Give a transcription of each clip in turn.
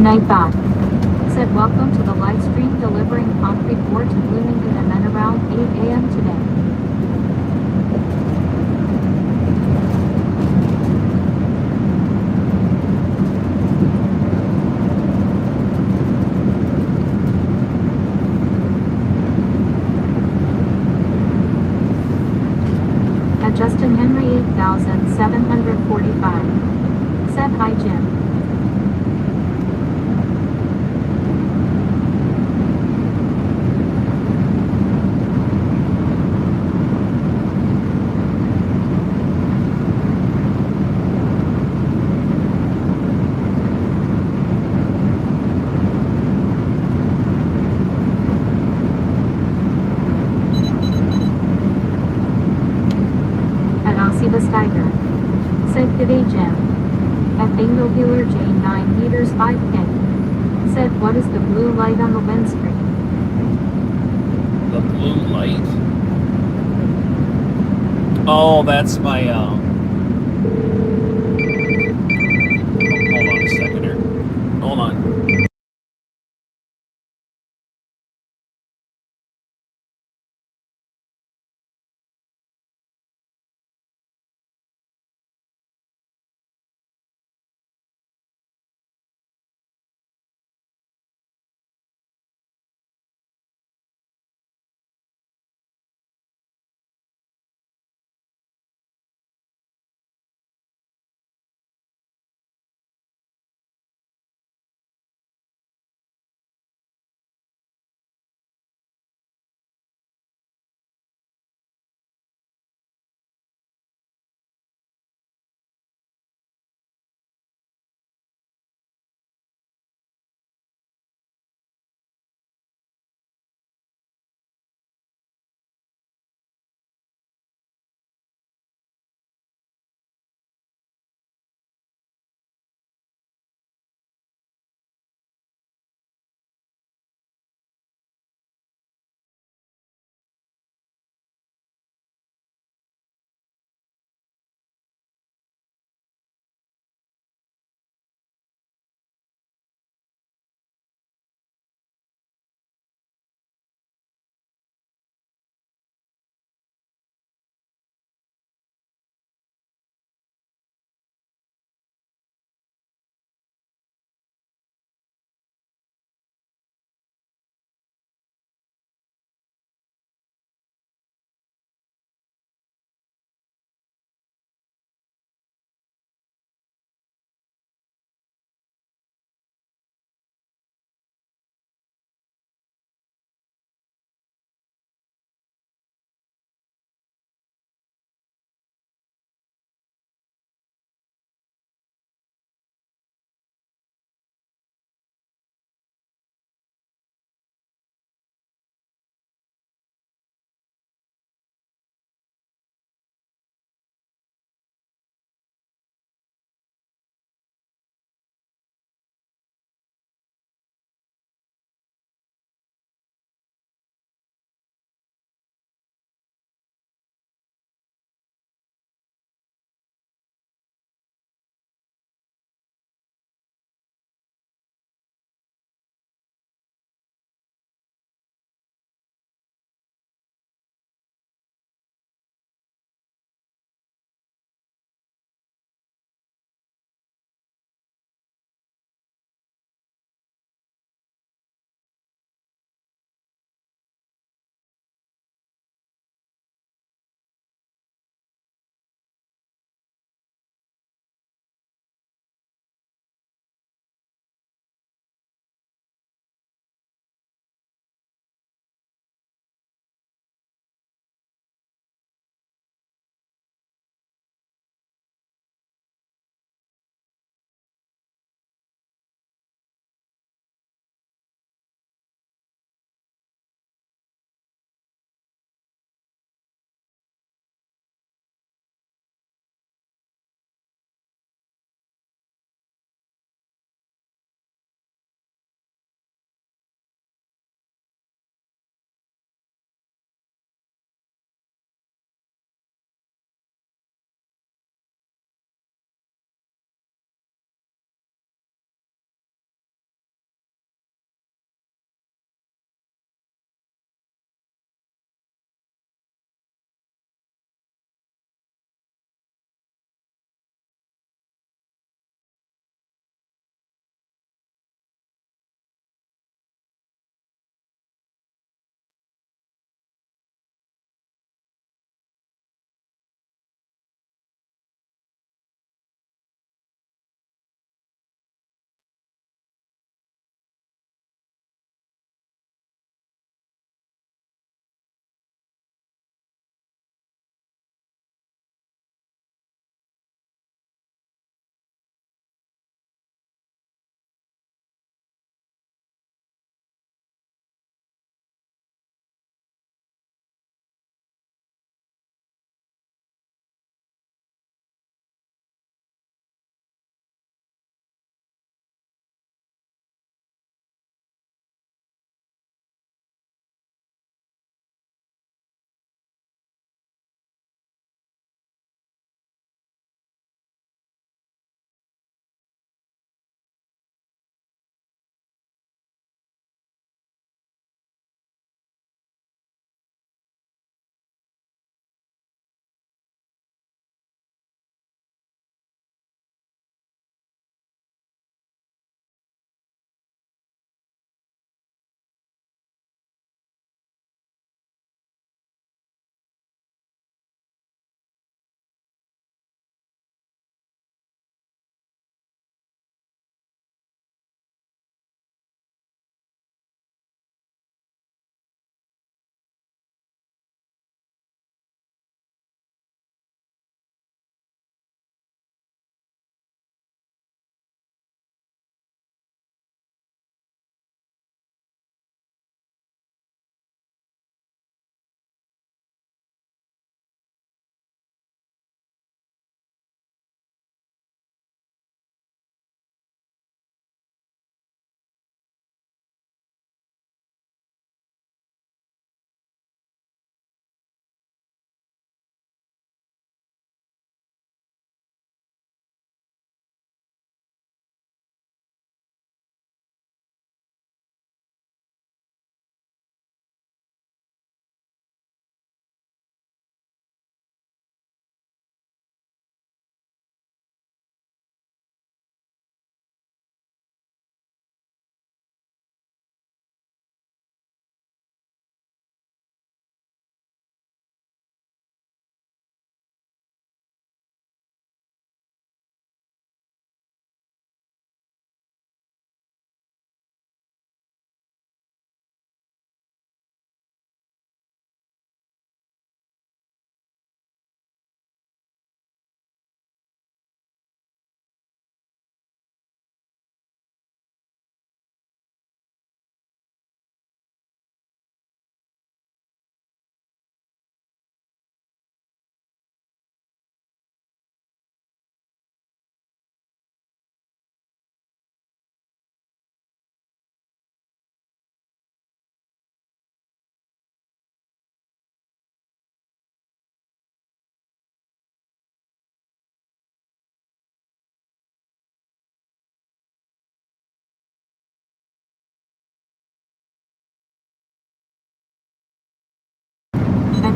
Night Bot said, welcome to the live stream delivering concrete ore to Bloomington and then around 8 a.m. today. At Justin Henry 8745 said, hi Jim. Tiger said, g'day Jim. At Bingo J 9 meters 5K said, what is the blue light on the windscreen? The blue light? Oh, that's my, hold on a second here. Hold on.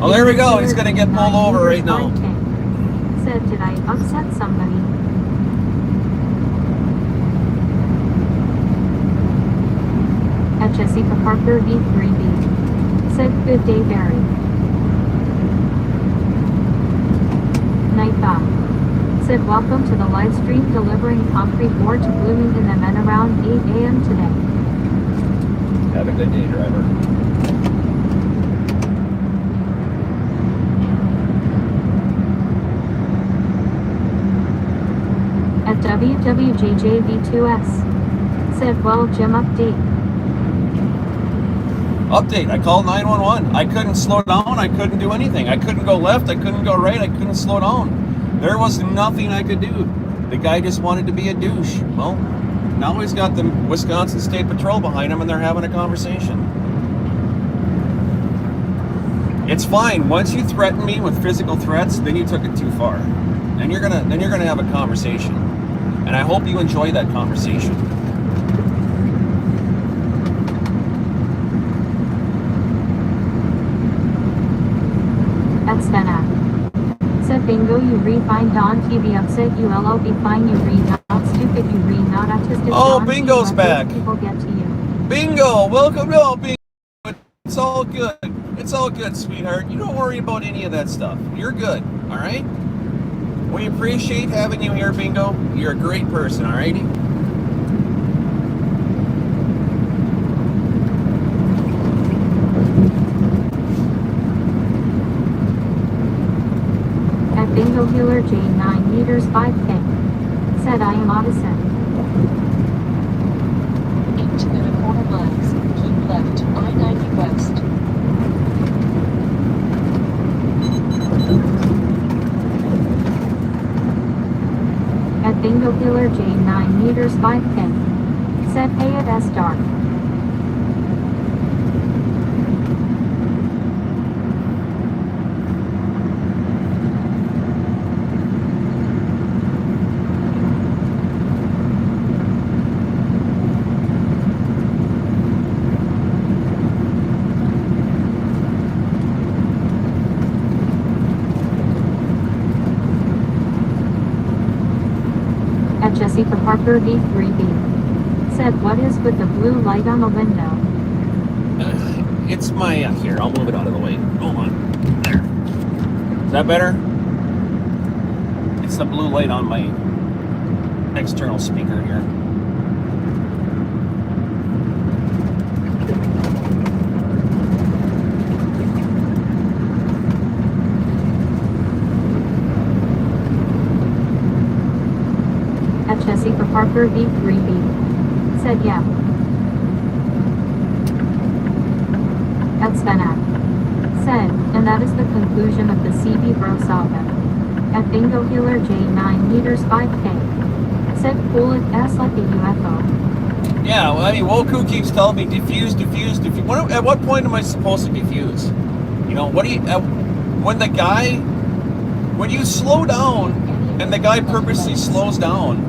Oh, there we go. He's going to get pulled over right now. Said, did I upset somebody? At Jessica Parker V3B. Said, good day, Barry. Night Bob. Said, welcome to the live stream delivering concrete board to Bloomington and then around 8 a.m. today. Have a good day, driver. At WWJJV2S. Said, well, Jim, update. Update. I called 911. I couldn't slow down. I couldn't do anything. I couldn't go left. I couldn't go right. I couldn't slow down. There was nothing I could do. The guy just wanted to be a douche. Well, now he's got the Wisconsin State Patrol behind him and they're having a conversation. It's fine. Once you threaten me with physical threats, then you took it too far. And you're gonna have a conversation. And I hope you enjoy that conversation. At Stena. Said, bingo, you read fine, Don TV upset, you LOB fine, you read not stupid, you read not autistic. Oh, Don, Bingo's back. People get to you. Bingo, welcome to Bingo. It's all good. It's all good, sweetheart. You don't worry about any of that stuff. You're good, all right? We appreciate having you here, Bingo. You're a great person, all righty? At Bingo Healer J 9 meters 5K. Said, I am Addison. 8.25 miles. Keep left, I-90 west. At Bingo Healer J 9 meters 5K. Said, hey, at S dark. At Jessica Parker V3B. Said, what is with the blue light on the window? It's my, here, I'll move it out of the way. Hold on. There. Is that better? It's the blue light on my external speaker here. At Jessica Parker V3B. Said, yeah. At Svenak. Said, and that is the conclusion of the CB Bro saga. At Bingo Healer J 9 meters 5K. Said, cool it S like a UFO. Yeah, well, I mean, Woku keeps telling me diffuse. At what point am I supposed to diffuse? You know, what do you, when you slow down and the guy purposely slows down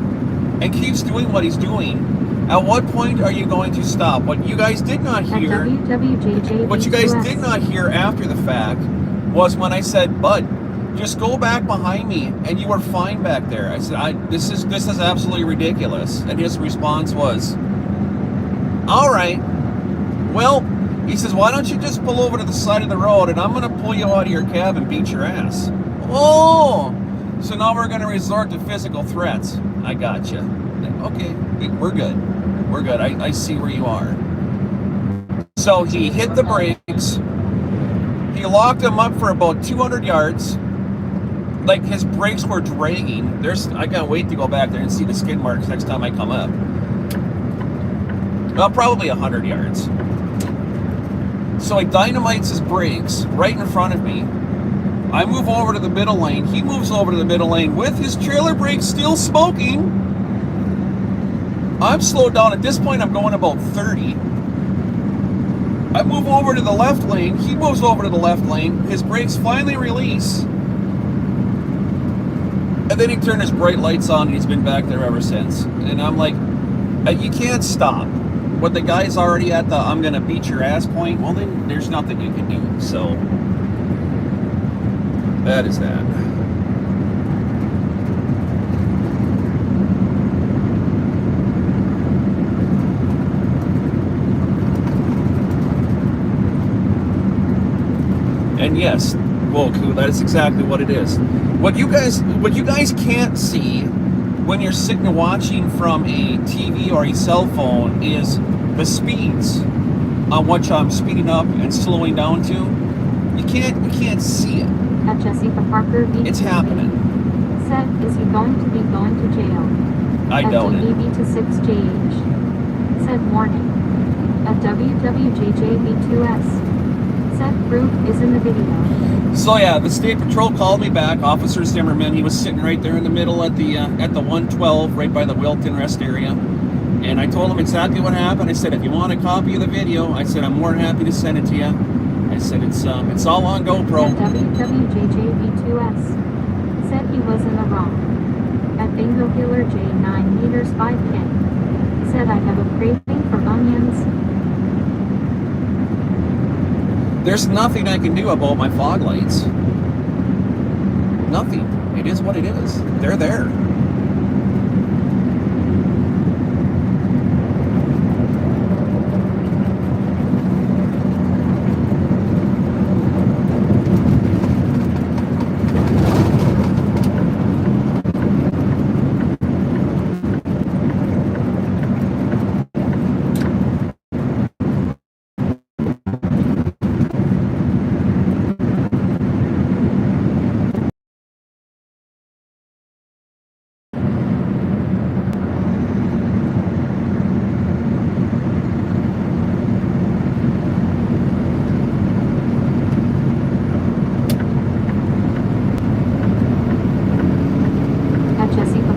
and keeps doing what he's doing, at what point are you going to stop? What you guys did not hear, what you guys did not hear after the fact was when I said, Bud, just go back behind me, and you were fine back there. I said, this is absolutely ridiculous. And his response was, all right, well, he says, why don't you just pull over to the side of the road and I'm going to pull you out of your cab and beat your ass. Oh, so now we're going to resort to physical threats. I got you. Okay, we're good. We're good. I see where you are. So he hit the brakes. He locked him up for about 200 yards. Like his brakes were dragging. I can't wait to go back there and see the skid marks next time I come up. Well, probably 100 yards. So he dynamites his brakes right in front of me. I move over to the middle lane. He moves over to the middle lane with his trailer brakes still smoking. I'm slowed down. At this point, I'm going about 30. I move over to the left lane. He moves over to the left lane. His brakes finally release. And then he turned his bright lights on and he's been back there ever since. And I'm like, you can't stop. But the guy's already at the I'm going to beat your ass point. Well, then there's nothing you can do. So That is that. And yes, Woku, that is exactly what it is. What you guys can't see when you're sitting and watching from a TV or a cell phone is the speeds on which I'm speeding up and slowing down to. You can't see it. At Jessica Parker V. It's happening. Said, is he going to be going to jail? I At doubt it. DBB to 6JH. Said, warning. At WWJJV2S. Said, proof is in the video. So yeah, the state patrol called me back. Officer Zimmerman, he was sitting right there in the middle at the 112, right by the Wilton rest area. And I told him exactly what happened. I said, if you want a copy of the video, I said, I'm more than happy to send it to you. I said, it's all on GoPro. At WWJJV2S. Said he was in the wrong. At Bingo Killer J 9 meters 5K. Said I have a craving for onions. There's nothing I can do about my fog lights. Nothing. It is what it is. They're there.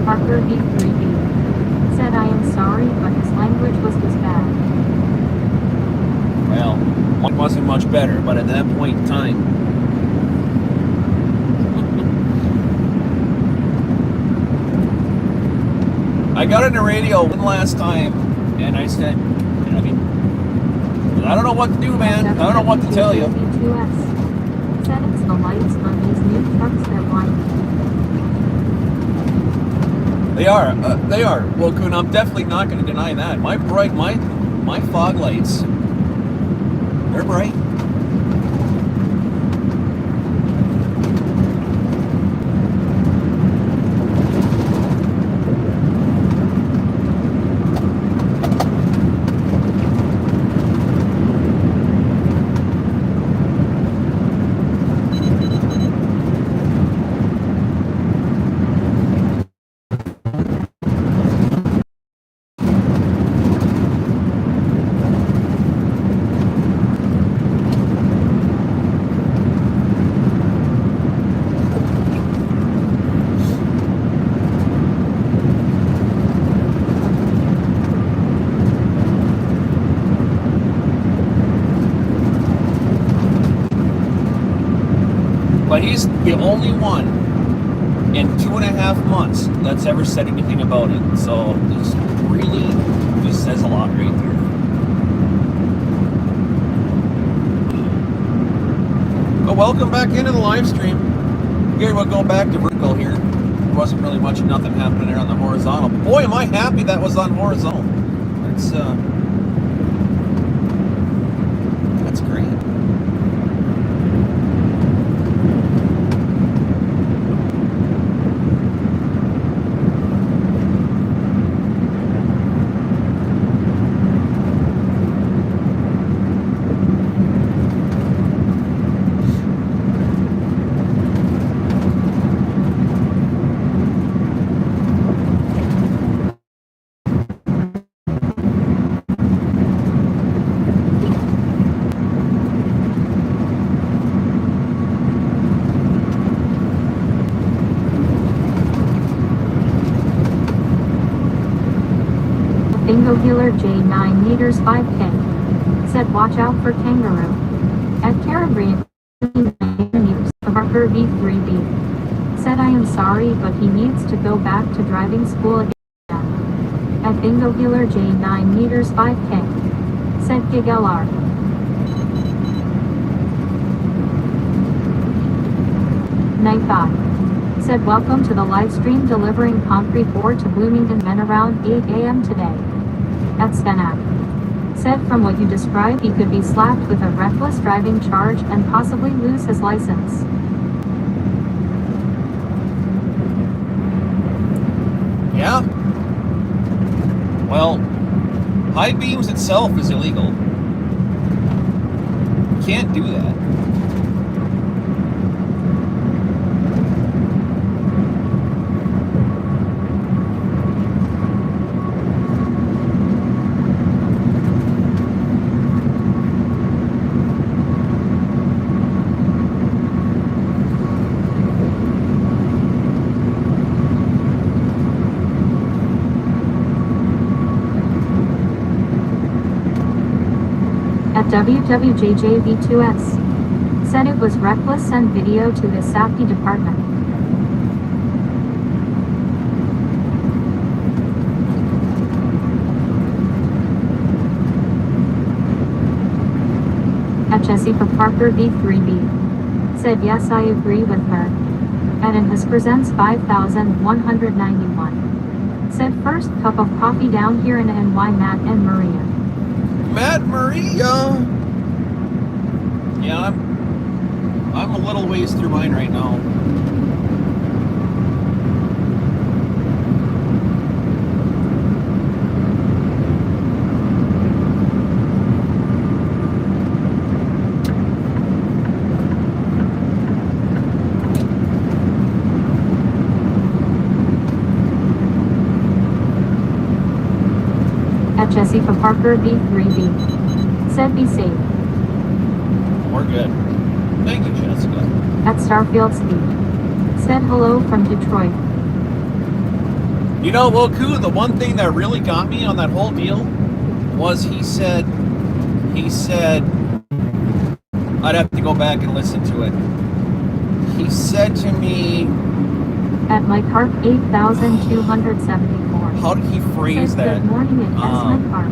Parker V3B. Said I am sorry, but his language was bad. Well, it wasn't much better, but at that point in time. I got on the radio one last time, and I said, I don't know what to do, man. I don't know what to tell you. Said it's the lights on these new trucks that blind. They are. Well, Kun, I'm definitely not going to deny that. My fog lights, they're bright. But he's the only one in 2.5 months that's ever said anything about it. So this really just says a lot right there. But welcome back into the live stream. Here we'll go back to vertical here. There wasn't really nothing happening there on the horizontal. But boy, am I happy that was on horizontal. That's great. Bingo Healer J 9 meters 5K. Said watch out for kangaroo. At Caribbean meters, Parker V3B. Said I am sorry, but he needs to go back to driving school again. At Bingo Healer J 9 meters 5K. Said Gig LR. Night 5. Said welcome to the live stream delivering concrete ore to Bloomington men around 8 a.m. today. At Stenak. Said from what you described he could be slapped with a reckless driving charge and possibly lose his license. Yeah. Well, high beams itself is illegal. You can't do that. At WWJJV2S. Said it was reckless. Send video to his safety department. At Jessica Parker V3B. Said yes I agree with her. And in his presents 5191. Said first cup of coffee down here in NY Matt and Maria. Matt Maria. Yeah, I'm a little ways through mine right now. At Jessica Parker V3B. Said be safe. We're good. Thank you, Jessica. At Starfield Speed. Said hello from Detroit. You know, Woku, the one thing that really got me on that whole deal was he said, I'd have to go back and listen to it. He said to me, At my carp 8274. how did he phrase Said, that? Good morning at my carp.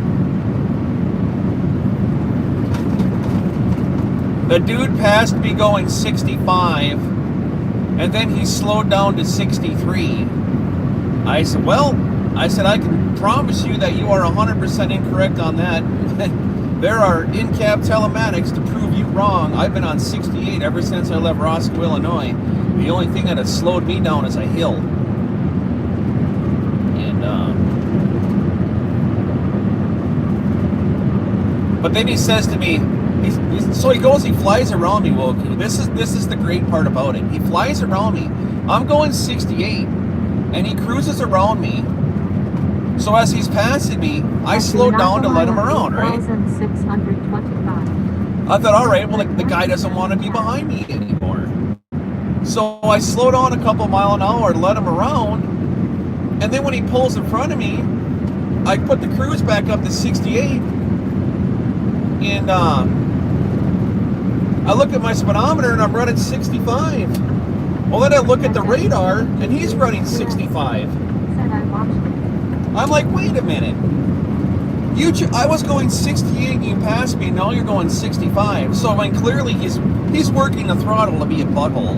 The dude passed me going 65, and then he slowed down to 63. I said, I can promise you that you are 100% incorrect on that. There are in-cab telematics to prove you wrong. I've been on 68 ever since I left Roscoe, Illinois. The only thing that has slowed me down is a hill. And, but then he says to me, so he flies around me, Woku. This is the great part about it. He flies around me. I'm going 68, and he cruises around me. So as he's passing me, I slow down to let him around, right? 625. I thought, all right, well, the guy doesn't want to be behind me anymore. So I slow down a couple mile an hour to let him around, and then when he pulls in front of me, I put the cruise back up to 68, and I look at my speedometer and I'm running 65. Well, then I look at the radar and he's running 65. Said I watched it. I'm like, wait a minute. I was going 68 and you passed me, and now you're going 65. So I mean, clearly he's working the throttle to be a butthole.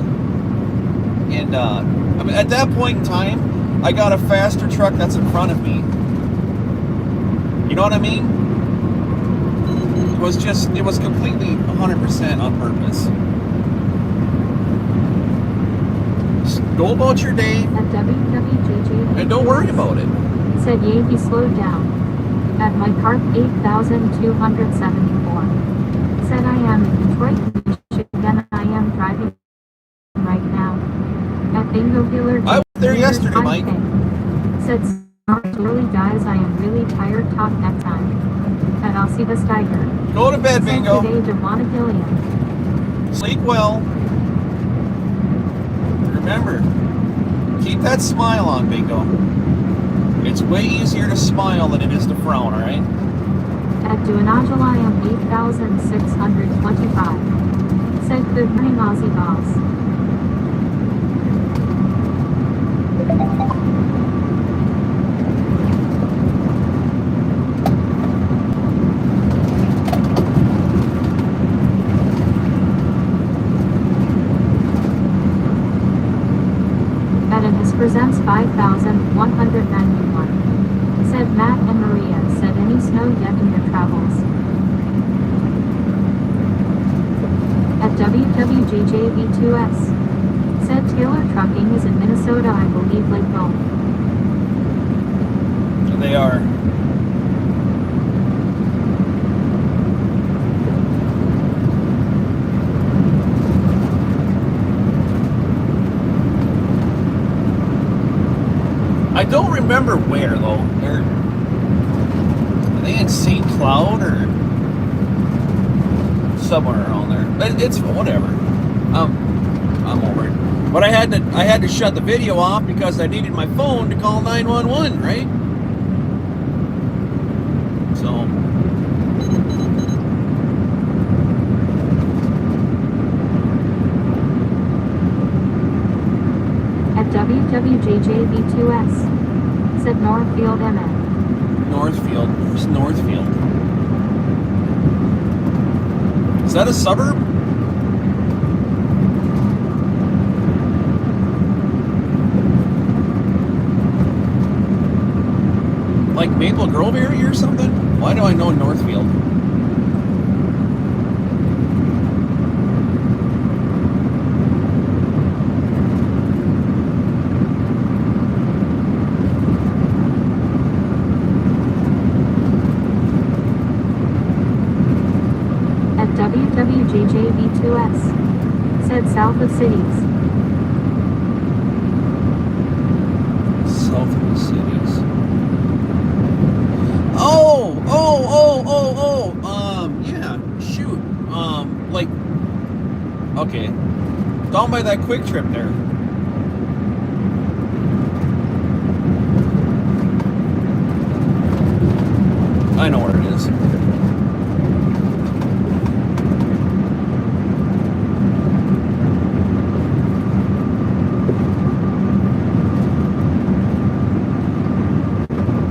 And I mean, at that point in time, I got a faster truck that's in front of me. You know what I mean? It was completely 100% on purpose. Just go about your day At WWJJ. and don't worry about it. Said yay he slowed down. At my carp 8274. Said I am in Detroit, Michigan. I am driving right now. At Bingo Healer. I was there yesterday, Mike. Said sorry early guys, I am really tired. Talk next time. At Alceva Steiger. Go to bed, Said Bingo. today Devon Gilliam. Sleep well. Remember, keep that smile on, Bingo. It's way easier to smile than it is to frown, alright? At Duanajal I am 8625. Said good morning Aussie boss. know yet in your travels. At WWJJV2S, said Taylor Trucking is in Minnesota, I believe Lakeville. They are. I don't remember where though. Are they in St. Cloud or somewhere around there? But it's whatever. I'm over it. But I had to shut the video off because I needed my phone to call 911, right? So At WWJJV2S, said Northfield MN. Northfield. Where's Northfield? Is that a suburb? Like Maple Grove area or something? Why do I know Northfield? At WWJJV2S, said south of cities. South of the cities. Yeah, shoot. Like, okay. Down by that Quick Trip there. I know where it is.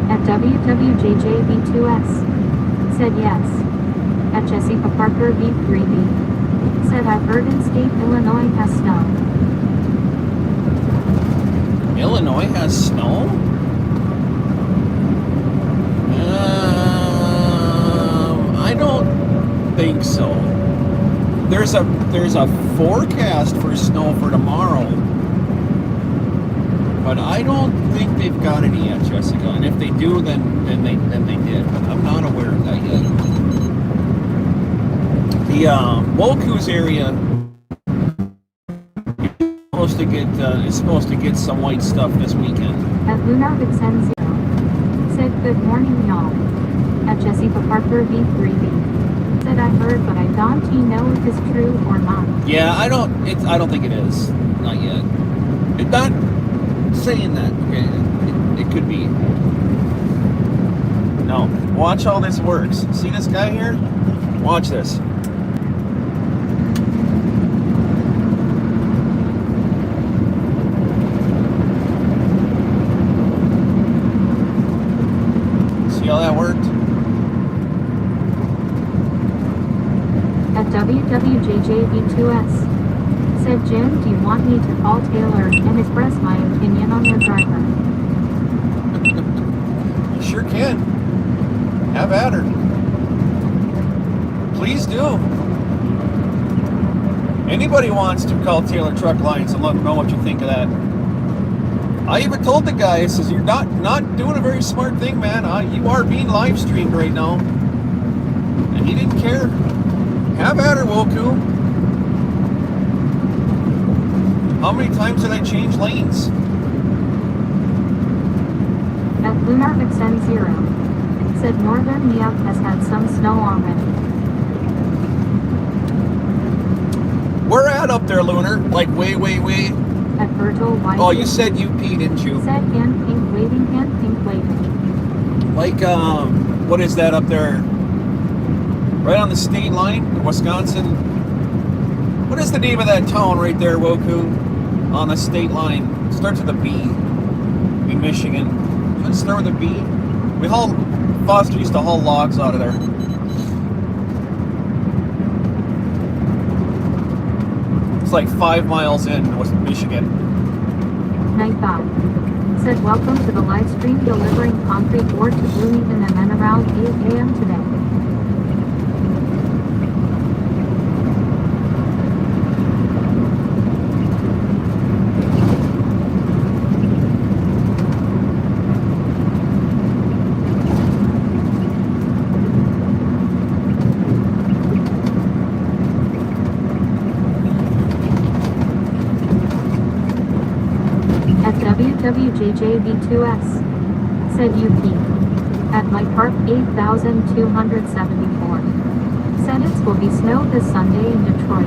At WWJJV2S, said yes. At Jessica Parker V3B, said I've heard in-state Illinois has snow. Illinois has snow? I don't think so. There's a forecast for snow for tomorrow, but I don't think they've got any yet, Jessica. And if they do, then they did. But I'm not aware of that yet. The Woku's area is supposed to get some white stuff this weekend. At Lunar Vixen 0, said good morning y'all. At Jessica Parker V3B, said I heard but I don't know if it's true or not. Yeah, I don't think it is. Not yet. It's not saying that. Okay, it could be. No, watch how this works. See this guy here? Watch this. See how that worked? At WWJJV2S, said Jim, do you want me to call Taylor and express my opinion on your driver? You sure can. Have at her. Please do. Anybody wants to call Taylor Truck Lines and let them know what you think of that. I even told the guy, I says, you're not doing a very smart thing, man. You are being live streamed right now. And he didn't care. Have at her, Woku. How many times did I change lanes? At Lunar Vixen 0, said Northern Meow has had some snow already. We're at up there, Lunar. Like way. At Virgil White. Oh, you said UP, didn't you? Said hand pink waving. Like, what is that up there? Right on the state line, Wisconsin. What is the name of that town right there, Woku? On the state line. It starts with a B. In Michigan. Does it start with a B? Foster used to haul logs out of there. It's like 5 miles in West Michigan. Night 5. Said welcome to the live stream delivering concrete ore to Bloomington and then around 8 a.m. today. At WWJJV2S, said UP. At my park 8,274. Said it will be snow this Sunday in Detroit.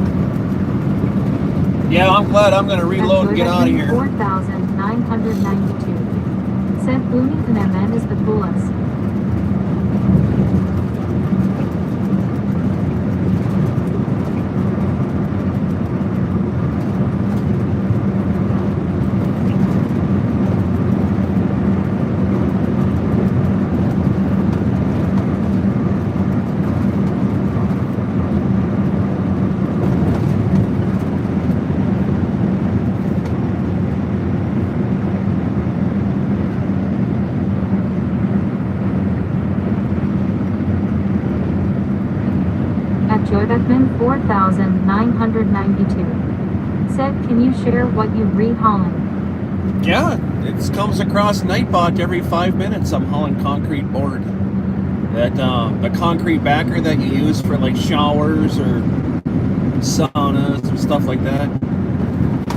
Yeah, I'm glad I'm going to reload and get out of here. 4,992. Said Bloomington MN is the coolest. Joy Beckman 4,992. Said, can you share what you re-hauling? Yeah, it comes across Nightbot every 5 minutes. I'm hauling concrete board. That the concrete backer that you use for like showers or saunas and stuff like that.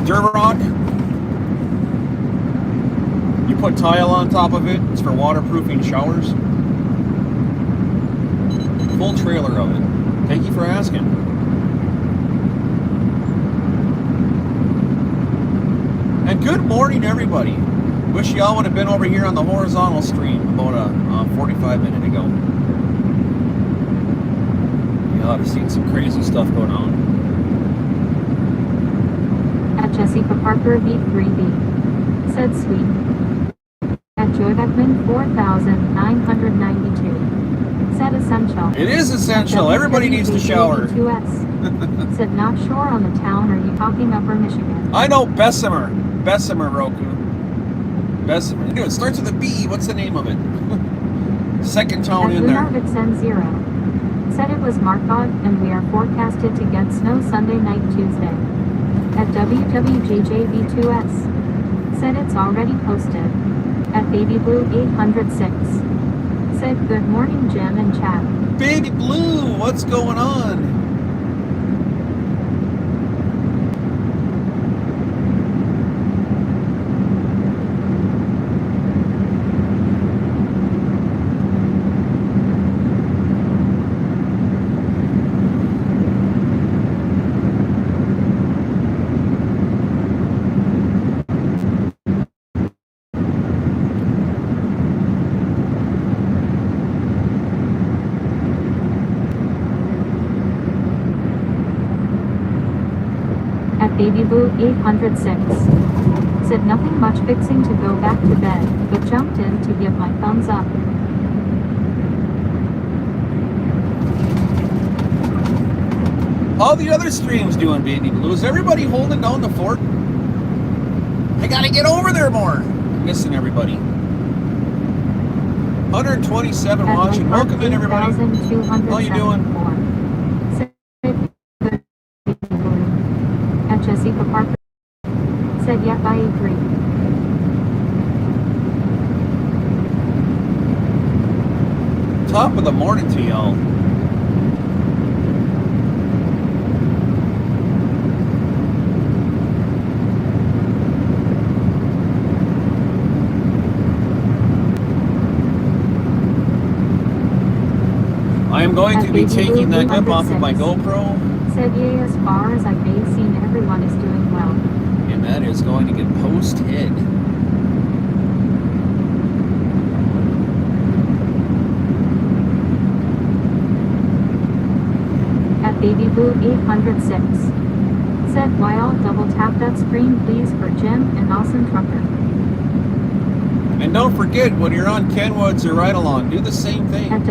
Durrock. You put tile on top of it. It's for waterproofing showers. Full trailer of it. Thank you for asking. And good morning, everybody. Wish y'all would have been over here on the horizontal stream about a 45 minutes ago. You ought to have seen some crazy stuff going on. At Jessica Parker V3B, said sweet. At Joy Beckman 4,992. Said essential. It is essential. Everybody needs to shower. Said not sure on the town. Are you talking Upper Michigan? I know Bessemer. Bessemer, Roku. Bessemer. It starts with a B. What's the name of it? Second town in there. Vixen 0. Said it was Markov and we are forecasted to get snow Sunday night Tuesday. At WWJJV2S. Said it's already posted. At Baby Blue 806. Said good morning Jim and chat. Baby Blue, what's going on? Baby Blue 806. Said nothing much fixing to go back to bed, but jumped in to give my thumbs up. How the other streams doing, Baby Blue? Is everybody holding down the fort? I gotta get over there more. I'm missing everybody. 127 watching. Welcome in, everybody. How you doing? Jessica Parker said, yep, I agree. Top of the morning to y'all. I am going to be taking that clip off of my GoPro. Said, yay, as far as I've seen, everyone is doing well. And that is going to get posted. At Baby Blue 806. Said, why I'll double tap that screen please for Jim and Awesome Trucker. And don't forget, when you're on Kenwood's or Ride Along, do the same thing. At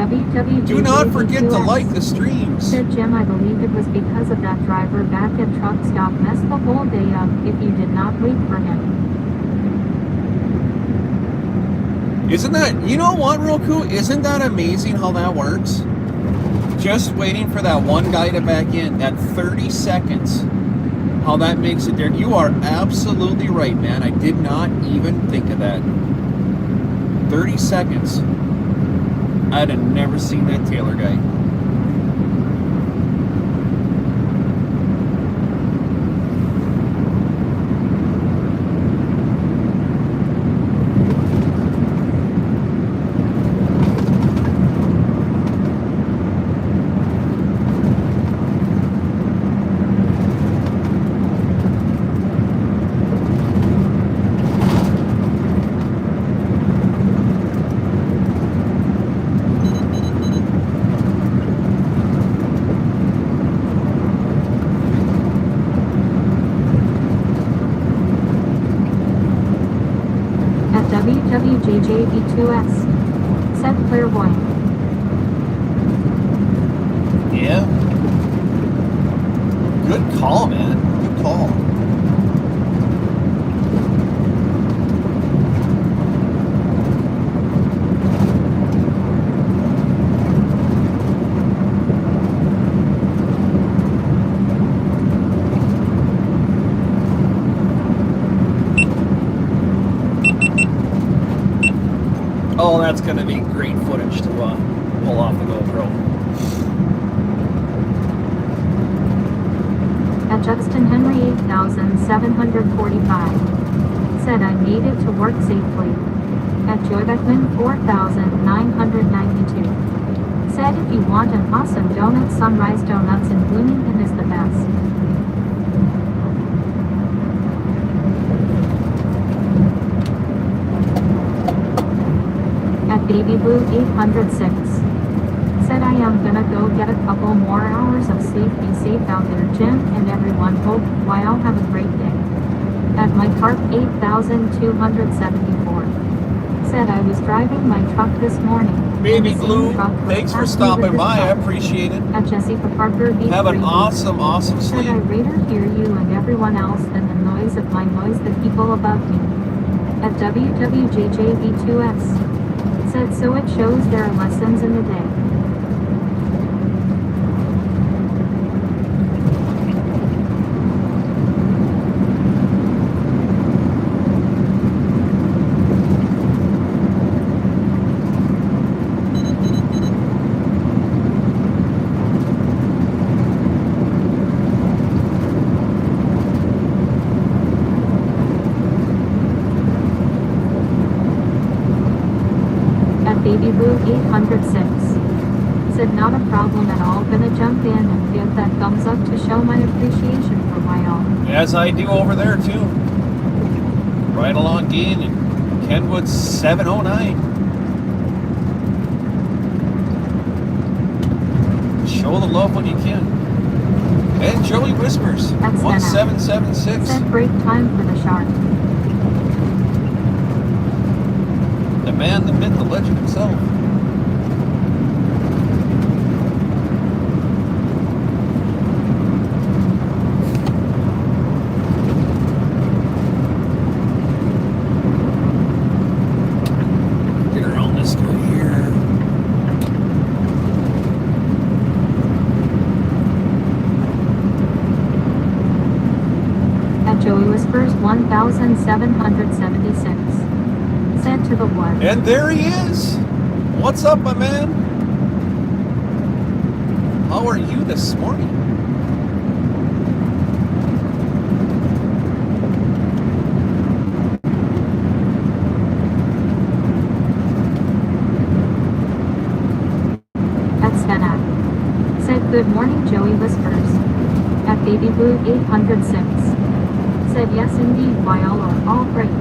Do not forget to like the streams. Said Jim, I believe it was because of that driver back at truck stop messed the whole day up if you did not wait for him. Isn't that, you know what, Roku? Isn't that amazing how that works? Just waiting for that one guy to back in, that 30 seconds, how that makes it there. You are absolutely right, man. I did not even think of that. 30 seconds. I'd have never seen that Taylor guy. WWJJB2S, said Clairvoyant. Yeah. Good call, man. Good call. Oh, that's going to be great footage to pull off the GoPro. At Justin Henry 8745, said I made it to work safely. At Joy Beckman 4992, said if you want an awesome donut, Sunrise Donuts in Bloomington is the best. Baby Blue 806, said I am gonna go get a couple more hours of sleep. Be safe out there, Jim, and everyone. Hope y'all have a great day. At my Carp 8274, said I was driving my truck this morning. Baby Blue, thanks for stopping by. I appreciate it. At Jessica Parker B3, have an awesome said sleep. I'd rather hear you and everyone else than the noise of my noise, the people above me. At WWJJB2S, said so it shows there are lessons in the day. Baby Blue 806, said not a problem at all, gonna jump in and give that thumbs up to show my appreciation for my all. As I do over there too. Right along Dean and Kenwood 709. Show the love when you can. And Joey Whispers, That's 1776. Said break time for the shark. The man, the myth, the legend himself. Get around this guy here. At Joey Whispers 1776. Said to the one. And there he is. What's up, my man? How are you this morning? At Svenak, said good morning, Joey Whispers. At Baby Blue 806, said yes indeed, why all are all great.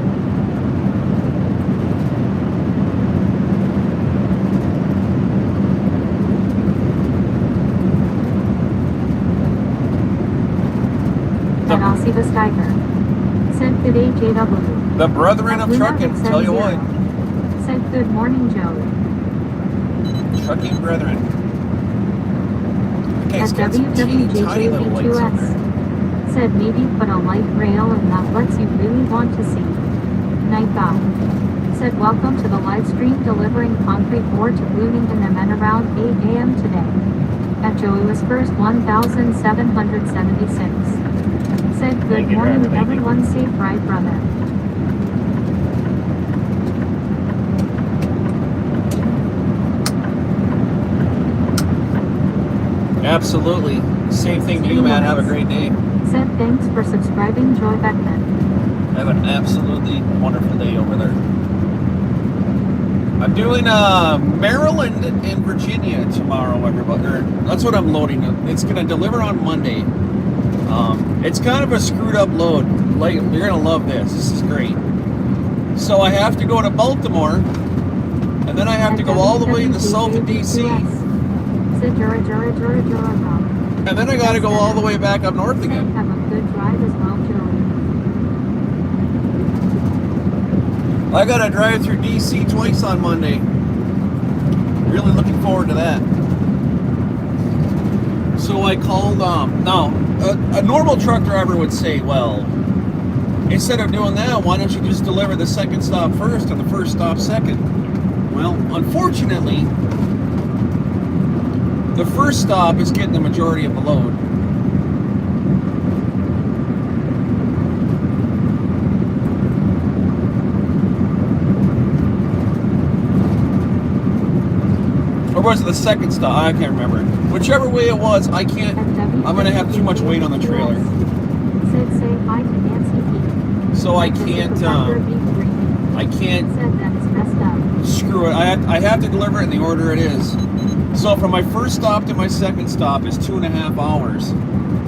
At Aussie the Skiker, said good day, JW. The brethren of At trucking, Lunatic tell you 70, what. said good morning, Joey. Trucking brethren. Okay, At it's got some teeny tiny little lights up there. WWJJB2S, said maybe put a light rail and that lets you really want to see. Night God, Said welcome to the live stream delivering concrete ore to Bloomington and then around 8 a.m. today. At Joey Whispers 1776. Said good Thank you, morning driver, thank you. everyone, safe ride brother. Absolutely. Same thing to you, man. Have a great day. Said thanks for subscribing, Joy Beckman. Have an absolutely wonderful day over there. I'm doing Maryland and Virginia tomorrow, everybody. That's what I'm loading. It's going to deliver on Monday. It's kind of a screwed up load. Like, you're going to love this. This is great. So I have to go to Baltimore, and then I have to go all the way to south of D.C. Said Jura. And then I got to go all the way back up north again. Have a good drive as well, Joey. I got to drive through D.C. twice on Monday. Really looking forward to that. So I called, now, a normal truck driver would say, well, instead of doing that, why don't you just deliver the second stop first and the first stop second? Well, unfortunately, the first stop is getting the majority of the load. Or was it the second stop? I can't remember. Whichever way it was, I can't. I'm going to have too much weight on the trailer. Said say hi to Nancy P. So I can't, Said that is messed up. screw it. I have to deliver it in the order it is. So from my first stop to my second stop is 2.5 hours.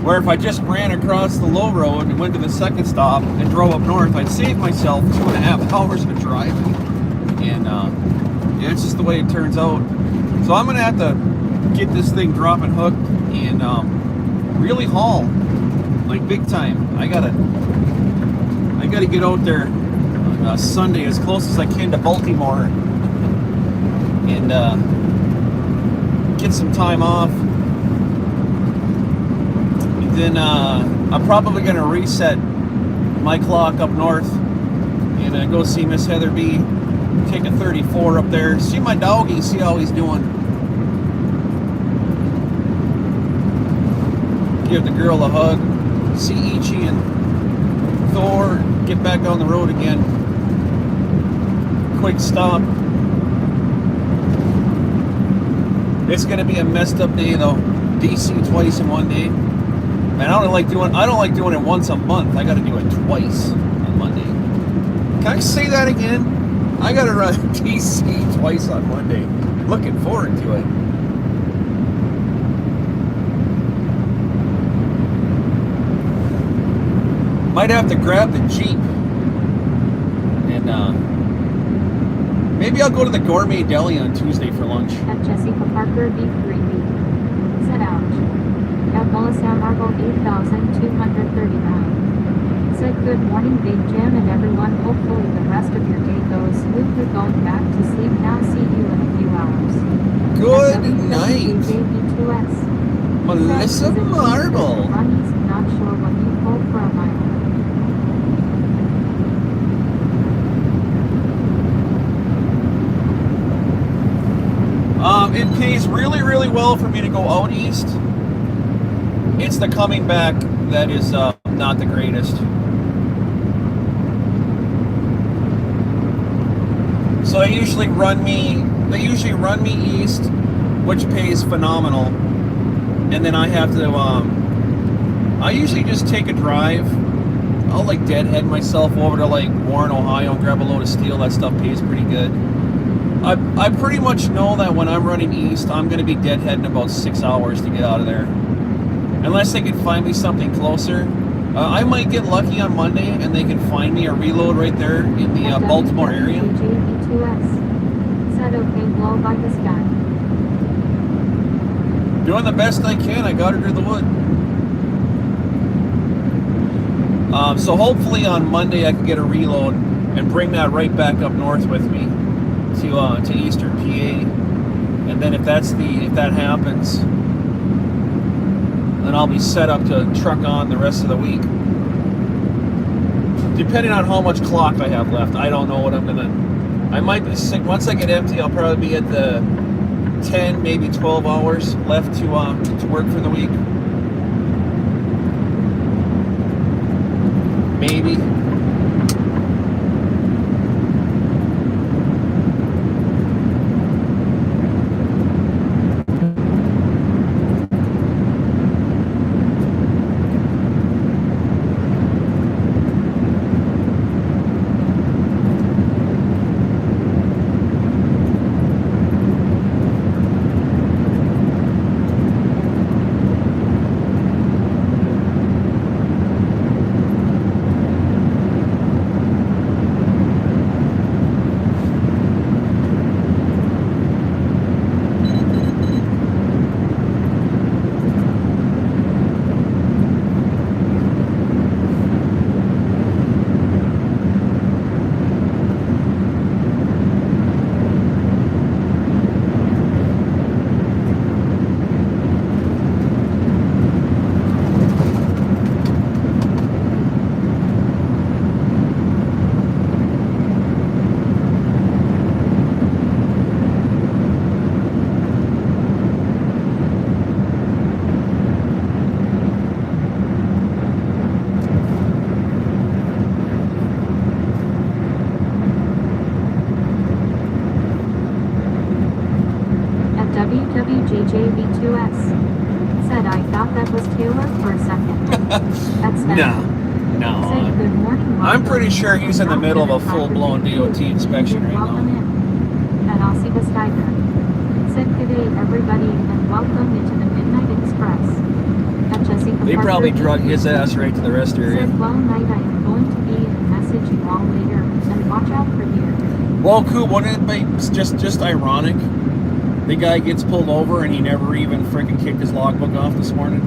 Where if I just ran across the low road and went to the second stop and drove up north, I'd save myself 2.5 hours of driving. And yeah, it's just the way it turns out. So I'm gonna have to get this thing drop and hooked and really haul, like big time. I gotta get out there on Sunday as close as I can to Baltimore and get some time off. And then I'm probably gonna reset my clock up north and go see Miss Heather B. Take a 34 up there, see my doggy, see how he's doing. Give the girl a hug, see Ichi and Thor, get back on the road again. Quick stop. It's gonna be a messed up day though. DC twice in one day. Man, I don't like doing it once a month. I gotta do it twice on Monday. Can I say that again? I gotta run DC twice on Monday. Looking forward to it. Might have to grab the Jeep and maybe I'll go to the Gourmet Deli on Tuesday for lunch. At Jessica Parker B3B. Set out. At Mollisam Marble 8239. Said good morning Big Jim and everyone. Hopefully the rest of your day goes smoothly. Going back to sleep now. See you in a few hours. Good night, JB2S. Melissa Marble. Runnies, not sure what you pulled for a mile. It pays really, really well for me to go out east. It's the coming back that is not the greatest. So they usually run me east, which pays phenomenal. And then I have to I usually just take a drive. I'll like deadhead myself over to like Warren, Ohio and grab a load of steel. That stuff pays pretty good. I pretty much know that when I'm running east, I'm going to be deadheading about 6 hours to get out of there. Unless they can find me something closer. I might get lucky on Monday and they can find me a reload right there in the Baltimore area. Said okay, blow by the sky. Doing the best I can. I got her to the wood. So hopefully on Monday I can get a reload and bring that right back up north with me to Eastern PA. And then if that happens, then I'll be set up to truck on the rest of the week. Depending on how much clock I have left, I don't know what I'm gonna I might be sick. Once I get empty, I'll probably be at the 10, maybe 12 hours left to work for the week. Maybe. WWJJB2S said, I thought that was Taylor for a second. That's better. No. Said, good morning, I'm pretty welcome. sure he's in the middle of a full-blown DOT inspection right Welcome now. in. At Aussie Tiger. Said, good day, everybody, and welcome into the Midnight Express. At Jessica They Parker probably B. drug his ass right to the rest area. Said, well, night, I am going to be and message you all later, and watch out for deer. Well, cool. Wouldn't it be just ironic? The guy gets pulled over and he never even freaking kicked his logbook off this morning.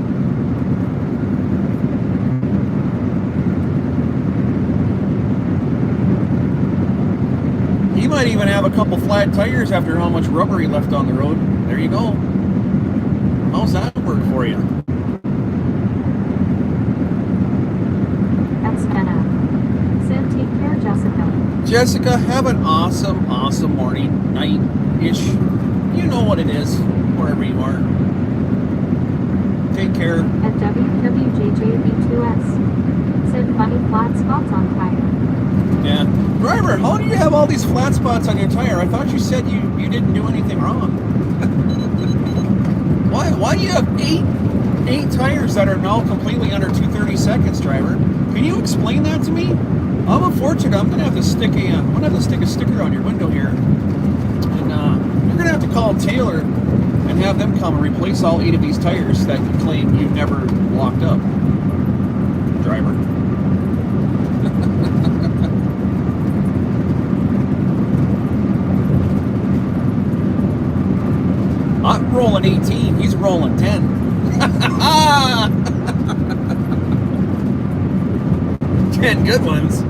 He might even have a couple flat tires after how much rubber he left on the road. There you go. How's that work for you? That's Benna. Said, take care, Jessica. Jessica, have an awesome morning, night-ish. You know what it is, wherever you are. Take care. At WWJJB2S said, funny flat spots on tire. Yeah. Driver, how do you have all these flat spots on your tire? I thought you said you didn't do anything wrong. Why do you have eight tires that are now completely under 230 seconds, driver? Can you explain that to me? I'm unfortunate. I'm gonna have to stick a sticker on your window here, and you're gonna have to call Taylor and have them come and replace all 8 of these tires that you claim you never locked up, driver. I'm rolling 18. He's rolling 10. 10 good ones.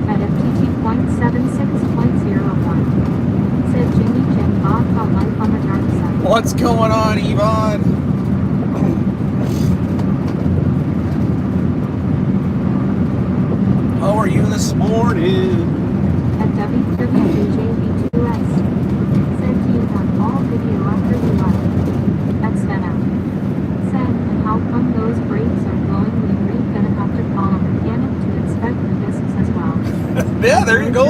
At FTT.76.01 said, Jimmy Jim Bob got life on the dark side. What's going on, Yvonne? How are you this morning? At WWJJB2S said, he is on all video after you left. That's Benna. Said, and how come those brakes are blowing? We really gonna have to call a mechanic to inspect the discs as well. Yeah, there you go.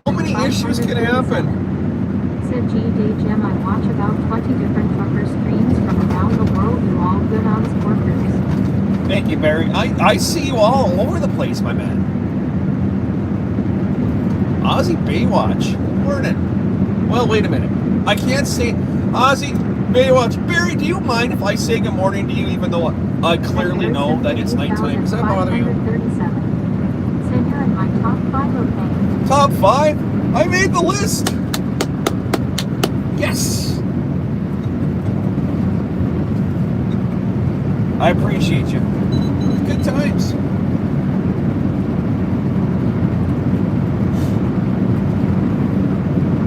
How How many issues can happen? Said G-Day Jim, I watch about 20 different trucker streams from around the world. You all good honest workers. Thank you, Barry. I see you all over the place, my man. Aussie Baywatch. Morning. Well, wait a minute. I can't say Aussie Baywatch. Barry, do you mind if I say good morning to you even though I clearly know that it's nighttime? Does that bother you? Said you're in my top 5, okay? Top 5? I made the list. Yes. I appreciate you. Good times.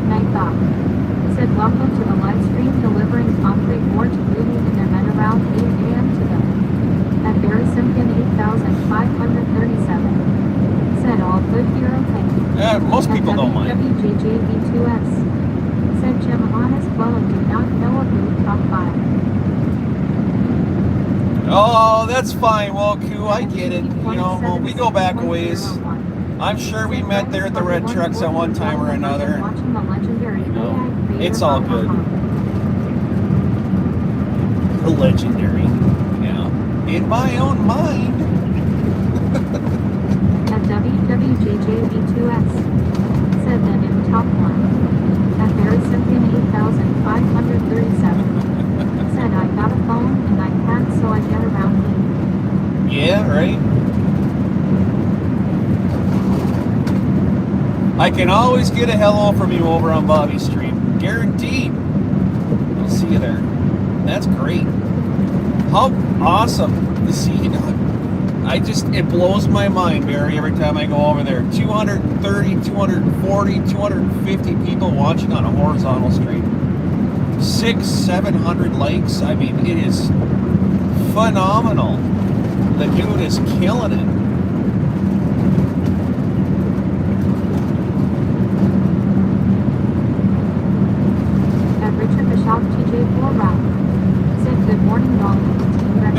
Night Thought said, welcome to the live stream delivering concrete ore to most people don't mind. WJJB2S. Said Jim honest well do not know a boot top 5. Oh, that's fine, Woku. I get it. You know, well, we go back a ways. I'm sure we met there at the Red Trucks at one time or another. It's all good. The legendary. Yeah. In my own mind. At WWJJB2S. Said that in top 1. At Barry Simpkin 8537. Said I got a phone and iPad so I get around it. Yeah, right. I can always get a hello from you over on Bobby's stream. Guaranteed. I'll see you there. That's great. How awesome to see you. It blows my mind, Barry, every time I go over there. 230, 240, 250 people watching on a horizontal stream. 600-700 likes. I mean, it is phenomenal. The dude is killing it. At Richard Bishop TJ4 Route. Said good morning, Dolly.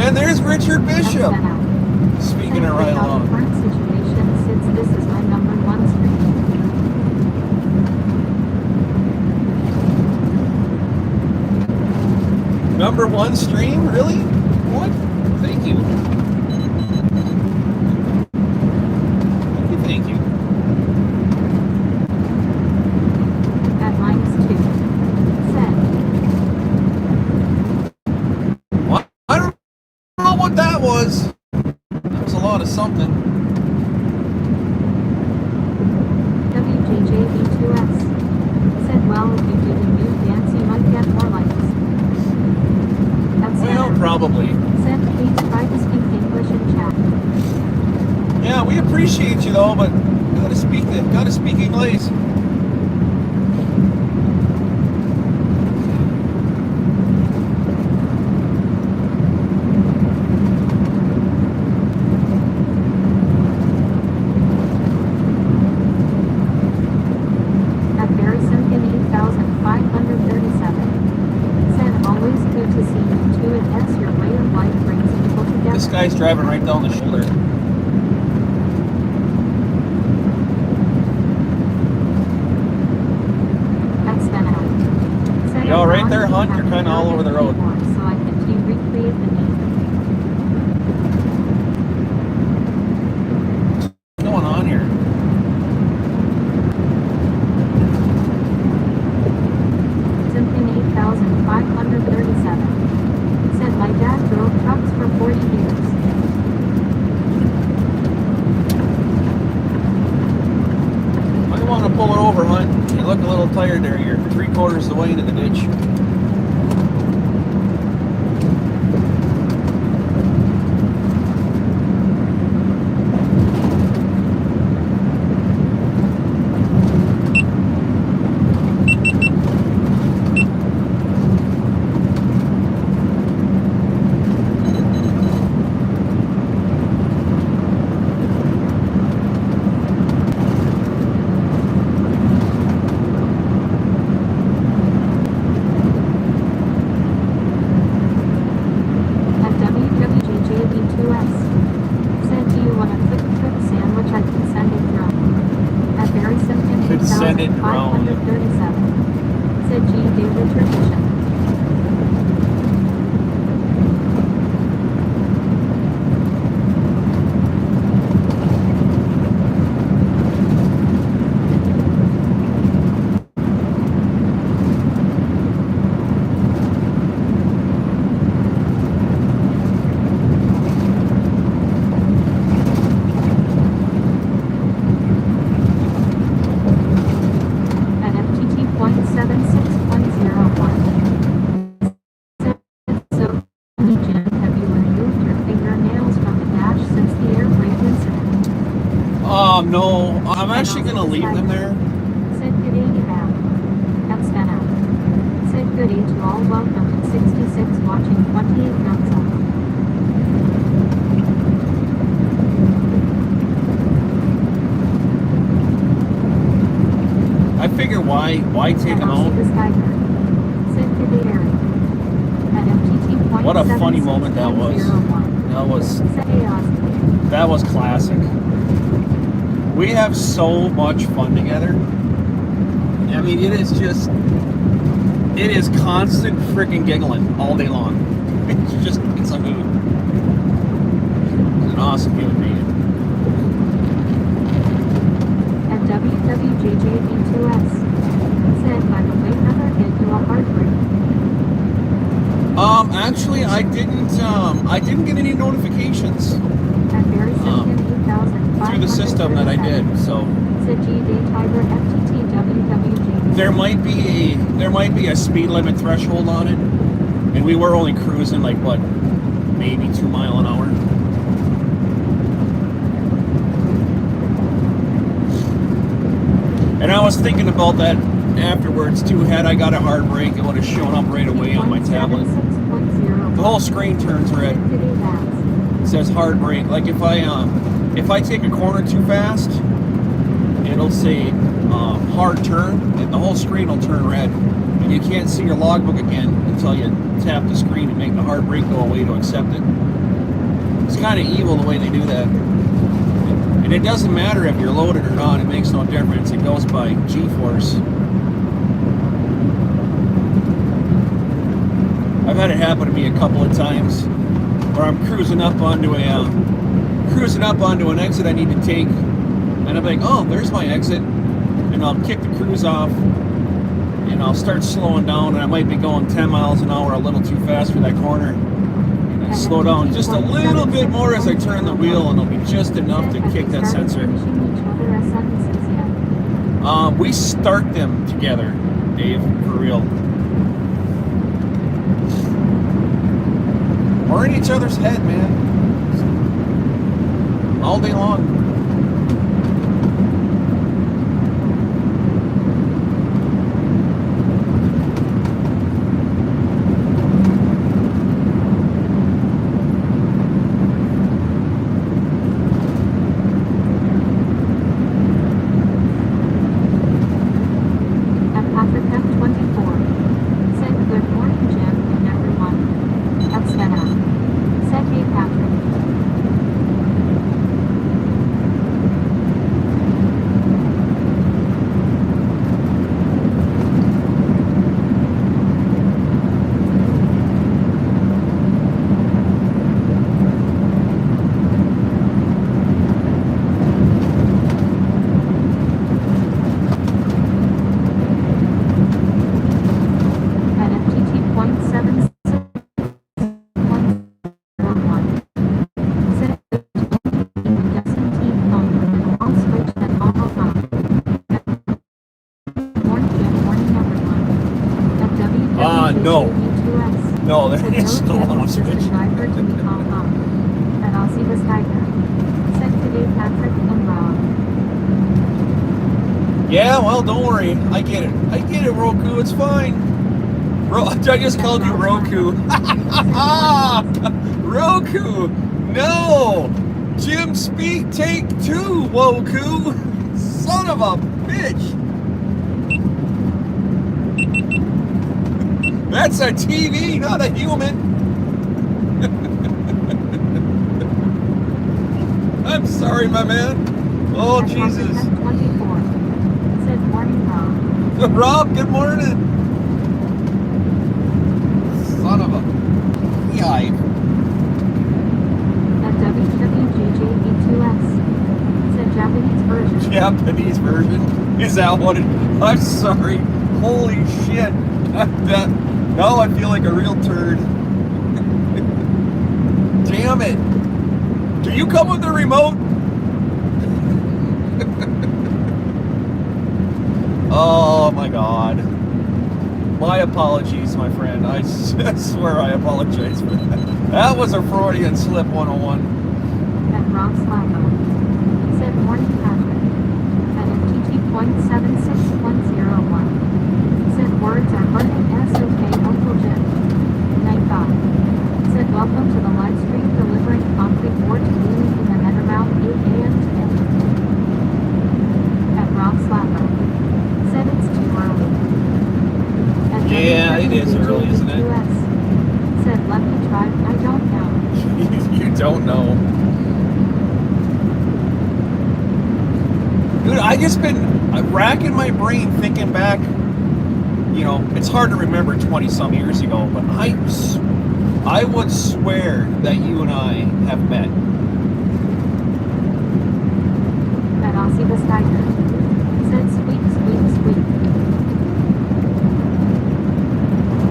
And there's Richard Bishop. Speaking of right along. Current situation since this is my number 1 stream. Number 1 stream? Really? What? Thank you. Thank you. At -2. Said. What? I don't know what that was. That was a lot of something. WJJB2S. Said well if you did a new dance you might get more likes. Well, probably. Said please try to speak English in chat. Yeah, we appreciate you though, but gotta speak English. At Barry Simpkin 8537. Said always good to see you too and yes your way of life brings people together. This guy's driving right down the shoulder. You know, right there, Hunt, you're kind of all over the road. So I can recreate the name. What's going on here? Simpkin 8537. Said my dad drove trucks for 40 years. I want to pull her over, Hunt. You look a little tired there. You're 3/4 of the way into the ditch. Send it around. 537. Said G. David Tradition. No, I'm actually going to leave them there. Said good day to Al. That's that out. Said good day to all. Welcome to 66 watching 28 nuts up. figure why take At them I'll see out. this tiger. Said to the area. At MTT point What a funny moment that was. 76.01. That was classic. We have so much fun together. I mean, it is constant freaking giggling all day long. It's a mood. He's an awesome human being. At WWJJB2S. Said, by the way, Heather hit you a heartbreak. Actually, I didn't get any notifications At Barry Simpson 8500. through the system that I did. So Said GD Tiger FTT WWJB. there might be a speed limit threshold on it, and we were only cruising like what, maybe 2 miles an hour. And I was thinking about that afterwards too. Had I got a hard break, it would have shown up right away on my tablet. The whole screen turns red. It says hard brake. Like if I take a corner too fast, it'll say hard turn, and the whole screen will turn red, and you can't see your logbook again until you tap the screen and make the hard brake go away to accept it. It's kind of evil the way they do that. And it doesn't matter if you're loaded or not, it makes no difference. It goes by G-force. I've had it happen to me a couple of times where I'm cruising up onto an exit I need to take, and I'm like, oh, there's my exit, and I'll kick the cruise off, and I'll start slowing down, and I might be going 10 miles an hour a little too fast for that corner. And I slow down just a little bit more as I turn the wheel, and it'll be just enough to kick that sensor. We start them together, Dave, for real. We're in each other's head, man. All day long. At Patrick F24. Said, good morning, Jim, and everyone. At Stena. Said, hey, Patrick. At FTT point 76.11. Said, Justin T. Phone, all switched at all time. Morning, Jim, morning, everyone. At No. WWJB2S. No, that Said, is no, still Jim, on just a switch. driver to be called up. And I'll see this tiger. Said today, Patrick and Rob. Yeah, well, don't worry. I get it. Roku. It's fine. I just called you Roku. Roku. No. Jim speak take 2, Woku. Son of a bitch. That's a TV, not a human. I'm sorry, my man. Oh, At Jesus. Patrick F24. Said morning, Rob. Rob, good morning. Son of a yipe. At WWJJB2S. Said Japanese version. Japanese version? Is that what it? I'm sorry. Holy shit. Now I feel like a real turd. Damn it. Do you come with the remote? Oh my god. My apologies, my friend. I swear I apologize for that. That was a Freudian slip 101. At Rob Slavo. Said morning, Patrick. At FTT point 76.01. Said words are hard and SOK Uncle Jim. Night 5. Said welcome to the live stream delivering concrete board to Ely in the head around 8 a.m. today. At Rob Slavo. Said it's just been racking my brain thinking back. You know, it's hard to remember 20 some years ago, but I would swear that you and I have met. That Aussie the Tiger said squeak, squeak, squeak.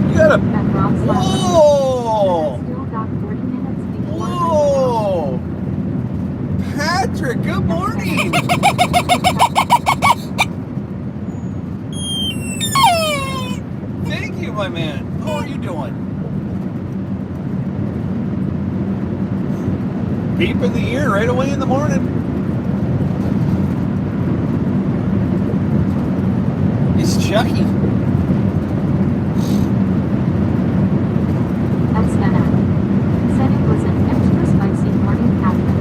You got a... That Rob Slapper Whoa! still got 40 minutes before Whoa! Patrick, good morning! Thank you, my man. How are you doing? Deep in the ear right away in the morning. It's Chucky. That's Vanna said it was an extra spicy morning Patrick.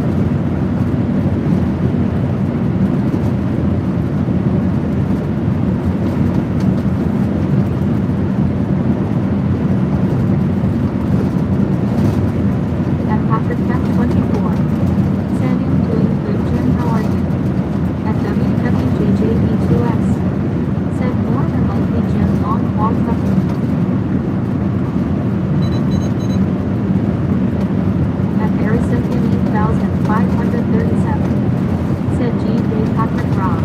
At Patrick Cat 24 said I'm doing good, Jim, how are you? At WWJJB2S said more than likely Jim on walks up. At Harrison in 8537 said G. J. Patrick Rob.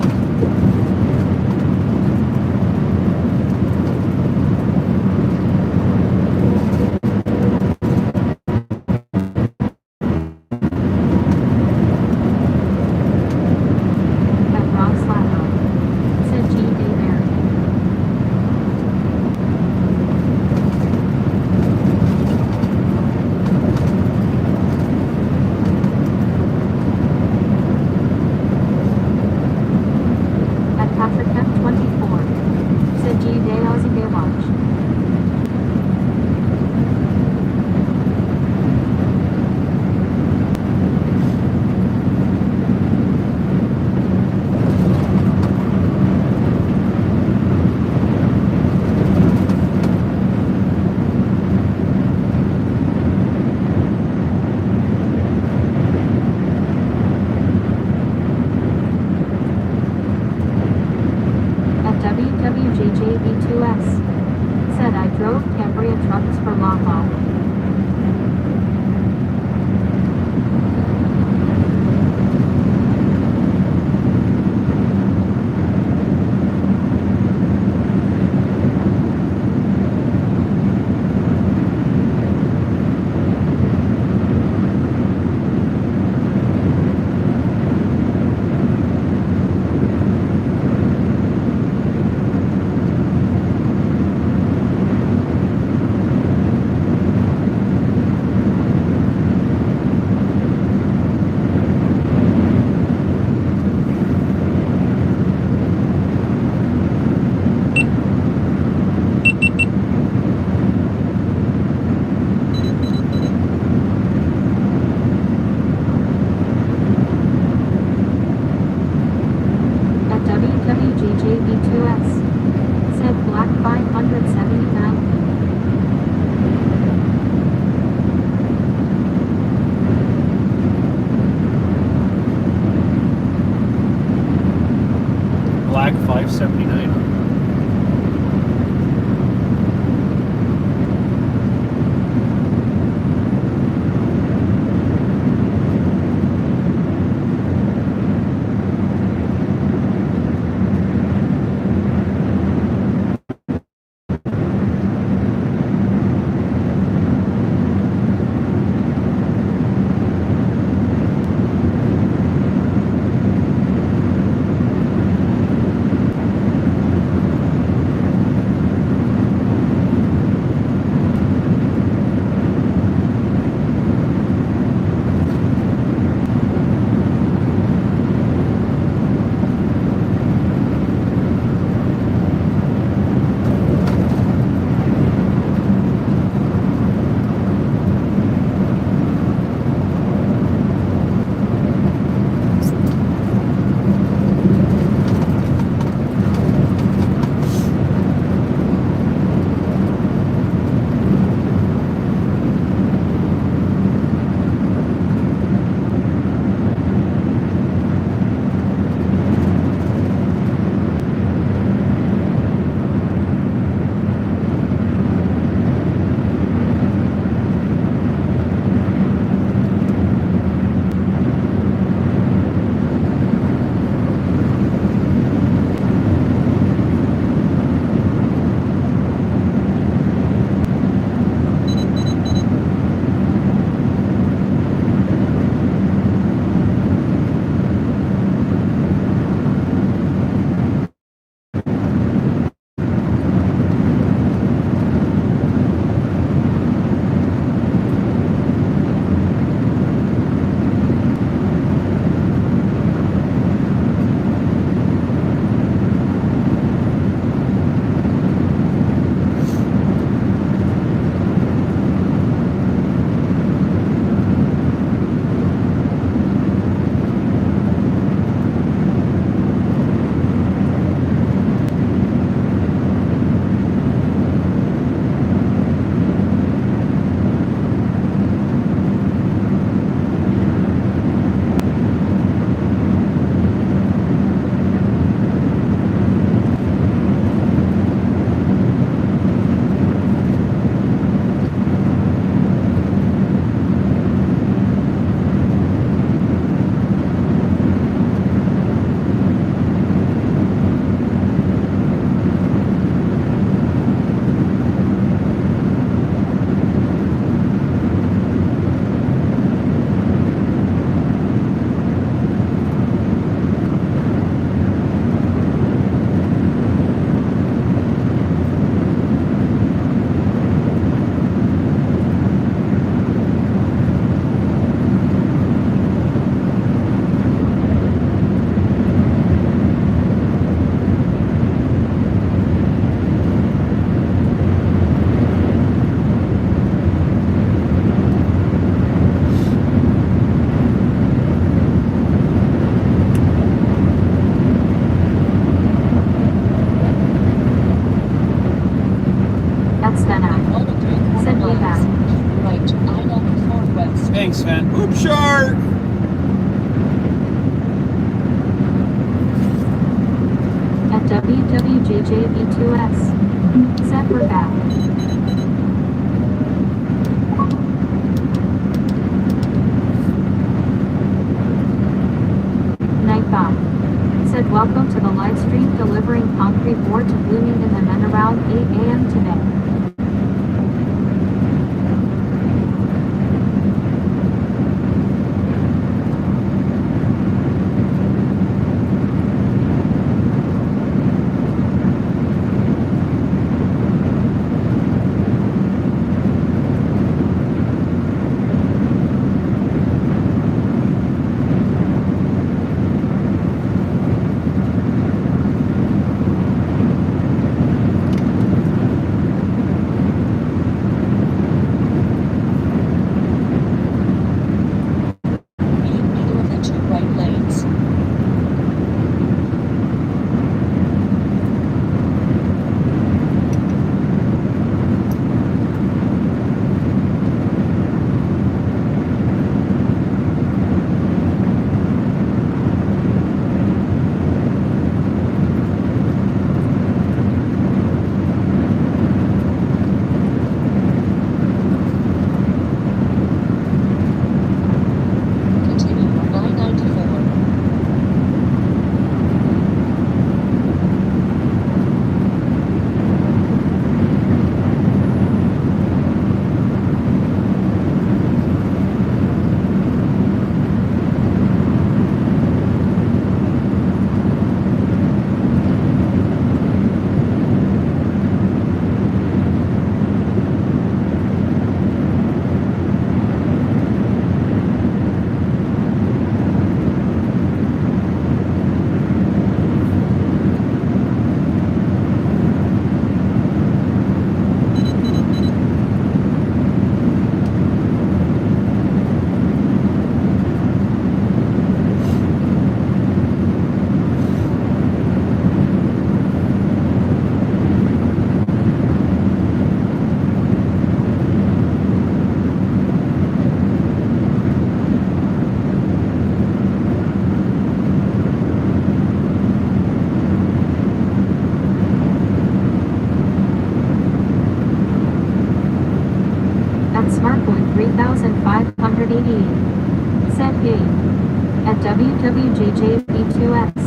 At Rob Slapper said G. J. Bear. At Patrick F24 said G. J. Aussie Gay Watch. At WWJJB2S said I drove Cambria trucks for Lala. At WWJJB2S said Black 579. Black 579. WWJJB2S. Said we're back. Nightbot. Said welcome to the live stream delivering concrete board to Bloomington and then around 8 a.m. today. SmartPoint 3588. Said hey. At WWJJB2S.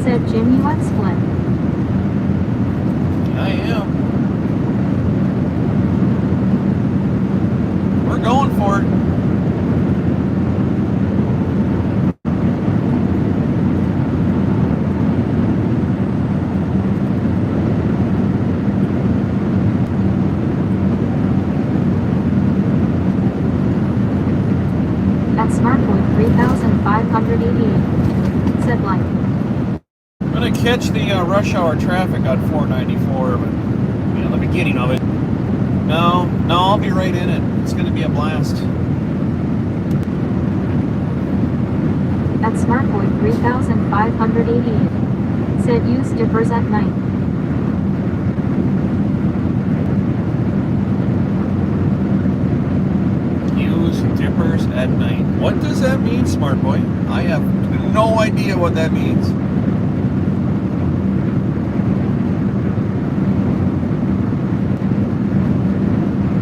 Said Jimmy let's split. I am. We're going for it. SmartPoint 3588. Said like. I'm gonna catch the rush hour traffic on 494, but the beginning of it. No, I'll be right in it. It's gonna be a blast. At SmartPoint 3588. Said use dippers at night. Dippers at night. What does that mean, smart boy? I have no idea what that means.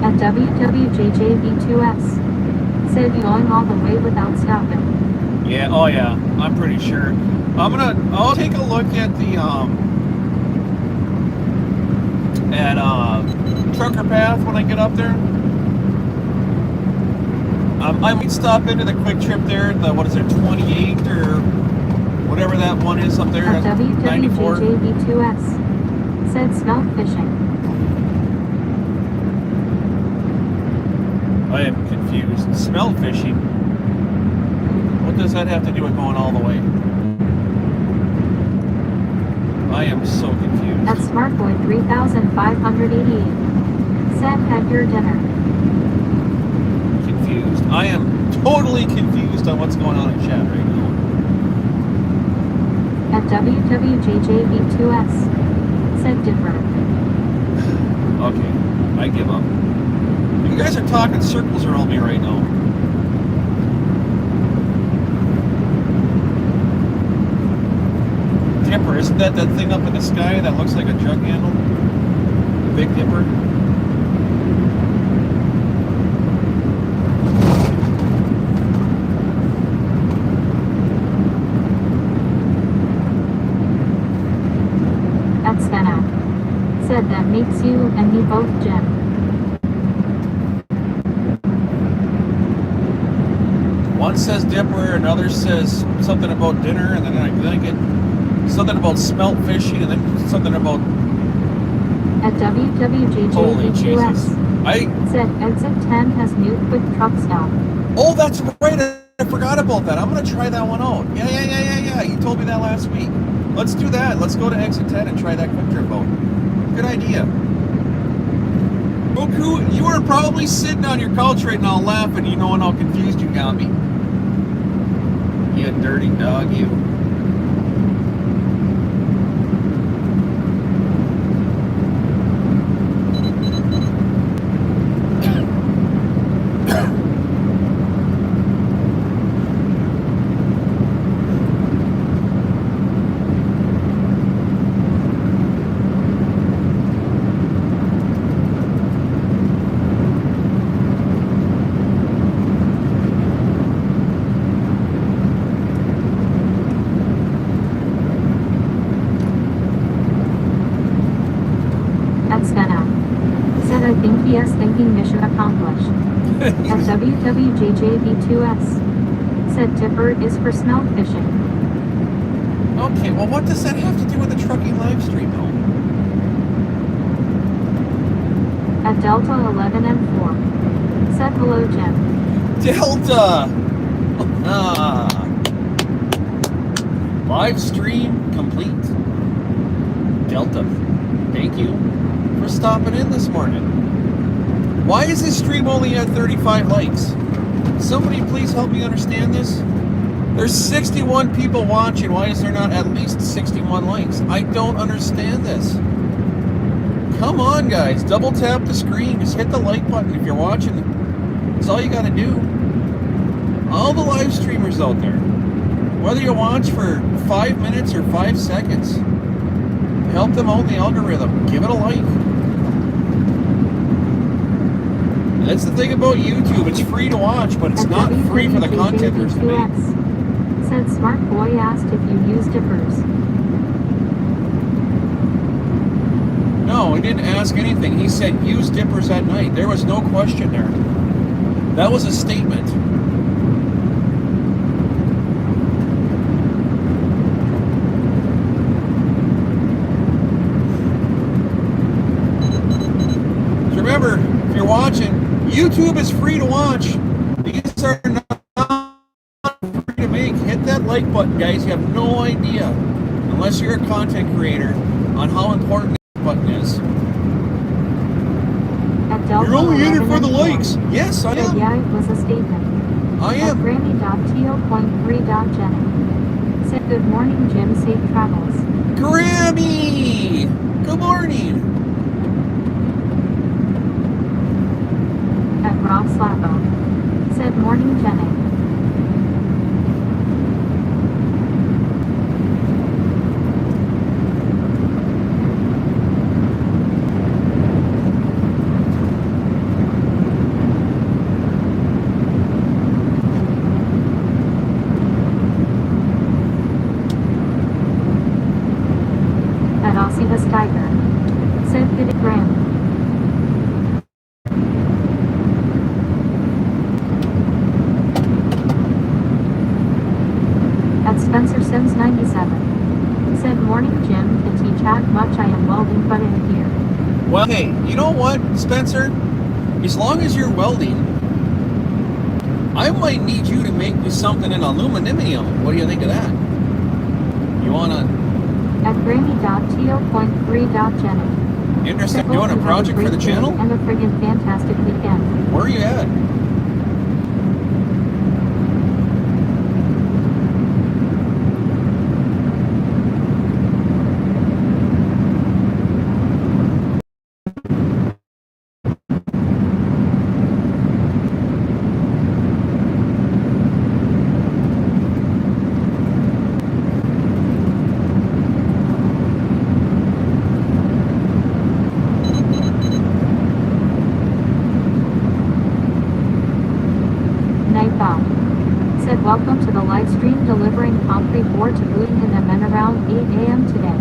At WWJJB2S. Said going all the way without stopping. Yeah, oh yeah, I'm pretty sure. I'll take a look at the trucker path when I get up there. I might stop into the quick trip there, the, what is it, 28 or whatever that one is up there. At WWJJB2S. Said smelt fishing. I am confused. Smell fishing? What does that have to do with going all the way? I am so confused. At SmartBoy 3588. Said had your dinner. Confused. I am totally confused on what's going on in chat right now. At WWJJB2S. Said Dipper. Okay, I give up. You guys are talking circles around me right now. Dipper, isn't that thing up in the sky that looks like a jug handle? The Big Dipper? At Svenak. Said that makes you and me both Jim. One says dipper, another says something about dinner, and then I get something about smelt fishing, and then something about At holy Jesus. WWJJ2S. Said exit 10 has new quick truck stop. Oh, that's right. I forgot about that. I'm gonna try that one out. Yeah. You told me that last week. Let's do that. Let's go to exit 10 and try that quick trip boat. Good idea. Roku, you are probably sitting on your couch right now laughing, you knowing how confused you got me. You dirty dog, you. Said I think he is thinking mission accomplished. At WWJJV2S. Said dipper is for smelt fishing. Okay, well what does that have to do with the trucking live stream though? At Delta 11M4. Said hello Jim. Delta! Live stream complete. Delta, thank you for stopping in this morning. Why is this stream only at 35 likes? Somebody please help me understand this. There's 61 people watching. Why is there not at least 61 likes? I don't understand this. Come on, guys. Double tap the screen. Just hit the like button if you're watching. That's all you got to do. All the live streamers out there, whether you watch for 5 minutes or 5 seconds, help them out in the algorithm. Give it a like. That's the thing about YouTube. It's free to watch, but it's not free for the contenters to make. Said smart boy asked if you use dippers. No, he didn't ask anything. He said use dippers at night. There was no question there. That was a statement. So remember, if you're watching, YouTube is free to watch. These are not free to make. Hit that like button, guys. You have no idea, unless you're a content creator, on how important this button is. You're only in it for the likes. Yes, I am. Yeah, it was a statement. I am. Grammy.to.Jenny. Said good morning, Jim. Safe travels. Grammy! Good morning. At Rob Slavo. Said morning, Jenny. At Ossivas Tiger. Said good Graham. At Spencer Sims 97. Said morning Jim, the chat much I am welding but in here. Well, hey, you know what, Spencer? As long as you're welding, I might need you to make me something in aluminum. What do you think of that? You wanna At Grammy.to.3.Jenny. interested in doing a project for the channel? And a friggin' fantastic weekend. Where are you at? delivering concrete board to Bloomoington and around 8 a.m. today.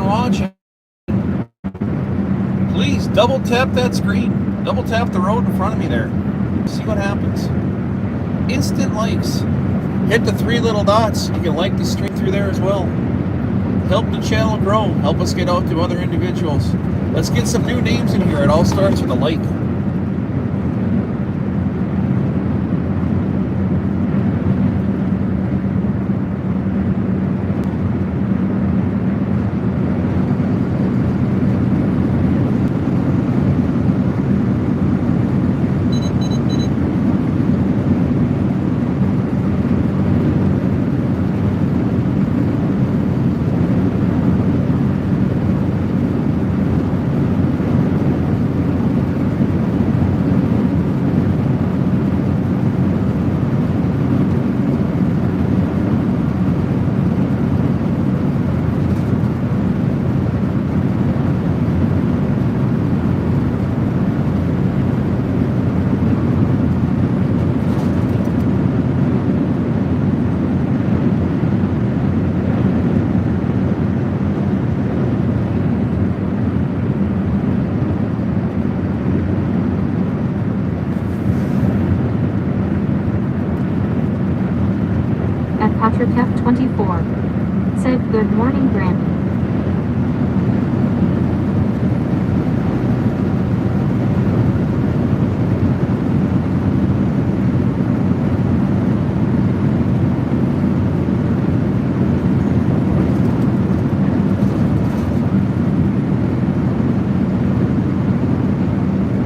Watching. Please double tap that screen. Double tap the road in front of me there. See what happens. Instant likes. Hit the 3 little dots. You can like the stream through there as well. Help the channel grow. Help us get out to other individuals. Let's get some new names in here. It all starts with a like. Patrick F24 said, "Good morning, Granny."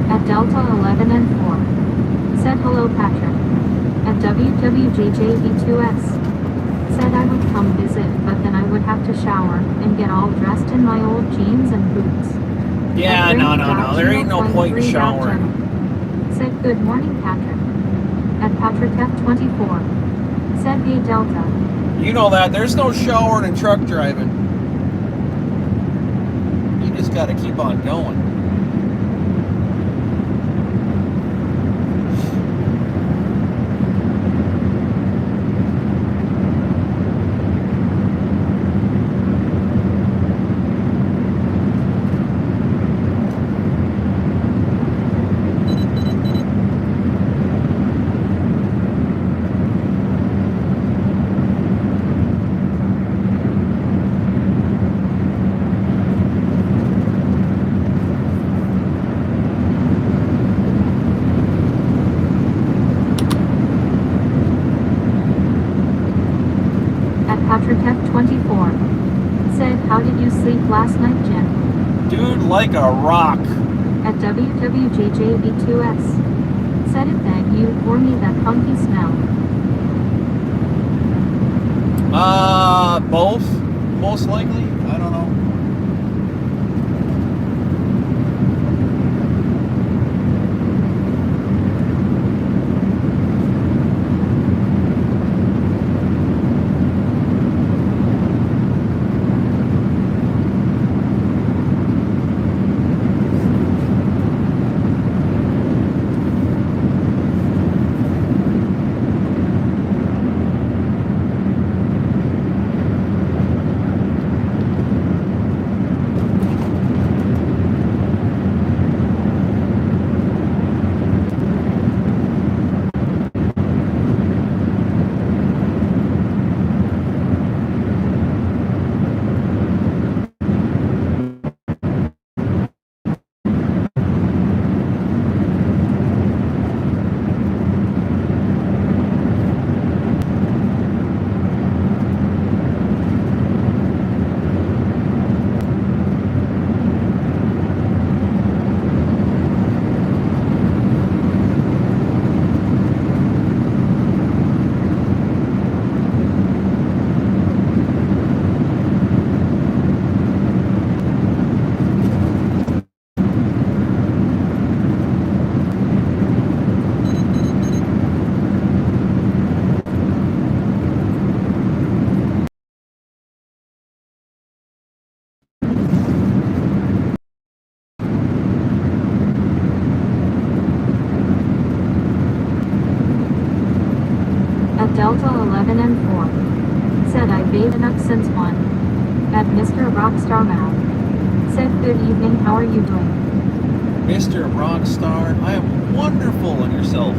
At Delta 11 and 4 said, "Hello, Patrick." At WWJJB2S said I would come visit, but then I would have to shower and get all dressed in my old jeans and boots. Yeah, no. There ain't no point in showering. Said, "Good morning, Patrick." At Patrick F24 said, "Hey, Delta." You know that. There's no showering and truck driving. You just got to keep on going. Patrick F24 said, "How did you sleep last night, Jim?" Dude, like a rock. At WWJJB2S said it that you pour me that funky smell. Both. Most likely. I don't know. Delta 11 and 4. Said I've been up since 1. At Mr. Rockstar Mouth. Said good evening, how are you doing? Mr. Rockstar, I am wonderful. And yourself?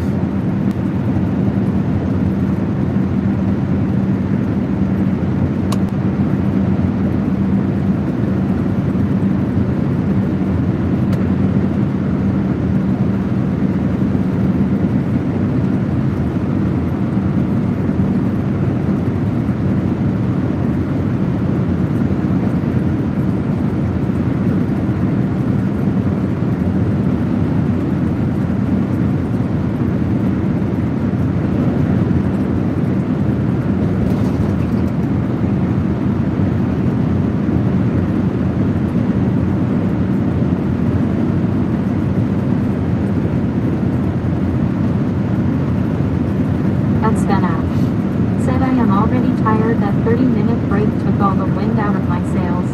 Said I am already tired, that 30-minute break took all the wind out of my sails.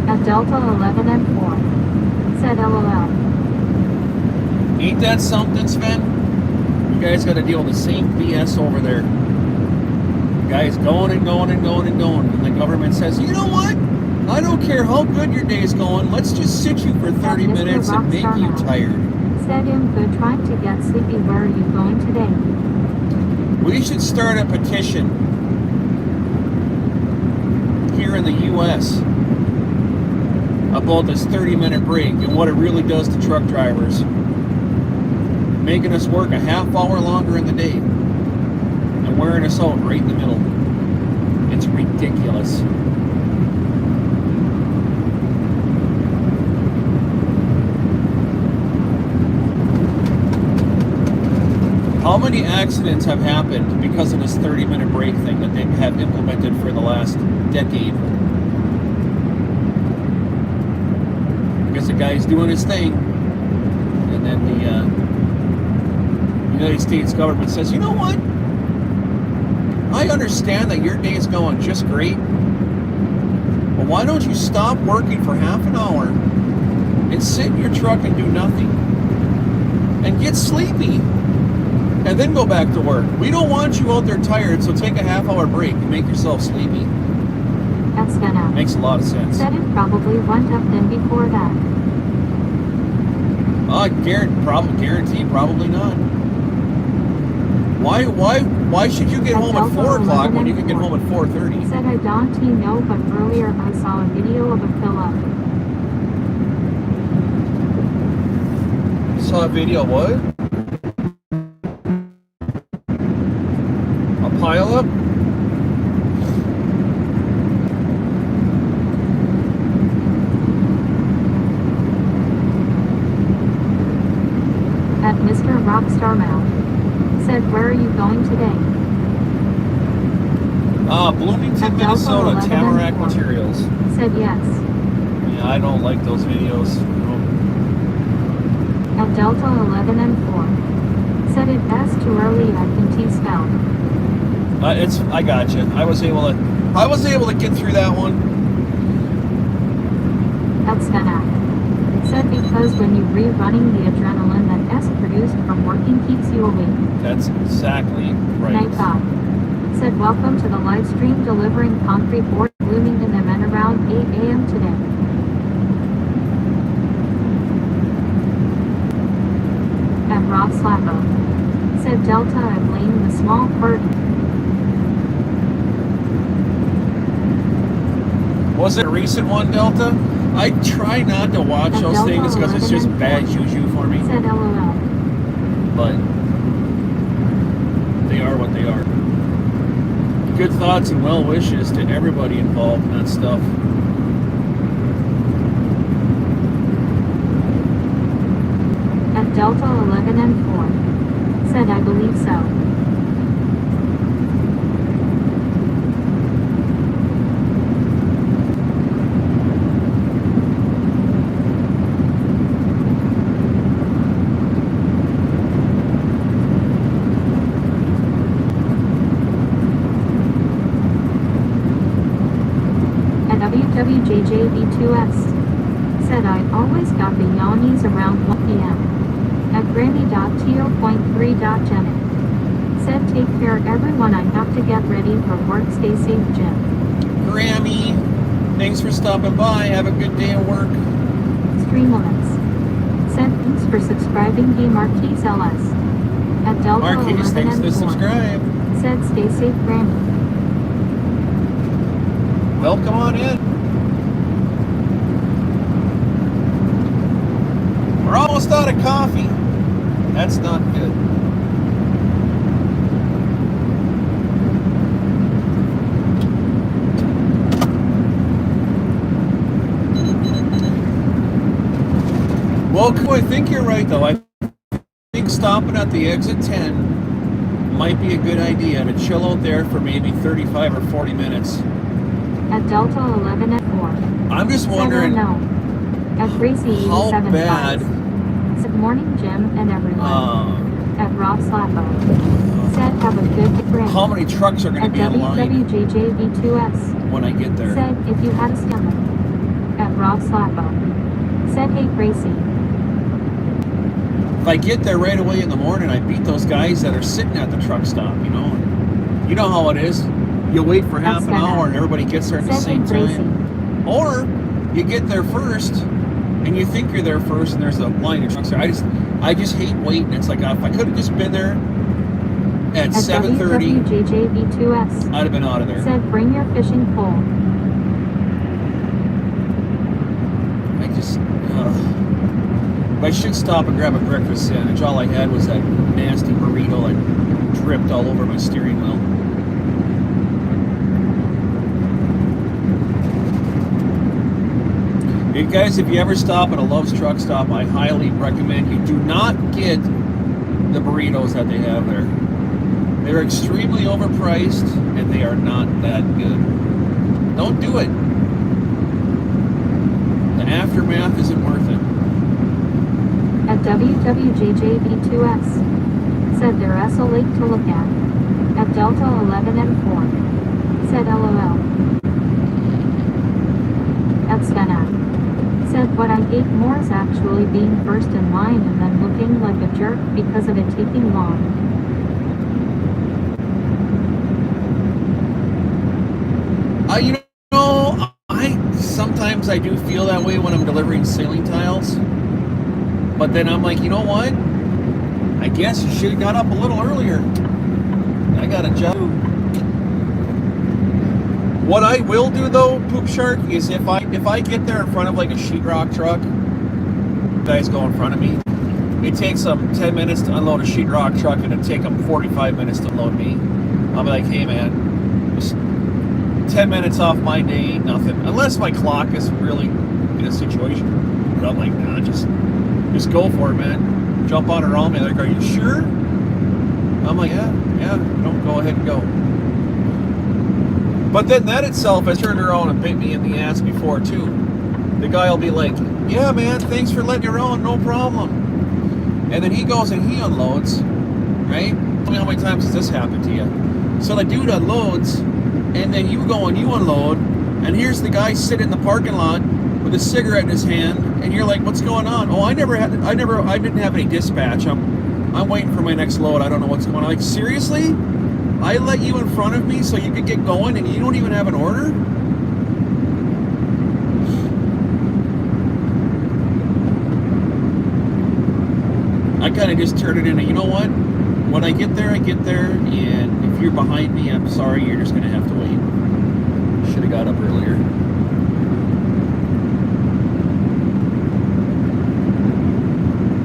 At Delta 11 and 4. Said LOL. Ain't that something, Sven? You guys got to deal with the same BS over there. You guys going and going and going and going. And the government says, you know what? I don't care how good your day's going. Let's just sit you for 30 minutes and make you tired. Said I'm good, trying to get sleepy. Where are you going today? We should start a petition here in the U.S. about this 30-minute break and what it really does to truck drivers. Making us work a half hour longer in the day and wearing us out right in the middle. It's ridiculous. How many accidents have happened because of this 30-minute break thing that they have implemented for the last decade? Because the guy's doing his thing, and then the United States government says, you know what? I understand that your day's going just great, but why don't you stop working for half an hour and sit in your truck and do nothing and get sleepy? And then go back to work. We don't want you out there tired, so take a half-hour break and make yourself sleepy. That's gonna. Makes a lot of sense. Said it probably went up then before that. Guarantee, probably not. Why should you get home at 4 o'clock when you can get home at 4:30? Said I don't know, but earlier I saw a video of a fill-up. Saw a video what? Pile up? At Mr. Rockstar Mouth. Said where are you going today? Bloomington, At Minnesota, Delta 11 Tamarack and 4. Materials. Said yes. Yeah, I don't like those videos. No. At Delta 11 and 4. Said it that's too early, I can spell. I got you. I was able to get through that one. That's gonna. Said because when you rerunning, the adrenaline that is produced from working keeps you awake. That's exactly right. Night thought. Said welcome to the live stream delivering concrete board Bloomington and around 8 a.m. today. At Rob Slappo. Said Delta I blame the small part. Was it a recent one, Delta? I try not to watch those Delta things because it's just 11 and bad 4. juju for me. Said LOL. But they are what they are. Good thoughts and well wishes to everybody involved in that stuff. At Delta 11 and 4. Said I believe so. WJJB2S. Said I always got the yawnies around 1 p.m. At Granny.to.3.Janet. Said take care everyone, I have to get ready for work, stay safe Jim. Grammy, thanks for stopping by. Have a good day at work. Streamlets. Said thanks for subscribing, hey Marquise LS. At Delta Marquise, 11 thanks and for 4. subscribe. Said stay safe Grammy. Well, come on in. We're almost out of coffee. That's not good. Well, I think you're right, though. I think stopping at the exit 10 might be a good idea to chill out there for maybe 35 or 40 minutes. At Delta 11 and 4. I'm just Said wondering no. At Gracie how 87 bad. Said morning Jim and everyone. At Rob Slappo. Said have a good Grammy. How many trucks are going to At be in line WWJJV2S. when I get there? Said if you had a stomach. At Rob Slappo. Said hey Gracie. If I get there right away in the morning, I beat those guys that are sitting at the truck stop, you know. You know how it is. You wait for half an hour and everybody gets there at the same time. Or you get there first and you think you're there first and there's a line of trucks there. I just hate waiting. It's like if I could have just been there at 7:30, WWJJV2S. I'd have been out of there. Said bring your fishing pole. I should stop and grab a breakfast sandwich. All I had was that nasty burrito that dripped all over my steering wheel. Hey guys, if you ever stop at a Love's Truck Stop, I highly recommend you do not get the burritos that they have there. They're extremely overpriced and they are not that good. Don't do it. The aftermath isn't worth it. At WWJJV2S. Said there's a lake to look at. At Delta 11 and 4. Said LOL. At Svena. Said what I hate more is actually being first in line and then looking like a jerk because of it taking long. You know, sometimes I do feel that way when I'm delivering ceiling tiles. But then I'm like, you know what? I guess you should have got up a little earlier. I got a job. What I will do though, Poop Shark, is if I get there in front of like a sheetrock truck, guys go in front of me. It takes them 10 minutes to unload a sheetrock truck, and it take them 45 minutes to unload me. I'll be like, hey man, just 10 minutes off my day, nothing. Unless my clock is really in a situation. But I'm like, nah, just go for it, man. Jump on around me. They're like, are you sure? I'm like, yeah, don't go ahead and go. But then that itself has turned around and bit me in the ass before too. The guy will be like, yeah man, thanks for letting me around, no problem. And then he goes and he unloads, right? Tell me how many times has this happened to you? So the dude unloads, and then you go and you unload, and here's the guy sitting in the parking lot with a cigarette in his hand, and you're like, what's going on? Oh, I didn't have any dispatch. I'm waiting for my next load. I don't know what's going on. Like, seriously? I let you in front of me so you could get going and you don't even have an order? I kind of just turned it into, you know what? When I get there, and if you're behind me, I'm sorry, you're just going to have to wait. Should have got up earlier.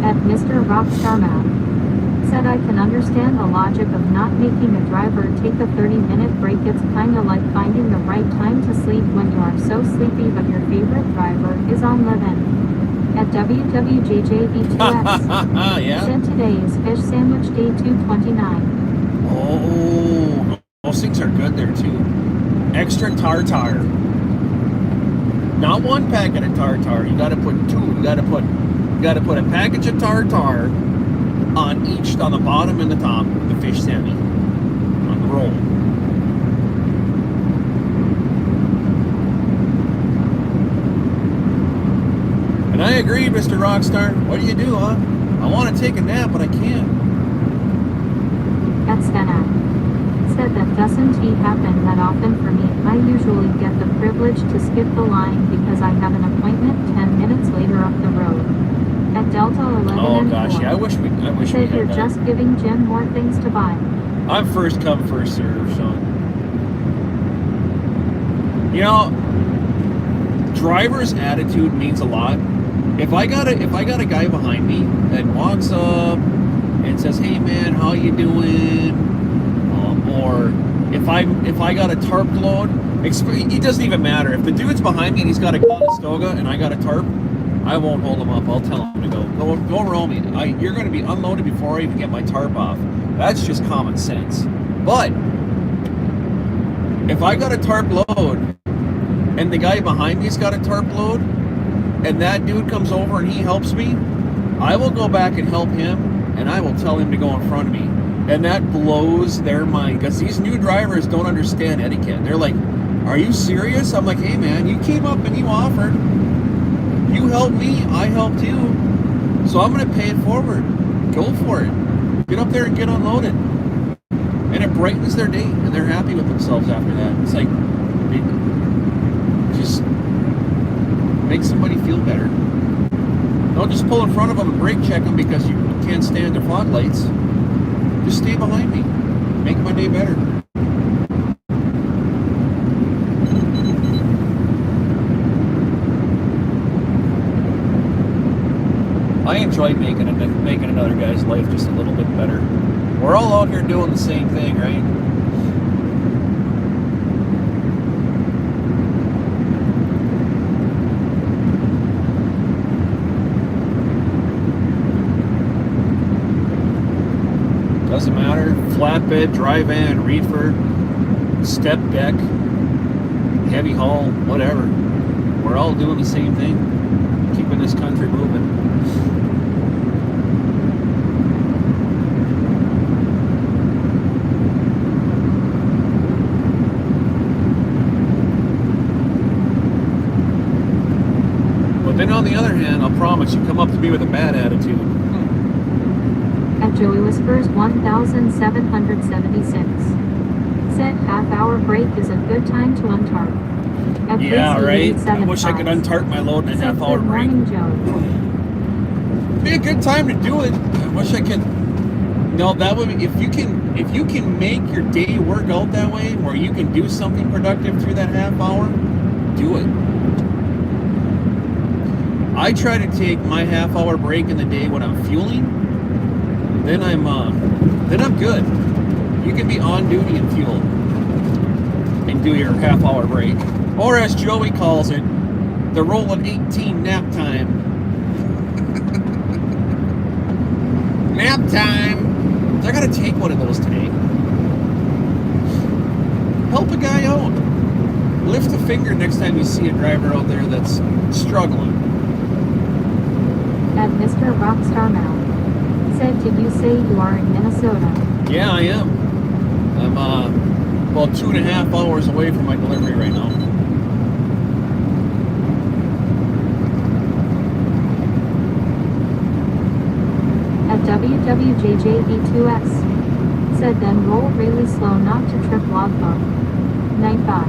At Mr. Rockstar Man. Said I can understand the logic of not making a driver take a 30-minute break. It's kinda like finding the right time to sleep when you are so sleepy but your favorite driver is on live-in. At WWJJV2S. Yeah. Said today is fish sandwich day 229. Oh, those things are good there too. Extra tartar. Not one packet of tartar. You gotta put two. You gotta put a package of tartar on the bottom and the top of the fish sammy on the roll. And I agree, Mr. Rockstar. What do you do, huh? I want to take a nap, but I can't. At Stenak. Said that doesn't happen that often for me. I usually get the privilege to skip the line because I have an appointment 10 minutes later up the road. At Delta 11 Oh and gosh, 4. yeah, I wish we Said had you're that. just giving Jim more things to buy. I'm first come, first serve, Sean. You know, driver's attitude means a lot. If I got a guy behind me that walks up and says, "Hey man, how you doing?" Or if I got a tarp load, it doesn't even matter. If the dude's behind me and he's got a Conestoga and I got a tarp, I won't hold him up. I'll tell him to go roll me. You're going to be unloaded before I even get my tarp off. That's just common sense. But if I got a tarp load and the guy behind me's got a tarp load and that dude comes over and he helps me, I will go back and help him and I will tell him to go in front of me. And that blows their mind because these new drivers don't understand etiquette. They're like, "Are you serious?" I'm like, "Hey man, you came up and you offered. You helped me, I helped you. So I'm going to pay it forward. Go for it. Get up there and get unloaded." And it brightens their day and they're happy with themselves after that. It's like, just make somebody feel better. Don't just pull in front of them and brake check them because you can't stand their fog lights. Just stay behind me. Make my day better. I enjoy making another guy's life just a little bit better. We're all out here doing the same thing, right? Doesn't matter. Flatbed, dry van, reefer, step deck, heavy haul, whatever. We're all doing the same thing. Keeping this country moving. But then on the other hand, I'll promise you, come up to me with a bad attitude. At Joey Whispers 1776. Said half-hour break is a good time to untarp. At Yeah, right. I 875. wish I could untarp my load in a Said, half-hour "Good break. morning, Joey." Be a good time to do it. I wish I could. No, that would be, if you can make your day work out that way, where you can do something productive through that half hour, do it. I try to take my half-hour break in the day when I'm fueling. Then I'm good. You can be on duty and fuel and do your half-hour break, or as Joey calls it, the rolling 18 nap time. Nap time. I gotta take one of those today. Help a guy out. Lift a finger next time you see a driver out there that's struggling. At Mr. Rockstar Mount. Said, "Did you say you are in Minnesota?" Yeah, I am. I'm about 2.5 hours away from my delivery right now. At WWJJB2S. Said, "Then roll really slow not to trip logbook." 95.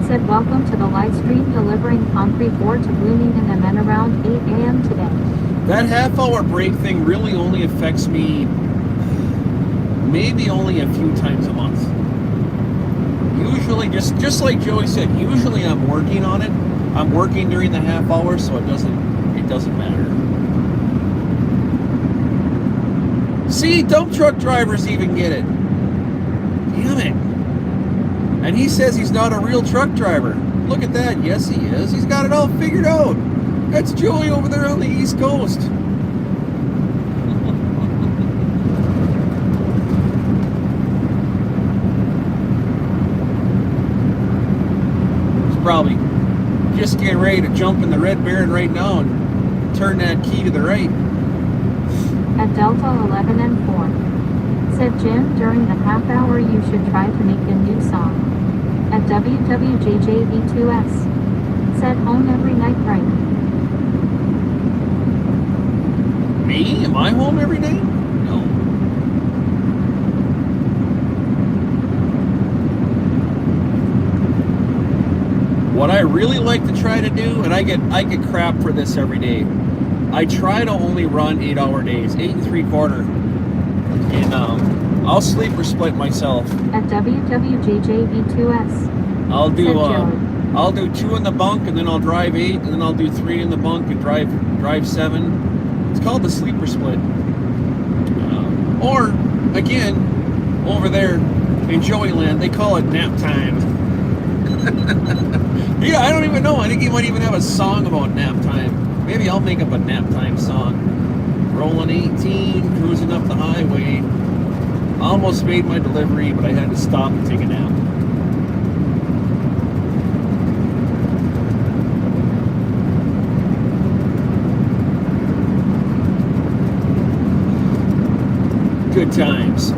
Said, "Welcome to the live stream delivering concrete board to Bloomington and then around 8 a.m. today." That half-hour break thing really only affects me maybe only a few times a month. Usually, just like Joey said, usually I'm working on it. I'm working during the half hour, so it doesn't matter. See, dump truck drivers even get it. Damn it. And he says he's not a real truck driver. Look at that. Yes, he is. He's got it all figured out. That's Joey over there on the East Coast. He's probably just getting ready to jump in the Red Baron right now and turn that key to the right. At Delta 11 and 4. Said, "Jim, during the half hour you should try to make a new song." At WWJJB2S. Said, "Home every night, right?" Me? Am I home every day? No. really like to try to do, and I get crap for this every day. I try to only run 8-hour days, 8 3/4, and I'll sleep or split myself. At WWJJV2S. I'll do Said Joey. I'll do 2 in the bunk, and then I'll drive 8, and then I'll do 3 in the bunk and drive 7. It's called the sleeper split. Or again, over there in Joeyland, they call it nap time. Yeah, I don't even know. I think you might even have a song about nap time. Maybe I'll make up a nap time song. Rolling 18, cruising up the highway. Almost made my delivery, but I had to stop and take a nap. Good times.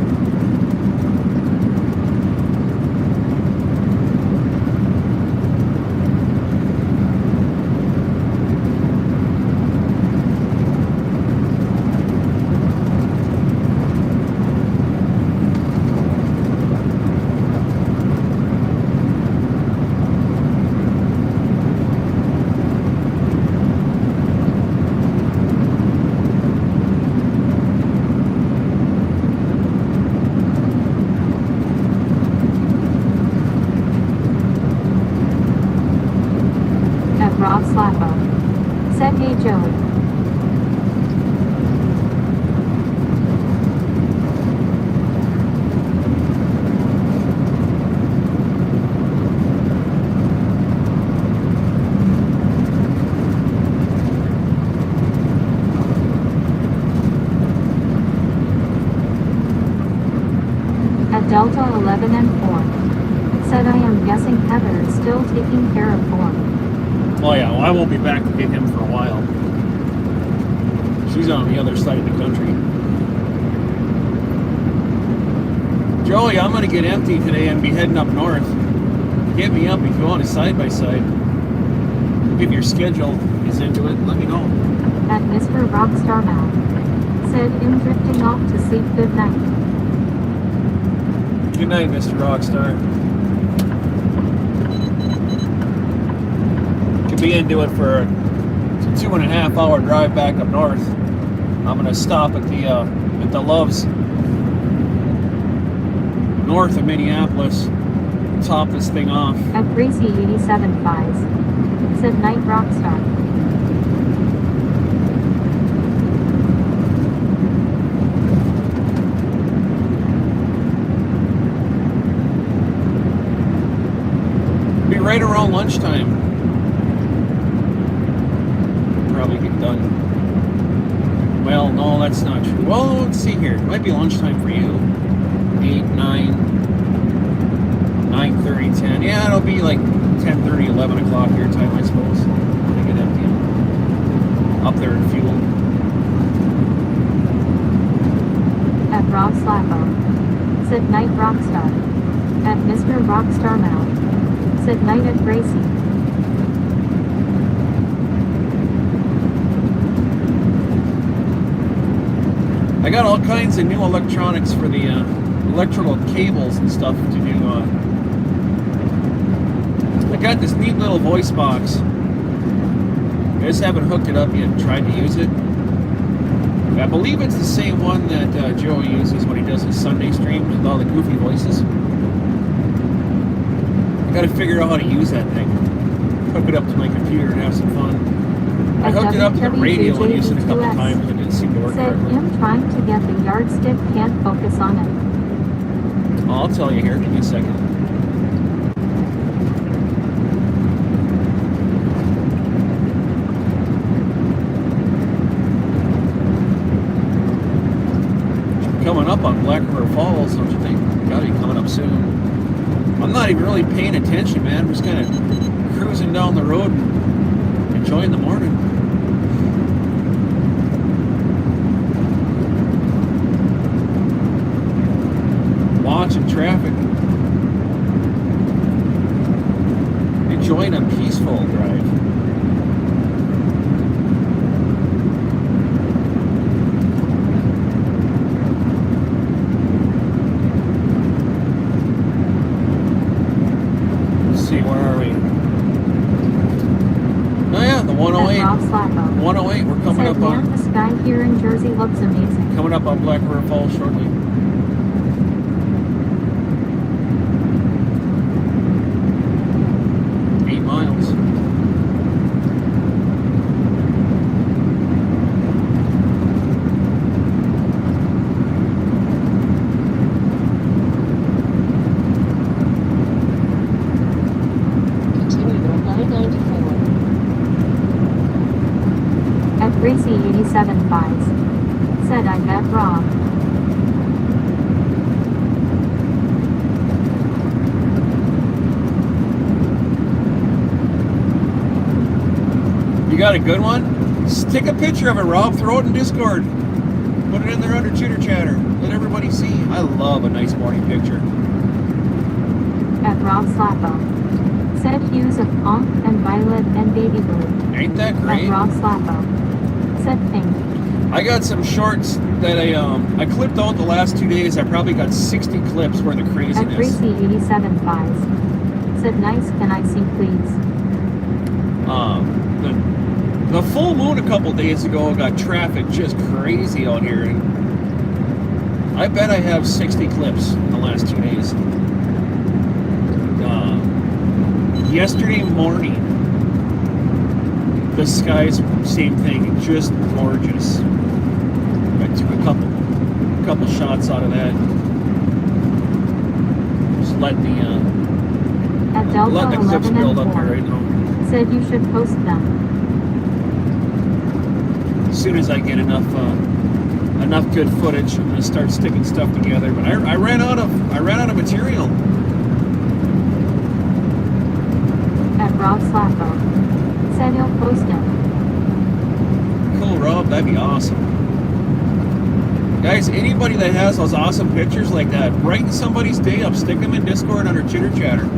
Rob Slappo. Said, hey Joey. At Delta 11 and 4. Said, I am guessing Heather is still taking care of Form. Oh yeah, well I won't be back to get him for a while. She's on the other side of the country. Joey, I'm gonna get empty today and be heading up north. Hit me up if you want a side-by-side. If your schedule is into it, let me know. At Mr. Rockstar Mal. Said, I'm drifting off to sleep, good night. Good night, Mr. Rockstar. Be into it for a 2.5 hour drive back up north. I'm gonna stop at the Loves north of Minneapolis, top this thing off. At Gracie 87 Fies. Said, night Rockstar. Be right around lunchtime. Probably get done. Well, no, that's not true. Well, let's see here. It might be lunchtime for you. 8, 9, 9:30, 10. Yeah, it'll be like 10:30, 11 o'clock your time, I suppose. I get empty. Up there in fuel. At Rob Slappo. Said, night Rockstar. At Mr. Rockstar Mal. Said, night at Gracie. I got all kinds of new electronics for the electrical cables and stuff to do. I got this neat little voice box. I just haven't hooked it up yet and tried to use it. I believe it's the same one that Joey uses when he does his Sunday streams with all the goofy voices. I got to figure out how to use that thing. Hook it up to my computer and have some fun. I hooked it up to the radio and used it a couple times and it didn't seem to work Said, correctly. I'm trying to get the yardstick, can't focus on it. I'll tell you here, give me a second. Coming up on Black River Falls, don't you think? Gotta be coming up soon. I'm not even really paying attention, man. I'm just kind of cruising down the road and enjoying the morning. Watching traffic. Enjoying a peaceful drive. Let's see, where are we? wait, we're coming Said, up on man, the sky here in Jersey looks amazing. coming up on Black River Falls shortly. Miles. Continue on I-94. At Gracie 87.5. Said, I bet Rob. You got a good one? Take a picture of it, Rob. Throw it in Discord. Put it in there under Chitter Chatter. Let everybody see. I love a nice morning picture. At Rob Slappo. Said hues of punk and violet and baby blue. Ain't that At great? Rob Slappo. Said pink. I got some shorts that I clipped out the last 2 days. I probably got 60 clips worth of At craziness. Gracie 87.5. Said, nice, can I see please? The full moon a couple days ago got traffic just crazy out here, and I bet I have 60 clips in the last 2 days. Yesterday morning, the skies, same thing, just gorgeous. I took a couple shots out of that. Just letting At Delta the clips 11 build and up here 4. right now. Said you should post them. As soon as I get enough good footage, I'm gonna start sticking stuff together. But I ran out of material. At Rob Slappo. Said he'll post it. Cool, Rob. That'd be awesome. Guys, anybody that has those awesome pictures like that, brighten somebody's day up. Stick them in Discord under Chitter Chatter.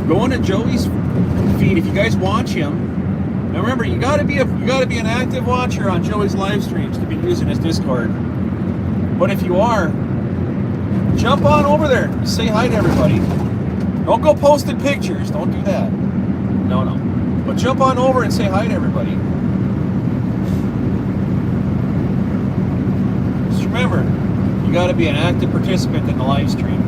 Go into Joey's feed if you guys watch him. Now remember, you gotta be an active watcher on Joey's live streams to be using his Discord. But if you are, jump on over there. Say hi to everybody. Don't go posting pictures. Don't do that. No. But jump on over and say hi to everybody. Just remember, you gotta be an active participant in the live stream.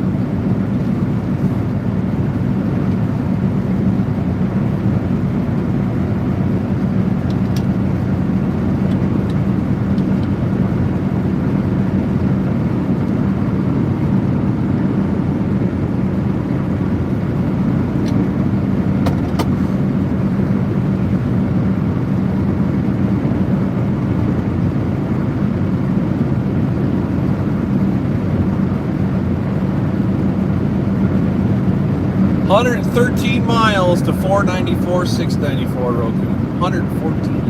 $113 miles to 494, 694 Roku. 114.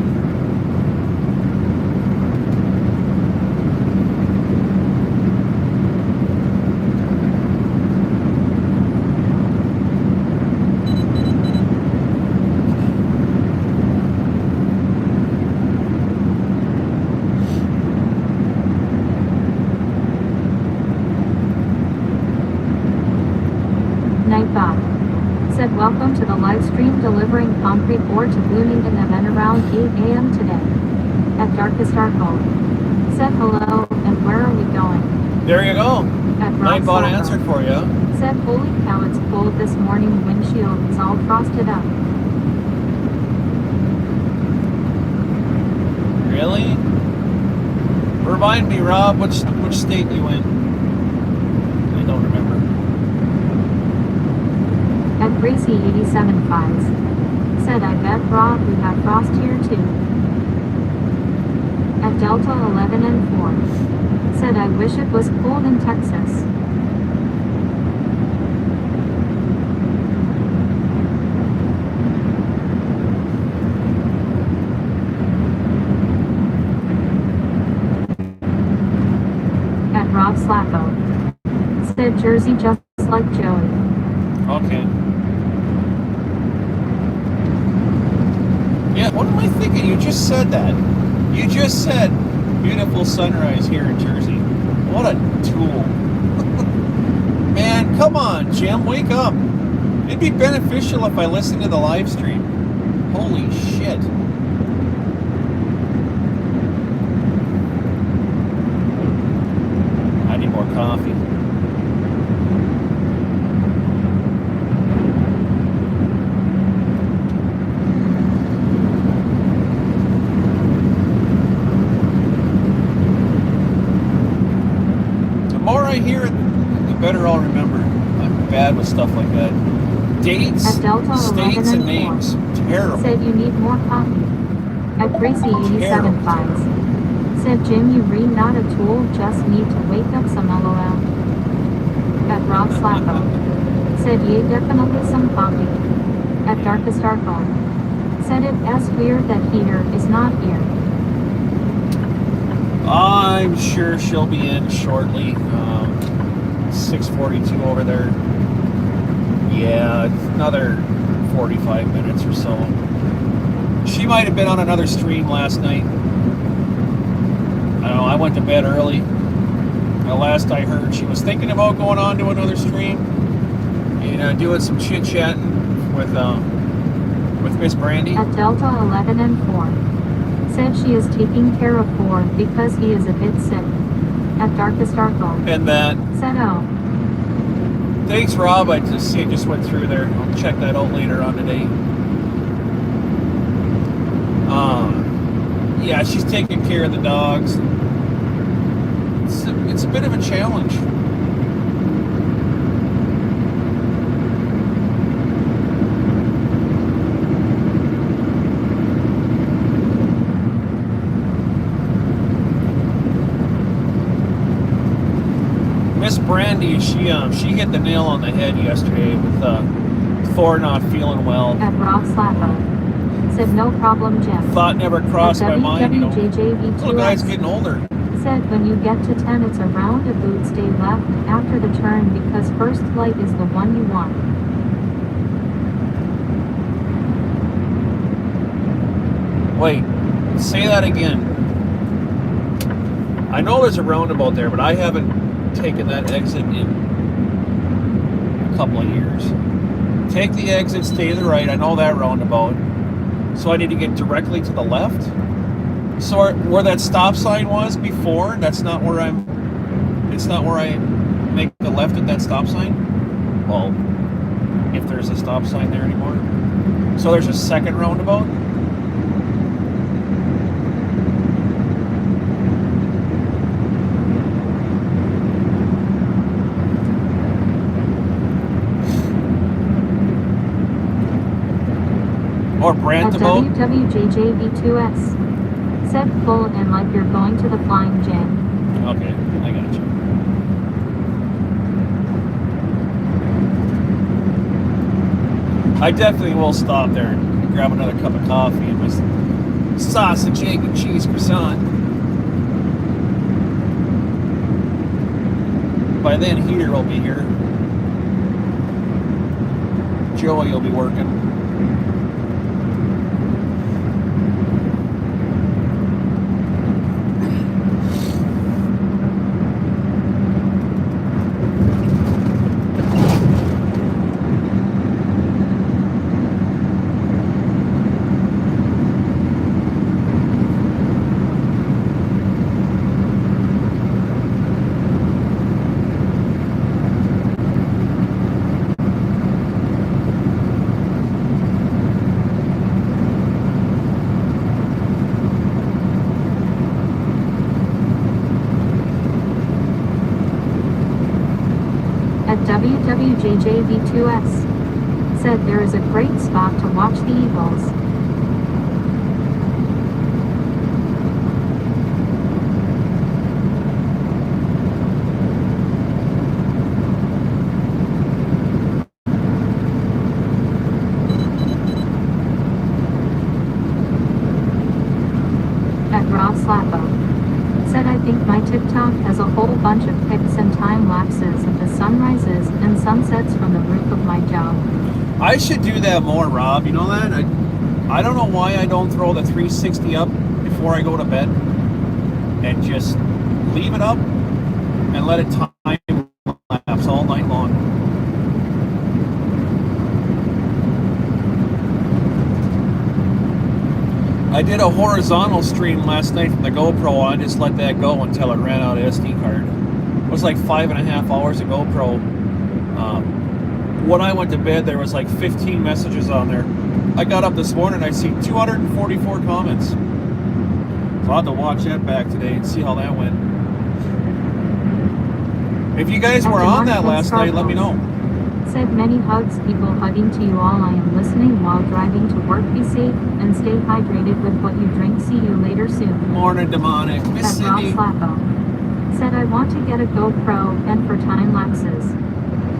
Nightbot. Said welcome to the live stream delivering concrete ore to Bloomington and around 8 a.m. today. At Darkest Arco. Said hello, and where are we going? There you go. At Rob Nightbot Slappo. answered for you. Said holy cow, it's cold this morning, windshield is all frosted up. Really? Remind me, Rob, which state you in? I don't remember. At Gracie 87.5. Said I bet Rob we have frost here too. At Delta 11 and 4. Said I wish it was cold in Texas. At Rob Slappo. Said Jersey just like Joey. Okay. Yeah, what am I thinking? You just said that. You just said beautiful sunrise here in Jersey. What a tool. Man, come on, Jim, wake up. It'd be beneficial if I listened to the live stream. Holy shit. coffee. The more I hear it, the better I'll remember. I'm bad with stuff like that. Dates, At Delta states, 11 and and names. 4. Terrible. Said you need more coffee. At Gracie 87 Fives. Said Jim, you re not a tool, just need to wake up some LOL. At Rob Slappo. Said yay, definitely some coffee. At Darkest Darko. Said it as weird that heater is not here. I'm sure she'll be in shortly. 6:42 over there. Yeah, another 45 minutes or so. She might have been on another stream last night. I don't know, I went to bed early. The last I heard, she was thinking about going on to another stream and doing some chit-chatting with Miss Brandy. At Delta 11 and 4. Said she is taking care of Ford because he is a bit sick. At Darkest Darko. And that. Said oh. Thanks, Rob. I just went through there. I'll check that out later on today. Yeah, she's taking care of the dogs. It's a bit of a challenge. Miss Brandy, she hit the nail on the head yesterday with Thor not feeling well. At Rob Slappo. Said no problem, Jim. Thought never crossed my mind, you know. WWJJV2X. Little guy's getting older. Said when you get to 10 it's a roundabout, stay left after the turn because first light is the one you want. Wait, say that again. I know there's a roundabout there, but I haven't taken that exit in a couple of years. Take the exit, stay to the right. I know that roundabout. So I need to get directly to the left. So where that stop sign was before, it's not where I make the left at that stop sign. Well, if there's a stop sign there anymore. So there's a second roundabout. Or At Brantabout. WWJJV2S. Said pull in like you're going to the Flying J. Okay, I got you. I definitely will stop there and grab another cup of coffee and my sausage, egg, and cheese croissant. By then, Heater will be here. Joey will be working. WWJJV2S. Said there is a great spot to watch the Eagles. At Rob Slappo. Said I think my TikTok has a whole bunch of pics and time lapses of the sunrises and sunsets from the roof of my job. I should do that more, Rob. You know that? I don't know why I don't throw the 360 up before I go to bed and just leave it up and let it time lapse all night long. I did a horizontal stream last night from the GoPro. I just let that go until it ran out of SD card. was like 5.5 hours of GoPro. When I went to bed, there was like 15 messages on there. I got up this morning, I see 244 comments. So I'll have to watch that back today and see how that went. If you guys were on that last night, let me know. Said many hugs, people hugging to you all. I am listening while driving to work. Be safe and stay hydrated with what you drink. See you later soon. Morning, Demonic. Miss At Rob Cindy. Slappo. Said I want to get a GoPro and for time lapses.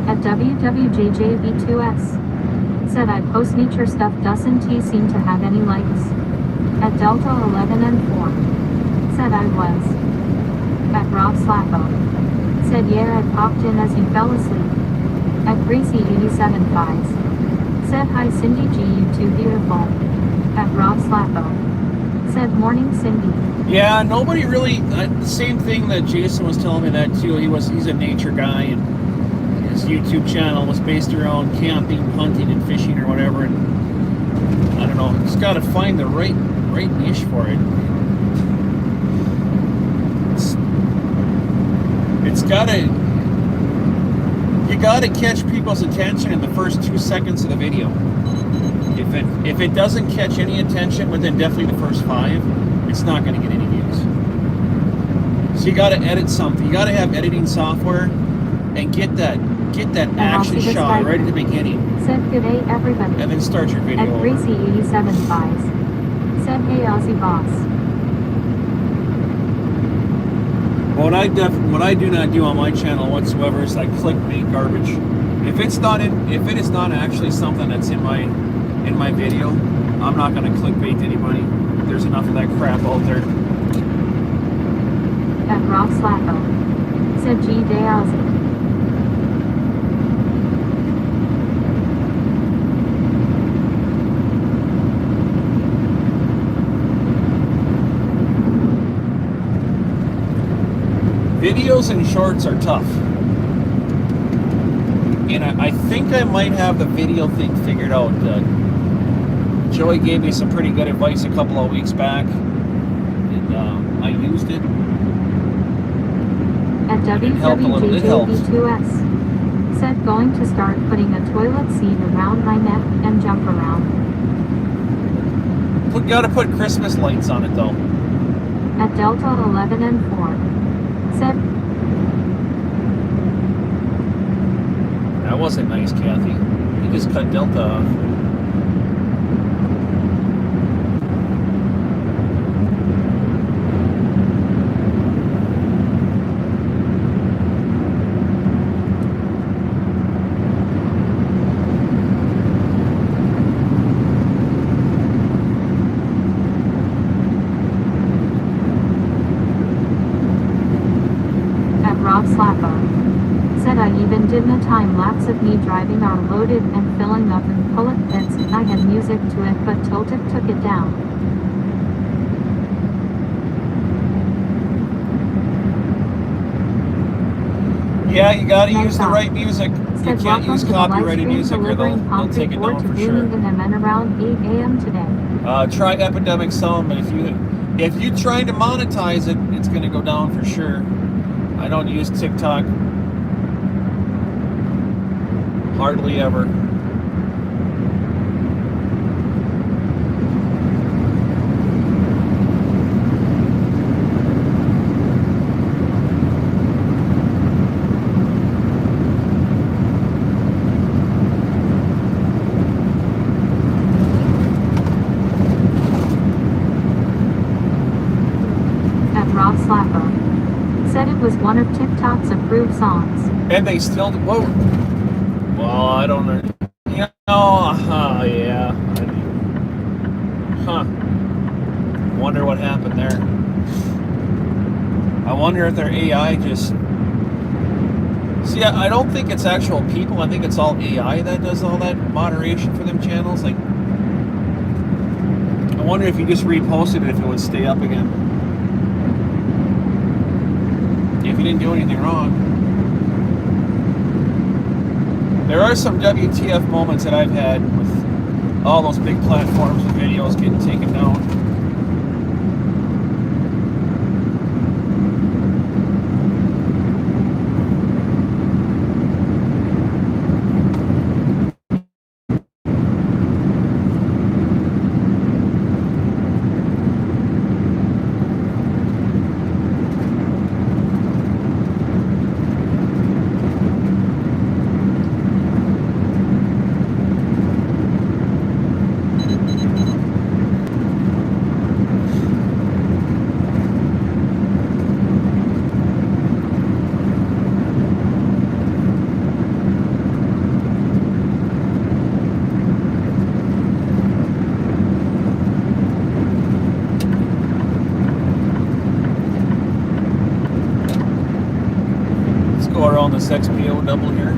At WWJJV2S. Said I post nature stuff. Doesn't he seem to have any likes? At Delta 11 and 4. Said I was. At Rob Slappo. Said yeah, I popped in as you fell asleep. At Greasy 87 Pies. Said hi Cindy G, you too beautiful. At Rob Slappo. Said morning Cindy. Yeah, nobody really. Same thing that Jason was telling me that too. He's a nature guy, and his YouTube channel was based around camping, hunting, and fishing or whatever. And I don't know. Just got to find the right niche for it. It's gotta. You gotta catch people's attention in the first 2 seconds of the video. If it doesn't catch any attention within definitely the first 5, it's not gonna get any views. So you gotta edit something. You gotta have editing software and get that action shot right at the beginning. Said good day everybody. And then start your video. At Greasy 87 Pies. Said hey Aussie boss. What I do not do on my channel whatsoever is like clickbait garbage. If it is not actually something that's in my video, I'm not going to clickbait anybody. There's enough of that crap out there. At Rob Slappo. Said G Day Aussie. Videos and shorts are tough. And I think I might have the video thing figured out. Joey gave me some pretty good advice a couple of weeks back. And I used it. At WWJJV2S. Said going to start putting a toilet seat around my neck and jump around. Gotta put Christmas lights on it though. At Delta 11 and 4. Said that wasn't nice, Kathy. You just cut Delta off. Rob Slappo. Said I even did a time lapse of me driving our loaded and filling up in pullet pits. I had music to it but Tilted took it down. Yeah, you gotta Next use the up. right music. You Said can't use copyrighted music or they'll take it down for sure. In and around 8 a.m. today. Try Epidemic Sound, but if you try to monetize it, it's gonna go down for sure. I don't use TikTok hardly ever. At Rob Slappo. Said it was one of TikTok's approved songs. And they still, whoa. Well, I don't know. Yeah, yeah. Huh. Wonder what happened there. I wonder if their AI just... See, I don't think it's actual people. I think it's all AI that does all that moderation for them channels. Like, I wonder if you just reposted it, if it would stay up again. If you didn't do anything wrong. There are some WTF moments that I've had with all those big platforms and videos getting taken down. around this XPO double here.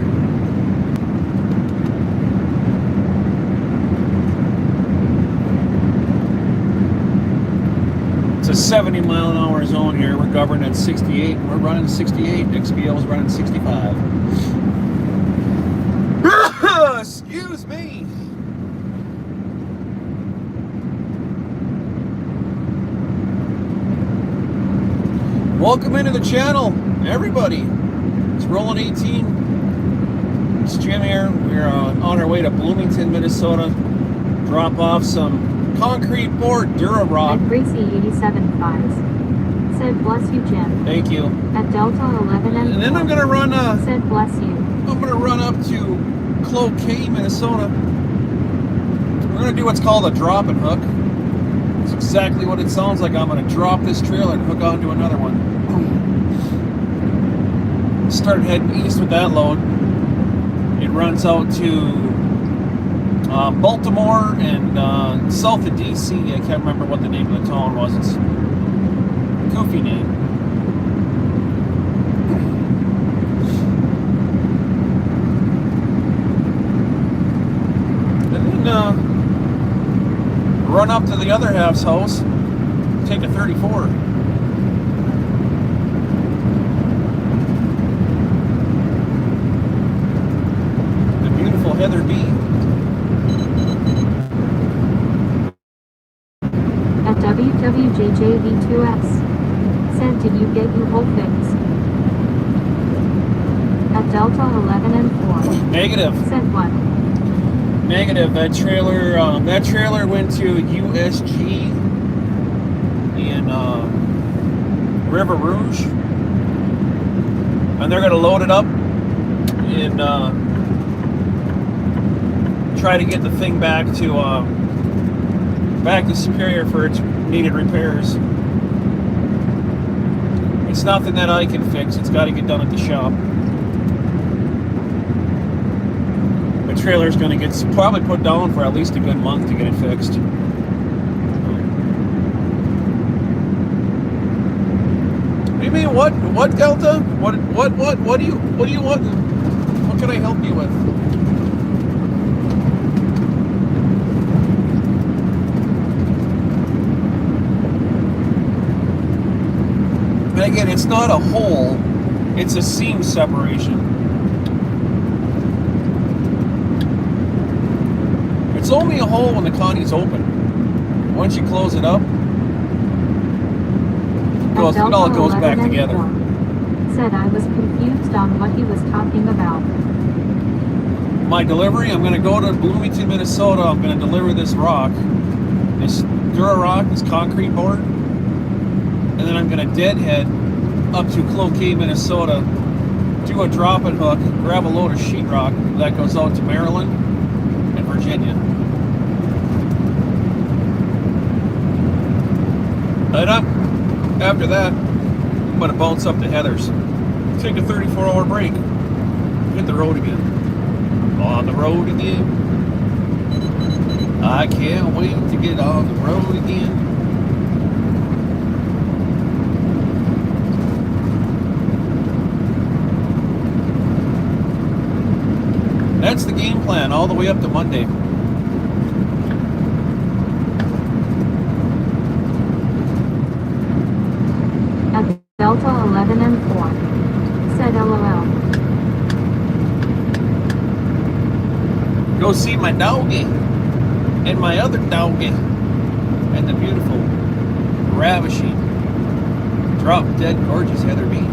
It's a 70 mile an hour zone here. We're governed at 68. We're running 68. XPO's running 65. Excuse me. Welcome into the channel, everybody. It's Rolling 18. It's Jim here. We're on our way to Bloomington, Minnesota. Drop off some concrete board Dura-Rock. At Gracie 87.5. Said bless you, Jim. Thank you. At Delta 11 And then I'm gonna run. Said bless you. I'm gonna run up to Cloquet, Minnesota. We're gonna do what's called a drop and hook. It's exactly what it sounds like. I'm gonna drop this trailer and hook onto another one. Start heading east with that load. It runs out to Baltimore and south of DC. I can't remember what the name of the town was. It's a goofy name. And then run up to the other half's house, take a 34. The beautiful Heather B. At WWJJV2S. Said did you get you whole fix? At Delta 11 and 4. Negative. Said what? Negative. That trailer went to USG in River Rouge, and they're going to load it up and try to get the thing back to Superior for its needed repairs. It's nothing that I can fix. It's got to get done at the shop. The trailer's going to get probably put down for at least a good month to get it fixed. What do you mean? What Delta? What do you want? What can I help you with? And again, it's not a hole; it's a seam separation. It's only a hole when the connie's open. Once you close it up, it all goes back together. Said I was confused on what he was talking about. My delivery, I'm going to go to Bloomington, Minnesota. I'm going to deliver this rock, this Dura-Rock, this concrete board, and then I'm going to deadhead up to Cloquet, Minnesota, do a drop and hook, grab a load of sheetrock that goes out to Maryland and Virginia. And after that, I'm going to bounce up to Heather's, take a 34-hour break, hit the road again. On the road again. I can't wait to get on the road again. That's the game plan all the way up to Monday. At Delta 11 and 4. Said LOL. Go see my doggy and my other doggy and the beautiful, ravishing, drop dead gorgeous Heather B.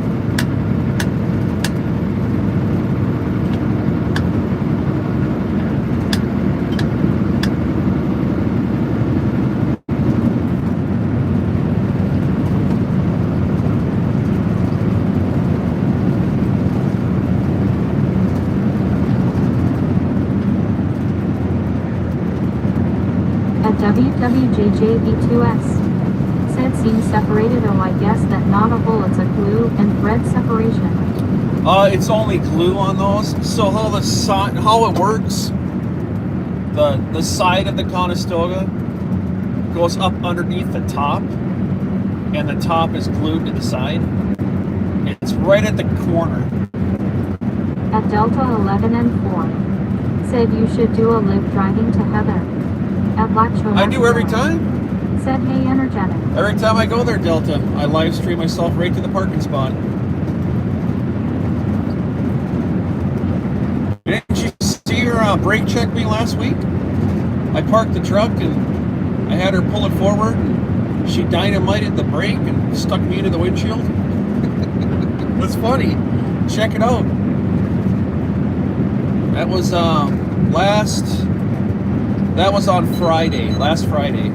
WWJJV2S. Said seam separated. Oh, I guess that not a hole, it's a glue and thread separation. It's only glue on those. So how it works, the side of the Conestoga goes up underneath the top, and the top is glued to the side. It's right at the corner At Delta 11 and 4. Said you should do a live driving to Heather. At Black Show. I do every time. Said hey energetic. Every time I go there, Delta, I live stream myself right to the parking spot. Didn't you see her brake check me last week? I parked the truck and I had her pull it forward and she dynamited the brake and stuck me into the windshield. It was funny. Check it out. That was on Friday, last Friday.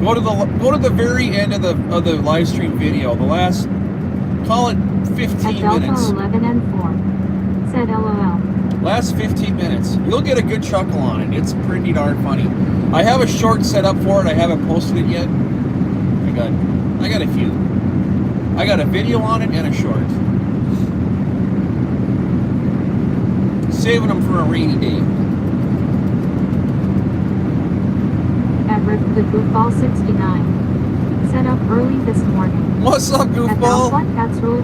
Go to the very end of the live stream video. The last, call it 15 At Delta minutes. 11 and 4. Said LOL. Last 15 minutes. You'll get a good chuckle on it. It's pretty darn funny. I have a short set up for it. I haven't posted it yet. I got a few. I got a video on it and a short. Saving them for a rainy day. At Rick the Goofball 69. Set up early this morning. What's up, At goofball? Cats Rule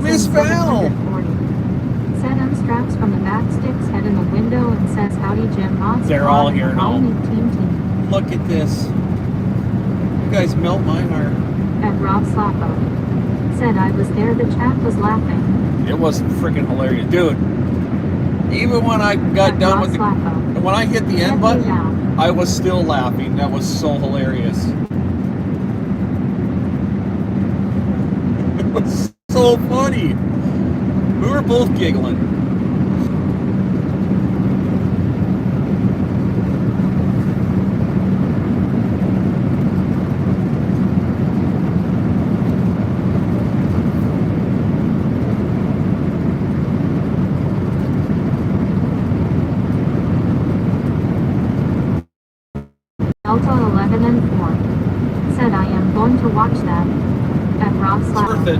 Miss Val. 8,740. Said unstraps from the back, sticks head in the window and says howdy Jim Mods. They're all here now. Team. Look at this. You guys melt my heart. At Rob Slappo. Said I was there, the chat was laughing. It was freaking hilarious. Dude, even when I got At done Rob with Slappo. when I hit the Said end me button, down. I was still laughing. That was so hilarious. It was so funny. We were both giggling. Delta 11 and 4. Said I am going to watch that. At Rob It's Slappo. worth it.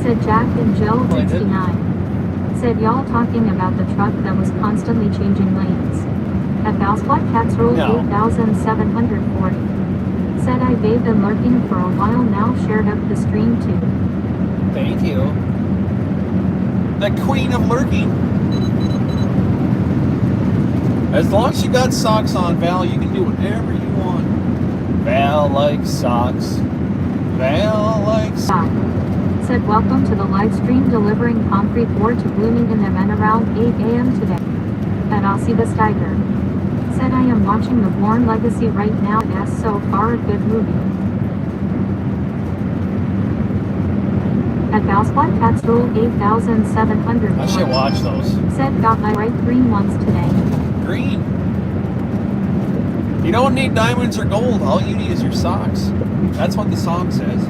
Said Jack and Jill Well, I did. 69. Said y'all talking about the truck that was constantly changing lanes. At Val's Black Cats Rule No. 8,740. Said I bathed and lurking for a while now, shared up the stream too. Thank you. The queen of lurking. As long as you got socks on, Val, you can do whatever you want. Val likes socks. Val likes socks. Said welcome to the live stream delivering concrete ore to Bloomington event around 8 a.m. today. At Aussie Tiger. Said I am watching The Bourne Legacy right now. Yes, so far a good movie. At Val's Black Cats Rule 8,700. I should watch those. Said got my right green ones today. Green. You don't need diamonds or gold. All you need is your socks. That's what the song says.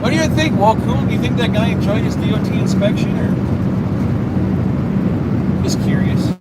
What do you think, Walcoon? Do you think that guy enjoyed his DOT inspection, or just curious?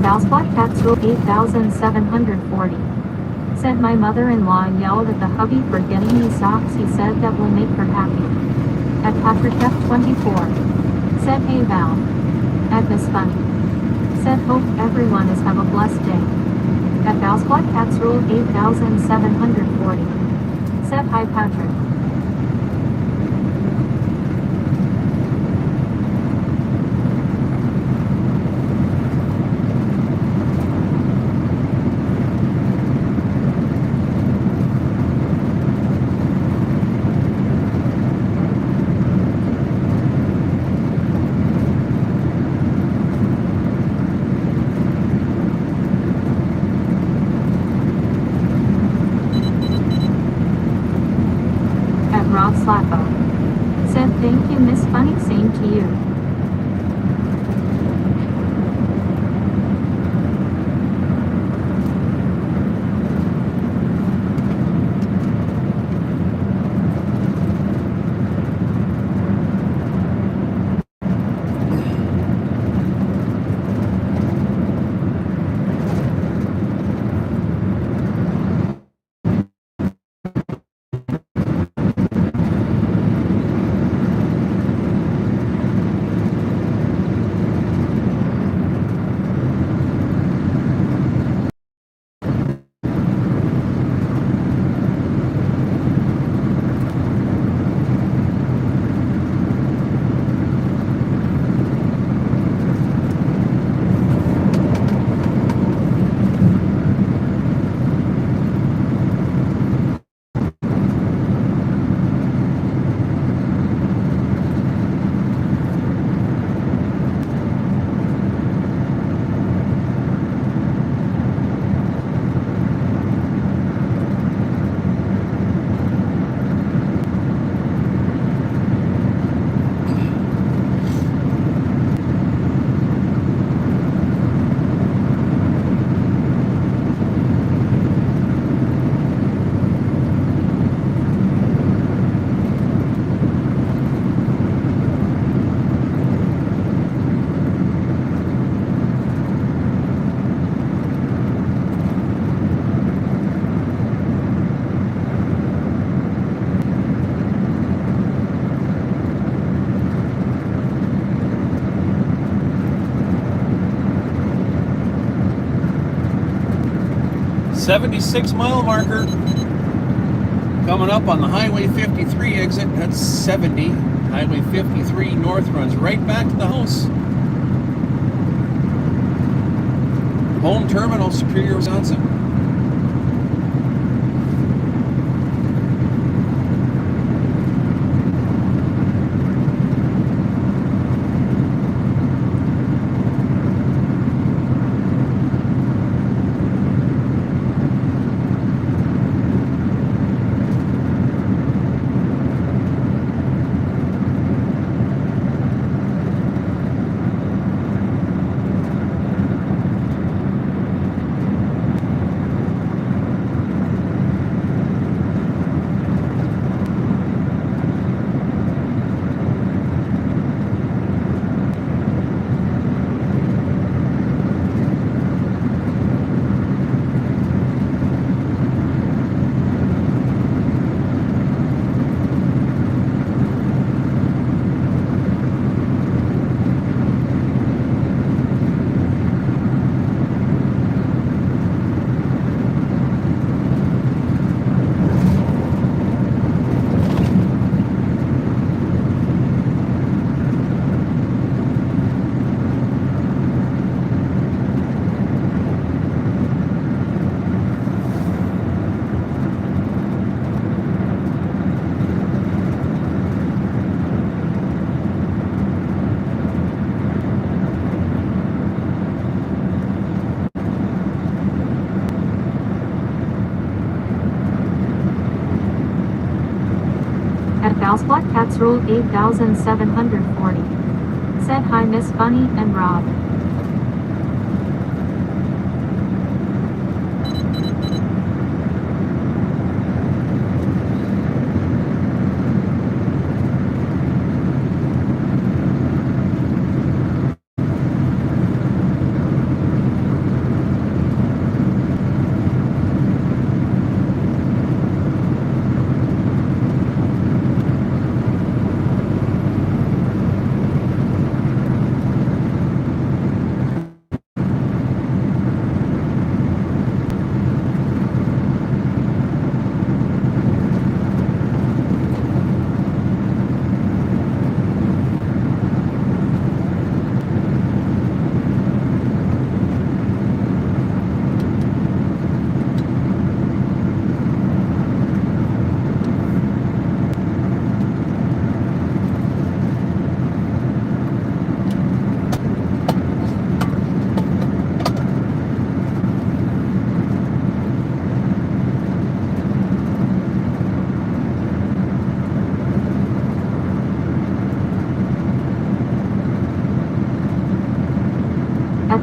Valsplat Cat's Rule 8740. Said my mother-in-law yelled at the hubby for getting me socks he said that will make her happy. At Patrick F24. Said hey Val. At Miss Funny. Said hope everyone is have a blessed day. At Valsplat Cat's Rule 8740. Said hi Patrick. Rob Slappo. Said thank you Miss Funny, same to you. .76-mile marker coming up on the Highway 53 exit. That's 70. Highway 53 north runs right back to the house. Home terminal, Superior, Wisconsin. At Valsplat Cat's Rule 8740. Said hi Miss Bunny and Rob.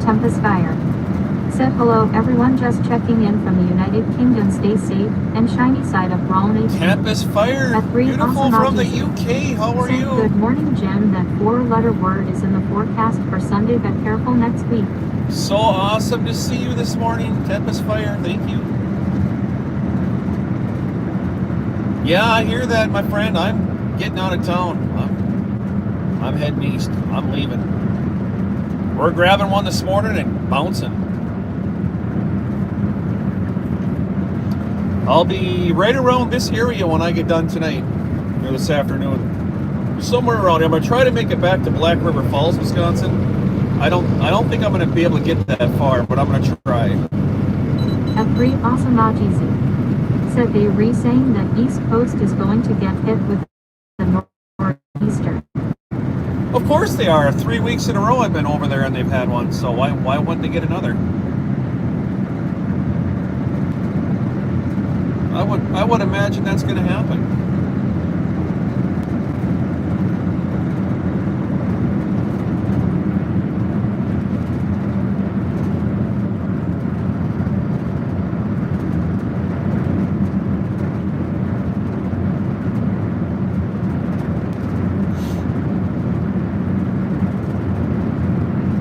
At Tempest Fire. Said hello everyone, just checking in from the United Kingdom. Stay safe and shiny side of Bloomoington. Tempest Fire, At 3 beautiful awesome from the emojis. UK. How are Said, you? good morning Jim, that 4-letter word is in the forecast for Sunday, but careful next week. So awesome to see you this morning, Tempest Fire. Thank you. Yeah, I hear that, my friend. I'm getting out of town. I'm heading east. I'm leaving. We're grabbing one this morning and bouncing. I'll be right around this area when I get done tonight, or this afternoon. Somewhere around here. I'm gonna try to make it back to Black River Falls, Wisconsin. I don't think I'm gonna be able to get that far, but I'm gonna try. At 3 awesome emojis. Said they saying that East Coast is going to get hit with the northeaster. Of course they are. 3 weeks in a row I've been over there and they've had one, so why wouldn't they get another? I would imagine that's gonna happen.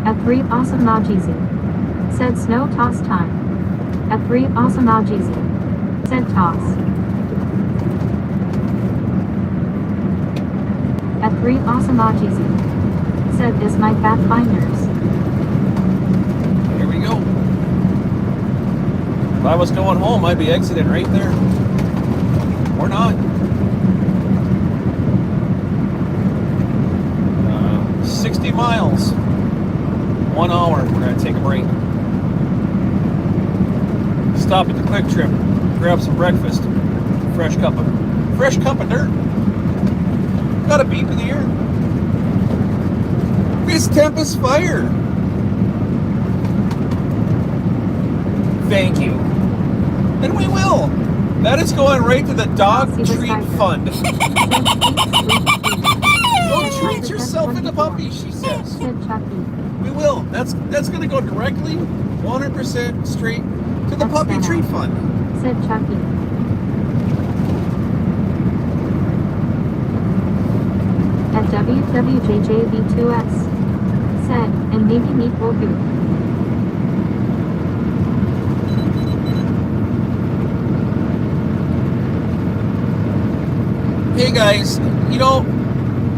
At 3 awesome emojis. Said snow toss time. At 3 awesome emojis. Said toss. At 3 awesome emojis. Said this my pathfinders. Here we go. If I was going home, I'd be exiting right there. Or not. 60 miles. 1 hour. We're going to take a break. Stop at the Quick Trip. Grab some breakfast. Fresh cup of dirt. Got a beep in the ear. It's Tempest Fire. Thank you. And we will. That is going right to the dog treat fund. Go treat yourself in the puppy, she says. Said Chucky. We will. That's going to go directly, 100% straight to the puppy treat fund. Said Chucky. At WWJJV2S. Said, and maybe meat will do. Hey guys,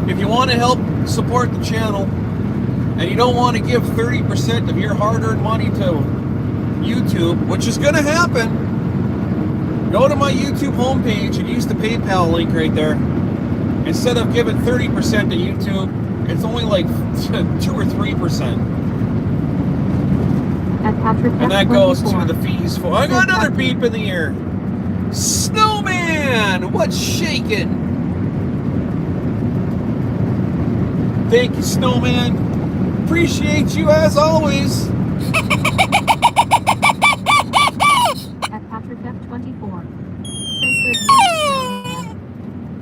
if you want to help support the channel and you don't want to give 30% of your hard-earned money to YouTube, which is going to happen, go to my YouTube homepage and use the PayPal link right there. Instead of giving 30% to YouTube, it's only like 2 or 3%. At Patrick And that goes to 24. the fees for... I got another beep in the ear. Snowman! What's shaking? Thank you, Snowman. Appreciate you as always. At Patrick F24. Say good morning.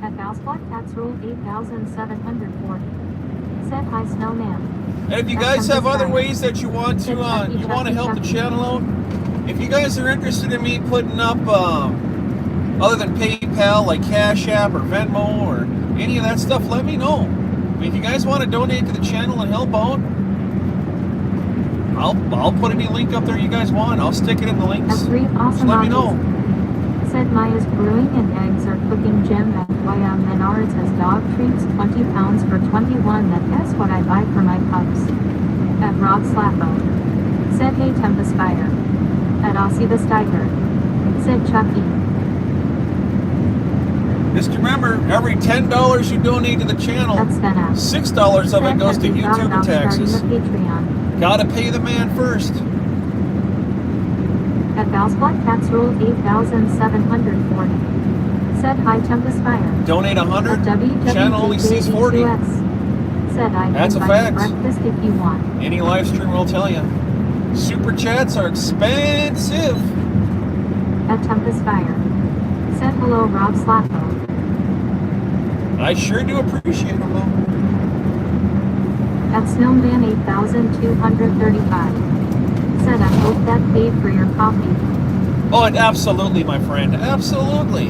At Valspot Cats Rule 8740. Said hi Snowman. And if you guys have other ways that you want to help the channel out, if you guys are interested in me putting up other than PayPal, like Cash App or Venmo or any of that stuff, let me know. If you guys want to donate to the channel and help out, I'll put any link up there you guys want. I'll stick it in the links. At 3 awesome Just let me know. Said Maya's Brewing and Eggs are cooking Jim at YM Menards has dog treats 20 pounds for 21. That's what I buy for my pups. At Rob Slappo. Said hey Tempest Fire. At Aussie the Steiger. Said Chucky. Just remember, every $10 you donate to the channel, That's Vena. $6 of it goes to YouTube and taxes. Patreon. Gotta pay the man first. At Valspot Cats Rule 8740. Said hi Tempest Fire. Donate 100, At channel only sees 40. WWJJV2S. Said I That's a invite fact. breakfast if you want. Any live stream will tell you. Super chats are expensive. At Tempest Fire. Said hello Rob Slappo. I sure do appreciate them though. At Snowman 8235. Said I hope that paid for your coffee. Oh, and absolutely, my friend. Absolutely.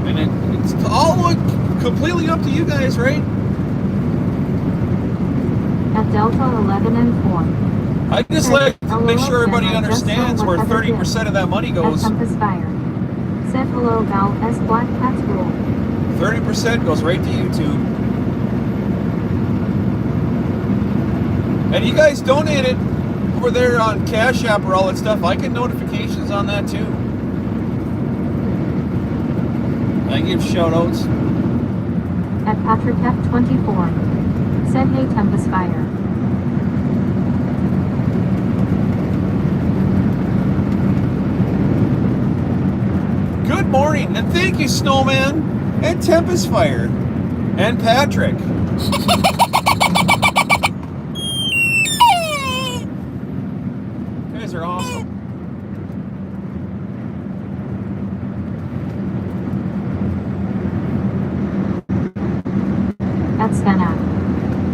And it's all completely up to you guys, right? At Delta 11 and 4. I just like to make sure everybody understands where 30% of that money At goes. Compass Fire. Said hello Val S. Black Cats Rule. 30% goes right to YouTube. And you guys donate it over there on Cash App or all that stuff. I get notifications on that too. I give shout outs. At Patrick F24. Said hey Tempest Fire. Good morning, and thank you, Snowman, and Tempest Fire, and Patrick. You guys are awesome. At Svenak.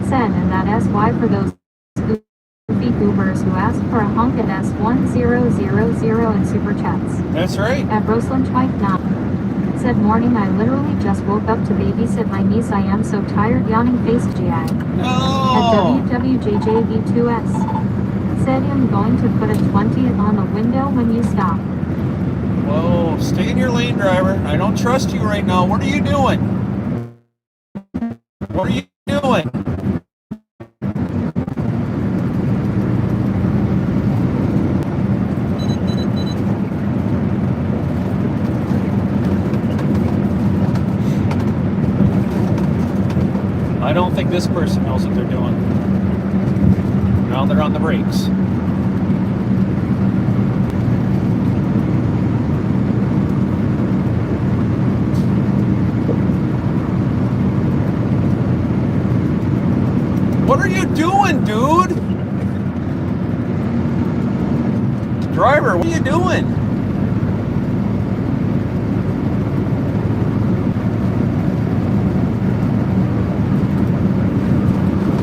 Said and that S Y for those goofy goobers who asked for a honk at S1000 in super chats. That's right. At Rosalind White 9. Said morning I literally just woke up to babysit my niece. I am so tired yawning face GI. At No. WWJJV2S. Said I'm going to put a 20 on the window when you stop. Whoa, stay in your lane, driver. I don't trust you right now. What are you doing? What are you doing? I don't think this person knows what they're doing. Now they're on the brakes. What are you doing, dude? Driver, what are you doing?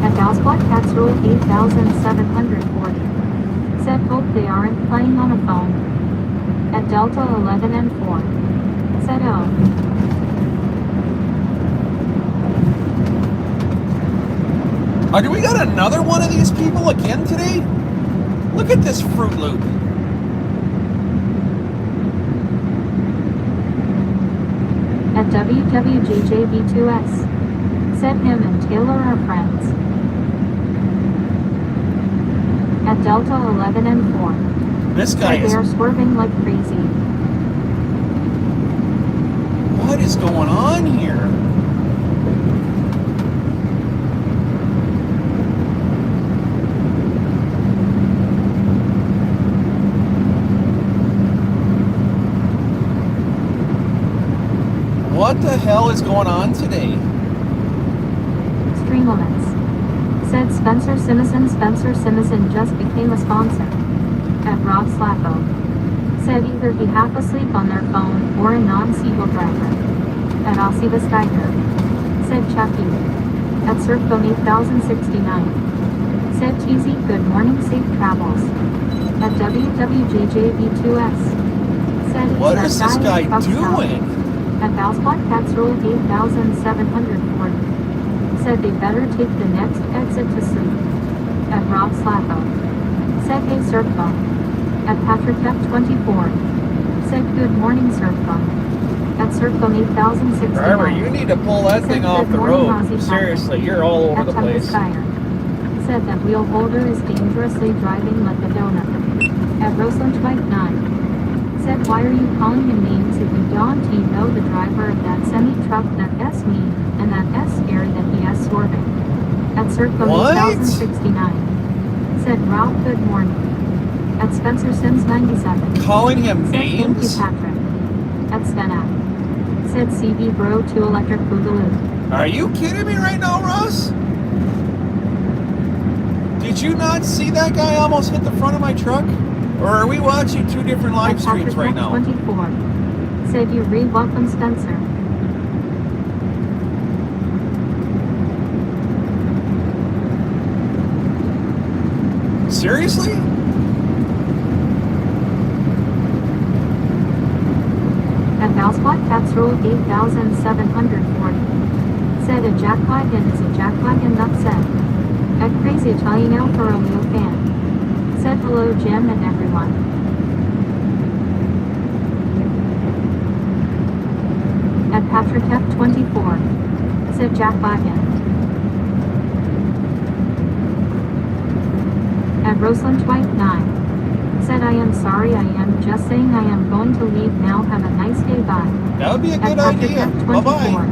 At Dalspot Cats Rule 8740. Said hope they aren't playing on a phone. At Delta 11 and 4. Said oh. Do we got another one of these people again today? Look at this Fruit Loop. At WWJJB2S. Said him and Taylor are friends. At Delta 11 and 4. This guy Said is... they are swerving like crazy. What is going on here? What the hell is going on today? Streamlets. Said Spencer Simison just became a sponsor. At Rob Slappo. Said either he half asleep on their phone or a non-Seagull driver. At Aussie the Skyker. Said Chucky. At Surfbone 8069. Said Cheesy good morning safe travels. At WWJJB2S. Said What that is this guy fucks out. doing? At Valspot Cats Rule 8740. Said they better take the next exit to sleep. At Rob Slappo. Said hey Surfbone. At Patrick F24. Said good morning Surfbone. At Surfbone 8069. Driver, you need to pull that thing off the road. Seriously, you're all over the place. Said that wheel holder is dangerously driving like a donut. At Rosalind White 9. Said why are you calling him names if you don't know the driver of that semi-truck that S me, and that S scary that he is swerving. At Circle 8069. Said Ralph good morning. At Spencer Sims 97. Calling him Said names? thank you Patrick. At Svenak. Said CB Bro 2 Electric Boogaloo. Are you kidding me right now, Ross? Did you not see that guy almost hit the front of my truck? Or are we watching two different live streams right now? 24. Said you welcome Spencer. Seriously? At Valspot Cats Rule 8740. Said a jackwagon is a jackwagon, not said. At Crazy Italian Alfa Romeo fan. Said hello Jim and everyone. At Patrick F24. Said jackwagon. At Rosalind White 9. Said I am sorry, I am just saying I am going to leave now, have a nice day, bye. That would be a At good Patrick idea. F24. Bye-bye.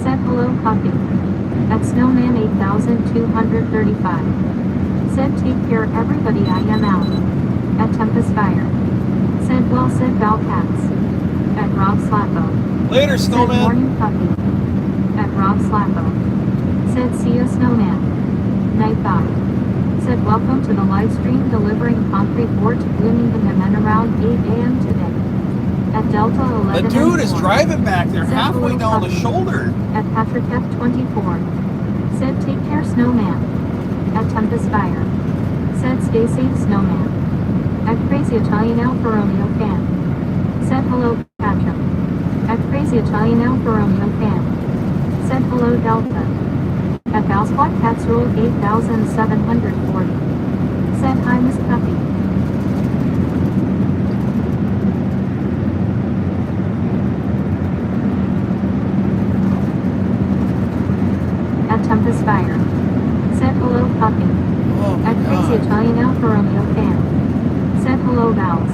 Said hello copy. At Snowman 8235. Said take care everybody, I am out. At Tempest Fire. Said well said Val Cats. At Rob Slappo. Later, Said Snowman. morning puppy. At Rob Slappo. Said see you Snowman. Night bye. Said welcome to the live stream delivering concrete board to Bloomington and around 8 a.m. today. At Delta 11 The dude is 4. driving back there Said halfway hello, down the puppy. shoulder. At Patrick F24. Said take care Snowman. At Tempest Fire. Said stay safe Snowman. At Crazy Italian Alfa Romeo fan. Said hello Patrick. At Crazy Italian Alfa Romeo fan. Said hello Delta. At Valspot Cats Rule 8740. Said hi Miss Puppy. At Tempest Fire. Said hello Puppy. Oh my At Crazy God. Italian Alfa Romeo fan. Said hello Vals.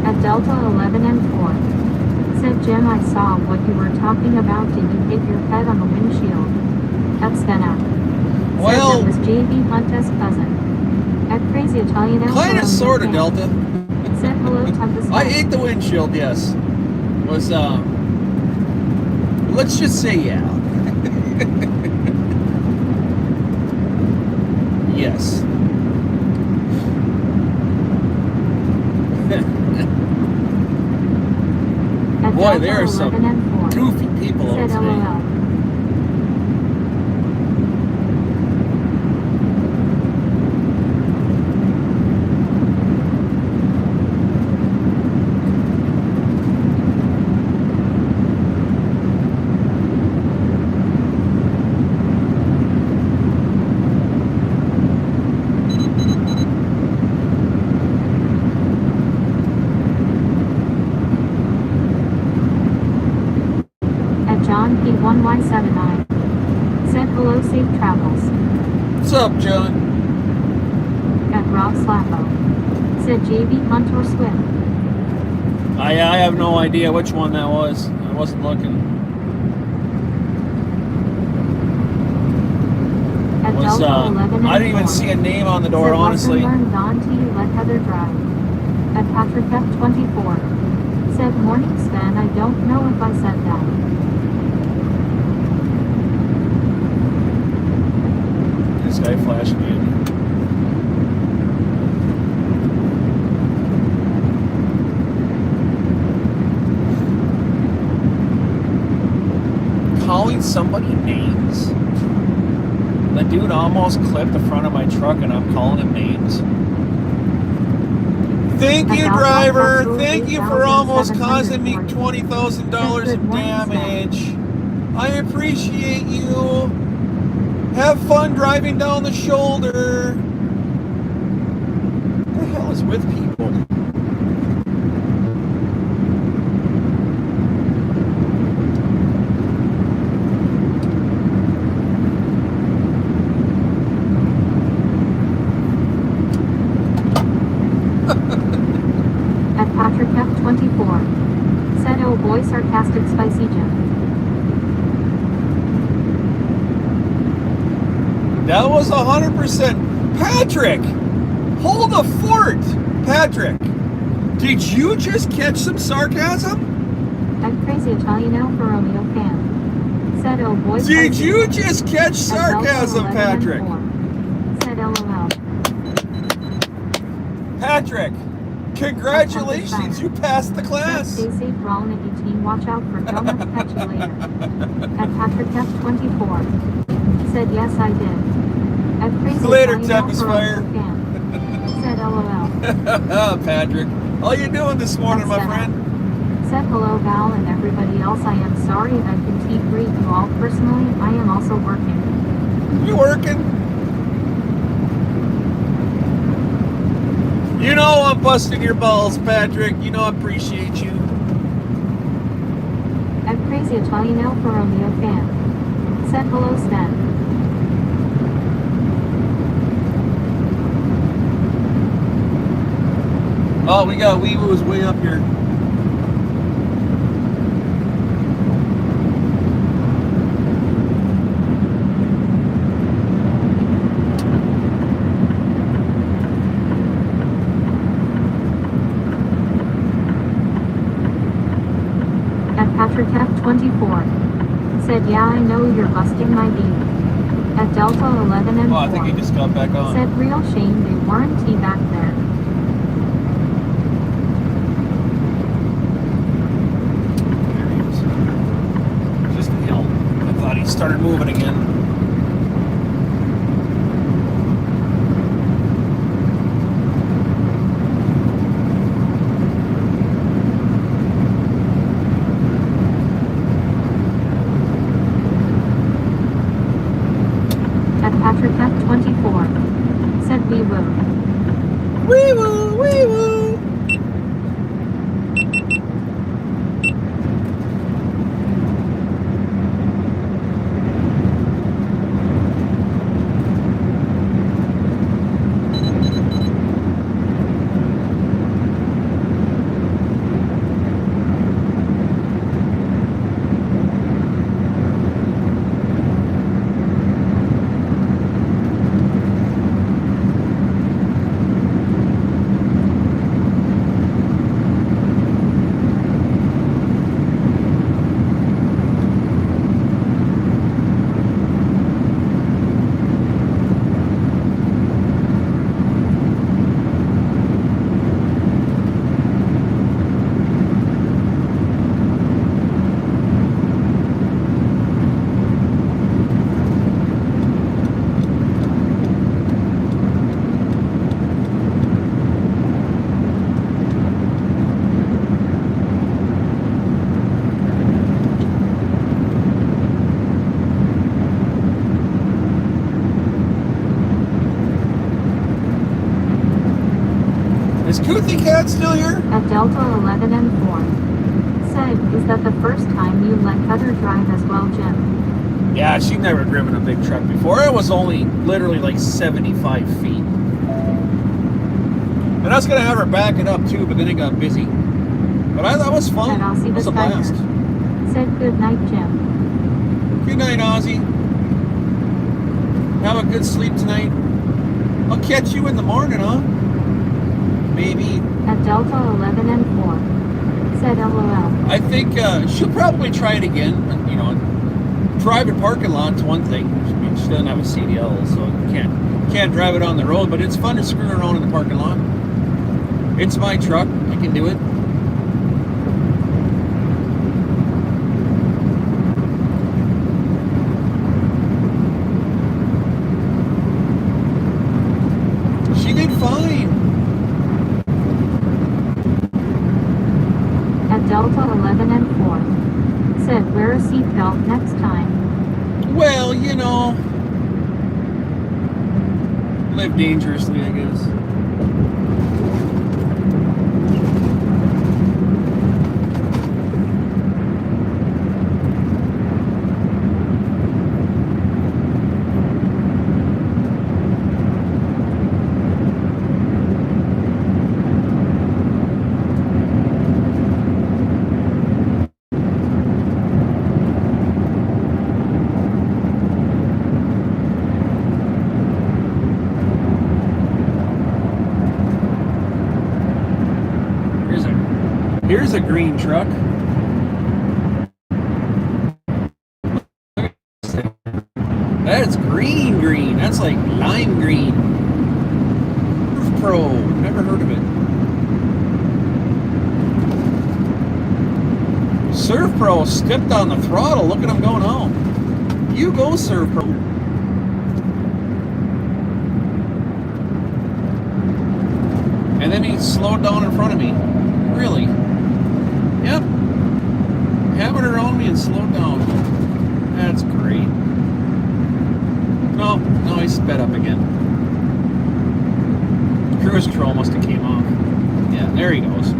At Delta 11 and 4. Said Jim I saw what you were talking about, did you hit your head on the windshield? At Stena. Well- Said that was JB Hunt's cousin. At Crazy Italian Alfa Kinda, Romeo sorta, fan. Delta. Said hello Tempest I Fire. ate the windshield, yes. Was, let's just say yeah. Yes. At Boy, Delta there are 11 and 4. some goofy people out Said today. LOL. At John P1Y79. Said hello safe travels. What's up, John? At Rob Slappo. Said JB Hunt or Swift. I have no idea which one that was. I wasn't looking. At Was Delta 11 and I didn't even 4. see a name on the door, Said honestly. lesson learned Don T. Let Heather drive. At Patrick F24. Said morning Sven, I don't know if I said that. This guy flashing in. Calling somebody names? The dude almost clipped the front of my truck and I'm calling him names. Thank you, driver. Thank you for almost causing me $20,000 in damage. I appreciate you. Have fun driving down the shoulder. What the hell is with people? At Patrick F24. Said oh boy sarcastic spicy Jim. That was 100%. Patrick! Hold the fort! Patrick! Did you just catch some sarcasm? At Crazy Italian Alfa Romeo fan. Said oh boy Did spicy you Jim. just catch At sarcasm, Delta 11 and Patrick? 4. Said LOL. Patrick! Congratulations, you passed the Said class! stay safe Rollin at 18, watch out for donuts, catch you later. At Patrick F24. Said yes I did. At Crazy Later, Italian Tempest Alpha Fire. fan. Said LOL. Patrick, how you doing this morning, my That's friend? Said hello Val and everybody else. I am sorry I can greet you all personally. I am also working. You working? You know I'm busting your balls, Patrick. You know I appreciate you. At Crazy Italian Alpha Romeo fan. Said hello Sven. Oh, we got Wee Woo's way up here. At Patrick F24. Said yeah I know you're busting my beat. At Delta 11 and Oh, I think he 4. just got back on. Said real shame they weren't T back there. There he is. Just hell. I thought he started moving again. At Patrick F24. Said wee woo. Wee woo, wee woo. Is Koothie Cat still here? At Delta 11 and 4. Said, is that the first time you let Heather drive as well, Jim? Yeah, she'd never driven a big truck before. It was only literally like 75 feet. And I was going to have her back it up too, but then it got busy. But that was fun. Said Aussie It was the a blast. Spider. Said good night, Jim. Good night, Ozzy. Have a good sleep tonight. I'll catch you in the morning, huh? Maybe. At Delta 11 and 4. Said LOL. I think she'll probably try it again. You know, private parking lot's one thing. I mean, she doesn't have a CDL, so can't drive it on the road. But it's fun to screw around in the parking lot. It's my truck. I can do it. She did fine. At Delta 11 and 4. Said wear a seatbelt next time. Well, you know, live dangerously, I guess. Here's a green truck. That's green. That's like lime green. Surf Pro. Never heard of it. Surf Pro stepped on the throttle. Look at him going home. You go, Surf Pro. slowed down in front of me. Really? Yep. Having her on me and slowed down. That's great. No, he sped up again. Cruise control must have came off. Yeah, there he goes.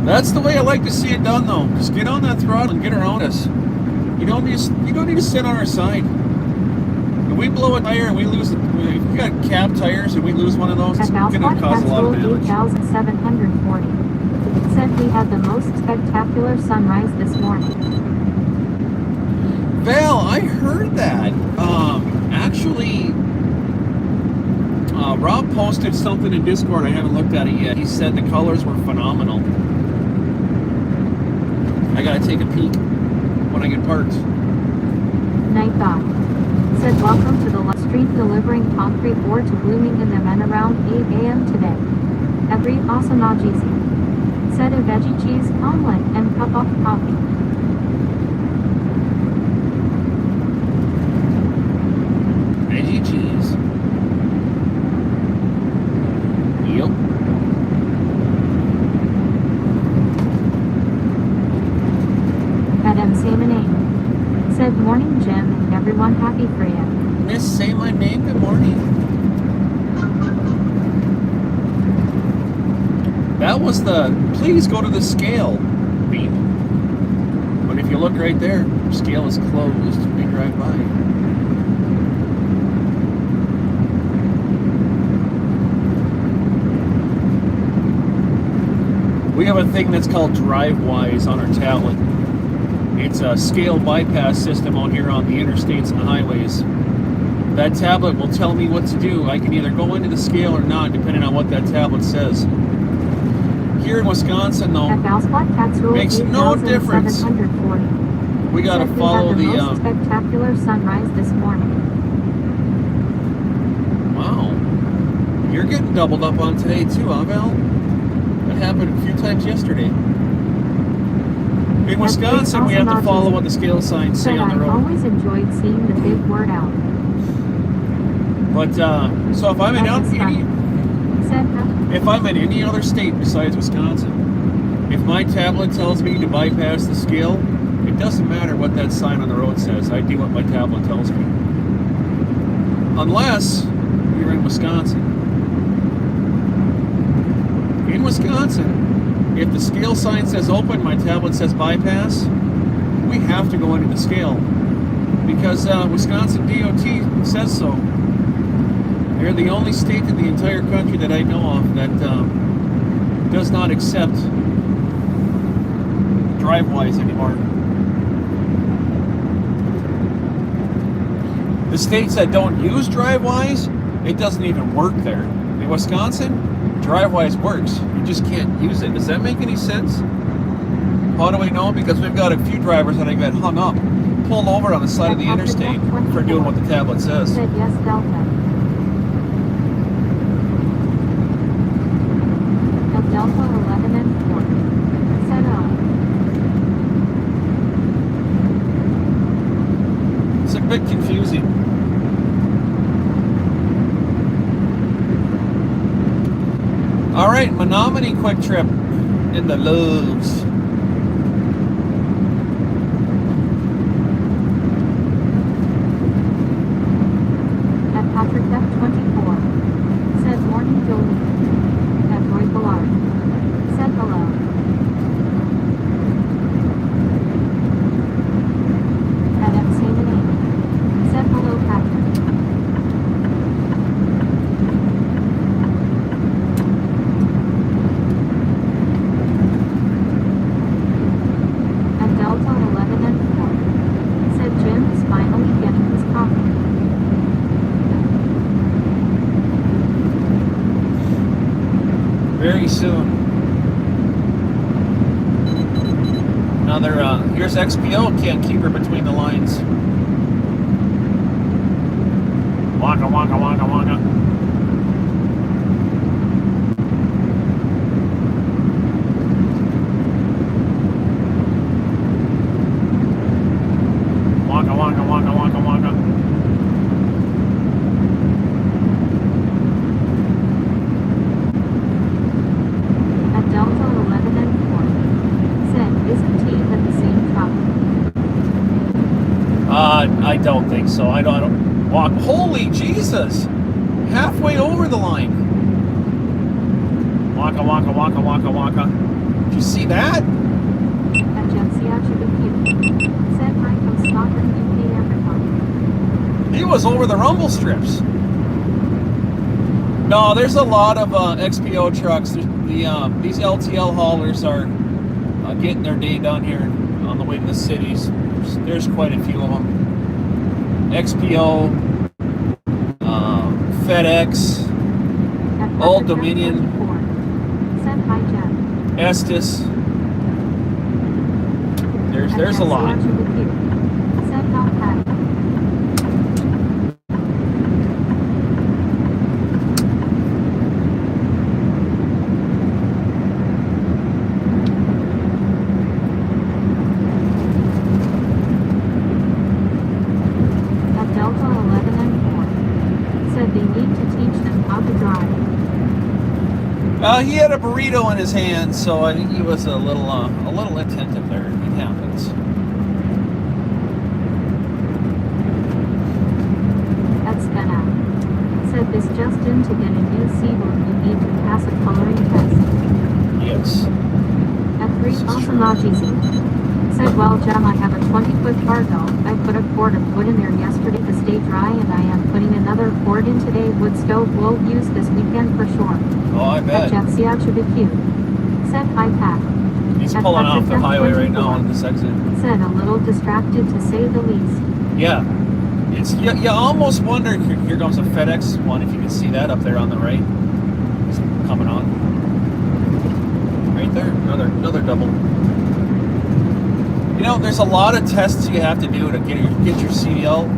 That's the way I like to see it done, though. Just get on that throttle and get around us. You don't need to sit on our side. If we blow a tire and we lose, if we got cab tires and we lose one of those, it's going to cause a lot of damage. 8,740. Said we had the most spectacular sunrise this morning. Val, I heard that. Actually, Rob posted something in Discord. I haven't looked at it yet. He said the colors were phenomenal. I gotta take a peek when I get parked. Night Dog. Said welcome to the live stream delivering concrete ore to Bloomington and then around 8 a.m. today. Every awesome easy. Said a veggie cheese omelet and cup of coffee. Veggie cheese. Yep. Adam say my name. Said morning Jim and everyone happy for you. Miss, say my name. Good morning. That was the please go to the scale beep. But if you look right there, scale is closed. We drive by. We have a thing that's called DriveWise on our tablet. It's a scale bypass system out here on the interstates and the highways. That tablet will tell me what to do. I can either go into the scale or not, depending on what that tablet says. Here in Wisconsin, though, makes no difference. We gotta follow the most spectacular sunrise this morning. Wow, you're getting doubled up on today too, huh, Val? That happened a few times yesterday. In Wisconsin, we have to follow what the scale signs say on the road. I always enjoyed seeing the big word out. But so if I'm in any other state besides Wisconsin, if my tablet tells me to bypass the scale, it doesn't matter what that sign on the road says. I do what my tablet tells me. Unless you're in Wisconsin. In Wisconsin, if the scale sign says open, my tablet says bypass, we have to go into the scale because Wisconsin DOT says so. They're the only state in the entire country that I know of that does not accept DriveWise anymore. The states that don't use DriveWise, it doesn't even work there. In Wisconsin, DriveWise works. You just can't use it. Does that make any sense? How do we know? Because we've got a few drivers that have got hung up, pulled over on the side of the interstate for doing what the tablet says. Said yes, Delta. At Delta 11 and 4. Said It's a bit confusing. All right, Menominee quick trip in the lows. At Patrick F24. Said morning Jolie. At Roy Ballard. Said hello. At MC Manning. Said hello Patrick. At Delta 11 and 4. Said Jim is finally getting his coffee. Very soon. Another, here's XPO, can't keep her between the lines. Waka, waka, waka, waka. So I don't walk. Holy Jesus! Halfway over the line. Waka, waka, waka, waka, waka. Did you see that? Agenzia Tribute. Said Michael Scotland UK everyone. He was over the rumble strips. No, there's a lot of XPO trucks. These LTL haulers are getting their day done here on the way to the cities. There's quite a few of them. XPO, FedEx, Old Dominion, Said hi Jeff. Estes. There's a lot. Said not Patty. At Delta 11 and 4. Said they need to teach them how to drive. He had a burrito in his hand, so I think he was a little attentive there. It happens. That's Benna. Said this just in, to get a new C-book you need to pass a coloring test. Yes. At 3 This is also true. not easy. Said well Jem, I have a 20-foot cargo. I put a quart of wood in there yesterday to stay dry, and I am putting another quart in today. Wood stove will use this weekend for sure. Oh, I At bet. Agenzia Tribute. Said hi Pat. He's At pulling off the Patrick highway right now 24. on this exit. Said a little distracted to say the least. Yeah. It's you almost wonder, here comes a FedEx one, if you can see that up there on the right. It's coming on. Right there. Another double. You know, there's a lot of tests you have to do to get your CDL.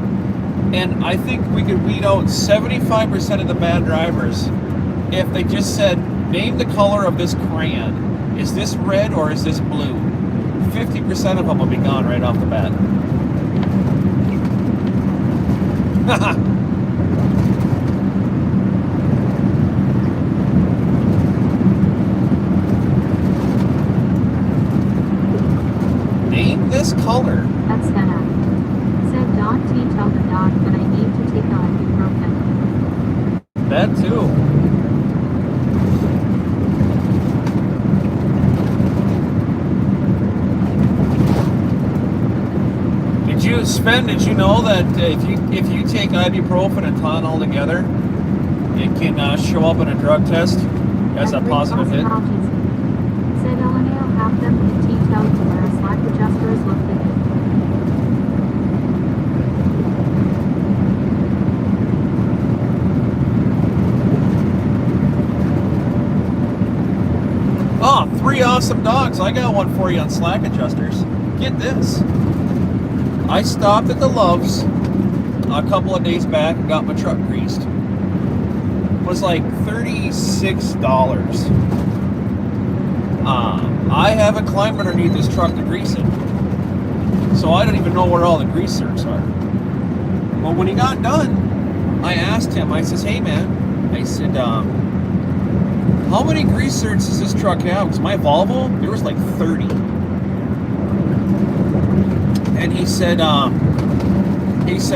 And I think we could weed out 75% of the bad drivers if they just said, name the color of this crayon. Is this red or is this blue? 50% of them will be gone right off the bat. Name this color. That's Benna. Said don't tell the dog that I need to take ibuprofen. That too. Did you know that if you take ibuprofen and Tylenol together, it can show up in a drug test as a At 3 positive hit? also not easy. Said Illinois will have them in detail to where a slack adjuster is located. Oh, 3 awesome dogs. I got one for you on slack adjusters. Get this. I stopped at the Loves a couple of days back and got my truck greased. It was like $36. I haven't climbed underneath this truck to grease it. So I don't even know where all the grease zerks are. Well, when he got done, I asked him, I says, hey man, I said, how many grease zerks does this truck have? Because my Volvo, there was like 30. And he said,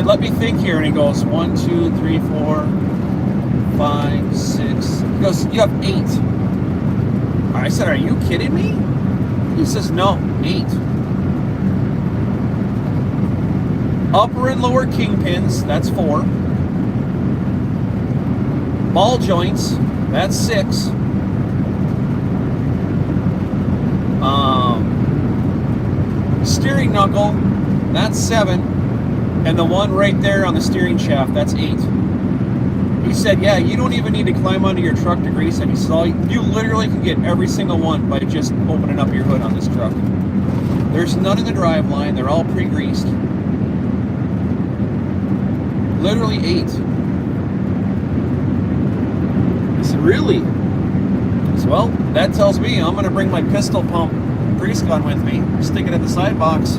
let me think here. And he goes, 1, 2, 3, 4, 5, 6. He goes, you have 8. I said, are you kidding me? He says, no, 8. Upper and lower kingpins, that's 4. Ball joints, that's 6. Steering knuckle, that's 7. And the one right there on the steering shaft, that's 8. He said, yeah, you don't even need to climb under your truck to grease it. He said, you literally can get every single one by just opening up your hood on this truck. There's none in the drive line. They're all pre-greased. Literally 8. I said, really? I said, well, that tells me I'm going to bring my pistol pump grease gun with me, stick it at the side box,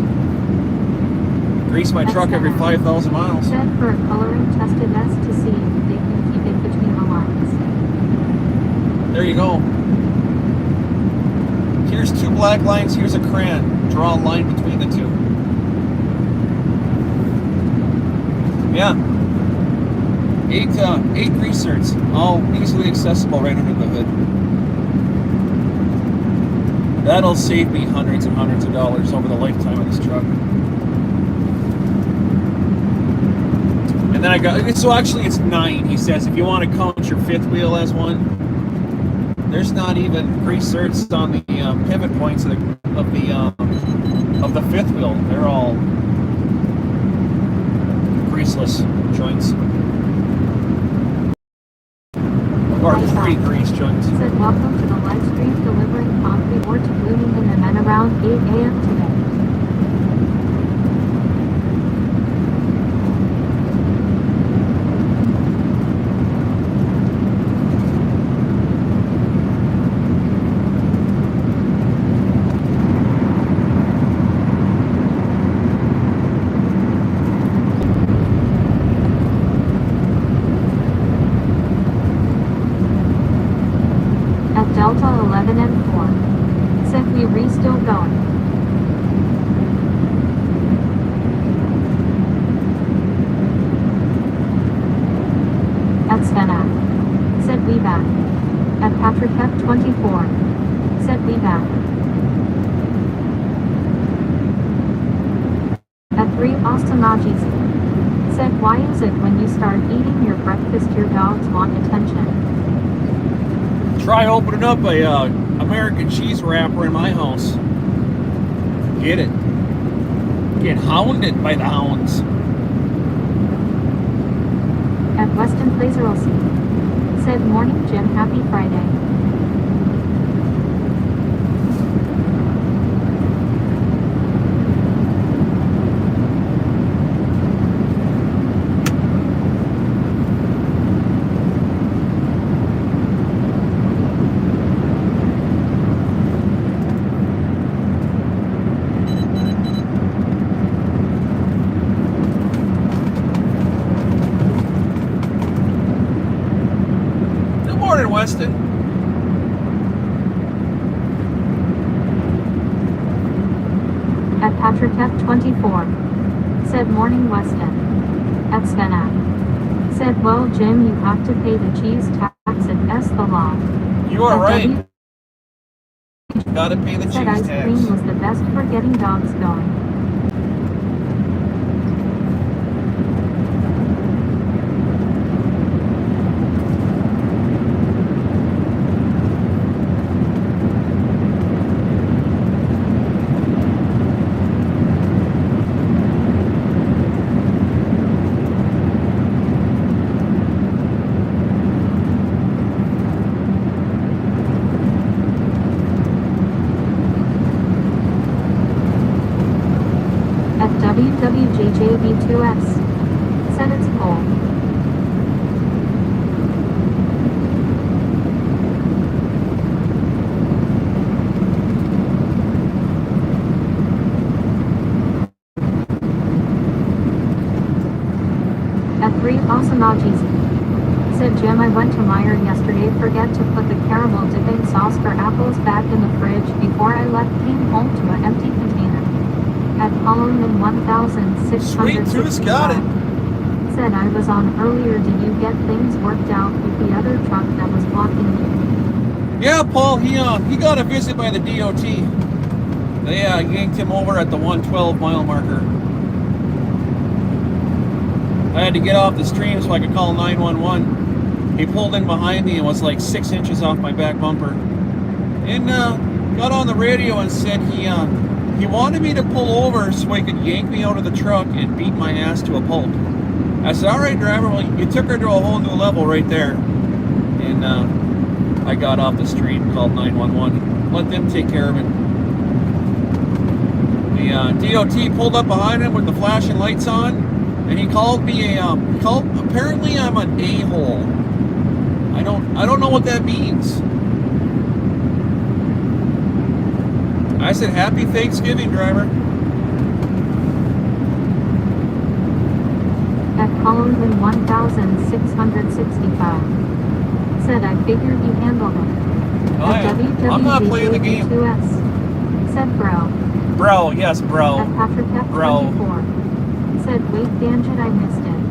grease my truck every 5,000 miles. Said for a coloring tested S to see if they can keep it between the lines. There you go. Here's 2 black lines, here's a crayon. Draw a line between the 2. Yeah. 8 greasers, all easily accessible right under the hood. That'll save me hundreds and hundreds of dollars over the lifetime of this truck. And then I got, so actually it's 9, he says, if you want to count your fifth wheel as one. There's not even grease certs on the pivot points of the fifth wheel. They're all greaseless joints. Or 3 grease joints. Said welcome to the live stream delivering concrete ore to Bloomington and then around 8 a.m. today. Delta 11 and 4. Said we still going. At Svenak. Said we back. At Patrick F24. Said we back. At 3 Ostonajis. Said why is it when you start eating your breakfast your dogs want attention? Try opening up a American cheese wrapper in my house. Get it. Get hounded by the hounds. At Weston Placerosy. Said morning Jim, happy Friday. Weston. At Patrick F24. Said morning Weston. At Svenak. Said well Jim you have to pay the cheese tax at S the law. You are At right. W Gotta pay the cheese said ice tax. cream was the best for getting dogs going. WWJJB2S. Said it's full. At 3 Asanajis. Said Jim I went to Meijer yesterday, forget to put the caramel dipping sauce for apples back in the fridge before I left, came home to an empty container. At Bloomoington 1665. Sweet Tooth got it. Said I was on earlier, did you get things worked out with the other truck that was blocking you? Yeah, Paul, he got a visit by the DOT. They yanked him over at the 112 mile marker. I had to get off the stream so I could call 911. He pulled in behind me and was like 6 inches off my back bumper. And got on the radio and said he wanted me to pull over so he could yank me out of the truck and beat my ass to a pulp. I said, all right, driver, well, you took her to a whole new level right there. And I got off the street and called 911. Let them take care of it. The DOT pulled up behind him with the flashing lights on, and he called me apparently I'm an a-hole. I don't know what that means. I said, happy Thanksgiving, driver. At Bloomoington 1665. Said I figured you handled it. Oh, At yeah. I'm not playing the game. WWJJB2S. Said bro. Bro, yes, bro. At Patrick Bro. F24. Said wait Danjit I missed it.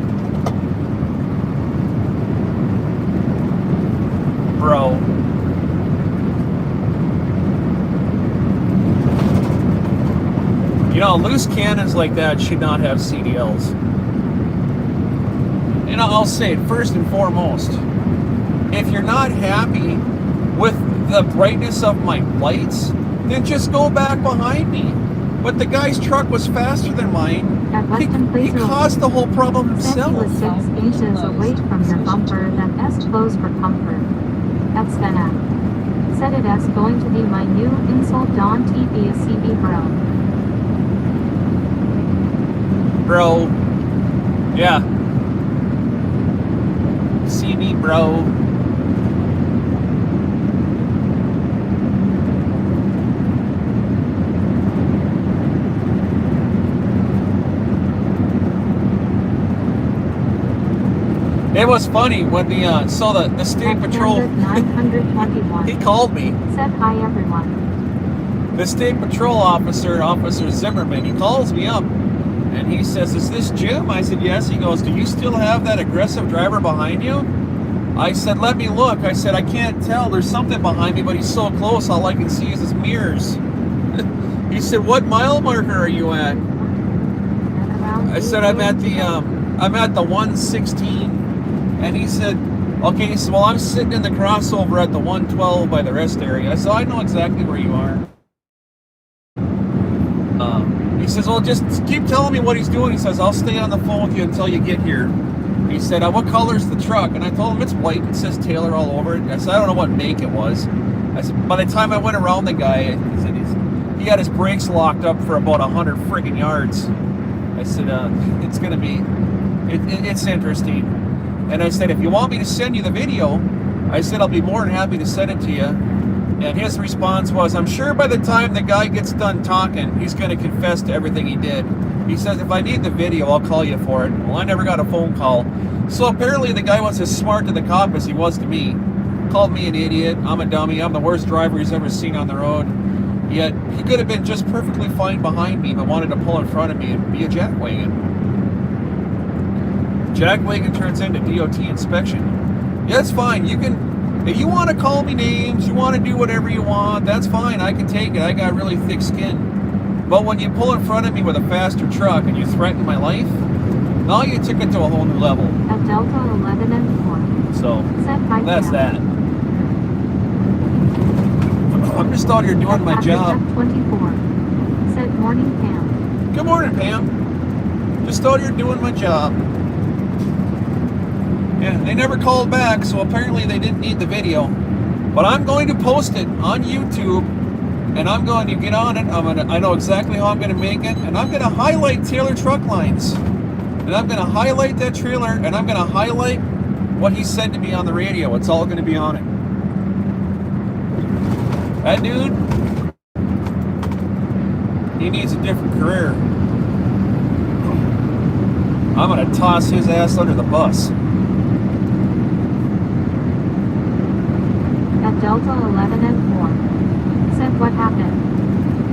You know, loose cannons like that should not have CDLs. And I'll say it first and foremost. If you're not happy with the brightness of my lights, then just go back behind me. But the guy's truck was faster than mine. He caused the whole problem Said he himself. was 6 inches away from your bumper, that S close for comfort. That's Venak. Said it as going to be my new insult on TV, a CB bro. Bro. Yeah. CB bro. It was funny when the state patrol, 921. he called me. Said hi everyone. The state patrol officer, Officer Zimmerman, he calls me up and he says, "Is this Jim?" I said, "Yes." He goes, "Do you still have that aggressive driver behind you?" I said, "Let me look." I said, "I can't tell. There's something behind me, but he's so close, all I can see is his mirrors." He said, "What mile marker are you at?" I said, I'm at the 116. And he said, "Okay." He said, "Well, I'm sitting in the crossover at the 112 by the rest area." I said, "I know exactly where you are." He says, "Well, just keep telling me what he's doing." He says, "I'll stay on the phone with you until you get here." He said, "What color's the truck?" And I told him it's white. It says Taylor all over it. I said, "I don't know what make it was." I said, by the time I went around the guy, he said he had his brakes locked up for about 100 friggin' yards. I said, "It's going to be, it's interesting." And I said, "If you want me to send you the video," I said, "I'll be more than happy to send it to you." And his response was, "I'm sure by the time the guy gets done talking, he's going to confess to everything he did." He says, "If I need the video, I'll call you for it." Well, I never got a phone call. So apparently the guy was as smart to the cop as he was to me. Called me an idiot. I'm a dummy. I'm the worst driver he's ever seen on the road. Yet he could have been just perfectly fine behind me, but wanted to pull in front of me and be a jackwagon. Jackwagon turns into DOT inspection. Yeah, it's fine. You can, if you want to call me names, you want to do whatever you want, that's fine. I can take it. I got really thick skin. But when you pull in front of me with a faster truck and you threaten my life, now you took it to a whole new level. At Delta 11 and 4. So, Said hi that's Pam. that. I'm just out here doing my job. 24. Said morning Pam. Good morning, Pam. Just out here doing my job. Yeah, they never called back, so apparently they didn't need the video. But I'm going to post it on YouTube, and I'm going to get on it. I know exactly how I'm going to make it, and I'm going to highlight Taylor Truck Lines. And I'm going to highlight that trailer, and I'm going to highlight what he said to me on the radio. It's all going to be on it. That dude, he needs a different career. I'm going to toss his ass under the bus. At Delta 11 and 4. Said what happened.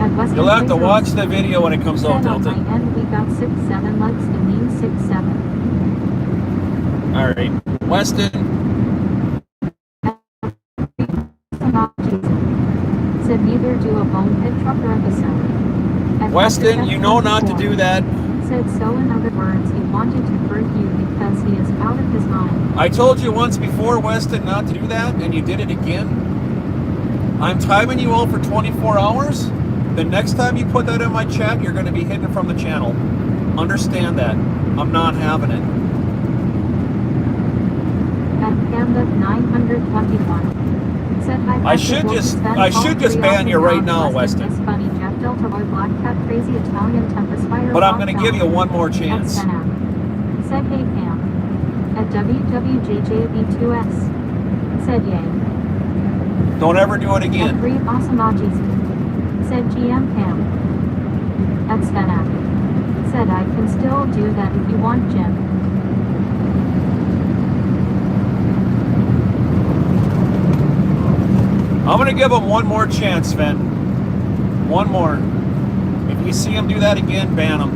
At Western You'll have to Placer watch the video when it comes out, said on Delta. my end we got 6-7 likes to mean 6-7. Alright. Weston, Said neither do a bone pit trucker episode. At Weston, you know not to 24. do that. Said so in other words he wanted to hurt you because he is out of his mind. I told you once before, Weston, not to do that, and you did it again. I'm timing you out for 24 hours. The next time you put that in my chat, you're going to be hidden from the channel. Understand that. I'm not having it. At Panda 921. Said hi. I should just ban you right now, Weston. It's funny, Jeff Delta Boy Black Cat Crazy Italian Tempest Fire. But I'm going to give you one more chance. Said hey Pam. At WWJJB2S. Said yay. Don't ever do it At again. 3 awesome emojis. Said GM Pam. At Svenak. Said I can still do that if you want, Jim. I'm going to give him one more chance, Sven. One more. If you see him do that again, ban him.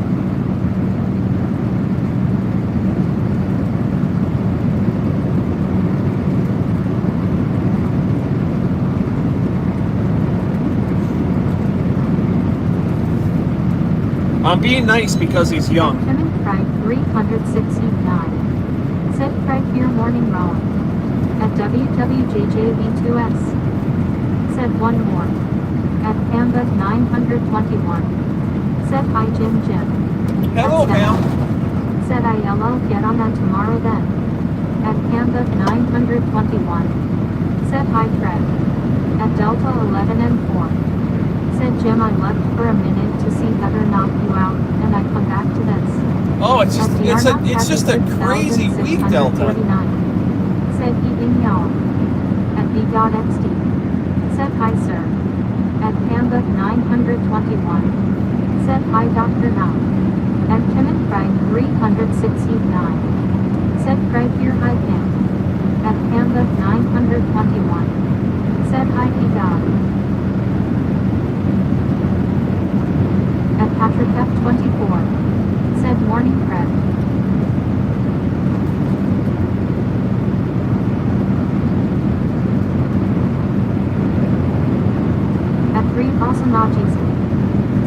I'm being nice because he's young. Tim and Craig 369. Said Craig here morning wrong. At WWJJV2S. Said one more. At Pamba 921. Said hi Jim. Hello, That's Pam. Said I'll get on that tomorrow then. At Pamba 921. Said hi Fred. At Delta 11 and 4. Said Jim I left for a minute to see Heather knock you out, and I come back to this. Oh, it's just a crazy week, Delta. Said evening y'all. At V.XD. Said hi sir. At Pamba 921. Said hi Dr. Now. At Kim and Craig 369. Said Craig here hi Pam. At Pamba 921. Said hi V.God. At Patrick F24. Said morning Craig. At 3 Awesome Najis.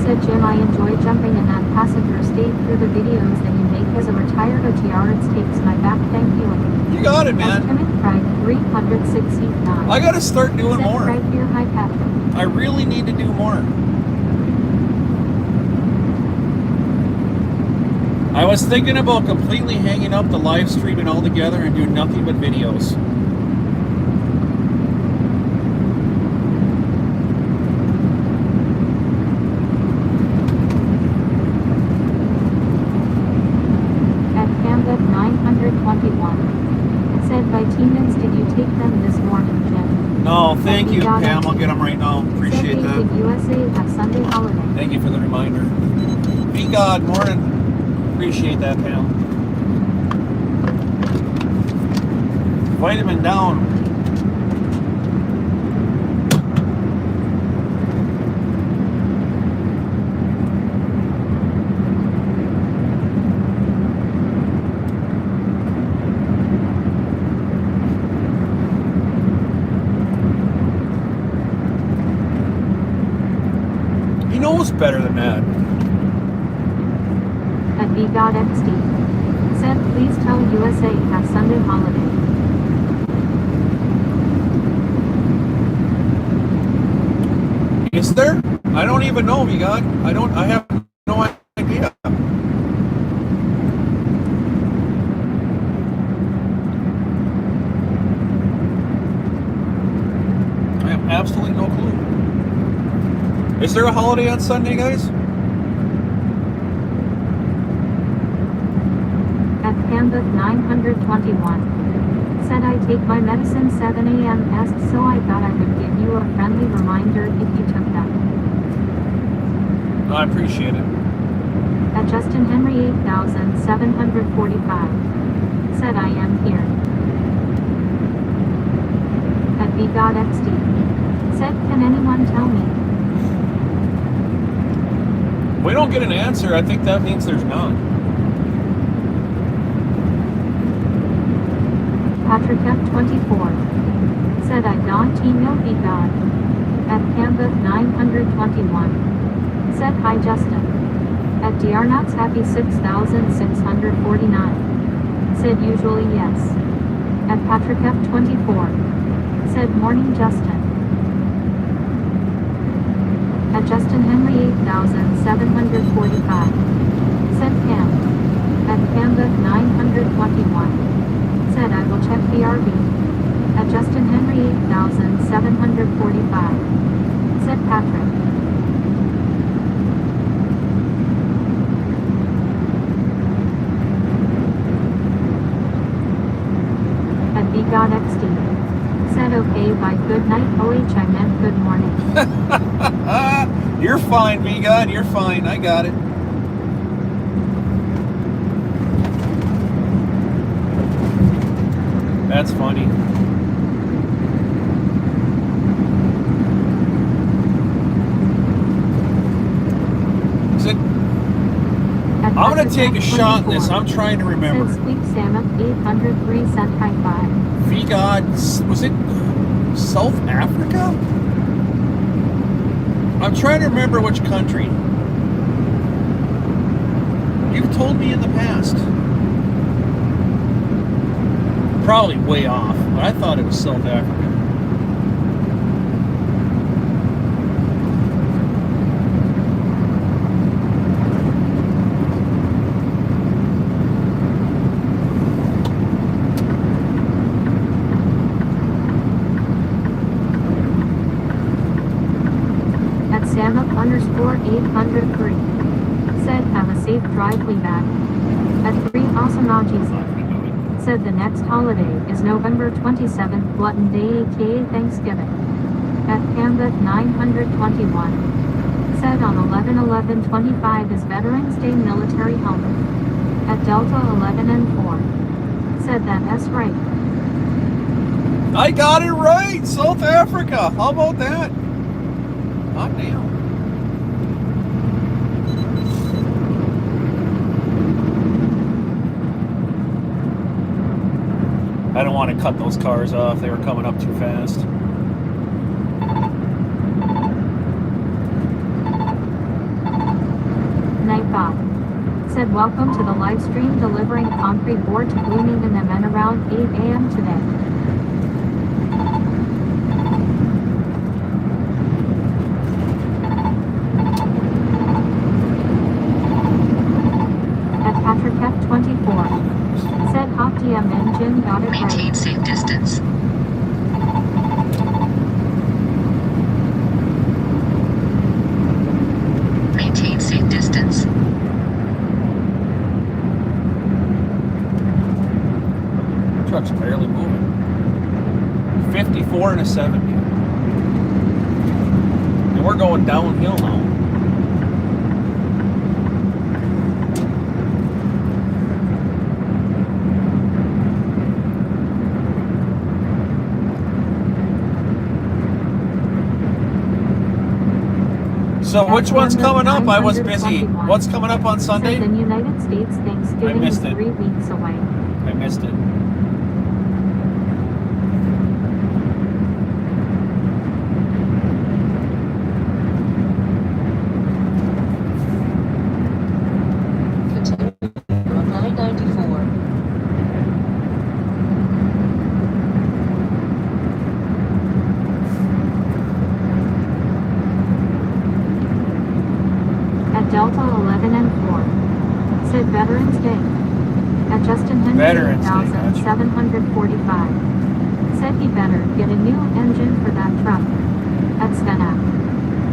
Said Jim I enjoy jumping in that passenger state through the videos that you make as a retired OTR. It takes my back, thank you. You got it, man. At Tim and Craig 369. I gotta start doing Said more. Craig here hi Patrick. I really need to do more. I was thinking about completely hanging up the live streaming altogether and do nothing but videos. At Pamba 921. Said by Teenans did you take them this morning, Jim? No, thank you, Pam. I'll get them right now. Appreciate Said that. did USA have Sunday holiday? Thank you for the reminder. Be God, morning. Appreciate that, Pam. Vitamin down. He knows better than that. At V.XD. Said please tell USA have Sunday holiday. Is there? I don't even know, V God. I have no idea. I have absolutely no clue. Is there a holiday on Sunday, guys? At Pamba 921. Said I take my medicine 7 a.m. Asked so I thought I would give you a friendly reminder if you took them. I appreciate it. At Justin Henry 8745. Said I am here. At V.XD. Said can anyone tell me? If we don't get an answer, I think that means there's none. Patrick F24. Said I don't know V.God. At Pamba 921. Said hi Justin. At DRNOT's happy 6649. Said usually yes. At Patrick F24. Said morning Justin. At Justin Henry 8745. Said Pam. At Pamba 921. Said I will check the RV. At Justin Henry 8745. Said Patrick. At V.XD. Said okay by good night OH I meant good morning. You're fine, V God. You're fine. I got it. That's funny. Is it? At I'm gonna Patrick take a shot in this. F24. I'm trying to Said remember. Squeak Salmon 803 cent high five. V God, was it South Africa? I'm trying to remember which country. You've told me in the past. Probably way off, but I thought it was South Africa. At Samup_803. Said have a safe drive back. At 3 Asamajis. Said the next holiday is November 27th, Glutton Day aka Thanksgiving. At Pambit 921. Said on 11/11/25 is Veterans Day military helmet. At Delta 11 and 4. Said that's right. I got it right! South Africa! How about that? Hot damn. I don't want to cut those cars off. They were coming up too fast. Nightbot. Said welcome to the live stream delivering concrete board to Bloomington and men around 8 a.m. today. At Patrick F24. Said hot DM engine got it right. Maintain safe distance. Maintain safe distance. Truck's barely moving. 54 and a 70. And we're going downhill now. So which one's coming up? I was busy. What's coming up on Sunday? Said the United States Thanksgiving is missed it. 3 weeks away. I missed it. Continue on 994. At Delta 11 and 4. Said Veterans Day. At Justin Henry Veterans Day, 8745. Said he better get a new engine for that truck. At Stena.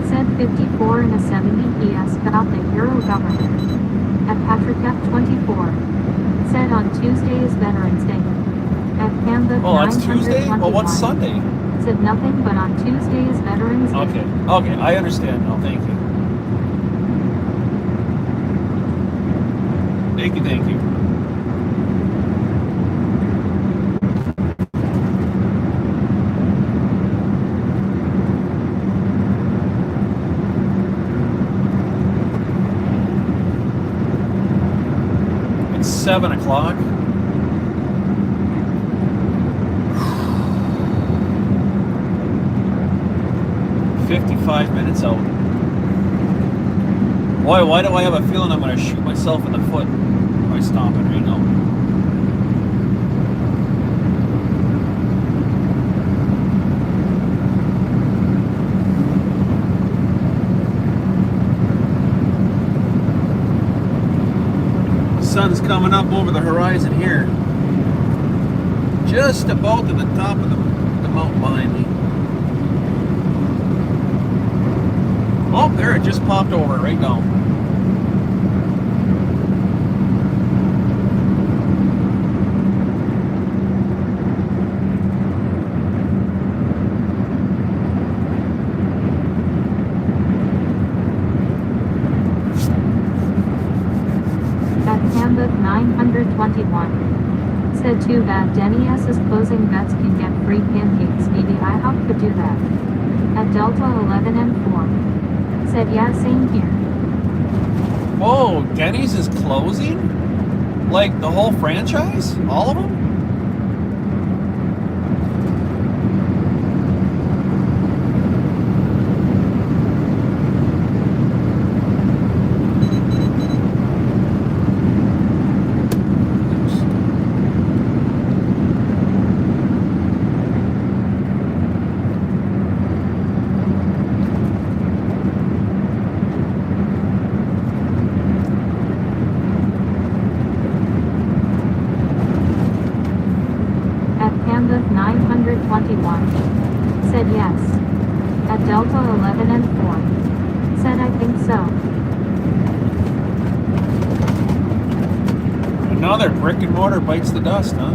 Said 54 and a 70 PS about the Euro government. At Patrick F24. Said on Tuesday is Veterans Day. At Pambit Oh, that's Tuesday? 921. Well, what's Sunday? Said nothing but on Tuesday is Veterans Day. Okay, okay, I understand now. Thank you. Thank you, thank you. It's 7 o'clock. $55 minutes out. Boy, why do I have a feeling I'm going to shoot myself in the foot by stopping right now? The sun's coming up over the horizon here. Just about to the top of the mountain behind me. Oh, there, it just popped over right now. At Pambit 921. Said too bad Denny S's closing bets can get free pancakes. Maybe IHOP could do that. At Delta 11 and 4. Said yeah, same here. Whoa, Denny's is closing? Like the whole franchise? All of them? 21. Said yes. At Delta 11 and 4. Said I think so. Another brick and mortar bites the dust, huh?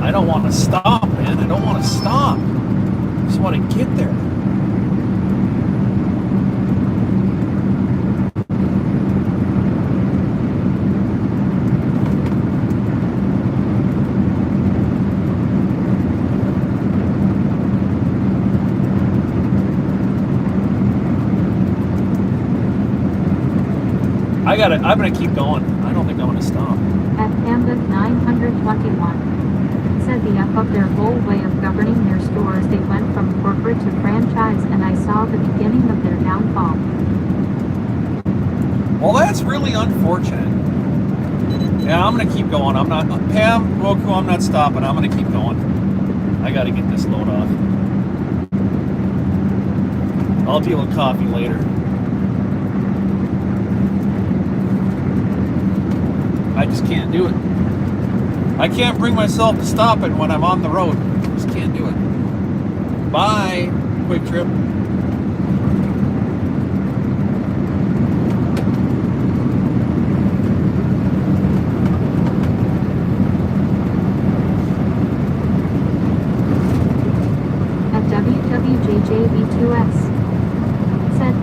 I don't want to stop, man. I don't want to stop. I just want to get there. I'm gonna keep going. I don't think I'm gonna stop. At Panda 921. Said the F of their whole way of governing their stores. They went from corporate to franchise, and I saw the beginning of their downfall. Well, that's really unfortunate. Yeah, I'm gonna keep going. I'm not, Pam, Roku, I'm not stopping. I'm gonna keep going. I gotta get this load off. I'll deal with coffee later. I just can't do it. I can't bring myself to stop it when I'm on the road. Just can't do it. Bye. Quick trip. At WWJJV2S. Said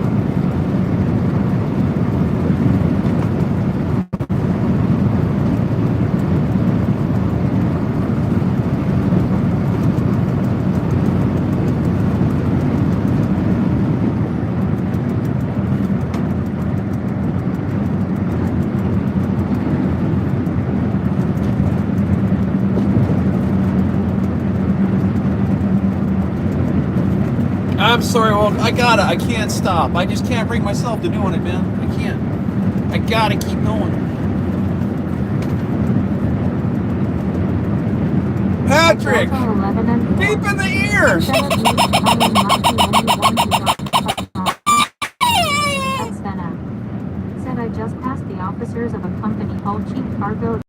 I'm sorry, well, I can't stop. I just can't bring myself to doing it, man. I can't. I gotta keep going. Patrick! Deep in the ear! Said I just passed the officers of a company called Cheap Cargo.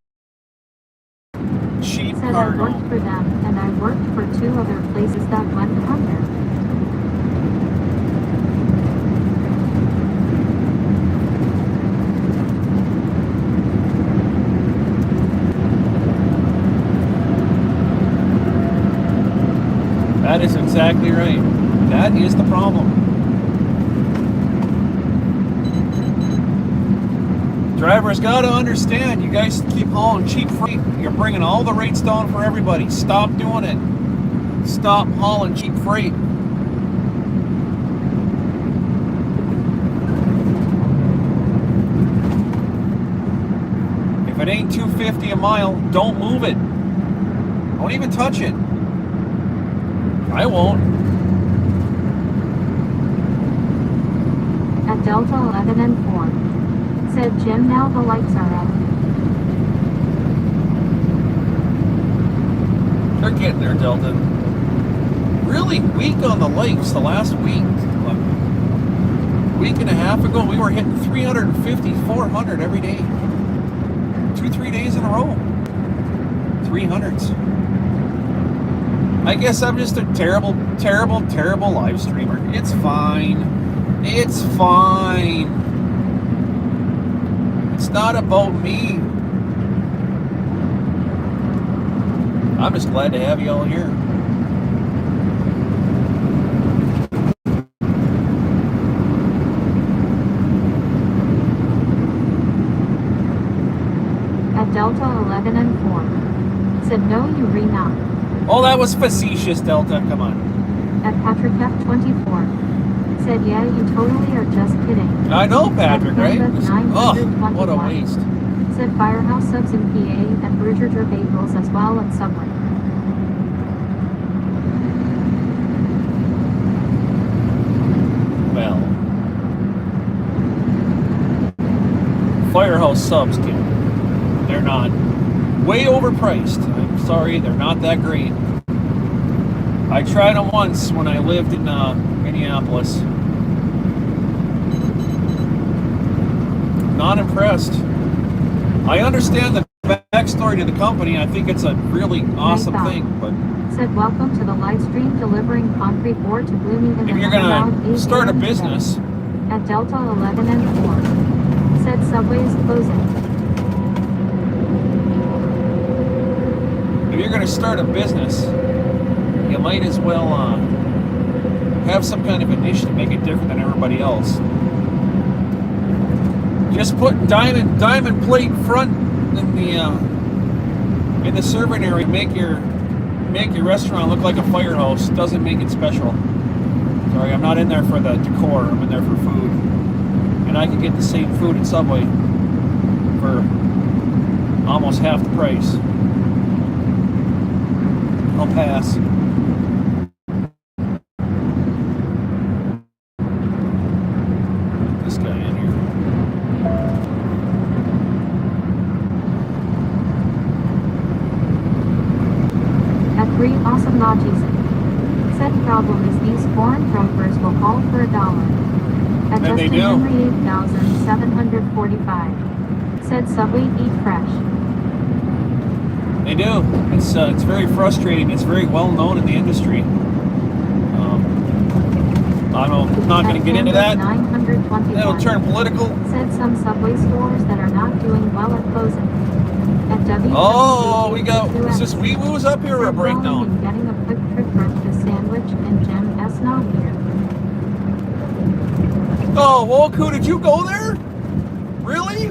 Cheap Said I cargo. worked for them, and I worked for 2 other places that went under. That is exactly right. That is the problem. Drivers got to understand, you guys keep hauling cheap freight. You're bringing all the rates down for everybody. Stop doing it. Stop hauling cheap freight. If it ain't $2.50 a mile, don't move it. Don't even touch it. I won't. At Delta 11 and 4. Said Jim, now the lights are up. They're getting there, Delta. Really weak on the lights the last week. A week and a half ago, we were hitting 350, 400 every day. 2-3 days in a row. 300s. I guess I'm just a terrible, terrible, terrible live streamer. It's fine. It's fine. It's not about me. I'm just glad to have you all here. At Delta 11 and 4. Said no, you re-not. Oh, that was facetious, Delta. Come on. At Patrick F24. Said, yeah, you totally are just kidding. I know, Patrick, At right? Canva Oh, 921. what a waste. Said Firehouse subs in PA and Bruger Bagels as well on Subway. Well, Firehouse subs, kid. They're not way overpriced. I'm sorry, they're not that great. I tried them once when I lived in Minneapolis. Not impressed. I understand the backstory to the company. I think it's a really awesome thing, but said, welcome to the live stream delivering concrete ore to Bloomington. if you're gonna start a business, at Delta 11 and 4. Said Subway is closing. if you're gonna start a business, you might as well have some kind of initiative, make it different than everybody else. Just put diamond plate front in the serving area. Make your restaurant look like a firehouse. Doesn't make it special. Sorry, I'm not in there for the decor. I'm in there for food, and I can get the same food at Subway for almost half the price. I'll pass. This guy in here. At 3 awesome Najis. Said problem is these foreign brokers will haul for $1. At And they Justin do. Henry 8,745. Said Subway eat fresh. They do. It's very frustrating. It's very well known in the industry. I'm not going to get into that. 921. That'll turn political. Said some Subway stores that are not doing well at closing. At W. Oh, we got. Is this Wee Woo's up here or a breakdown? Getting a quick trip breakfast sandwich and Jim S. Not here. Oh, Woku, did you go there? Really?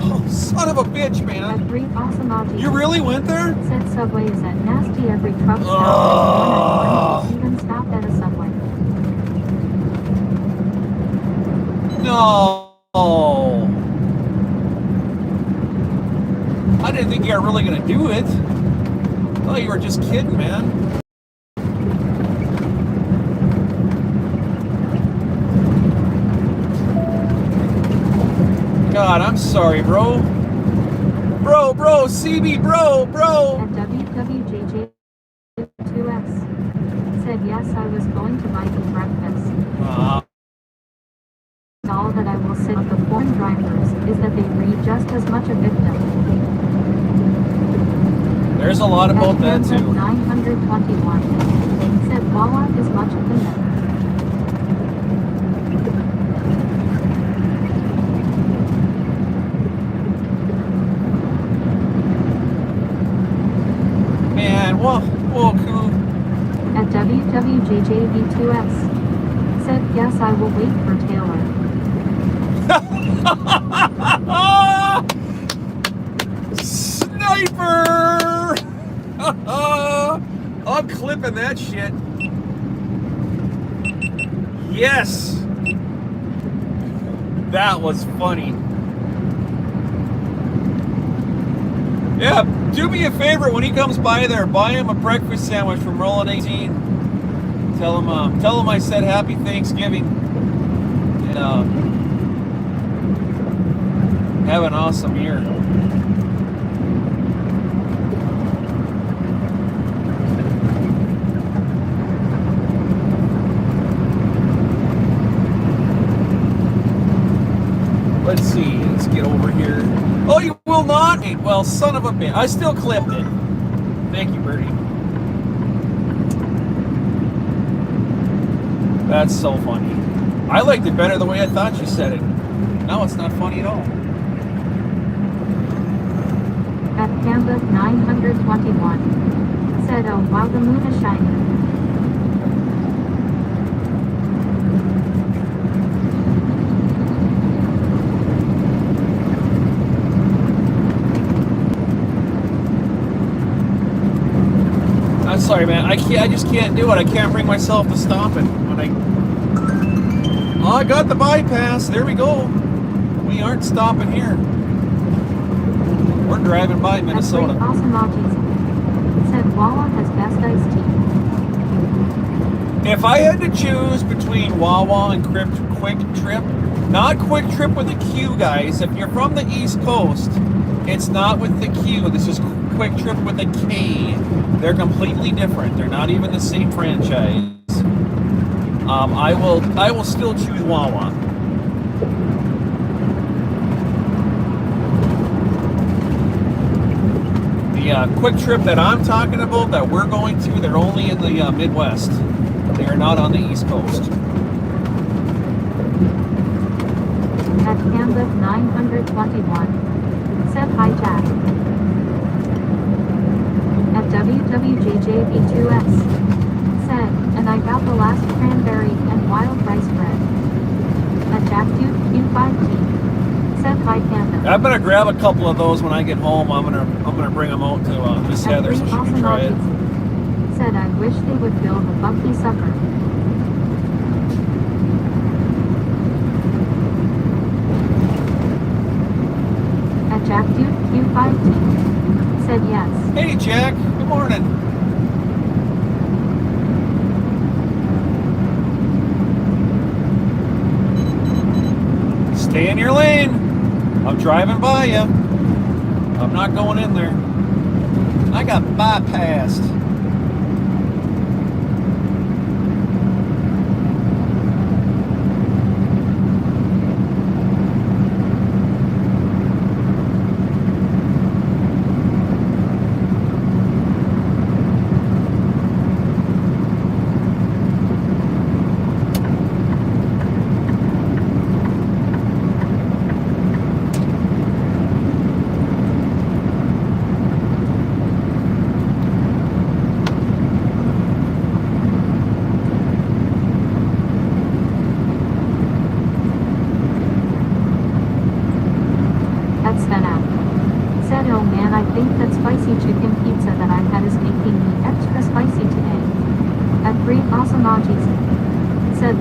Oh, son of a bitch, At man. 3 awesome Najis. You really went there? Said Subway is at nasty every truck Ugh. stop. Even stopped at a Subway. No. I didn't think you were really going to do it. I thought you were just kidding, man. God, I'm sorry, bro. Bro, CB, bro. At WWJJ2S. Said yes, I was going to buy you breakfast. All that I will say of the foreign drivers is that they read just as much a victim. There's a lot about that too. 921. Said Walla is much of the myth. Man, Woku. At WWJJV2S. Said yes, I will wait for Taylor. Sniper! I'm clipping that shit. Yes! That was funny. Yeah, do me a favor when he comes by there, buy him a breakfast sandwich from Rollin' 18. Tell him I said Happy Thanksgiving. And have an awesome year. Let's see. Let's get over here. Oh, you will not? Well, son of a bitch. I still clipped it. Thank you, Bertie. That's so funny. I liked it better the way I thought you said it. Now it's not funny at all. At Canvas 921. Said, oh wow, the moon is shining. I saw sorry, man. I just can't do it. I can't bring myself to stop it when I. Oh, I got the bypass. There we go. We aren't stopping here. We're driving by Minnesota. Awesome said Wawa has best iced tea. If I had to choose between Wawa and Quick Trip, not Quick Trip with a Q, guys. If you're from the East Coast, it's not with the Q. This is Quick Trip with a K. They're completely different. They're not even the same franchise. I will still choose Wawa. The Quick Trip that I'm talking about, that we're going to, they're only in the Midwest. They are not on the East Coast. At Canada 921, said hi Jack. At WWJJB2S, said, and I got the last cranberry and wild rice bread. At Jack Duke Q5T, said hi Canada. I'm gonna grab a couple of those when I get home. I'm gonna bring them out to Miss Heather so she can try it. Said I wish they would build a funky sucker. At Jack Duke Q5T, said yes. Hey Jack, good morning. Stay in your lane. I'm driving by you. I'm not going in there. I got bypassed.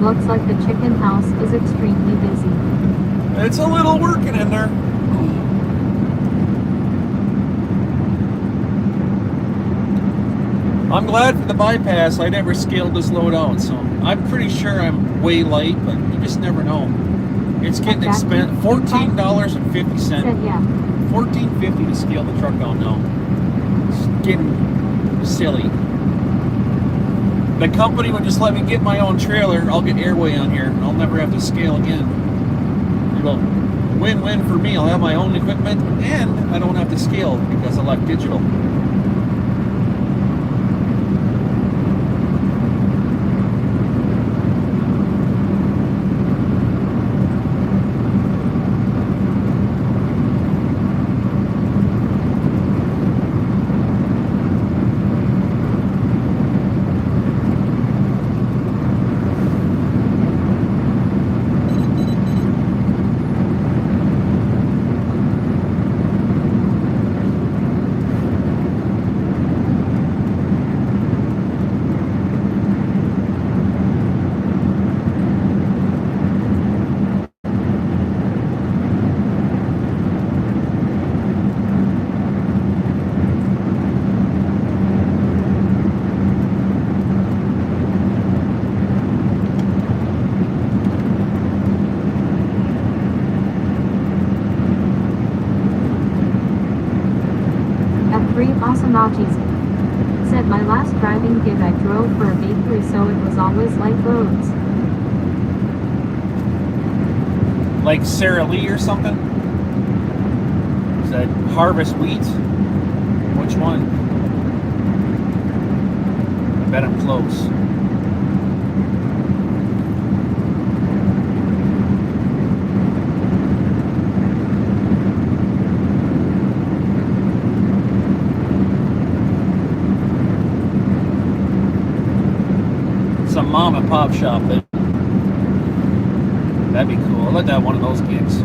Looks like the chicken house is extremely busy. It's a little working in there. I'm glad for the bypass. I never scaled this load out, so I'm pretty sure I'm way light, but you just never know. It's getting expensive. $14.50. Said yeah. $14.50 to scale the truck out now. It's getting silly. The company would just let me get my own trailer. I'll get airway on here. I'll never have to scale again. It'll win-win for me. I'll have my own equipment and I don't have to scale because I like digital. Said my last driving gig I drove for a bakery, so it was always light roads. Like Sara Lee or something? Is that Harvest Wheat? Which one? I bet I'm close. Some mom and pop shop. That'd be cool. I'd like to have one of those gigs.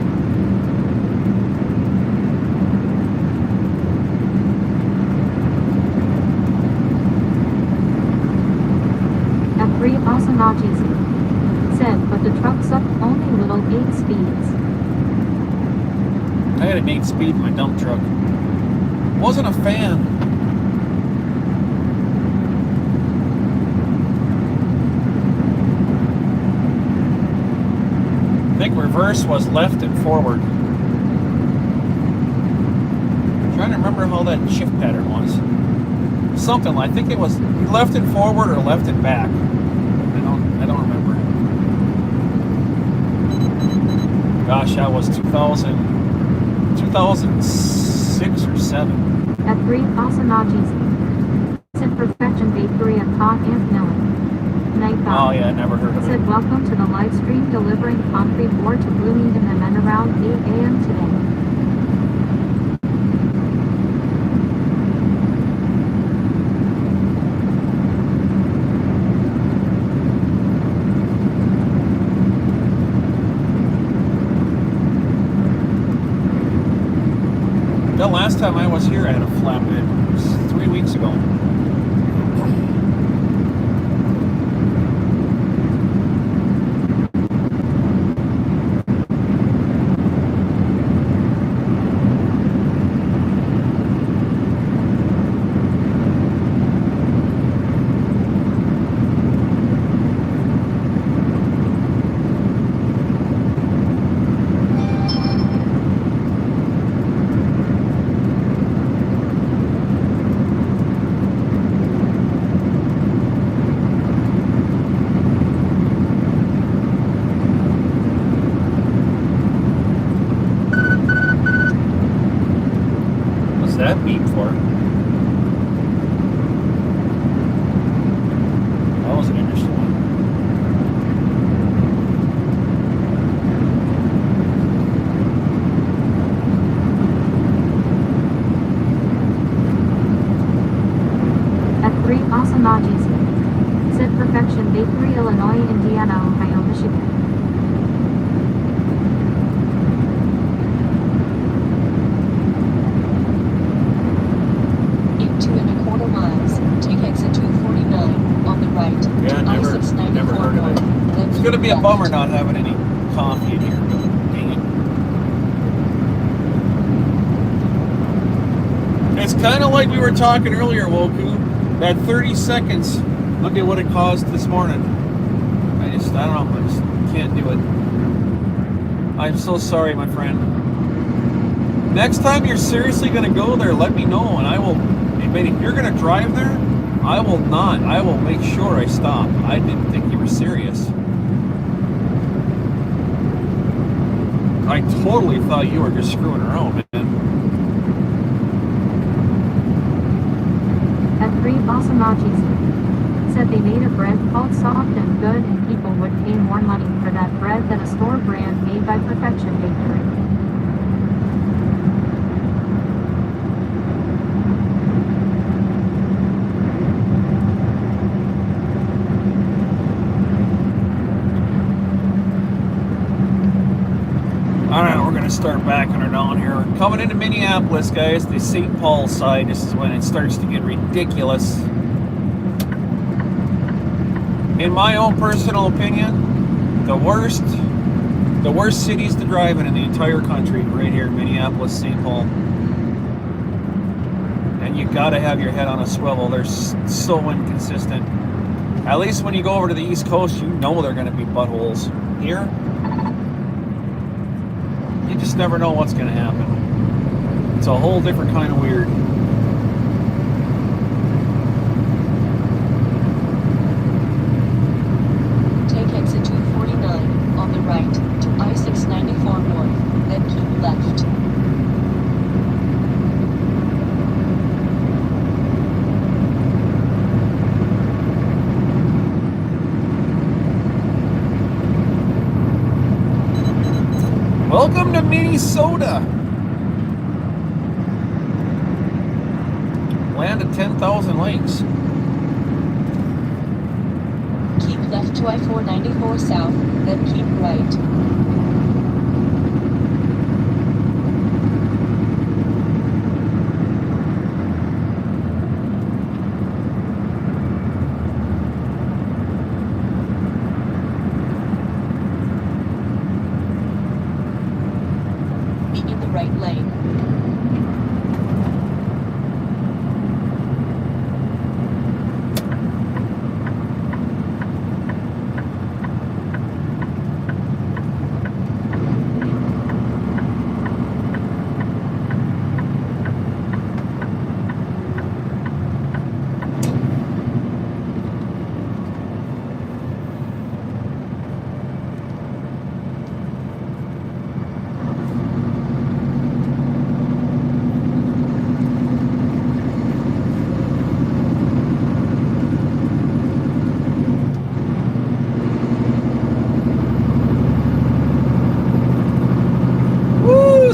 Asanajisi said, but the truck's up only little 8 speeds. I had an 8 speed in my dump truck. Wasn't a fan. I think reverse was left and forward. I'm trying to remember how that shift pattern was. Something like, I think it was left and forward or left and back. I don't remember. Gosh, that was 2006 or 7. At 3 Asanajisi said Perfection Bakery at Hot and Milling. Night Oh yeah, I never heard of it. said, welcome to the live stream delivering concrete board to Bloomington and then around 8 a.m. today. The last time I was here, I had a flatbed. It was 3 weeks ago. That beep for? That was an interesting one. At 3 Asanajisi said Perfection Bakery, Illinois, Indiana, Ohio, Michigan. Never heard of it. It's going to be a bummer not having any coffee in here. Dang it. It's kind of like we were talking earlier, Woku. That 30 seconds, look at what it caused this morning. I don't know. I just can't do it. I'm so sorry, my friend. Next time you're seriously going to go there, let me know, and I will. If you're going to drive there, I will not. I will make sure I stop. I didn't think you were serious. I totally thought you were just screwing around, man. At 3 Asanajisi said they made a bread called soft and good and people would pay more money for that bread than a store brand made by Perfection Bakery. Alright, we're going to start backing her down here. Coming into Minneapolis, guys, the St. Paul side, this is when it starts to get ridiculous. In my own personal opinion, the worst cities to drive in the entire country, right here in Minneapolis, St. Paul. And you got to have your head on a swivel. They're so inconsistent. At least when you go over to the East Coast, you know they're going to be buttholes. Here, you just never know what's going to happen. It's a whole different kind of weird. Take exit 249 on the right to I-694 north, then keep left. Welcome to Minnesota. Land of 10,000 lakes. Keep left to I-494 south, then keep right.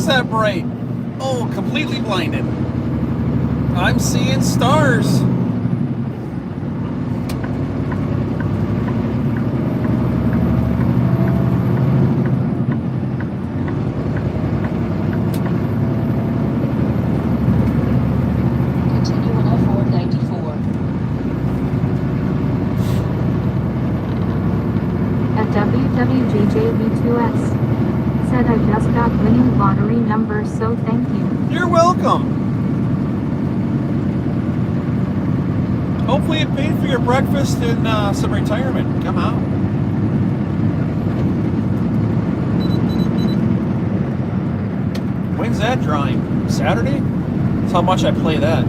is that bright? Oh, completely blinded. I'm seeing stars. Continue on F494. At WWJJV2S. Said I just got winning lottery numbers, so thank you. You're welcome. Hopefully it paid for your breakfast and some retirement. Come out. When's that drawing? Saturday? That's how much I play that.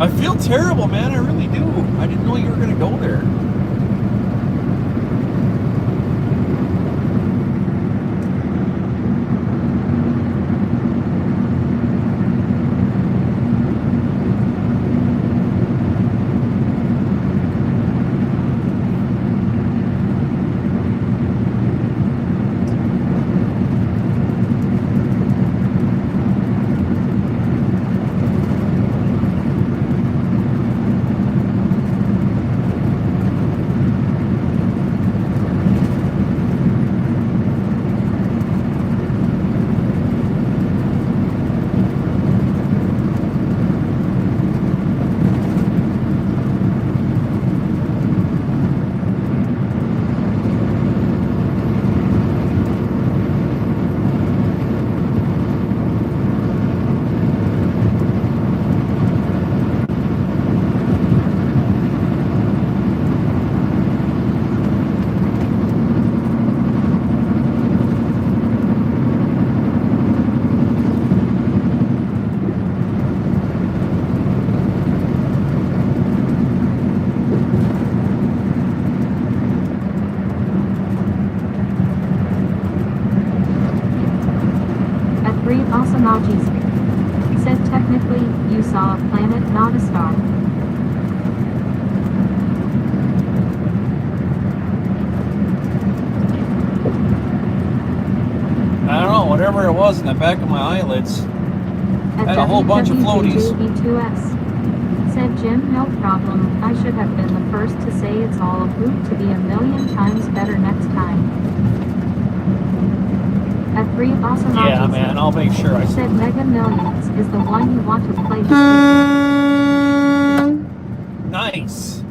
I feel terrible, man. I really do. I didn't know you were going to go there. Emojis. Said technically, you saw a planet, not a star. I don't know, whatever it was in the back of my eyelids. Had a whole bunch of floaties. WWJV2S. Said Jim, no problem. I should have been the first to say it's all a hoot to be a million times better next time. At 3 awesome Yeah, man, I'll make sure I said Mega Millions is the one you want to play. Nice.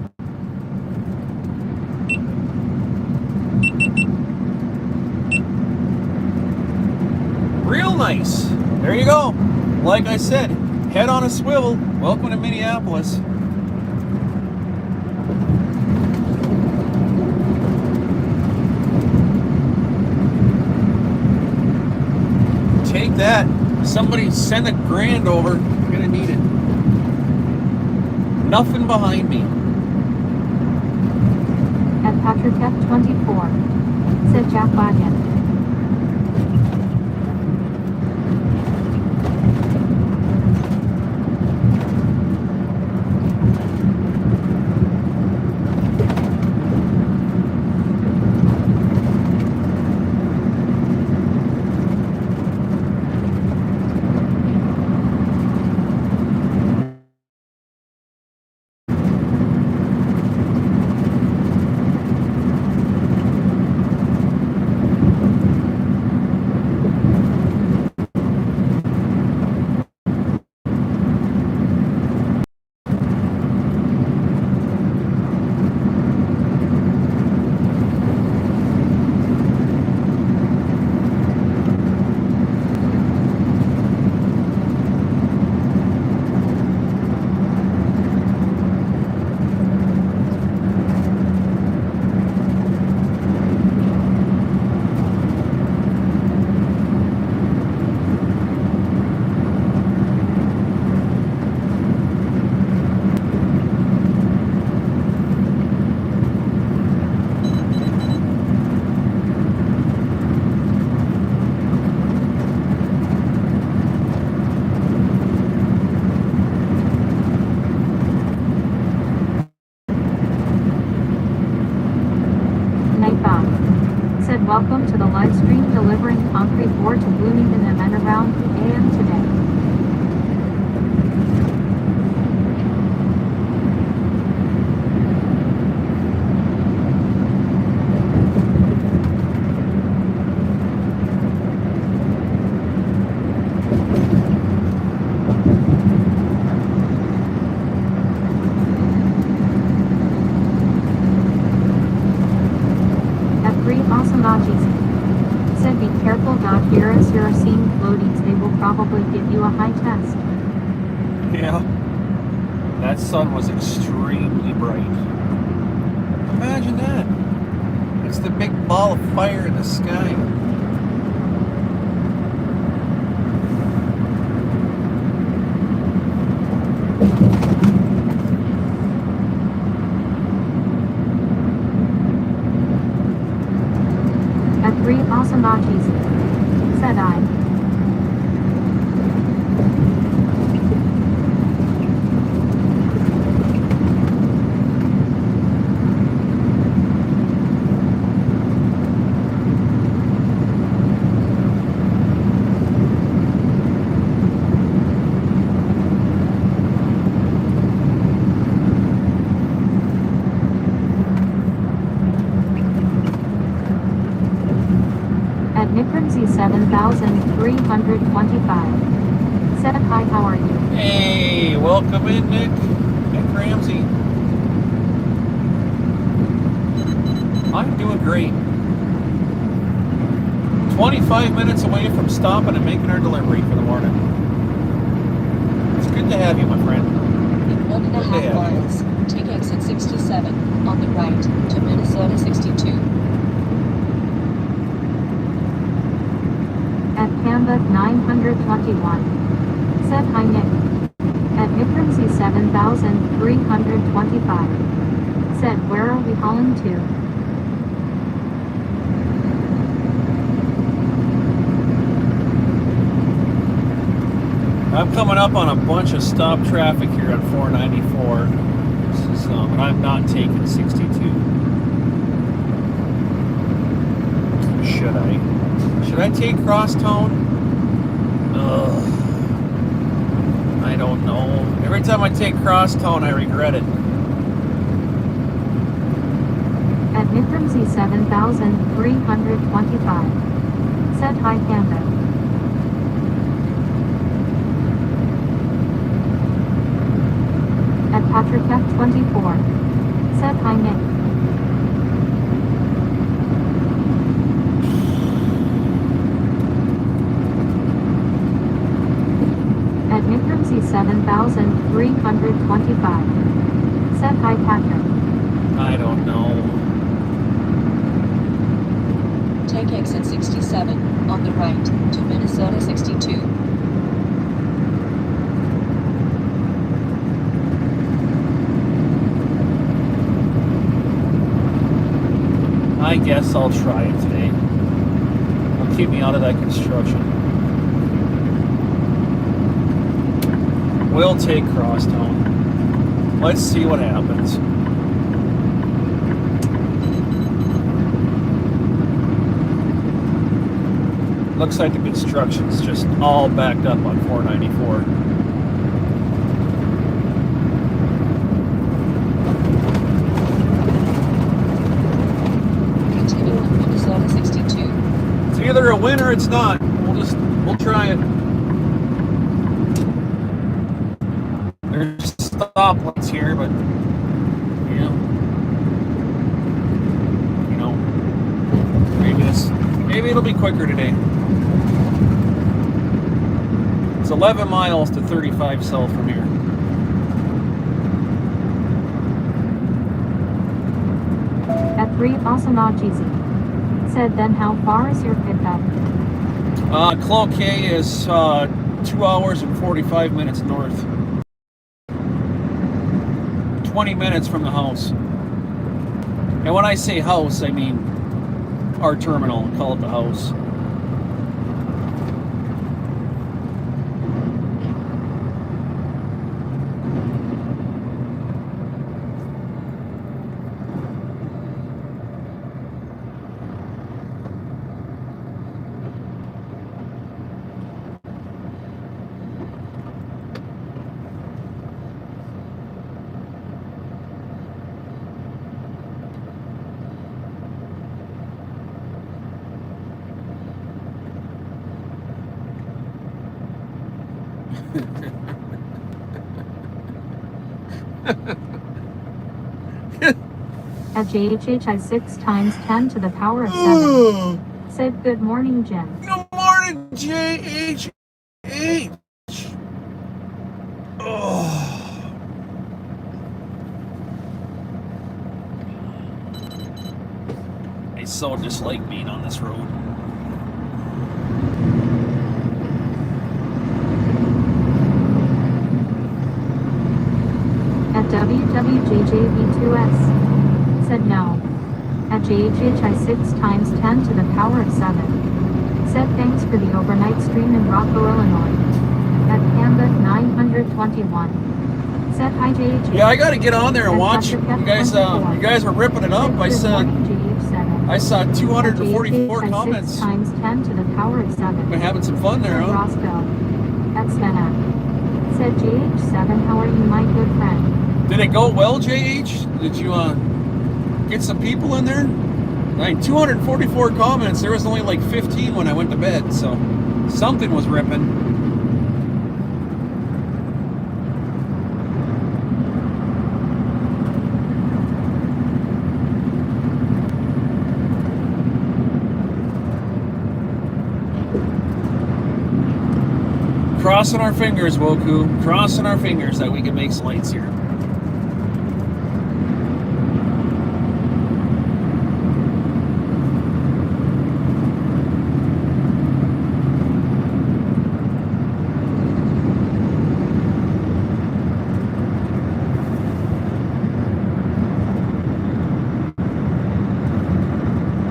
Real nice. There you go. Like I said, head on a swivel. Welcome to Minneapolis. Take that. Somebody send $1,000 over. I'm gonna need it. Nothing behind me. At Patrick F24. Said Jack Wagon. Welcome to the live stream delivering concrete board to Bloomington and around 8 a.m. today. Said be careful, Doc. Here as you're seeing floaties, they will probably give you a high test. Yeah. That sun was extremely bright. Imagine that. It's the big ball of fire in the sky. At 3 awesome not easy, said I. Nick Ramsey 7325 said hi, how are you? Hey, welcome in, Nick. Nick Ramsey. I'm doing great. 25 minutes away from stopping and making our delivery for the morning. It's good to have you, my friend. In 1.5 miles, take exit 67 on the right to Minnesota 62. At Canva 921 said hi, Nick. At Nick Ramsey 7325 said where are we hauling to? I'm coming up on a bunch of stop traffic here on 494, but I'm not taking 62. Should I? Should I take Crosstown? Ugh. I don't know. Every time I take Crosstown, I regret it. At Nick Ramsey 7325 said hi, Canva. At Patrick F24 said hi, Nick. At Nick Ramsey 7325 said hi, Patrick. I don't know. Take exit 67 on the right to Minnesota 62. I guess I'll try it today. It'll keep me out of that construction. We'll take Crosstown. Let's see what happens. Looks like the construction's just all backed up on 494. Continue on Minnesota 62. It's either a win or it's not. We'll try it. There's stoplights here, but maybe it'll be quicker today. It's 11 miles to 35 south from here. At 3 awesome not easy said then how far is your pickup? Cloquet is 2 hours and 45 minutes north. 20 minutes from the house. And when I say house, I mean our terminal. Call it the house. At JHHI 6 times 10 to the power of 7. Said good morning, Jim. Good morning, JHH. Oh. I so dislike being on this road. At WWJJV2S. Said no. At JHHI 6 times 10 to the power of 7. Said thanks for the overnight stream in Roscoe, Illinois. At Panda 921. Said hi JHH. Yeah, I gotta get on there and At watch. You guys were ripping it up. I saw 244 comments. 6 times 10 to the power of 7. Been having some fun there, Said huh? Roscoe. At Svena. Said JH7, how are you, my good friend? Did it go well, JH? Did you get some people in there? 244 comments. There was only like 15 when I went to bed, so something was ripping. Crossing our fingers, Woku. Crossing our fingers that we can make some lights here.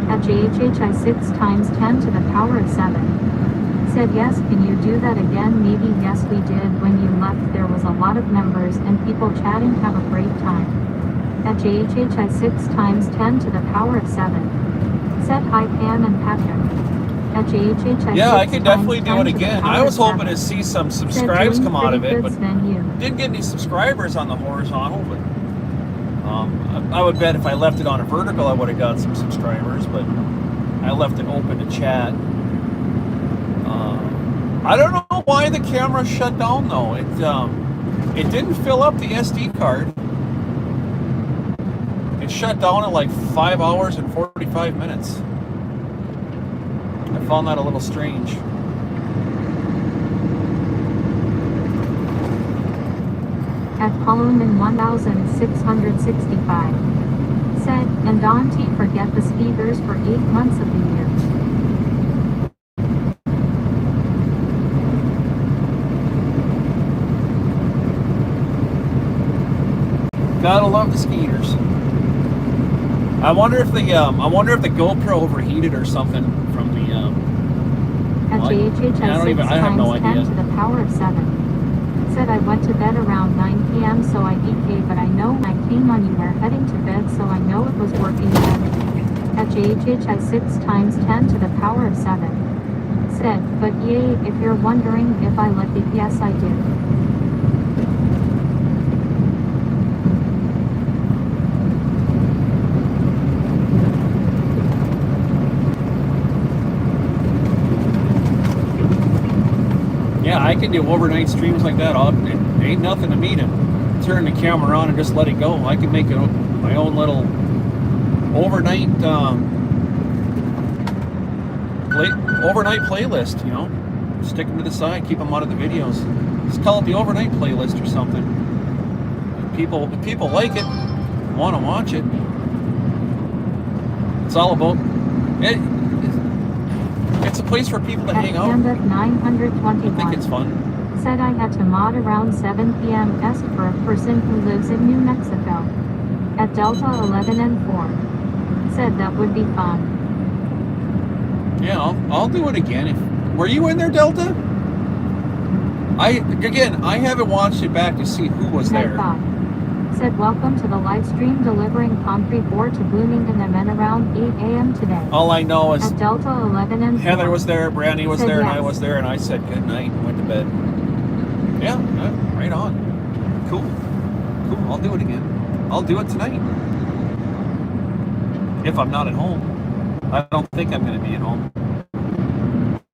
At JHHI 6 times 10 to the power of 7. Said yes, can you do that again? Maybe yes we did. When you left there was a lot of members and people chatting. Have a great time. At JHHI 6 times 10 to the power of 7. Said hi Pam and Patrick. At JHHI Yeah, 6 I could definitely times do it 10 to the again. power I was of hoping 7. to see some Said subscribes doing come out of pretty it, good, but Sven, you. didn't get any subscribers on the horizontal. But I would bet if I left it on a vertical, I would have got some subscribers. But I left it open to chat. I don't know why the camera shut down though. It didn't fill up the SD card. It shut down at like 5 hours and 45 minutes. I found that a little strange. At Poluman 1665. Said, and Dante forget the speakers for 8 months of the year. Gotta love the skeeters. I wonder if the GoPro overheated or something from the At JHHI 6 I have no times 10 idea. to the power of 7. Said I went to bed around 9 p.m. so I DK, but I know when I came on you were heading to bed, so I know it was working then. At JHHI 6 times 10 to the power of 7. Said, but yay, if you're wondering if I like it, yes I did. Yeah, I can do overnight streams like that. It ain't nothing to me to turn the camera on and just let it go. I can make my own little overnight overnight playlist, you know. Stick them to the side, keep them out of the videos. Just call it the overnight playlist or something. If people like it, want to watch it. It's all about it. It's a place for people to hang out. At I 921. think it's fun. Said I had to mod around 7 p.m. Ask for a person who lives in New Mexico. At Delta 11 and 4. Said that would be fun. Yeah, I'll do it again. Were you in there, Delta? I haven't watched it back to see who was there. Said welcome to the live stream delivering concrete ore to Bloomington and then around 8 a.m. today. All I know is At Delta 11 and 4. Heather was there, Brandy was Said there, and I yes. was there, and I said good night and went to bed. Yeah, right on. Cool. I'll do it again. I'll do it tonight. If I'm not at home. I don't think I'm going to be at home.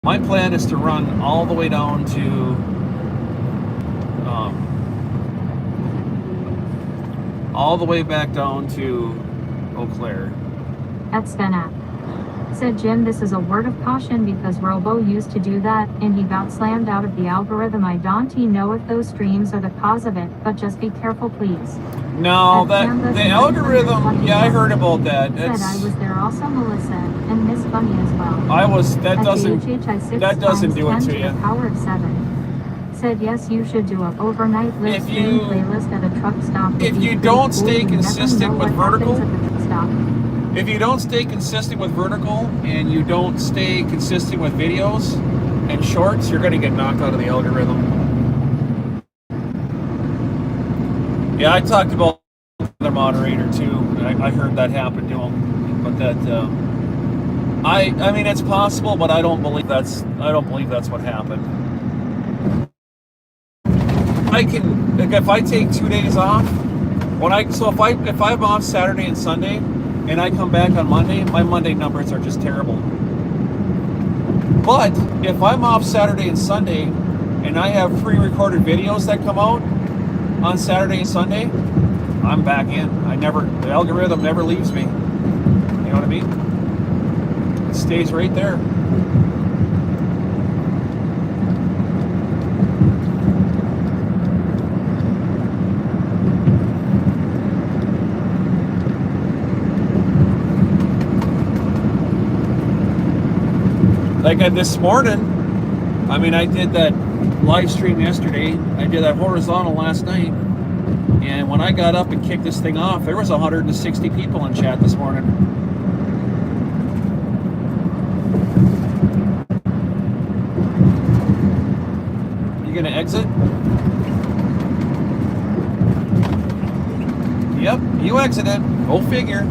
My plan is to run all the way down to all the way back down to Eau Claire. At Sven said, Jim, this is a word of caution because Robo used to do that, and he got slammed out of the algorithm. I don't know if those streams are the cause of it, but just be careful, please. No, the algorithm, yeah, I heard about that. Said I was there also, Melissa, and Miss Bunny as well. That doesn't do it to you. Power of 7. Said yes, you should do a overnight live stream playlist at a truck stop. If you don't stay consistent with vertical, if you don't stay consistent with vertical and you don't stay consistent with videos and shorts, you're going to get knocked out of the algorithm. Yeah, I talked about the moderator too. I heard that happen to him, but that I mean it's possible, but I don't believe that's what happened. I can, like, if I take 2 days off, if I'm off Saturday and Sunday, and I come back on Monday, my Monday numbers are just terrible. But if I'm off Saturday and Sunday, and I have pre-recorded videos that come out on Saturday and Sunday, I'm back in. The algorithm never leaves me. You know what I mean? It stays right there. Like this morning, I mean, I did that live stream yesterday. I did that horizontal last night. And when I got up and kicked this thing off, there was 160 people in chat this morning. You gonna exit? Yep, you exited. Go figure.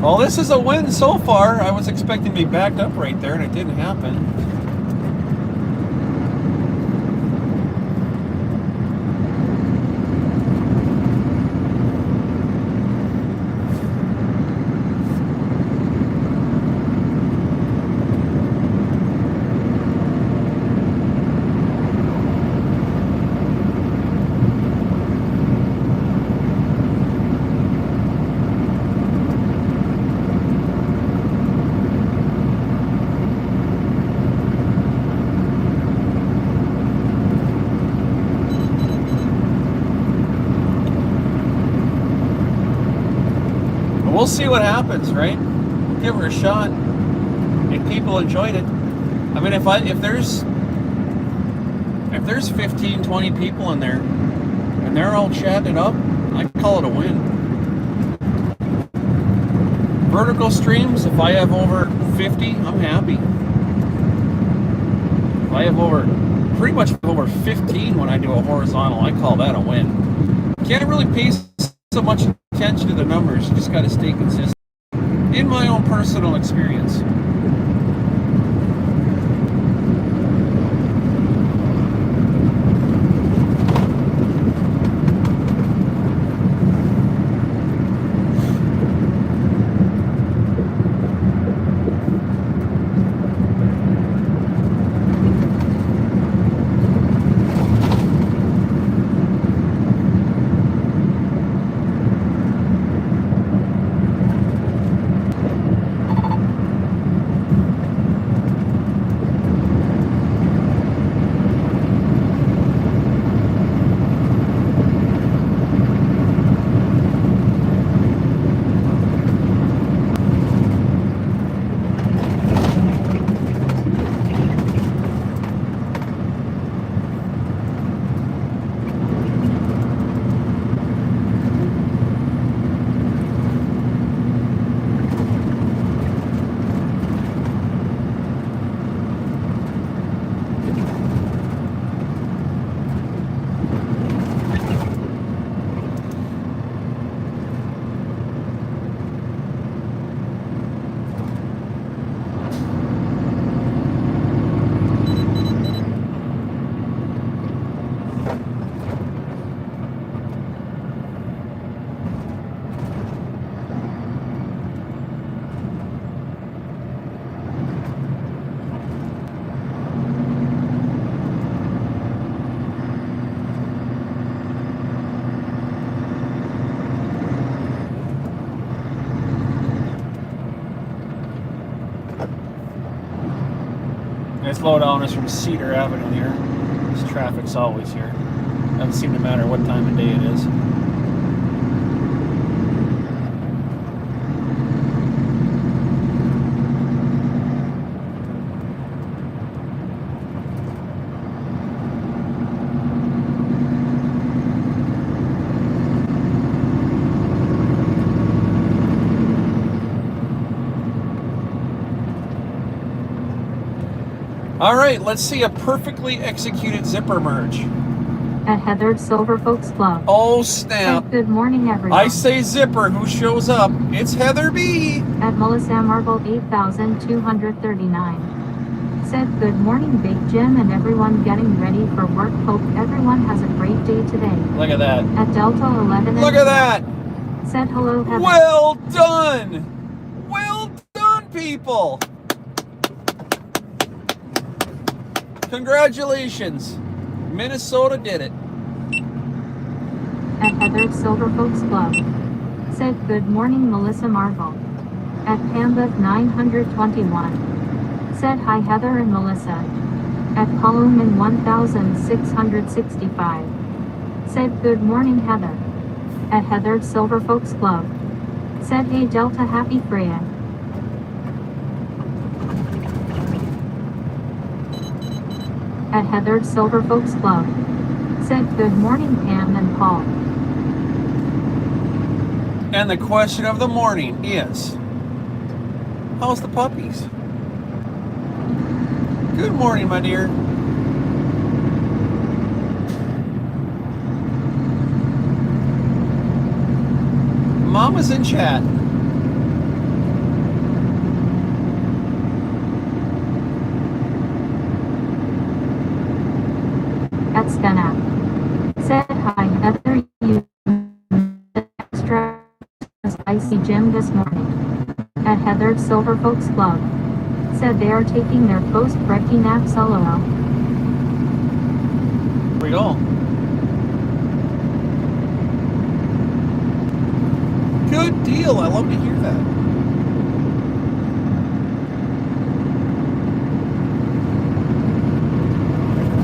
Well, this is a win so far. I was expecting to be backed up right there, and it didn't happen. We'll see what happens, right? Give her a shot. If people enjoyed it. I mean, if there's 15, 20 people in there and they're all chatting it up, I call it a win. Vertical streams, if I have over 50, I'm happy. If I have pretty much over 15 when I do a horizontal, I call that a win. Can't really pay so much attention to the numbers, you just got to stay consistent. In my own personal experience. slow down is from Cedar Avenue here. This traffic's always here. Doesn't seem to matter what time of day it is. All right, let's see a perfectly executed zipper merge. At Heathered Silver Folks Club. Oh, snap. Said, good morning, everyone. I say zipper. Who shows up? It's Heather B. At Melissa Marble 8239. Said, good morning, Big Jim and everyone getting ready for work. Hope everyone has a great day today. Look at that. At Delta 11. Look at that. Said, hello, Heather. Well done. Well done, people. Congratulations. Minnesota did it. At Heathered Silver Folks Club. Said, good morning, Melissa Marble. At Pambeth 921. Said, hi, Heather and Melissa. At Palluman 1665. Said, good morning, Heather. At Heathered Silver Folks Club. Said, hey, Delta, happy Freya. At Heathered Silver Folks Club. Said, good morning, Pam and Paul. And the question of the morning is, how's the puppies? Good morning, my dear. Mama's in chat. At Stena. Said, hi, Heather, you extra spicy Jim this morning. At Heathered Silver Folks Club. Said they are taking their post-brekkie naps, lol. Here we go. Good deal. I love to hear that.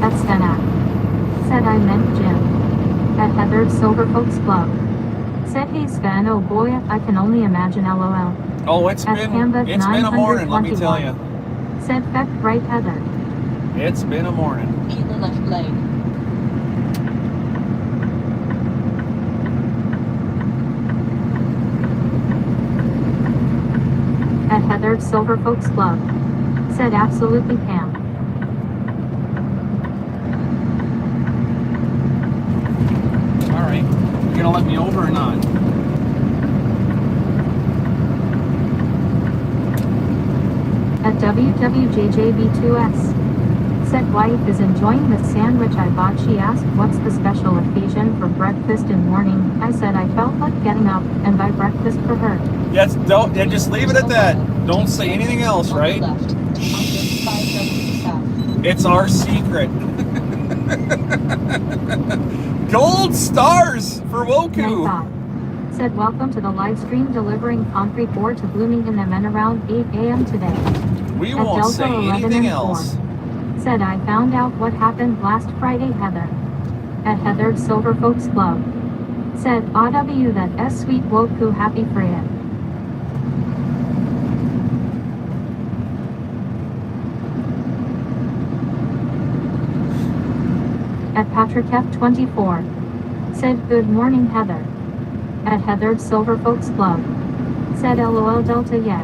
At Stena. Said I meant Jim. At Heathered Silver Folks Club. Said, hey Sven, oh boy, I can only imagine, lol. Oh, it's At been Pambeth a morning, let me tell 921. you. Said, feck, right, Heather. It's been a morning. Keep the left lane. At Heathered Silver Folks Club. Said, absolutely, Pam. All right. You gonna let me over or not? At WWJJB2S. Said wife is enjoying the sandwich I bought. She asked what's the special occasion for breakfast in morning. I said I felt like getting up and buy breakfast for her. Yes, don't. Yeah, just leave it at that. Don't say anything else, On right? the left, to I-35W South. It's our secret. Gold stars for Night Woku. thought. Said welcome to the live stream delivering concrete board to Bloomington and around 8 a.m. today. We At won't Delta say 11 anything and 4. else. Said I found out what happened last Friday, Heather. At Heathered Silver Folks Club. Said AW that S sweet Woku happy Freya. At Patrick F24. Said good morning, Heather. At Heathered Silver Folks Club. Said LOL Delta, yeah.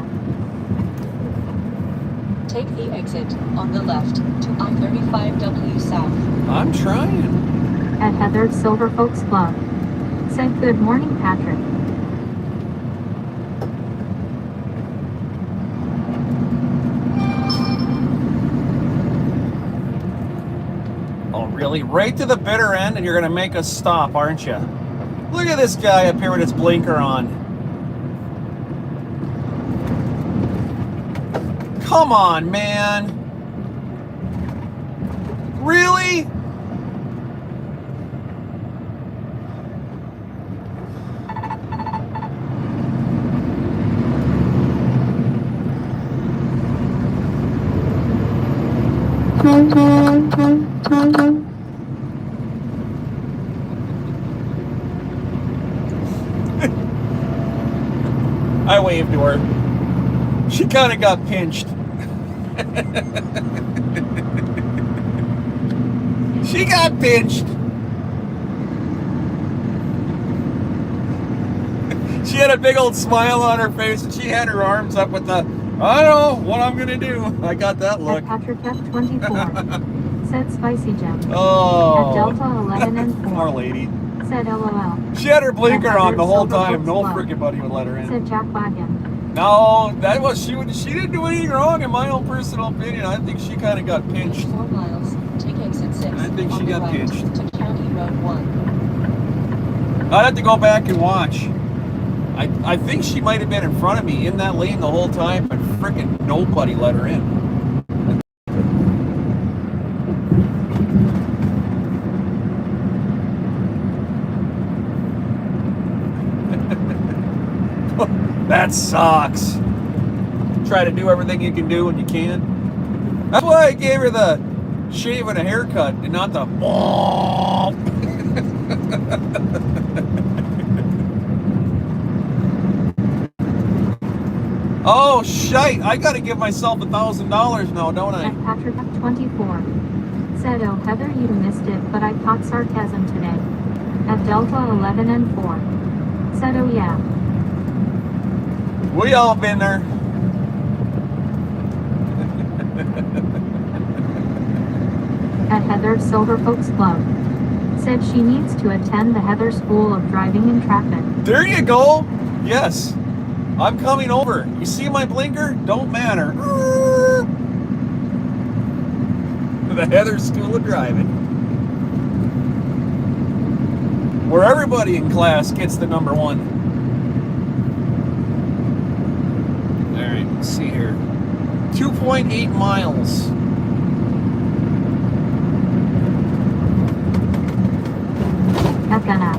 Take the exit on the left to I-35W South. I'm trying. At Heathered Silver Folks Club. Said good morning, Patrick. Oh, really? Right to the bitter end, and you're gonna make us stop, aren't you? Look at this guy up here with his blinker on. Come on, man. Really? I waved to her. She kind of got pinched. She got pinched. She had a big old smile on her face, and she had her arms up with the, I don't know what I'm gonna do. I got that look. At Patrick F24 said Spicy Jim. Oh. At Delta 11 and 4 Poor lady. said LOL. She had her blinker At on the whole Silver time. No Fox Club freaking buddy would let her in. said Jack Wagon. No, that was she didn't do anything wrong in my own personal opinion. I think she kind of got pinched. 4 miles, take exit 6. I think she on the got right pinched. To County Road 1. I'd have to go back and watch. I think she might have been in front of me in that lane the whole time, but freaking nobody let her in. That sucks. Try to do everything you can do when you can. That's why I gave her the shave and a haircut and not the Oh shite, I gotta give myself $1,000 now, don't I? At Patrick F24 said, oh Heather, you missed it, but I caught sarcasm today. At Delta 11 and 4 said, oh yeah. We all been there. At Heather Silver Folks Club said she needs to attend the Heather School of Driving in Traffic. There you go. Yes. I'm coming over. You see my blinker? Don't matter. The Heather School of Driving. Where everybody in class gets the number 1. Alright, let's see here. 2.8 miles. At Gunna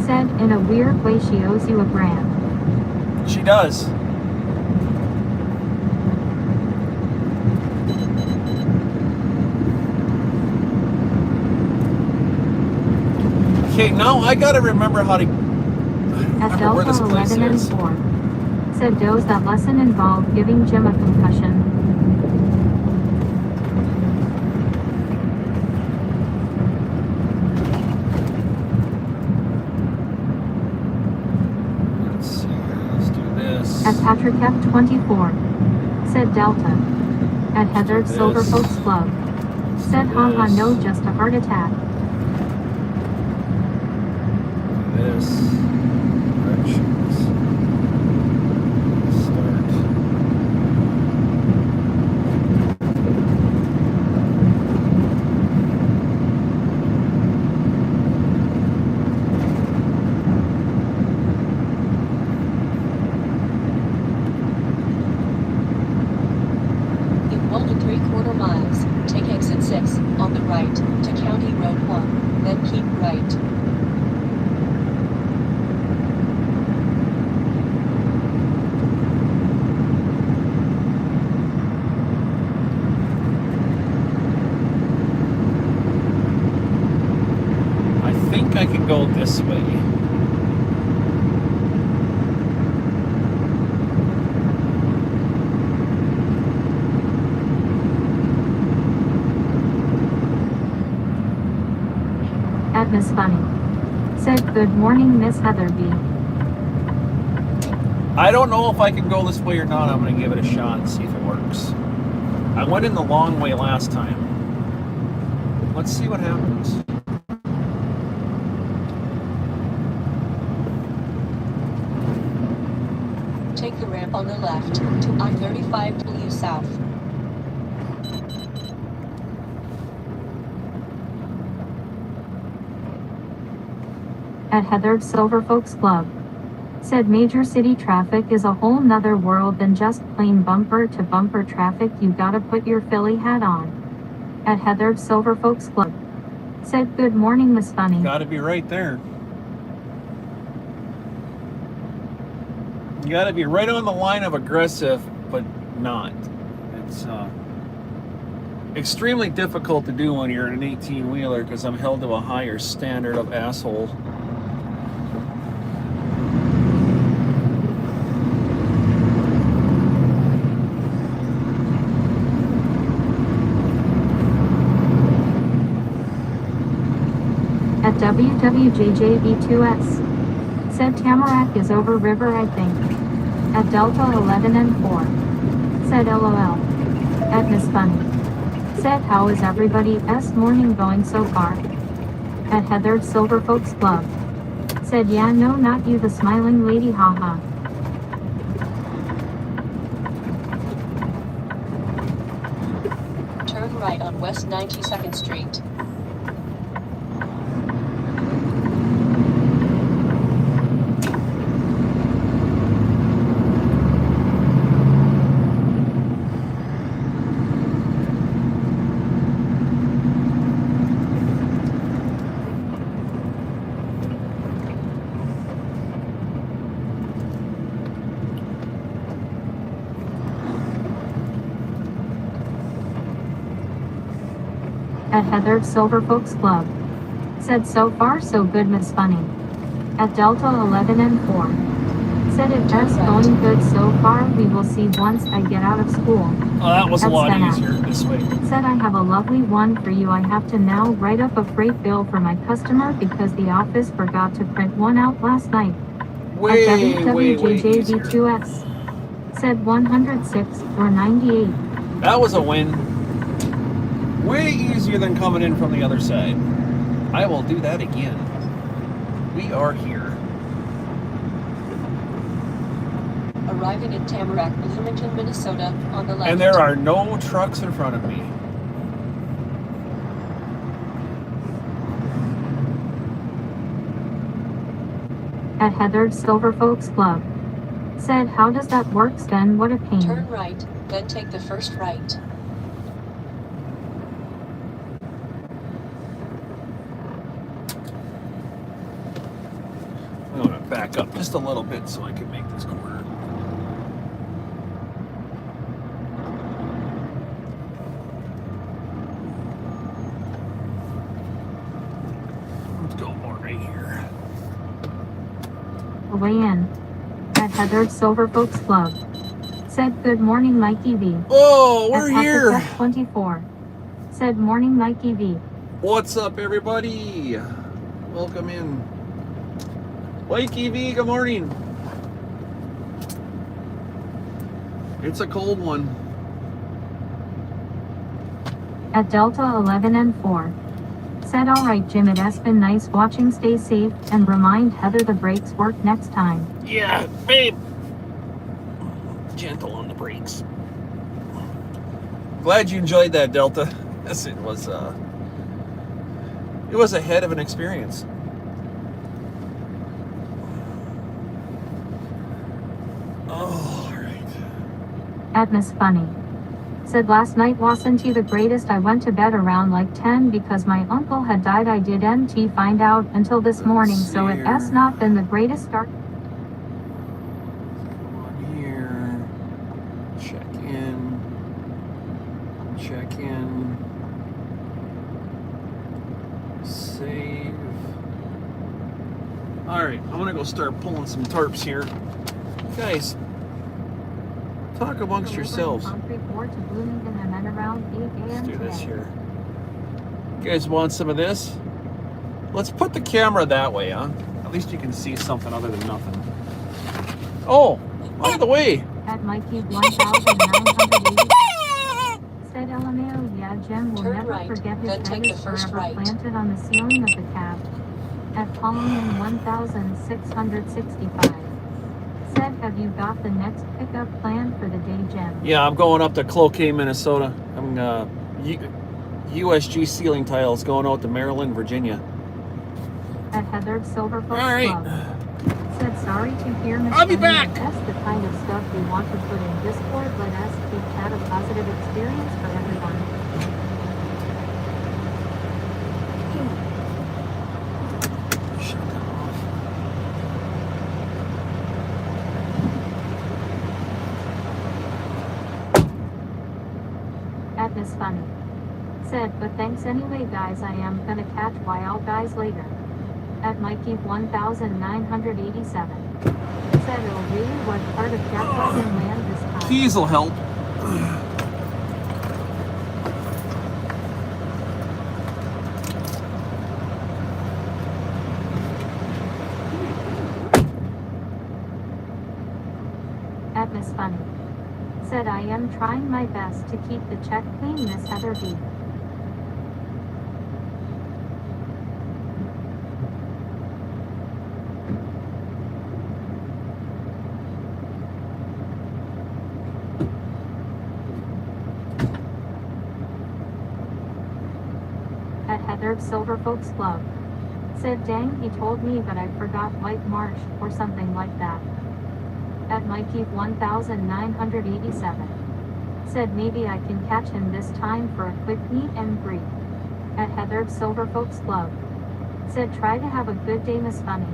said, in a weird way she owes you a grand. She does. Okay, now I gotta remember how to. At Delta 11 and 4 said, does that lesson involve giving Jim a concussion? At Patrick F24 said Delta. At Heather Silver Folks Club said haha no, just a heart attack. This directions start. In 1 3/4 miles, take exit 6 on the right to County Road 1, then keep right. I think I can go this way. At Miss Funny said, good morning Miss Heather B. I don't know if I can go this way or not. I'm going to give it a shot and see if it works. I went in the long way last time. Let's see what happens. Take the ramp on the left to I-35W South. At Heather Silver Folks Club said major city traffic is a whole nother world than just plain bumper to bumper traffic, you gotta put your Philly hat on. At Heather Silver Folks Club said, good morning Miss Funny. Got to be right there. You got to be right on the line of aggressive, but not. It's extremely difficult to do when you're in an 18-wheeler because I'm held to a higher standard of asshole. At WWJJV2S. Said Tamarack is over river I think. At Delta 11 and 4. Said LOL. At Miss Bunny. Said how is everybody's morning going so far? At Heather Silver Folks Club. Said yeah no not you the smiling lady haha. Turn right on West 92nd Street. At Heather Silver Folks Club. Said so far so good Miss Funny. At Delta 11 and 4. Said it just going good so far we will see once I get out of school. Oh, that was a At lot Stena. easier this way. Said I have a lovely one for you I have to now write up a freight bill for my customer because the office forgot to print one out last night. Way At easier. WWJJV2S. Said 106 or 98. That was a win. Way easier than coming in from the other side. I will do that again. We are here. Arriving in Tamarack, Bloomoington, Minnesota, on the left. And there are no trucks in front of me. At Heather Silver Folks Club. Said how does that work Sven what a pain. Turn right, then take the first right. I'm going to back up just a little bit so I can make this corner. Let's go more right here. Away in. At Heather Silver Folks Club. Said good morning Mikey V. Oh, we're At here. Pacific 24. Said morning Mikey V. What's up, everybody? Welcome in. Mikey V, good morning. It's a cold one. At Delta 11 and 4. Said alright Jim it has been nice watching stay safe and remind Heather the brakes work next time. Yeah, babe. Gentle on the brakes. Glad you enjoyed that, Delta. Yes, it was a head of an experience. Oh, all right. At Miss Funny. Said last night wasn't he the greatest I went to bed around like 10 because my uncle had died I didn't find out until this morning so it has not been the greatest start. Come on here. Check in. Check in. Save. All right, I'm gonna go start pulling some tarps here. Guys, talk amongst yourselves. Let's do this here. You guys want some of this? Let's put the camera that way, huh? At least you can see something other than nothing. Oh, by the way. At Mikey 1980. Said LMAO, yeah, Jim will Turn never right, forget his then take head the is first forever right. planted on the ceiling of the cab. At Pauline 1665. Said, have you got the next pickup plan for the day, Jim? Yeah, I'm going up to Cloquet, Minnesota. I'm USG ceiling tiles going out to Maryland, Virginia. At Heather Silver Folks All right. Club. Said sorry to hear Miss I'll be Jenny, back. That's the kind of stuff we want to put in Discord. Let us keep chat a positive experience for everyone. Shut that off. At Miss Funny. Said, but thanks anyway guys, I am gonna catch y'all guys later. At Mikey 1987. Said it'll really what part of jackpot and land this time. Keys will help. At Miss Funny. Said I am trying my best to keep the check clean, Miss Heather B. At Heather Silver Folks Club. Said dang, he told me but I forgot White Marsh or something like that. At Mikey 1987. Said maybe I can catch him this time for a quick meet and greet. At Heather Silver Folks Club. Said try to have a good day, Miss Funny.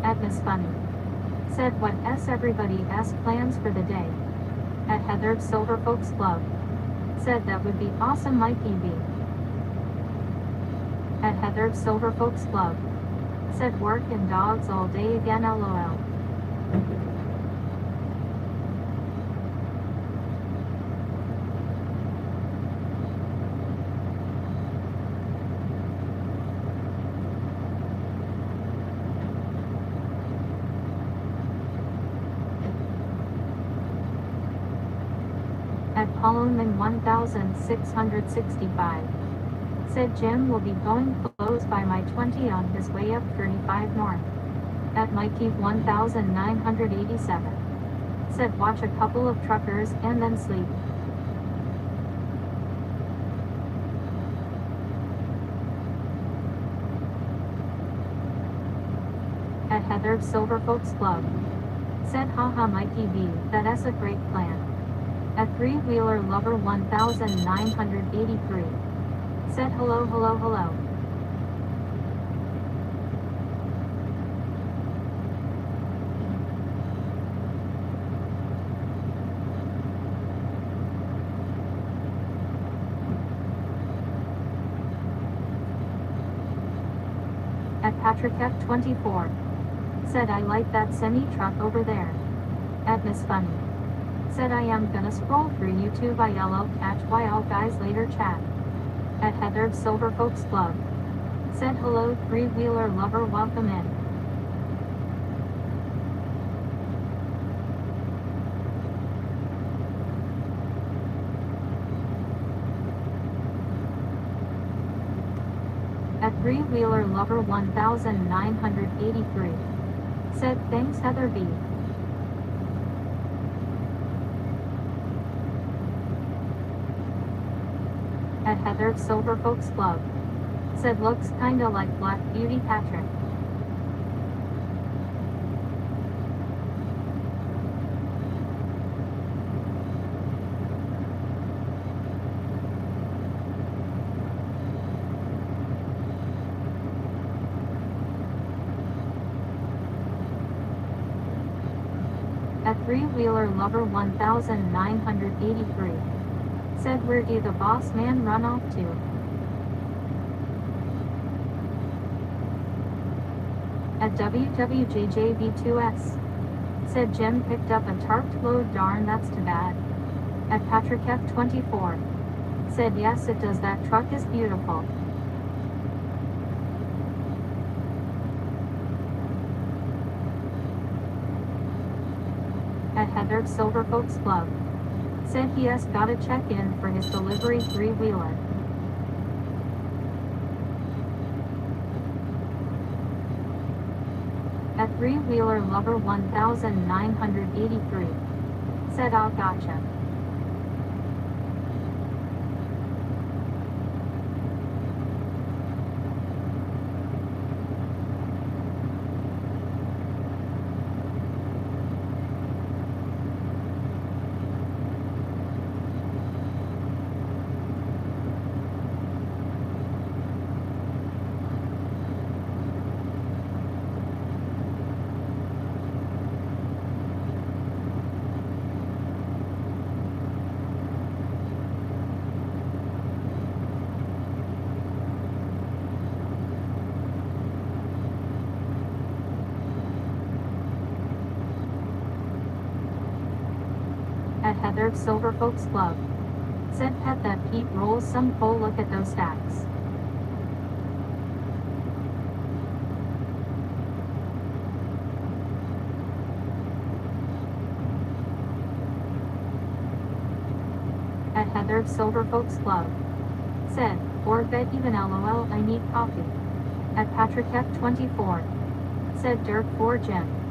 At Miss Funny. Said what s everybody s plans for the day. At Heather Silver Folks Club. Said that would be awesome, Mikey B. At Heather Silver Folks Club. Said work and dogs all day again, lol. At Pauloman 1665. Said Jim will be going close by my 20 on his way up 35 north. At Mikey 1987. Said watch a couple of truckers and then sleep. At Heather Silver Folks Club. Said haha Mikey B, that's a great plan. At Three-Wheeler Lover 1983. Said hello hello hello. At Patrick F24. Said I like that semi-truck over there. At Miss Funny. Said I am gonna scroll through YouTube, I'll catch y'all guys later, chat. At Heather Silver Folks Club. Said hello Three-Wheeler Lover, welcome in. At Three-Wheeler Lover 1983. Said thanks Heather B. At Heather Silver Folks Club. Said looks kinda like Black Beauty Patrick. At Three-Wheeler Lover 1983. Said where do the boss man run off to? At WWJJB2S. Said Jim picked up a tarped load, darn that's too bad. At Patrick F24. Said yes it does, that truck is beautiful. At Heather Silver Folks Club. Said he has gotta check in for his delivery three-wheeler. At Three-Wheeler Lover 1983. Said I'll gotcha. Heather of Silver Folks Club. Said Pet that Pete rolls some coal. Look at those stacks. At Heather of Silver Folks Club. Said, or bet even LOL I need coffee. At Patrick F24. Said Dirk 4 Jim.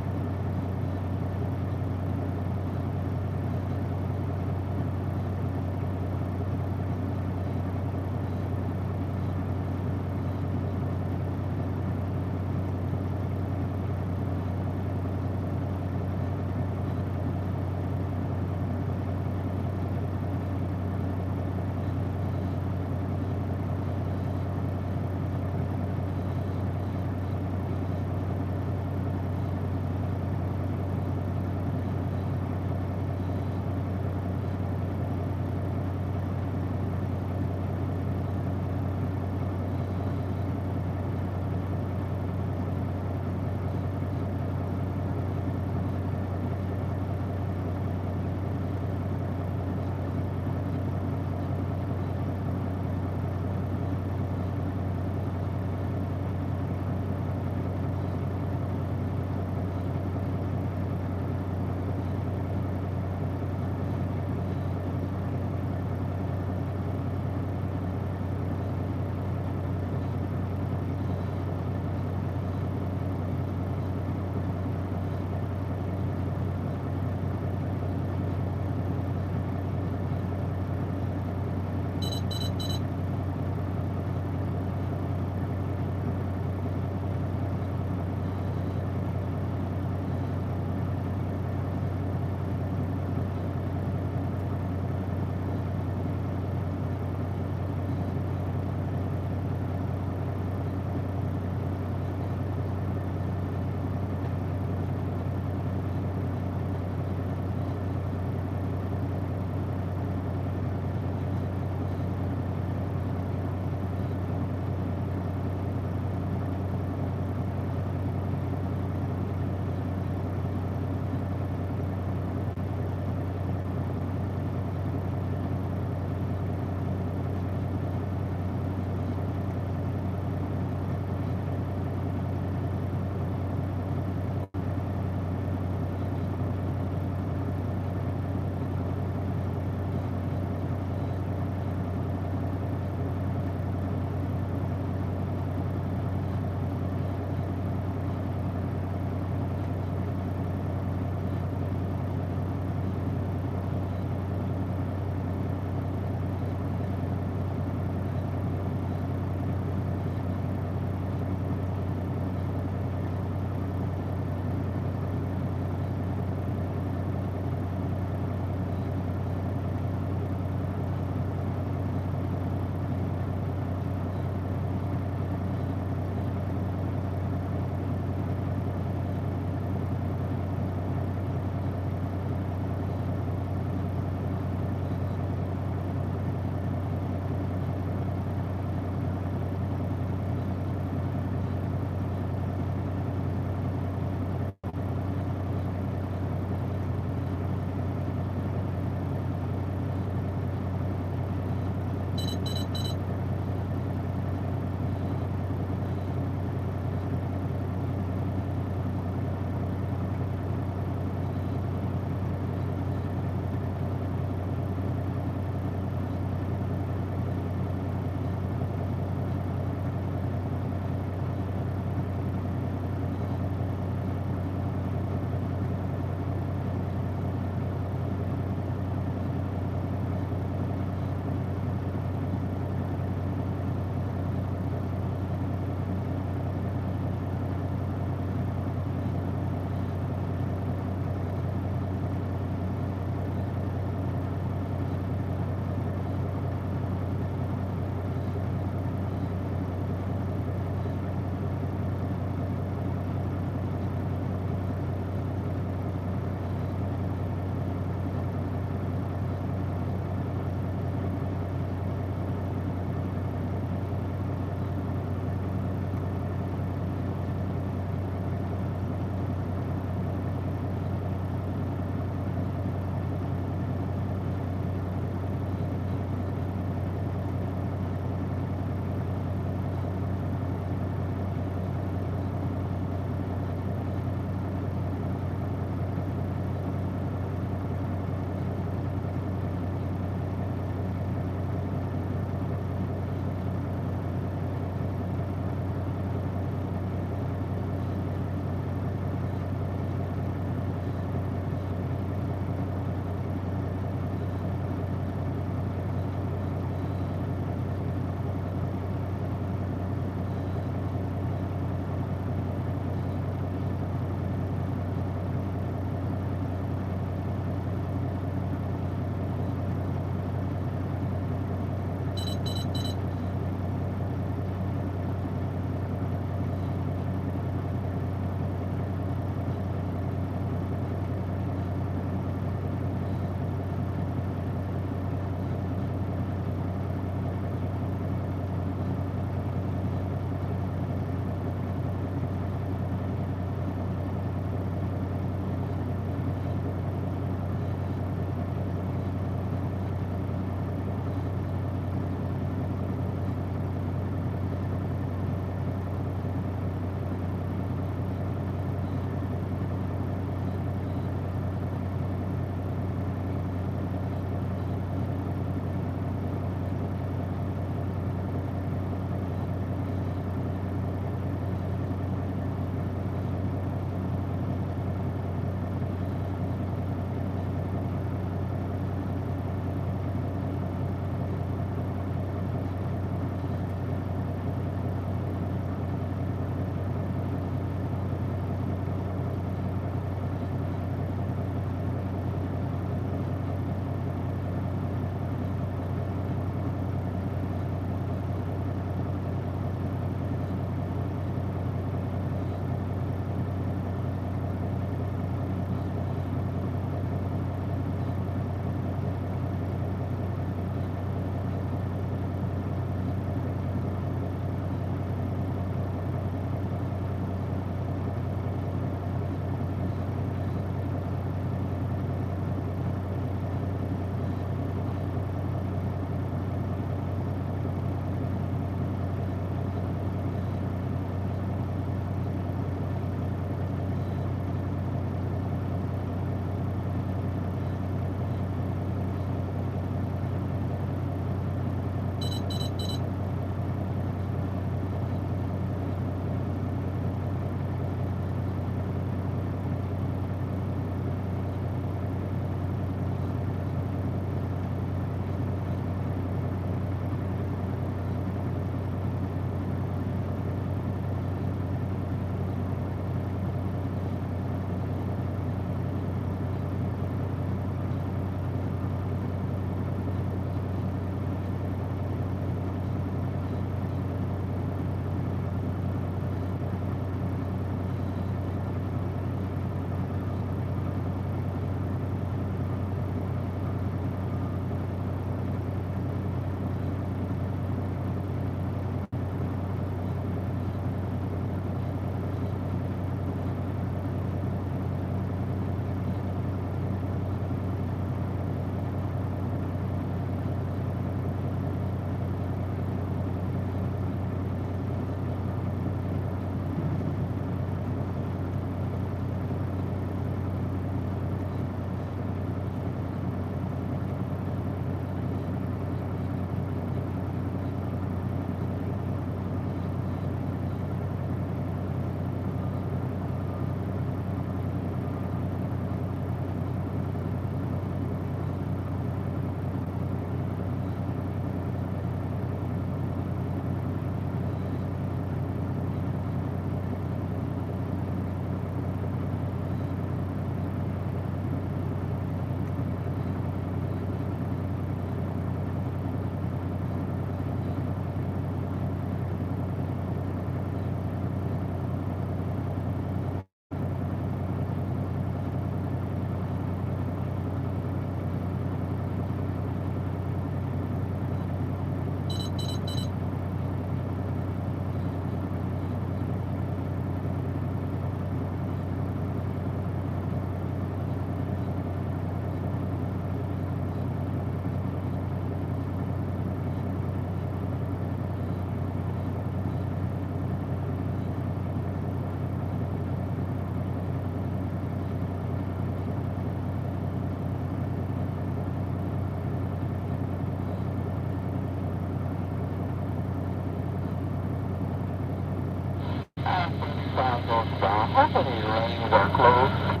County lanes are closed.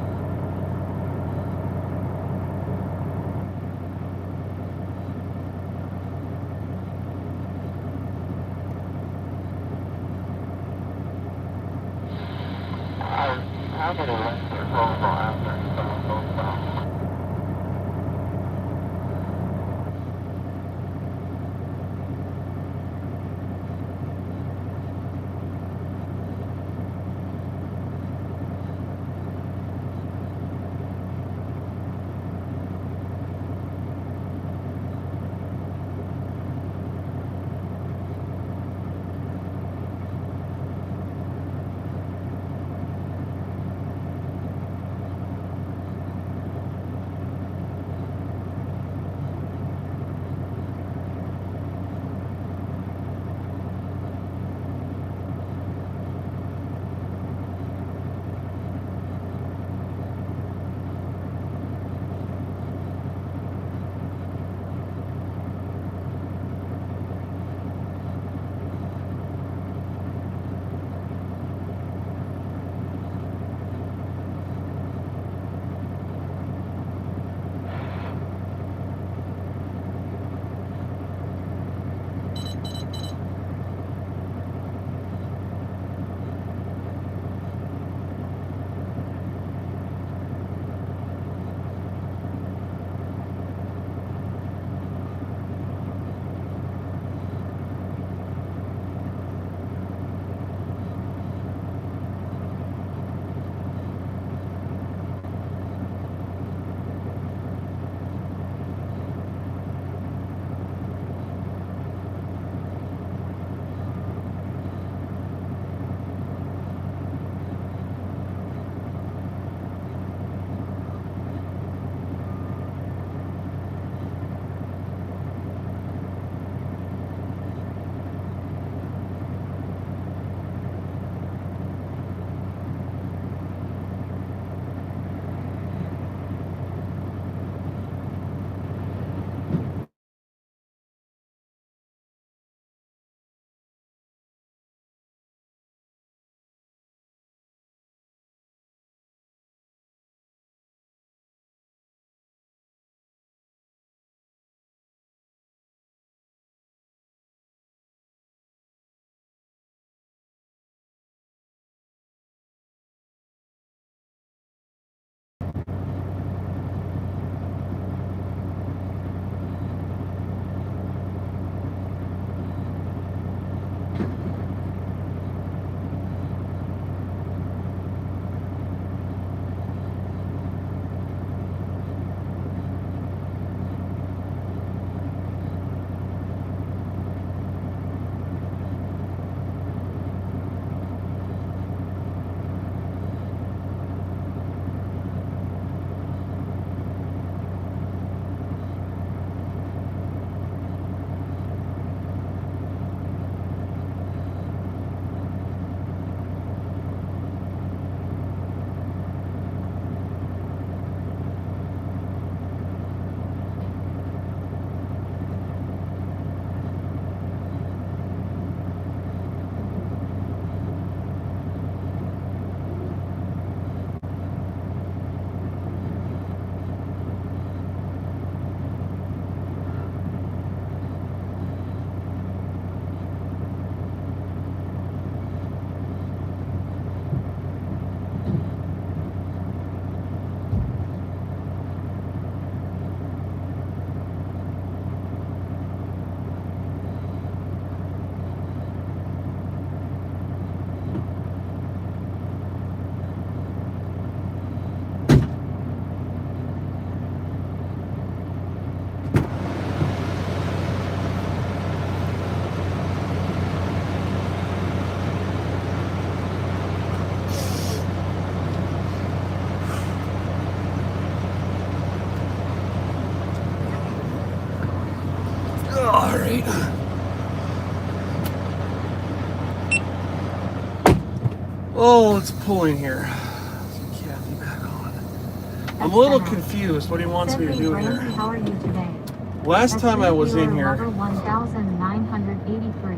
How many lanes are closed on Avenue southbound? Alright. Oh, let's pull in here. Get Kathy back on. I'm a little confused what he wants me to do here. How are you today? Last time I was in here. Lover 1983.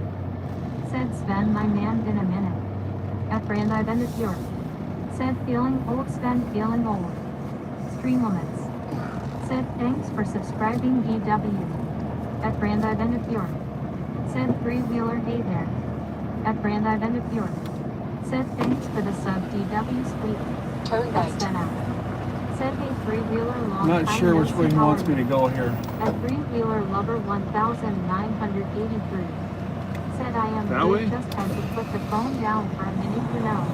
Said Sven, my man, been a minute. At Brand, I've been the cure. Said feeling old, spend feeling old. Stream limits. Said thanks for subscribing DW. At Brandive End of York. Said three-wheeler hey there. At Brandive End of York. Said thanks for the sub DW Squeak. Turn That's right. been out. Said hey three-wheeler long I'm not time sure no which way see he how wants are me to you? go here. At three-wheeler lover 1983. Said I am That good, way? just had to put the phone down for a minute, you know.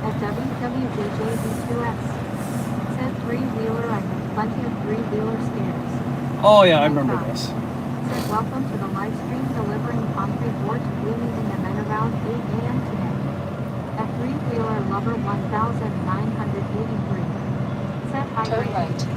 At WWJJV2S. Said three-wheeler I have plenty of three-wheeler scares. Oh yeah, I Nice remember try. this. Said welcome to the live stream delivering concrete board to Bloomington and then around 8 a.m. today. At three-wheeler lover 1983. Said hi Turn Brandy. right.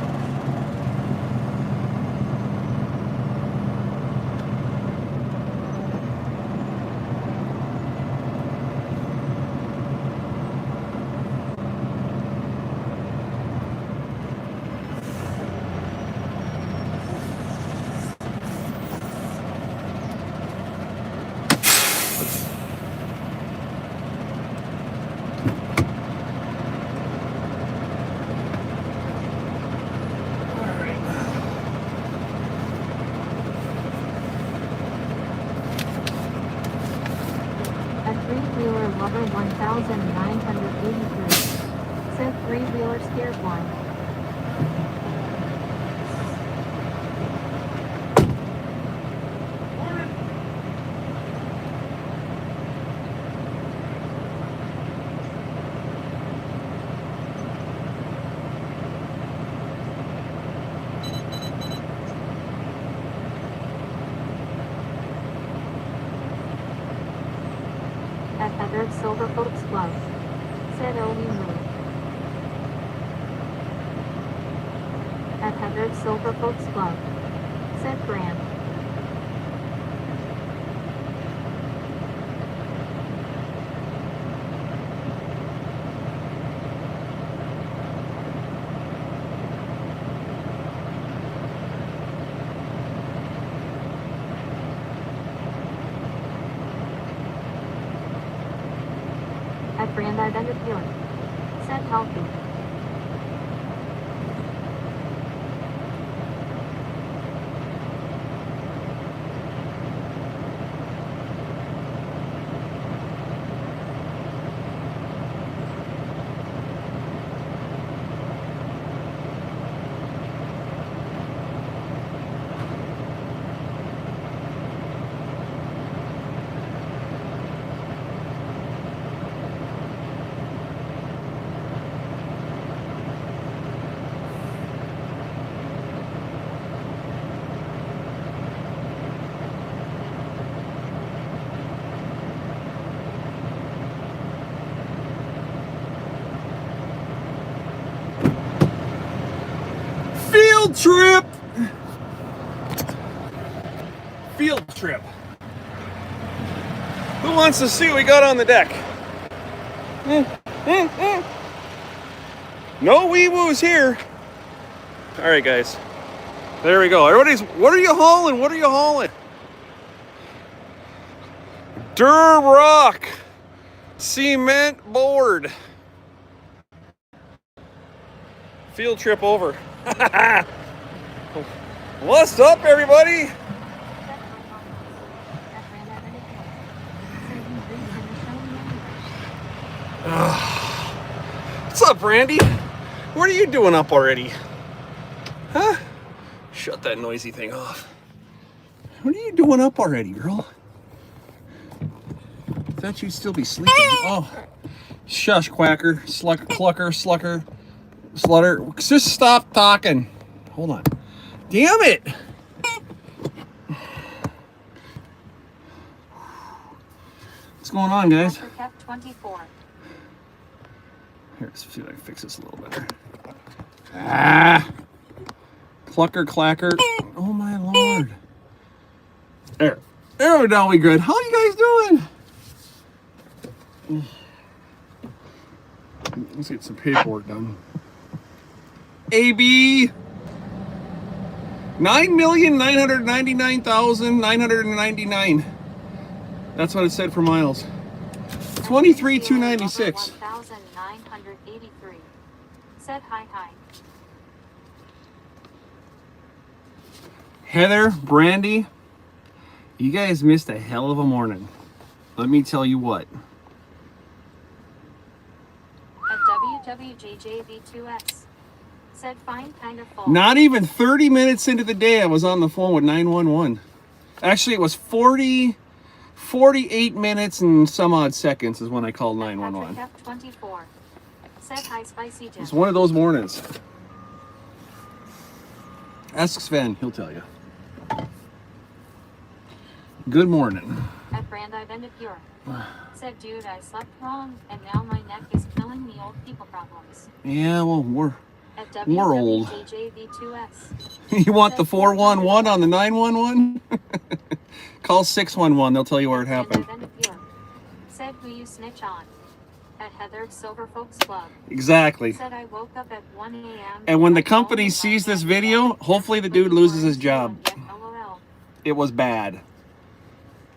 At three-wheeler lover 1983. Said three-wheeler scared one. At Heather Silverfolk's Club. Said oh we move. At Heather Silverfolk's Club. Said Grant. At Brandive End of York. Said healthy. Field trip! Field trip. Who wants to see what we got on the deck? No wee woos here. All right, guys. There we go. Everybody's, what are you hauling? What are you hauling? Rock. Cement board. Field trip over. What's up, everybody? What's up, Randy? What are you doing up already? Huh? Shut that noisy thing off. What are you doing up already, girl? Thought you'd still be sleeping. Oh, shush, quacker, clucker, slucker, slutter. Just stop talking. Hold on. Damn it! What's going on, guys? 24. Here, let's see if I can fix this a little better. Ah! Clucker, clacker. Oh, my Lord. There. There we go. We good. How are you guys doing? Let's get some paperwork done. AB 9,999,999. That's what it said for miles. 23,296. 183. Said hi. Heather, Brandy, you guys missed a hell of a morning. Let me tell you what. At WWJJV2S. Said fine, kind of full. Not even 30 minutes into the day, I was on the phone with 911. Actually, it was 48 minutes and some odd seconds is when I called 911. Patrick F24. Said hi, Spicy Jim. It's one of those mornings. Ask Sven, he'll tell you. Good morning. At Brandy Bendipure. Said, dude, I slept wrong, and now my neck is killing me. Old people problems. Yeah, well, we're At old. WWJJV2S. You want the 411 on the 911? Call 611, they'll tell you where it happened. Said who you snitch on. At Heather's Silver Folks Club. Exactly. Said I woke up at 1 a.m. And when the company sees this video, hopefully the dude loses his job. It was bad.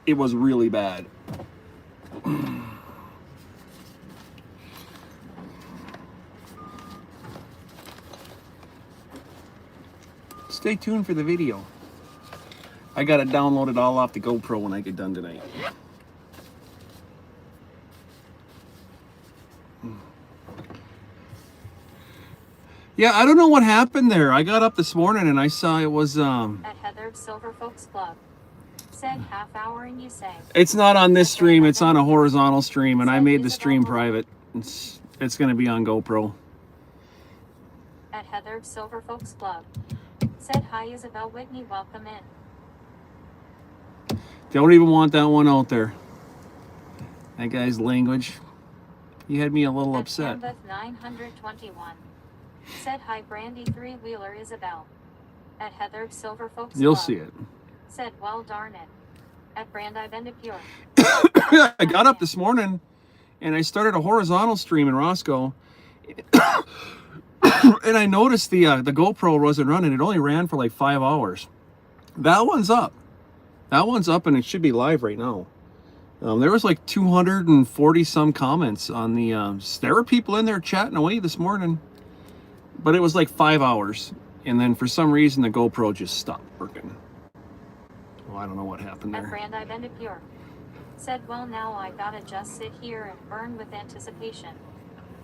It was really bad. Stay tuned for the video. I gotta download it all off the GoPro when I get done tonight. Yeah, I don't know what happened there. I got up this morning and I saw it was At Heather's Silver Folks Club. Said half hour and you say. It's not on this stream, it's on a horizontal stream, and I made the stream private. It's gonna be on GoPro. At Heather's Silver Folks Club. Said hi, Isabel Whitney, welcome in. Don't even want that one out there. That guy's language. He had me a little upset. At 921. Said hi, Brandy three-wheeler Isabel. At Heather's Silver Folks You'll Club. see it. Said, well darn it. At Brandy Bendipure. I got up this morning and I started a horizontal stream in Roscoe. And I noticed the GoPro wasn't running. It only ran for like 5 hours. That one's up. That one's up and it should be live right now. There was like 240 some comments on the, there were people in there chatting away this morning, but it was like 5 hours. And then for some reason, the GoPro just stopped working. Well, I don't know what happened At there. Brandy Bendipure. Said, well now I gotta just sit here and burn with anticipation.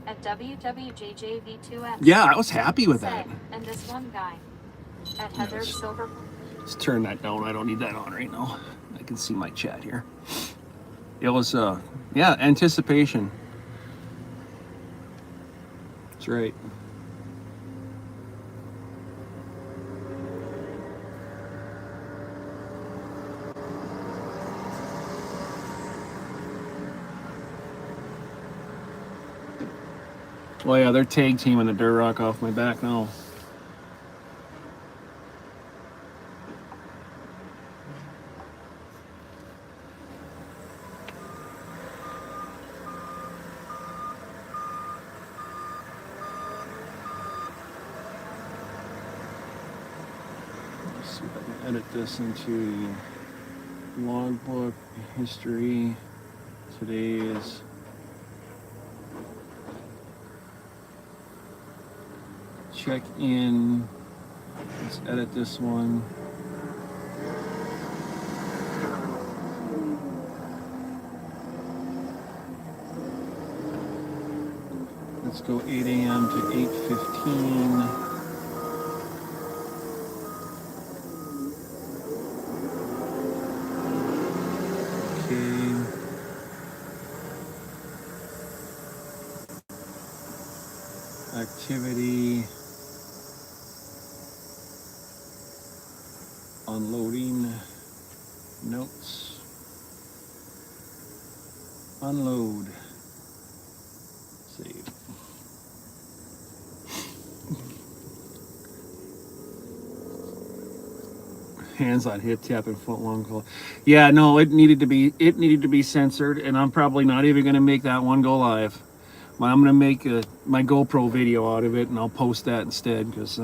At WWJJV2S. Yeah, I was happy with that. Said, and this one guy. At Heather's Silver. Let's turn that down. I don't need that on right now. I can see my chat here. It was, yeah, anticipation. That's right. Well, yeah, they're tag teaming the dirt rock off my back now. Let's see if I can edit this into logbook, history. Today's check in. Let's edit this one. Let's go 8 a.m. to 8:15. Okay. Activity. Unloading. Notes. Unload. Save. Hands on hip tap and foot long call. Yeah, no, it needed to be censored, and I'm probably not even gonna make that one go live. I'm gonna make my GoPro video out of it, and I'll post that instead, because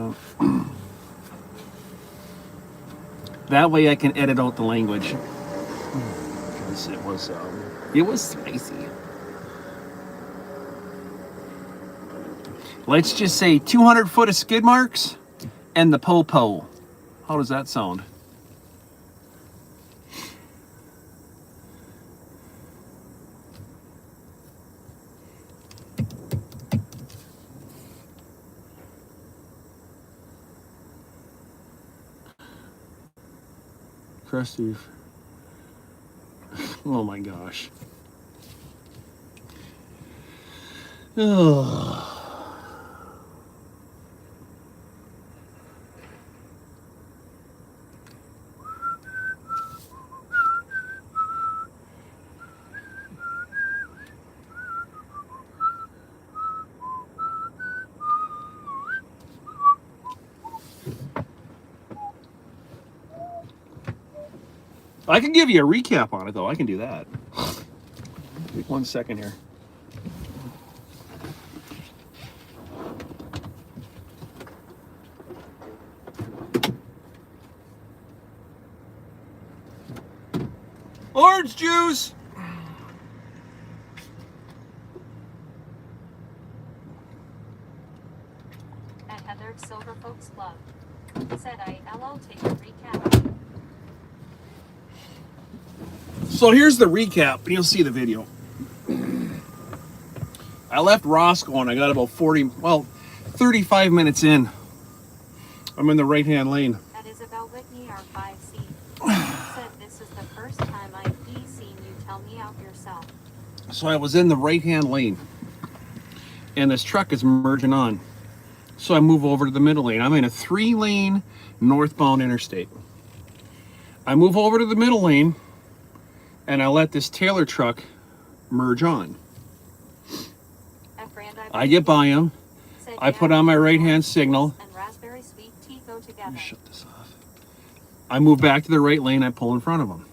that way I can edit out the language. Because it was spicy. let's just say 200 foot of skid marks and the po-po. How does that sound? Krusty. Oh my gosh. Ugh. I can give you a recap on it, though. I can do that. Wait 1 second here. Orange juice! At Heather Silver Folks Club. Said ILO take a recap. So here's the recap, and you'll see the video. I left Roscoe and I got about 35 minutes in. I'm in the right-hand lane. At Isabel Whitney, R5C. Said this is the first time I've seen you tell me out yourself. So I was in the right-hand lane, and this truck is merging on. So I move over to the middle lane. I'm in a 3-lane northbound interstate. I move over to the middle lane, and I let this Taylor truck merge on. I get by him. I put on my right-hand signal. And raspberry sweet tea go together. Shut this off. I move back to the right lane. I pull in front of him.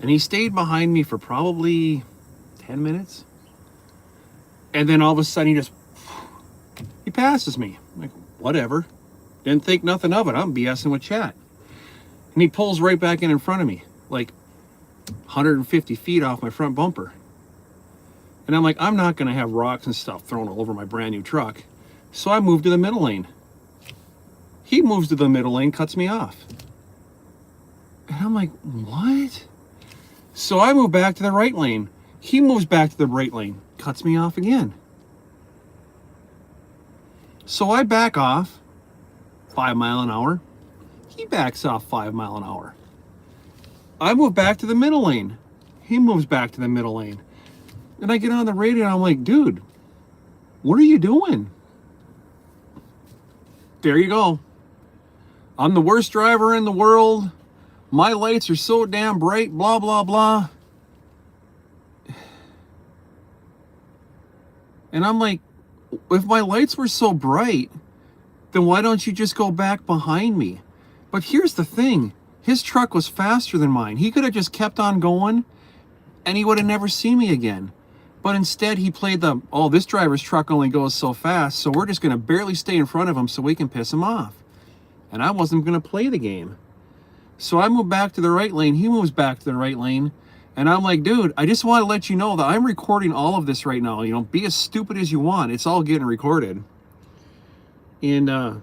And he stayed behind me for probably 10 minutes. And then all of a sudden he passes me. I'm like, whatever. Didn't think nothing of it. I'm BSing with chat. And he pulls right back in front of me, like 150 feet off my front bumper. And I'm like, I'm not going to have rocks and stuff thrown all over my brand new truck. So I moved to the middle lane. He moves to the middle lane, cuts me off. And I'm like, what? So I move back to the right lane. He moves back to the right lane, cuts me off again. So I back off 5 miles an hour. He backs off 5 miles an hour. I move back to the middle lane. He moves back to the middle lane. And I get on the radio and I'm like, dude, what are you doing? There you go. I'm the worst driver in the world. My lights are so damn bright, blah, blah, blah. And I'm like, if my lights were so bright, then why don't you just go back behind me? But here's the thing. His truck was faster than mine. He could have just kept on going and he would have never seen me again. But instead he played this driver's truck only goes so fast, so we're just going to barely stay in front of him so we can piss him off. And I wasn't going to play the game. So I moved back to the right lane. He moves back to the right lane. And I'm like, dude, I just want to let you know that I'm recording all of this right now. You know, be as stupid as you want. It's all getting recorded. And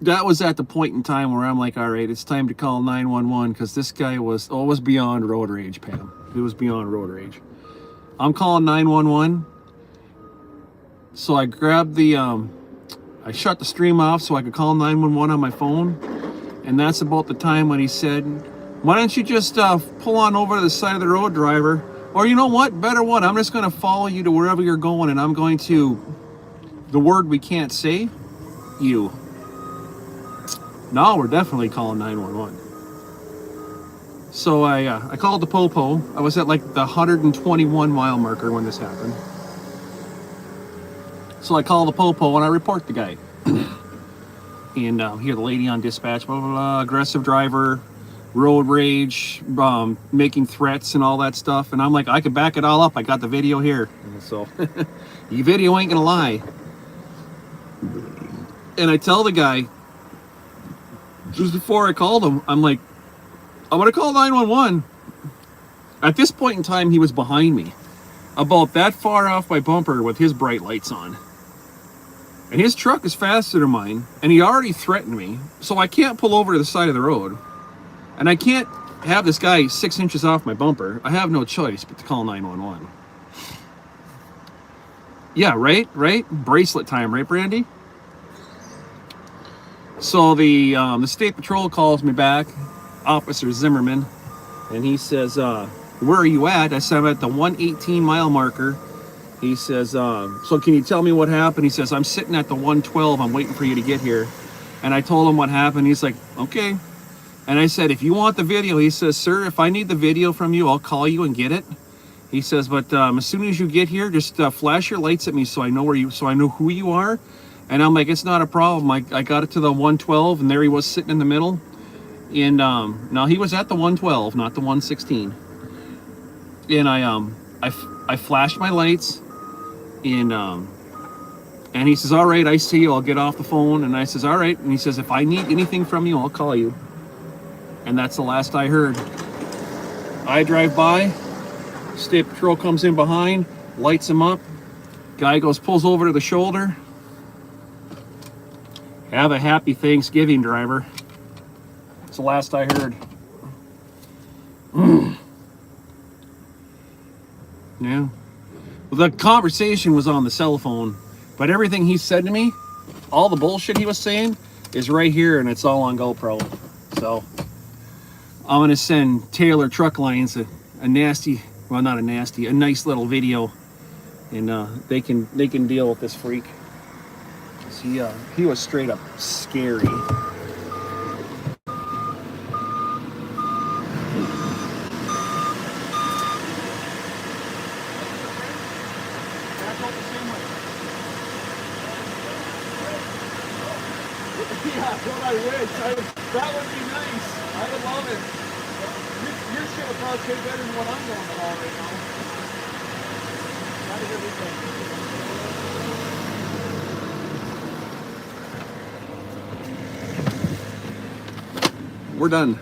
that was at the point in time where I'm like, all right, it's time to call 911 because this guy was beyond road rage, Pam. It was beyond road rage. I'm calling 911. So I grabbed I shut the stream off so I could call 911 on my phone. And that's about the time when he said, why don't you just pull on over to the side of the road, driver? Or you know what? Better what? I'm just going to follow you to wherever you're going and I'm going to, the word we can't say, you. Now we're definitely calling 911. So I called the Popo. I was at like the 121 mile marker when this happened. So I call the Popo and I report the guy. And hear the lady on dispatch, blah, blah, blah, aggressive driver, road rage, making threats and all that stuff. And I'm like, I can back it all up. I got the video here. And so your video ain't gonna lie. And I tell the guy, just before I called him, I'm like, I'm gonna call 911. At this point in time, he was behind me. about that far off my bumper with his bright lights on. And his truck is faster than mine, and he already threatened me, so I can't pull over to the side of the road. And I can't have this guy 6 inches off my bumper. I have no choice but to call 911. Yeah, right? Bracelet time, right, Brandy? So the state patrol calls me back, Officer Zimmerman, and he says, where are you at? I said, I'm at the 118 mile marker. He says, so can you tell me what happened? He says, I'm sitting at the 112. I'm waiting for you to get here. And I told him what happened. He's like, okay. And I said, if you want the video, he says, sir, if I need the video from you, I'll call you and get it. He says, but as soon as you get here, just flash your lights at me so I know so I know who you are. And I'm like, it's not a problem. I got it to the 112, and there he was sitting in the middle. And now he was at the 112, not the 116. And I flashed my lights, and he says, all right, I see you. I'll get off the phone. And I says, all right. And he says, if I need anything from you, I'll call you. And that's the last I heard. I drive by, state patrol comes in behind, lights him up. Guy goes, pulls over to the shoulder. Have a happy Thanksgiving, driver. It's the last I heard. Yeah. Well, the conversation was on the cell phone, but everything he said to me, all the bullshit he was saying, is right here, and it's all on GoPro. So I'm gonna send Taylor Truck Lines a nasty, well, not a nasty, a nice little video, and they can deal with this freak. He was straight up scary. Yeah, what I wish. That would be nice. I would love it. Your shit would probably taste better than what I'm going to all right now. That is everything. We're done.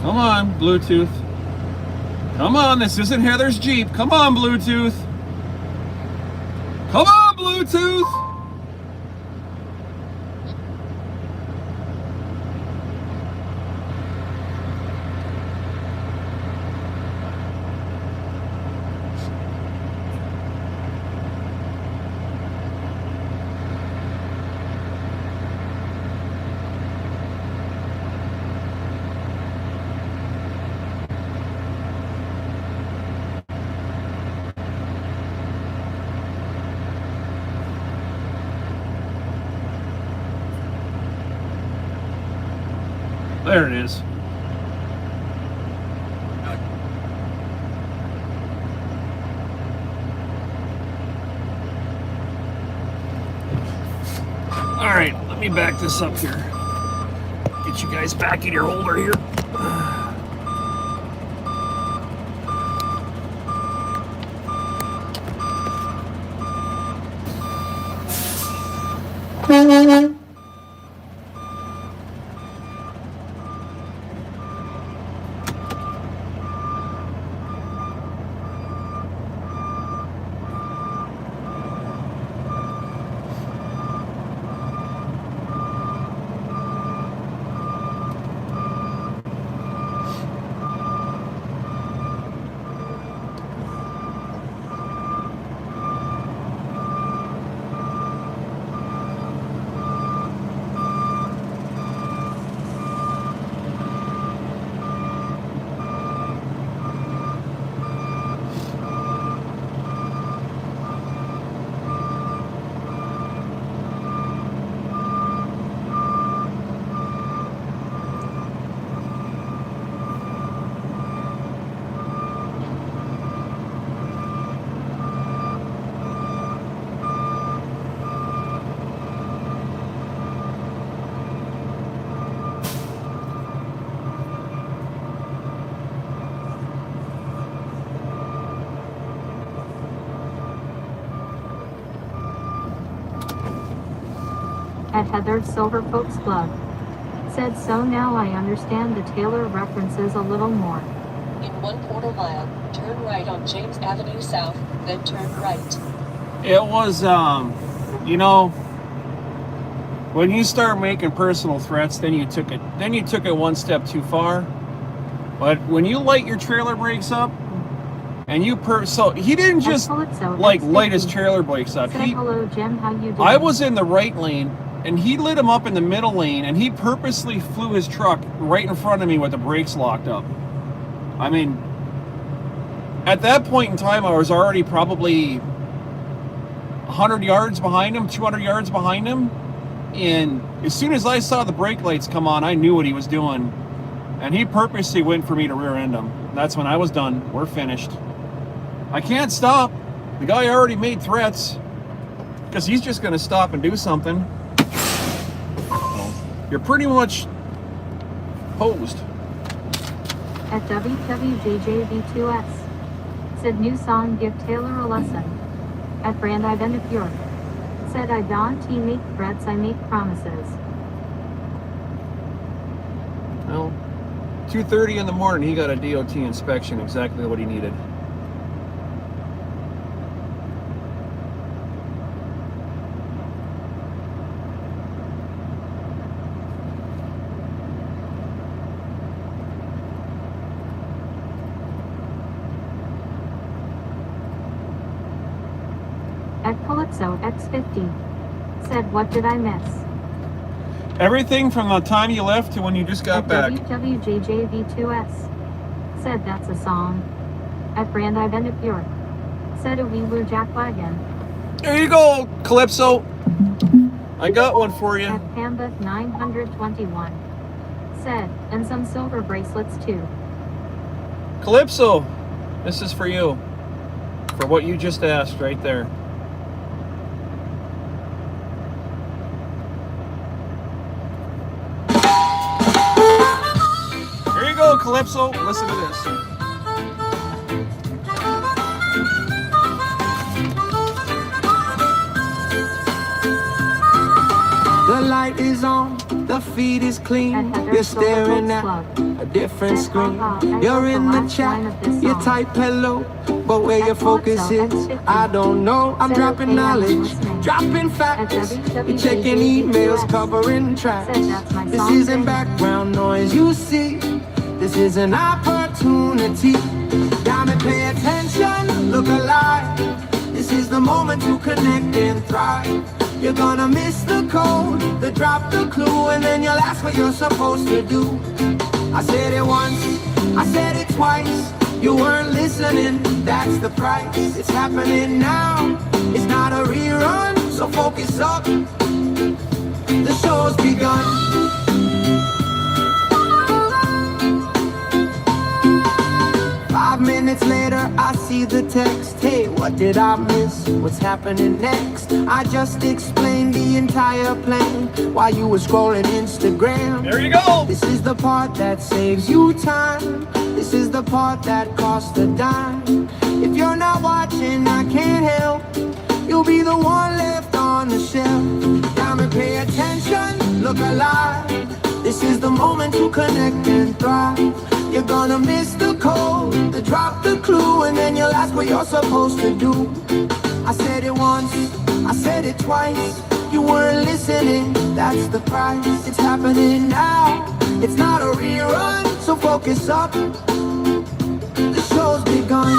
Come on, Bluetooth. Come on, this isn't Heather's Jeep. Come on, Bluetooth. Come on, Bluetooth. There it is. All right, let me back this up here. Get you guys back in your holder here. At Heather's Silver Folks Club. Said, so now I understand the Taylor references a little more. In 1/4 mile, turn right on James Avenue South, then turn right. It was, you know, when you start making personal threats, then you took it one step too far. But when you light your trailer brakes up, and so he didn't just light his trailer brakes up. Said, hello Jim, how you doing? I was in the right lane, and he lit him up in the middle lane, and he purposely flew his truck right in front of me with the brakes locked up. I mean, at that point in time, I was already probably 100 yards behind him, 200 yards behind him. And as soon as I saw the brake lights come on, I knew what he was doing. And he purposely went for me to rear end him. That's when I was done. We're finished. I can't stop. The guy already made threats. Because he's just going to stop and do something. You're pretty much posed. At WWJJV2S. Said, new song, give Taylor a lesson. At Brand Identipure. Said, I don't make threats, I make promises. Well, 2:30 in the morning, he got a DOT inspection, exactly what he needed. At Calypso X50. Said, what did I miss? Everything from the time you left to when you just got At back. WWJJV2S. Said, that's a song. At Brand Identipure. Said, a Wheeler Jack Wagon. There you go, Calypso. I got one for you. At Pamba 921. Said, and some silver bracelets too. Calypso, this is for you. For what you just asked right there. There you go, Calypso. Listen to this. The light is on, the feed is clean. You're staring at a different screen. You're in the chat, you type hello, but where your focus is, I don't know. I'm dropping knowledge, dropping facts. You're checking emails, covering tracks. This isn't background noise, you see. This is an opportunity. Gotta pay attention, look alive. This is the moment to connect and thrive. You're gonna miss the code, drop the clue, and then you'll ask what you're supposed to do. I said it once, I said it twice. You weren't listening, that's the price. It's happening now, it's not a rerun, so focus up. The show's begun. 5 minutes later, I see the text. Hey, what did I miss? What's happening next? I just explained the entire plan while you were scrolling Instagram. There you go. This is the part that saves you time. This is the part that costs a dime. If you're not watching, I can't help. You'll be the one left on the shelf. Down and pay attention, look alive. This is the moment to connect and thrive. You're gonna miss the code, drop the clue, and then you'll ask what you're supposed to do. I said it once, I said it twice. You weren't listening, that's the price. It's happening now, it's not a rerun, so focus up. The show's begun.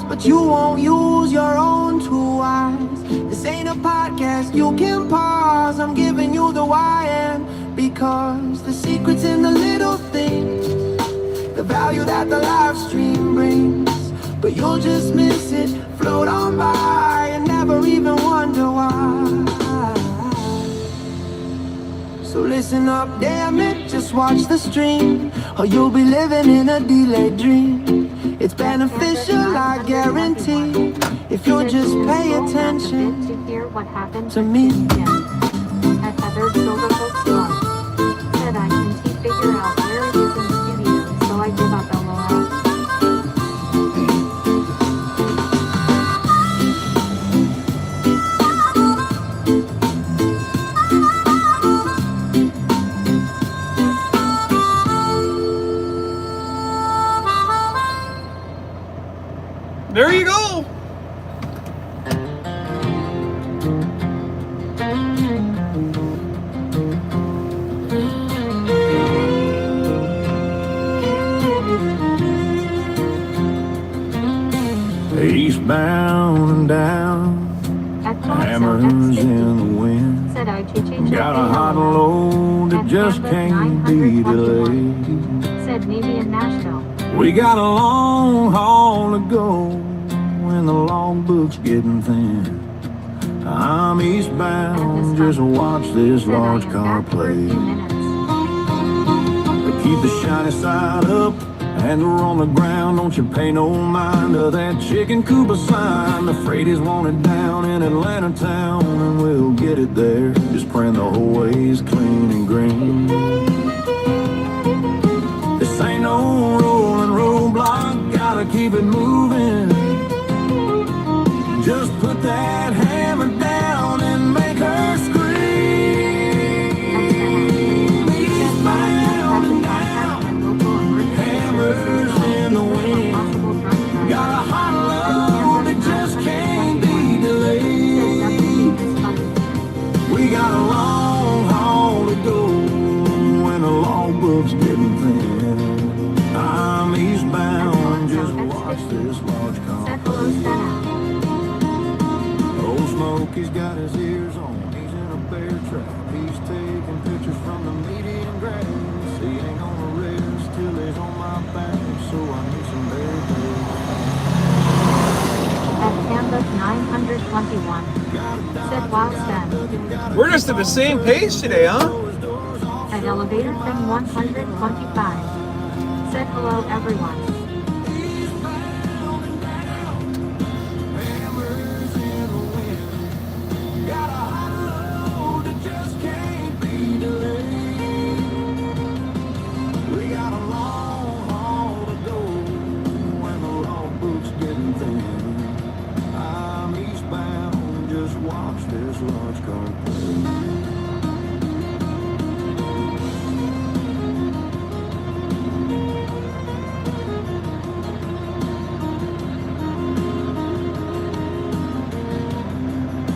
But you won't use your own 2 eyes. This ain't a podcast, you can pause. I'm giving you the why and because the secret's in the little things, the value that the live stream brings. But you'll just miss it, float on by and never even wonder why. So listen up, damn it, just watch the stream, or you'll be living in a delayed dream. It's beneficial, I guarantee, if you'll just pay attention to hear what happened to me. At Heather's Silver Folks Club. figure out where it is in the studio, so I give up LOL. There you go. Eastbound and down, At hammers Calypso in the X50, wind. said IGHH Got a hot load that At just Canvas can't be 921. delayed. Said maybe in Nashville. We got a long haul to go when the logbook's getting thin. I'm eastbound, just watch this Said I large am car back for a play. few minutes. But keep the shiny side up, and we're on the ground. Don't you pay no mind to that chicken Cuba sign. The freight is wanted down in Atlanta town, and we'll get it there. Just praying the whole way's clean and green. This ain't no rolling roadblock, gotta keep it moving. Just put that hammer down and make her scream. Eastbound and down, hammers in the wind. Got a hot load that just can't be delayed. We got a long haul to go when the logbook's getting thin. I'm eastbound, just watch this large car. Old Smokey's got his ears on, he's in a bear trap. He's taking pictures from the median grass. He ain't gonna rest till he's on my back, so I need some bear At Canvas 921, said wow Sven. We're just at the same pace today, huh? At elevator thing 125, said hello everyone.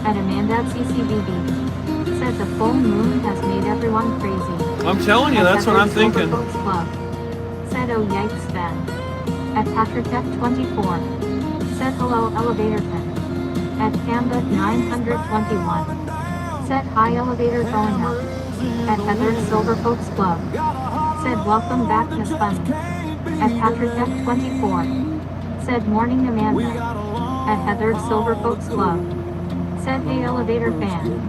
At Amanda at CCBB, said the full moon has made everyone crazy. I'm telling you, that's what I'm thinking. Folks Club, said oh yikes Sven. At Patrick F24, said hello elevator pin. At Canva 921, said hi elevator going up. At Heather Silver Folks Club, said welcome back Miss Bunny. At Patrick F24, said morning Amanda. At Heather Silver Folks Club, said hey elevator fan.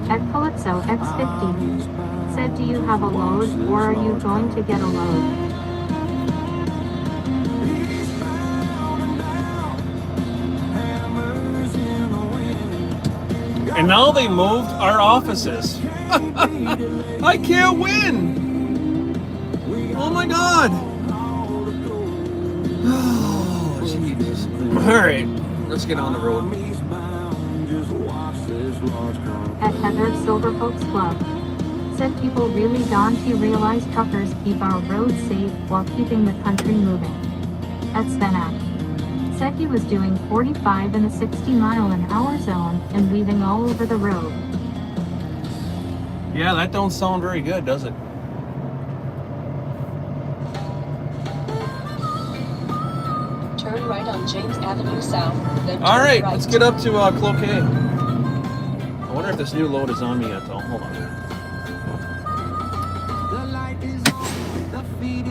At Calypso X50, said do you have a load or are you going to get a load? And now they moved our offices. I can't win. Oh my god. Oh, jeez. All right, let's get on the road. At Heather Silver Folks Club, said people really don't realize truckers keep our roads safe while keeping the country moving. At Svenak, said he was doing 45 in a 60-mile-an-hour zone and weaving all over the road. Yeah, that don't sound very good, does it? Turn right on James Avenue South, then turn All right, right. let's get up to Cloquet. I wonder if this new load is on me yet, though. Hold on.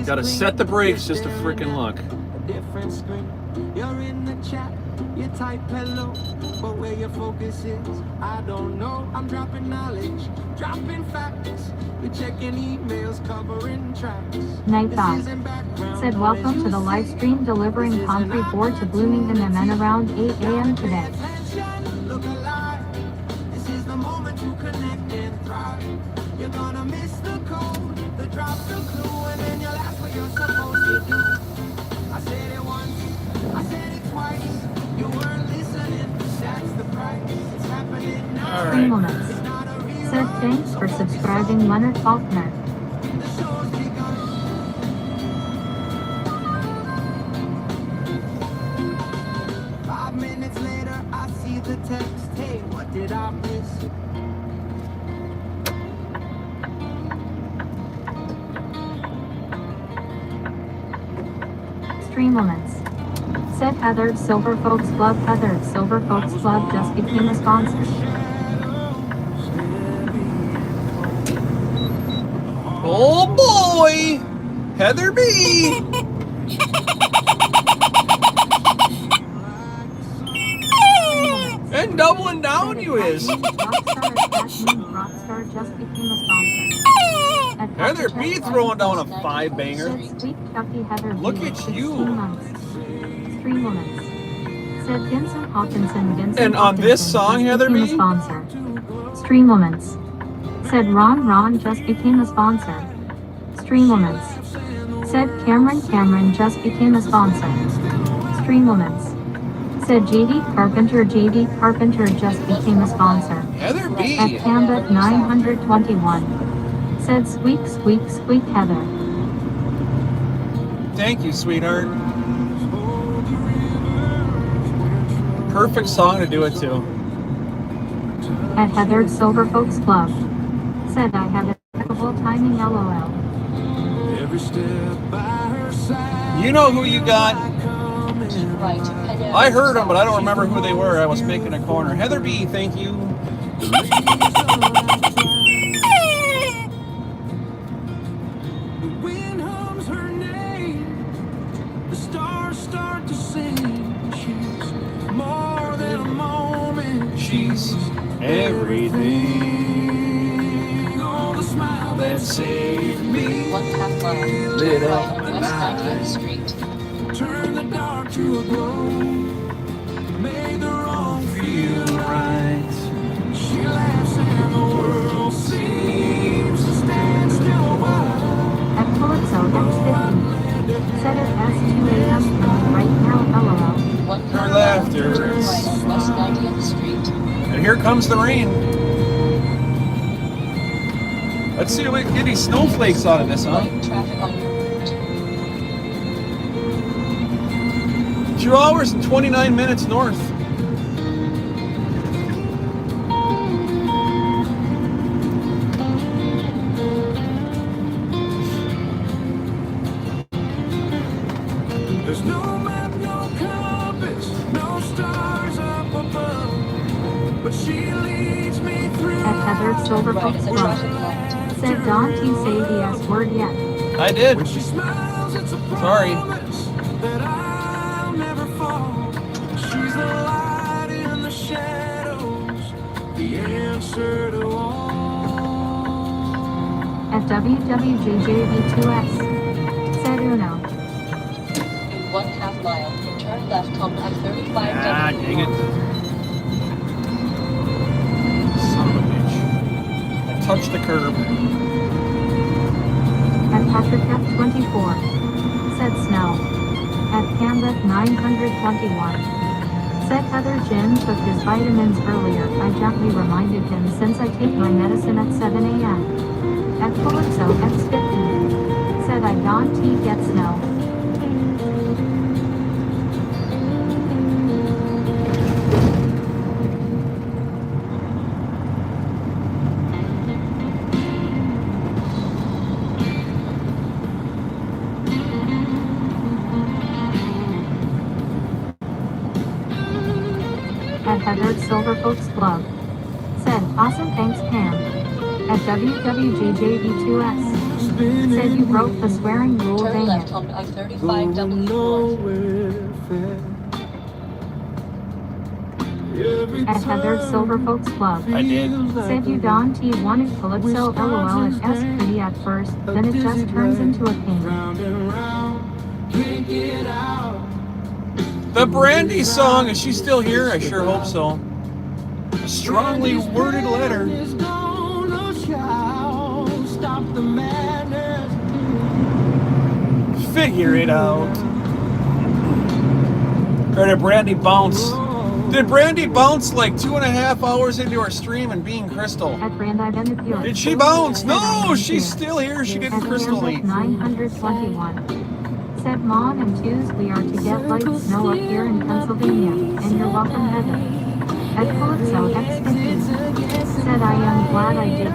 Gotta set the brakes just to freaking look. Different screen. You're in the chat, you type hello, but where your focus is, I don't know. I'm dropping knowledge, dropping facts. You're checking emails, covering tracks. Night Dog, said welcome to the live stream delivering concrete board to Bloomington and then around 8 a.m. today. Look alive. This is the moment to connect and thrive. You're gonna miss the code, the drop, the you're supposed to do. I said it once, I said it twice. You weren't listening, that's the price. It's happening now. All 3 right. moments. Said thanks for subscribing Leonard Faulkner. The show's begun. 5 minutes later, I see the text. Hey, what did I miss? Stream moments. Said Heather Silver Folks Club. Heather Silver Folks Club just became a sponsor. Oh boy! Heather B! And doubling down you is. Rockstar just became a sponsor. At Heather Dr. B Chuck throwing down a Said 5-banger. Sweet Chucky Heather B Look with at 16 you. months. 3 moments. Said Vincent Hawkinson. Vincent And on this Hawkinson song, just Heather became B? a sponsor. 3 moments. Said Ron just became a sponsor. 3 moments. Said Cameron just became a sponsor. 3 moments. Said JD Carpenter just became a sponsor. Heather At B! Cambit 921. Said squeak squeak squeak Heather. Thank you, sweetheart. Perfect song to do it to. At Heather Silver Folks Club. Said I have impeccable timing LOL. Every step by her side. You know who you got? Right, head out. I heard them, but I don't remember who they were. I was making a corner. Heather B, thank you. The wind hums her name. The stars start to sing. She's more than a moment. She's everything. Oh, the smile that saved me. 1/2 mile. Lit Turn up right on West 90th Street. Turn the dark to a glow. Made the wrong feel right. She laughs and the world seems to stand still a while. At Calypso X50. Said it as 2 a.m. right now LOL. 1 Her mile. laughter Turn is- right on West 90th Street. And here comes the rain. Let's see if we can get these snowflakes out of this, huh? Light traffic on your route. 2 hours and 29 minutes north. There's no map, no compass, no stars up above. But she leads me through. At Heather Silver Right Folks at the Club. traffic light. Said Don T say the S word yet. I did. When she smiles, it's a Sorry. promise that I'll never fall. She's the light in the shadows, the answer to all. At WWJJV2S. Said Uno. In 1/2 mile. Turn left on I-35W. Ah, dang it. Son of a bitch. I touched the curb. At Patrick F24. Said snow. At Cambit 921. Said Heather Jim took his vitamins earlier. I gently reminded him since I take my medicine at 7 a.m. At Calypso X50. Said I don't get snow. At Heather Silver Folks Club. Said, awesome thanks Pam. At WWJJV2S. Said you broke the swearing rule, Turn dang left it. on I-35W North. At Heather Silver Folks Club. I did. Said you Don T wanted Calypso LOL at S pretty at first, then it just turns into a pain. The Brandy song, is she still here? I sure hope so. A strongly worded letter. Figure it out. Or did Brandy bounce? Did Brandy bounce like 2.5 hours into her stream and being Crystal? At Brand Identity. Did she bounce? No, she's still here. She didn't crystal me. 921. Said Mom and Twos, we are to get light snow up here in Pennsylvania, and you're welcome, Heather. At Calypso X50. Said I am glad I didn't get it,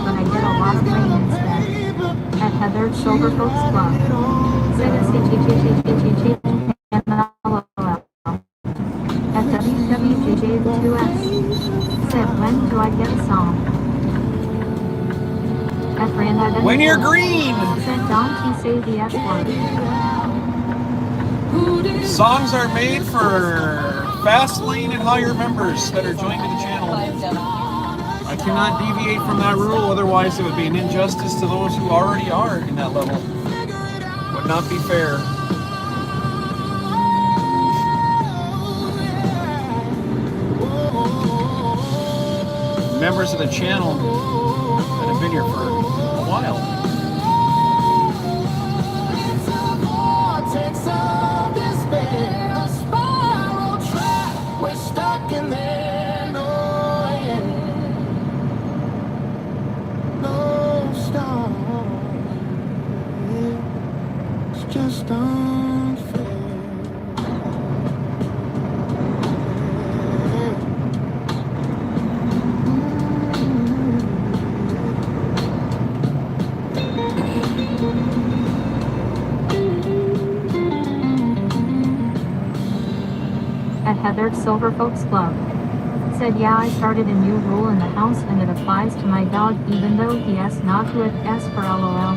but I did a lot of rain instead. At Heather Silver Folks Club. Said at WWJJ2S. Said when do I get a song? At Brand Identity. When you're green! Said Don T say the S word. Songs are made for Fast Lane and higher members that are joined to the channel. I cannot deviate from that rule, otherwise it would be an injustice to those who already are in that level. Would not be fair. Members of the channel that have been here for a while. We're stuck in there, no end, no stop. It's just unfair. At Heather Silver Folks Club. Said yeah, I started a new rule in the house and it applies to my dog even though he asked not to with S for LOL.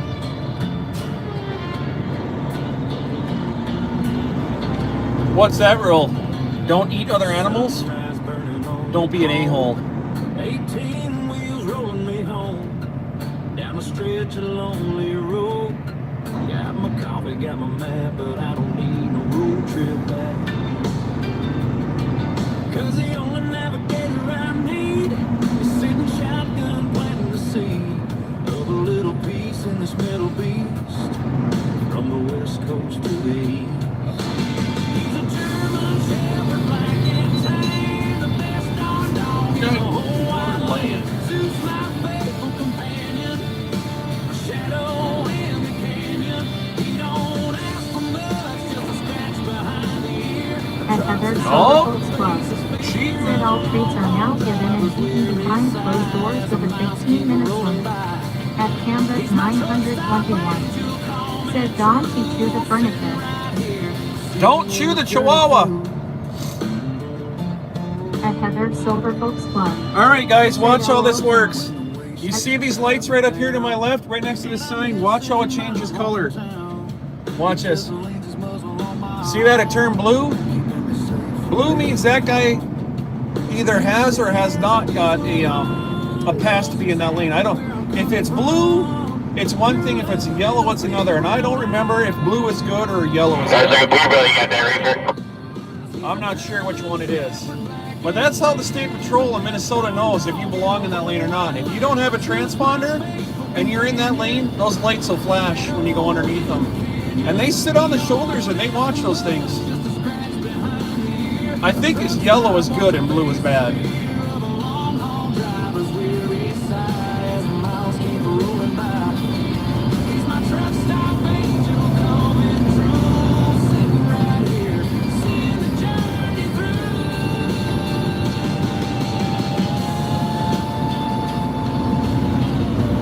What's that rule? Don't eat other animals? Don't be an a-hole. 18 wheels rolling me home down a stretch of lonely road. Got my coffee, got my map, but I don't need no road trip back. Cause the only navigator I need is sitting shotgun planting the seed of a little piece in this metal beast from the west coast to the east. He's a German shepherd, black and tan, the best darn dog in the whole wide land. Zeus, my faithful companion, a shadow in the canyon. He don't ask for much, just a scratch behind the ear. At Heather Silver Oh. Folks Club. Said all treats are now given and eaten behind closed doors with a 15-minute limit. At Canvas 921. Said Don he chew the furniture. Don't chew the chihuahua! At Heather Silver Folks Club. Alright guys, watch how this works. You see these lights right up here to my left, right next to the sign? Watch how it changes color. Watch this. See that it turned blue? Blue means that guy either has or has not got a pass to be in that lane. If it's blue, it's one thing. If it's yellow, it's another. And I don't remember if blue is good or yellow is good. I'm not sure which one it is. But that's how the State Patrol in Minnesota knows if you belong in that lane or not. If you don't have a transponder and you're in that lane, those lights will flash when you go underneath them. And they sit on the shoulders and they watch those things. I think it's yellow is good and blue is bad.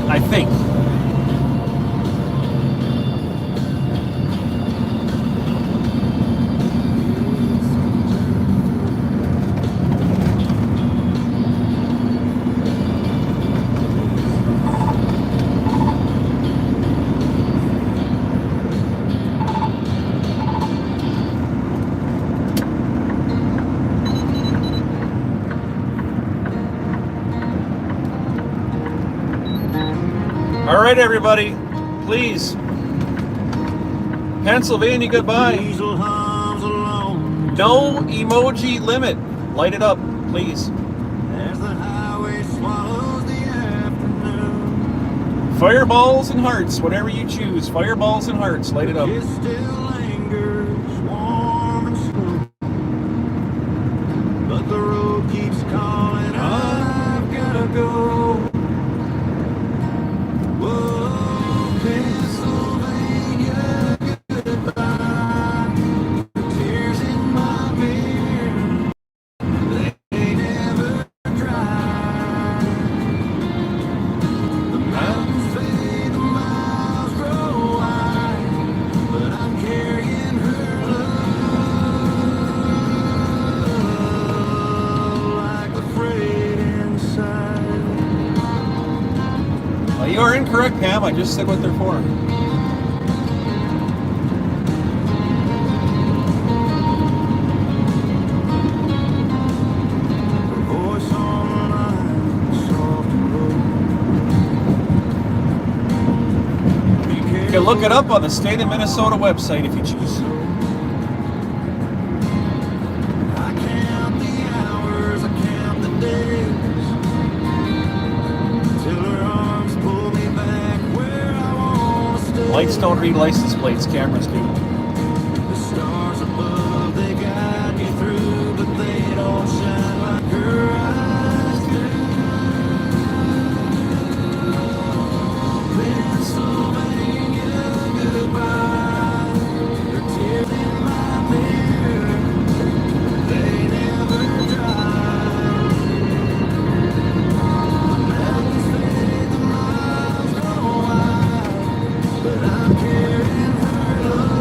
I think. All right, everybody, please. Pennsylvania, goodbye. No emoji limit. Light it up, please. Fireballs and hearts, whatever you choose. Fireballs and hearts, light it up. It still lingers warm and slow, but the road keeps calling. I've gotta go. Whoa, Pennsylvania, goodbye. Tears in my beer, they never dry. The mountains fade, the miles grow wide, but I'm carrying her love like the freight inside. You are incorrect, Pam. I just said what they're for. Her voice on the line, soft and low. You can look it up on the State of Minnesota website if you choose. I count the hours, I count the days, till her arms pull me back where I wanna stay. Lights don't read license plates, cameras do. The stars above, they guide me through, but they don't shine like her eyes do. Pennsylvania, goodbye. Her tears in my mirror, they never dry. The mountains fade, the miles go wide, but I'm carrying her love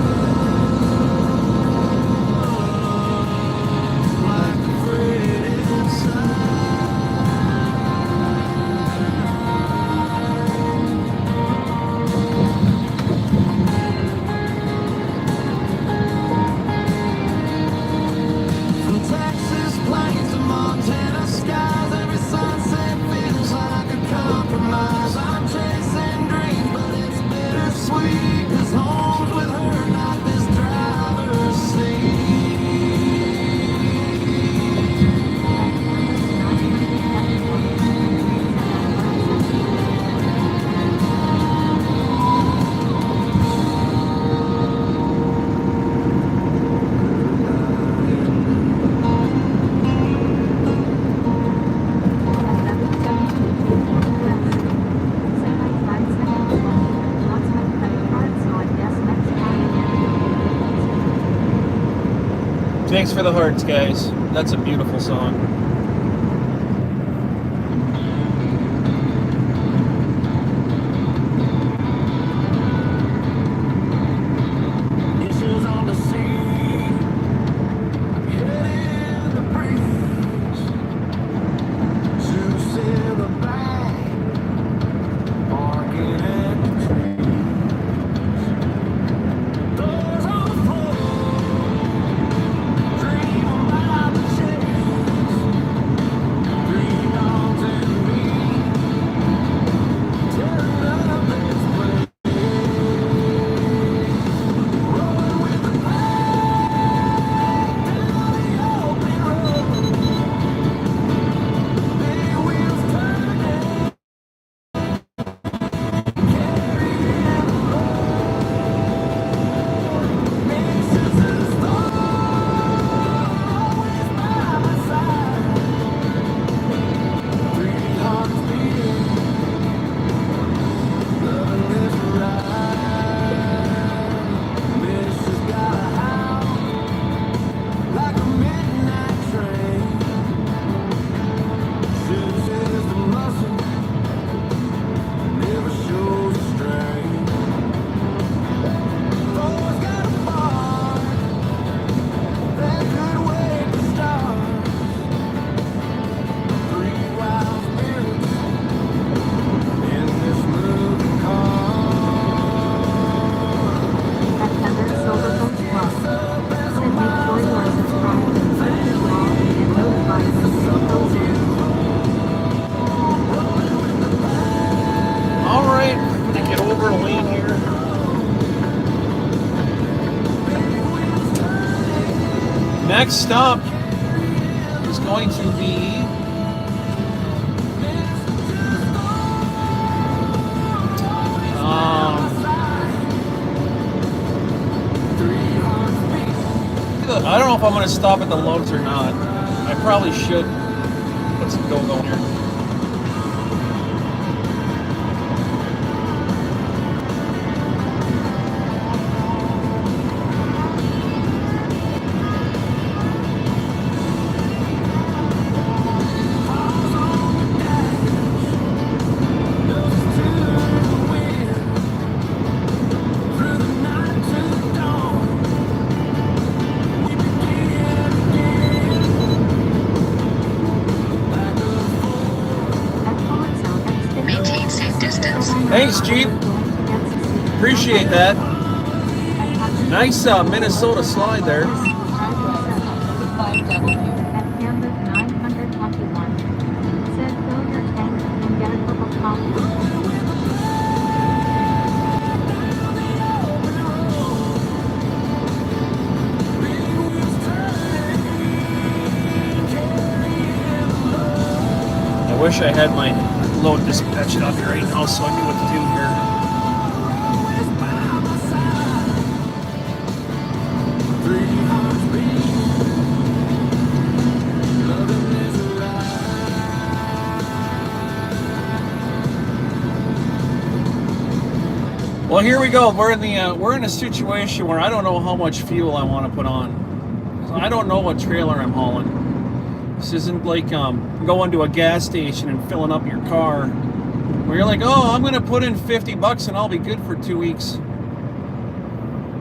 like the freight inside. From Texas plains to Montana skies, every sunset feels like a compromise. I'm chasing dreams, but it's bittersweet, 'cause home's with her, not this driver's seat. Thanks for the hearts, guys. That's a beautiful song. Issues on the sea, heading the breeze. Two silverback, barking at the trees. Doors on the floor, dream about the chase. 3 dogs and me, tearing up this place. Rolling with the pack down the open road. Big wheels turning, carrying the load. Misses the storm, always by my side. 3 hearts beating, loving this ride. Missus got a howl like a midnight train. Susan says the muscle never shows strain. Always got a bar that could wait to start. 3 wild spirits in this moving car. At Heather Silverboat Club. Sydney Troy license prior to 50 law and notified the closing. All right, I'm gonna get over a lane here. Next stop is going to be I don't know if I'm going to stop at the Lowe's or not. I probably should. Let's go here. Thanks, Jeep. Appreciate that. Nice Minnesota slide there. I wish I had my load dispatched up here right now so I knew what to do here. Well, here we go. We're in a situation where I don't know how much fuel I want to put on. So I don't know what trailer I'm hauling. This isn't like going to a gas station and filling up your car where you're like, oh, I'm going to put in $50 and I'll be good for 2 weeks.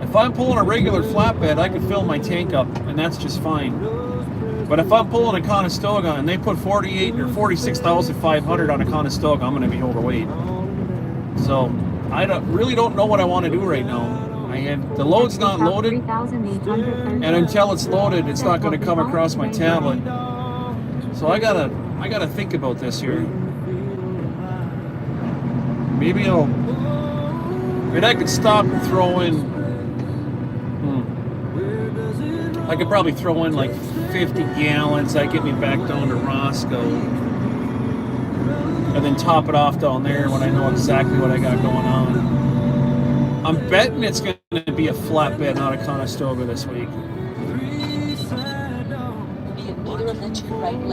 If I'm pulling a regular flatbed, I can fill my tank up and that's just fine. But if I'm pulling a Conestoga and they put 48 or 46,500 on a Conestoga, I'm going to be overweight. So I really don't know what I want to do right now. The load's not loaded, and until it's loaded, it's not going to come across my tablet. So I gotta think about this here. Maybe I could stop and throw in. I could probably throw in like 50 gallons. That get me back down to Roscoe, and then top it off down there when I know exactly what I got going on. I'm betting it's going to be a flatbed, not a Conestoga this week.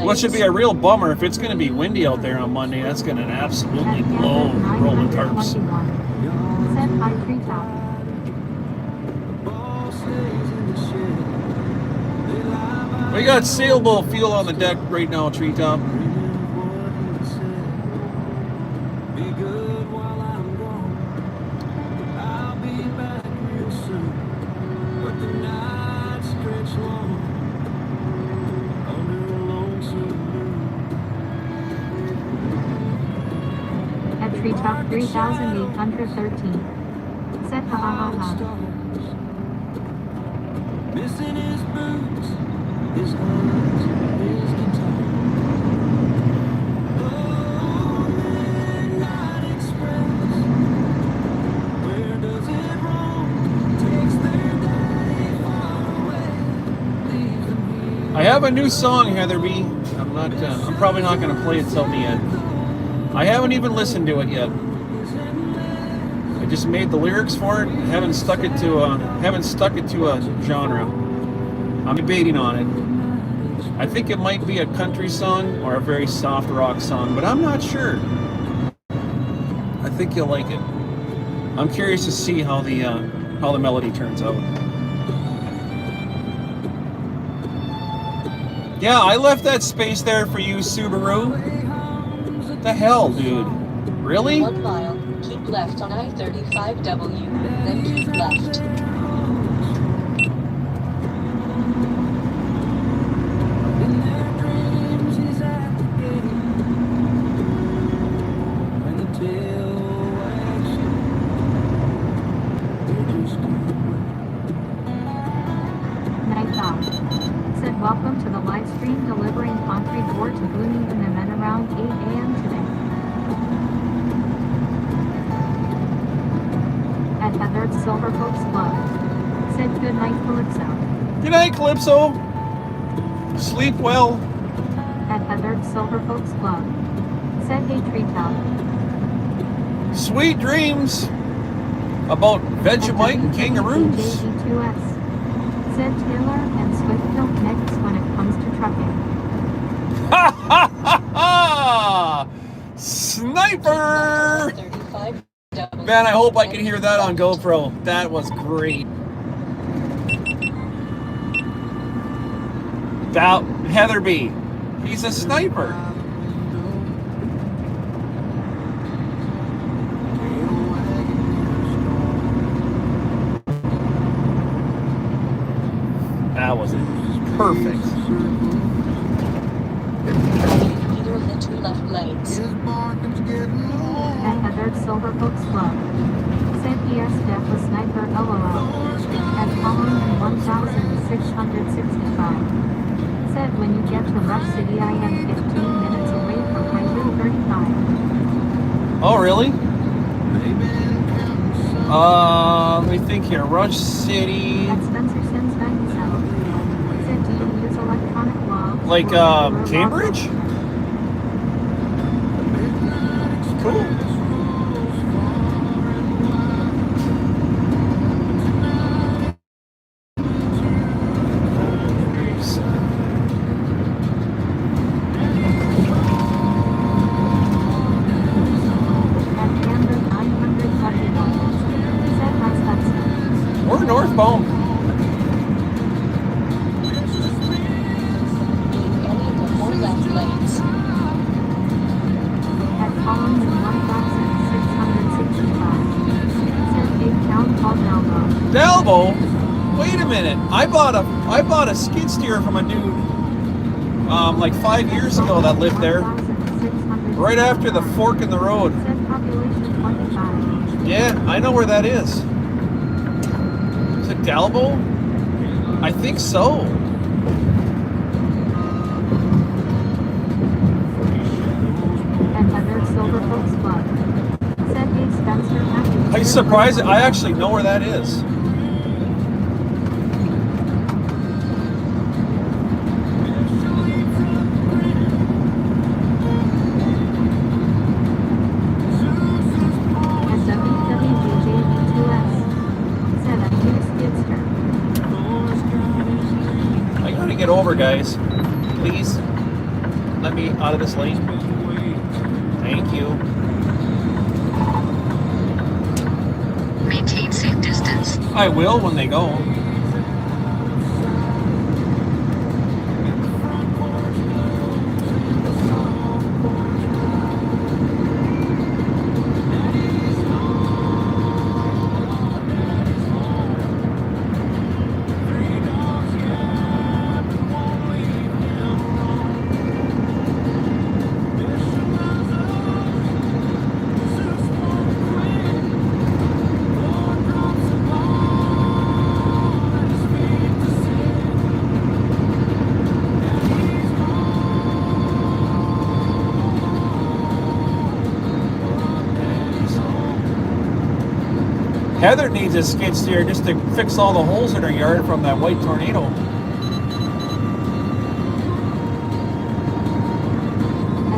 Which should be a real bummer if it's going to be windy out there on Monday. That's going to absolutely blow rolling tarps. We got sailboat fuel on the deck right now, Treetop. Treetop 3,813. Set ha ha ha ha. Missing his boots, his horns, his guitar. Oh, Midnight Express. Where does it roam? Takes their daddy far away. Leaves them here. I have a new song, Heather B. I'm probably not going to play it till the end. I haven't even listened to it yet. I just made the lyrics for it. Haven't stuck it to a genre. I'm debating on it. I think it might be a country song or a very soft rock song, but I'm not sure. I think you'll like it. I'm curious to see how the melody turns out. Yeah, I left that space there for you, Subaru. What the hell, dude? Really? 1 mile, keep left on I-35W, then keep left. In their dreams, he's at the gate. When the tail wags you, they just can't wait. Night off. Said welcome to the live stream delivering concrete ore to Bloomington and then around 8 a.m. today. At Heather's Silver Folks Club. Said good night, Calypso. Good night, Calypso. Sleep well. At Heather's Silver Folks Club. Said hey, Treetop. Sweet dreams about Vegemite and kangaroos. JG2S. Said Taylor and Swift don't mix when it comes to trucking. Ha ha ha ha! Sniper! 35 Man, I hope I can hear that on GoPro. That was great. That Heatherby, he's a sniper. That was perfect. Either of the two left lanes. At Heather Silverbook's Club. Said ES Def was sniper LOL. At Colin 1665. Said when you get to Rush City I am 15 minutes away from Highway 35. Oh, really? Let me think here. Rush City. At Spencer Sims 97. Said do you use electronic logs? Like, or regular Cambridge? logs? Cool. At Camden 941. Said by Spencer. We're northbound. Any of the four left lanes. At Collins 1665. Said Big Town called Elbow. Dalbo? Wait a minute. I bought a skid steer from a dude like 5 years ago that lived there. Right after the fork in the road. Said population 25. Yeah, I know where that is. Is it Dalbo? I think so. At Heather Silverbook's Club. Said Dave Spencer after. I'm surprised. I actually know where that is. At WWJJ2S. Said a new skidster. I gotta get over, guys. Please let me out of this lane. Thank you. Maintain safe distance. I will when they go. Heather needs a skid steer just to fix all the holes in her yard from that white tornado. At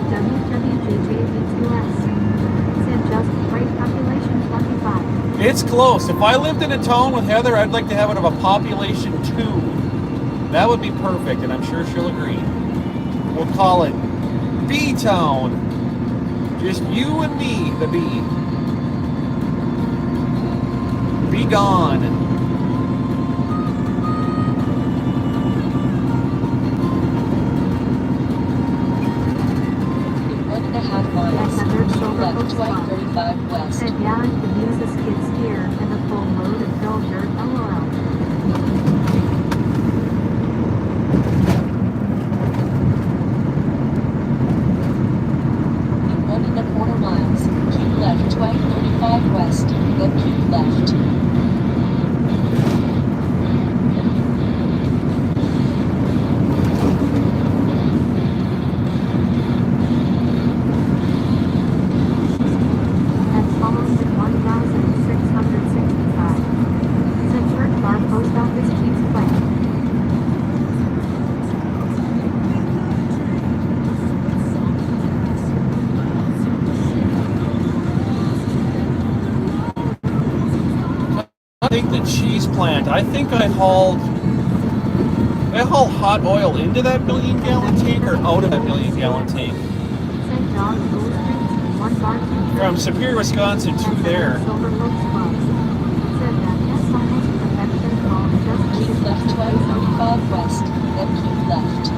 WWJJ2S. Said just right population 25. It's close. If I lived in a town with Heather, I'd like to have it of a population 2. That would be perfect, and I'm sure she'll agree. We'll call it B-Town. Just you and me, the B. Be gone. 1.5 miles. At Heather Left, Silverbook's Club. 235 west. Said yeah, I could use a skid steer and a full load of fill dirt LOL. 1.25 miles. Keep left 235 west. Then keep left. At Collins 1665. Said Church Bar Post Office keeps playing. I think the cheese plant. I think I hauled They haul hot oil into that million-gallon tank or out of that million-gallon tank? Said Dog Illustrates, 1 bartender. From Superior, Wisconsin to there. Silver Oaks Club. Said that yes, almost perfection called just Keep left 1235 west, then keep left.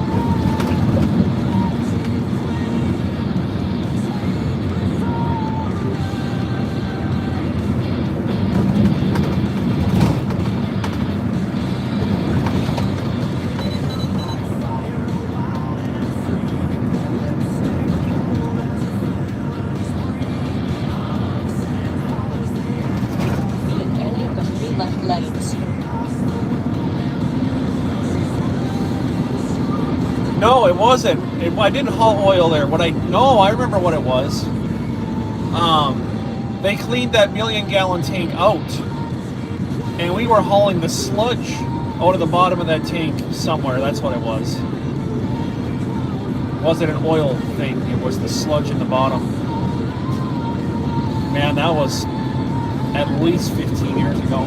In any of the 3 left lanes. No, it wasn't. I didn't haul oil there. I remember what it was. They cleaned that million-gallon tank out, and we were hauling the sludge out of the bottom of that tank somewhere. That's what it was. It wasn't an oil thing. It was the sludge in the bottom. Man, that was at least 15 years ago.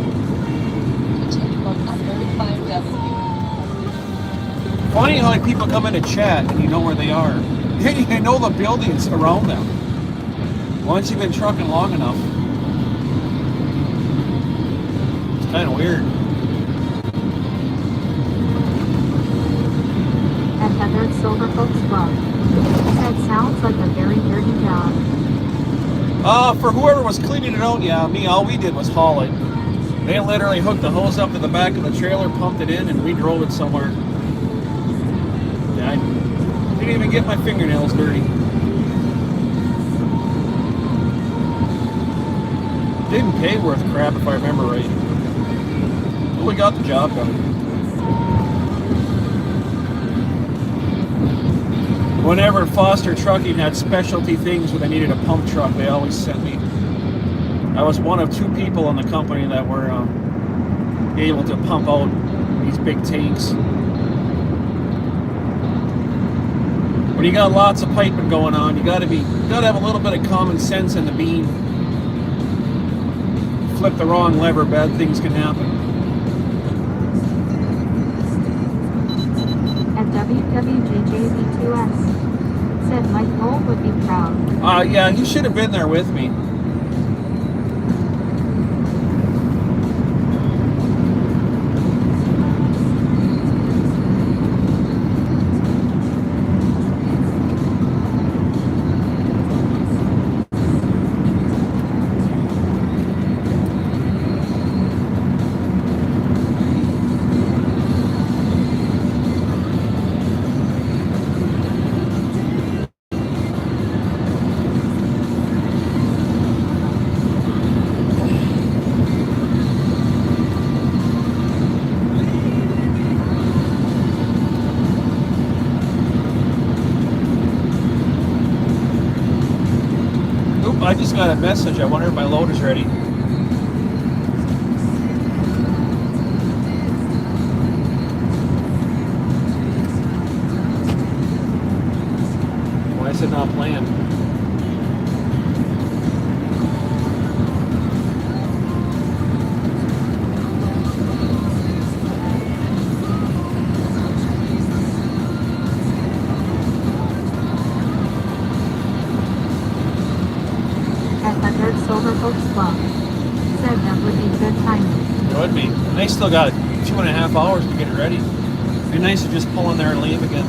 Continue on I-35W. Funny how people come in and chat and you know where they are. You know the buildings around them. Once you've been trucking long enough. It's kind of weird. At Heather's Silver Oaks Club. Said sounds like a very dirty job. For whoever was cleaning it out, yeah, me, all we did was haul it. They literally hooked the hose up to the back of the trailer, pumped it in, and we drove it somewhere. Yeah, I didn't even get my fingernails dirty. Didn't pay worth crap if I remember right. But we got the job done. Whenever Foster Trucking had specialty things where they needed a pump truck, they always sent me. I was one of 2 people in the company that were able to pump out these big tanks. When you got lots of piping going on, you gotta have a little bit of common sense in the beam. Flip the wrong lever, bad things can happen. At WWJJV2S. Said Mike Cole would be proud. Yeah, he should have been there with me. I just got a message. I wonder if my load is ready. Why is it not playing? Silver Oaks Club. Said that would be good timing. It would be. And they still got 2.5 hours to get it ready. It'd be nice to just pull in there and leave again.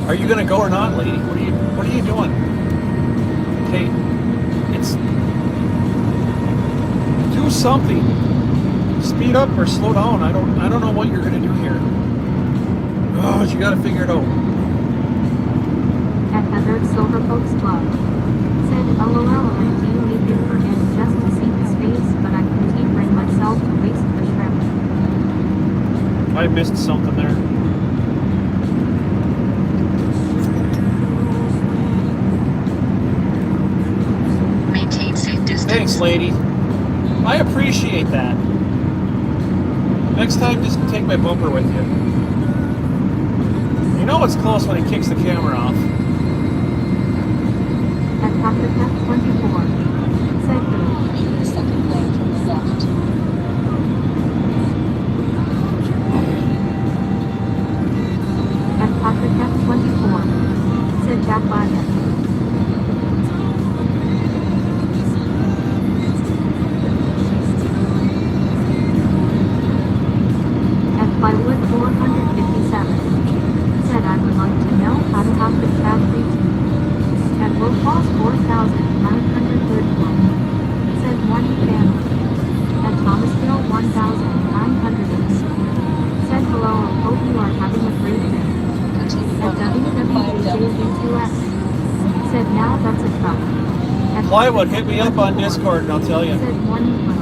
Are you gonna go or not, lady? What are you doing? Okay, do something. Speed up or slow down. I don't know what you're gonna do here. Oh, you gotta figure it out. At Heather Silver Folks Club. Said, LOL, I do leave you for him just to see his face, but I couldn't bring myself to waste the shrimp. I missed something there. Maintain safe distance. Thanks, lady. I appreciate that. Next time, just take my bumper with you. You know it's close when he kicks the camera off. At Dr. Pep 24. Said, good. In the second lane from the left. At Dr. Pep 24. Said, Jack Wagon. Plywood 457. Said, I would like to know how to have the chat reach. At Will Falls 4,931. Said, morning family. At Thomasville 1,900. Said, hello, I hope you are having a great day. Continue At WWJV2X. Said, now that's a truck. At Plywood, hit me up on Discord and I'll tell you. Said, morning Will.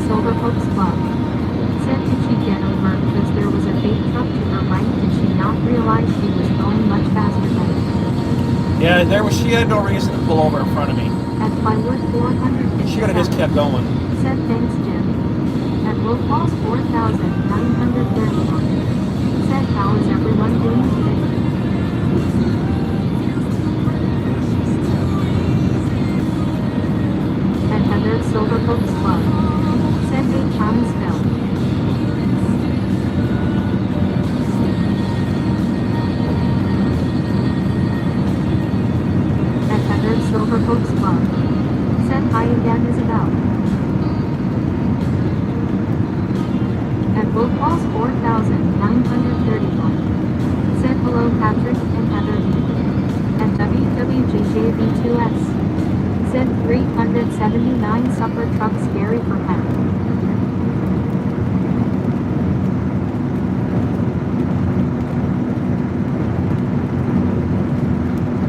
Silver Folks Club. Said, did she get over because there was a big truck to her right? Did she not realize she was going much faster than it? Yeah, she had no reason to pull over in front of me. At Plywood 457. She could have just kept going. Said, thanks, Jim. At Will Falls 4,931. Said, how is everyone doing today? At Heather Silver Folks Club. Said, hey, Thomasville. At Heather Silver Folks Club. Said, hi again, Isabel. At Will Falls 4,931. Said, hello, Patrick and Heather. At WWJJV2S. Said, 379 supper truck scary for Pat.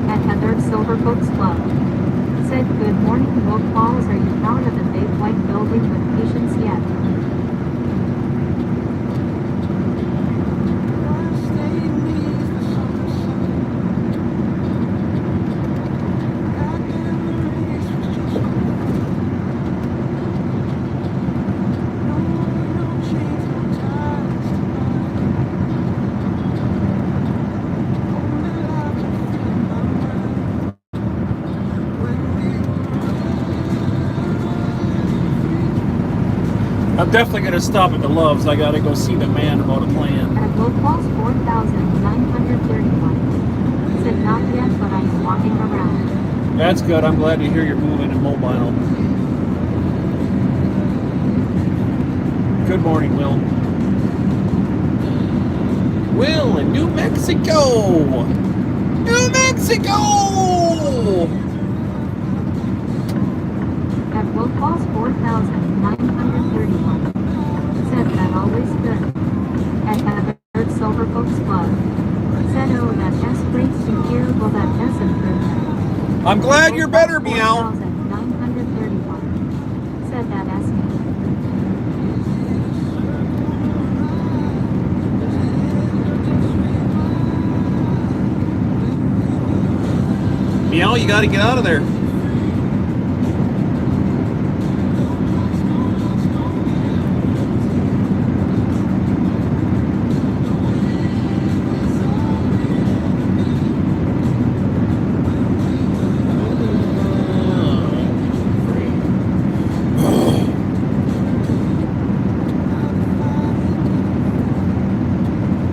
At Heather Silver Folks Club. Said, good morning, Will Falls, are you proud of the big white building with patience yet? I'm definitely going to stop at the Loves. I got to go see the man about a plan. At Will Falls 4,931. Said, not yet, but I am walking around. That's good. I'm glad to hear you're moving and mobile. Good morning, Will. Will in New Mexico! New Mexico! At Will Falls 4,931. Said, that always good. At Heather Silver Folks Club. Said, oh, that S breaks in here, will that S improve? I'm glad you're better, Meow. 4,931. Said that S me. Meow, you got to get out of there.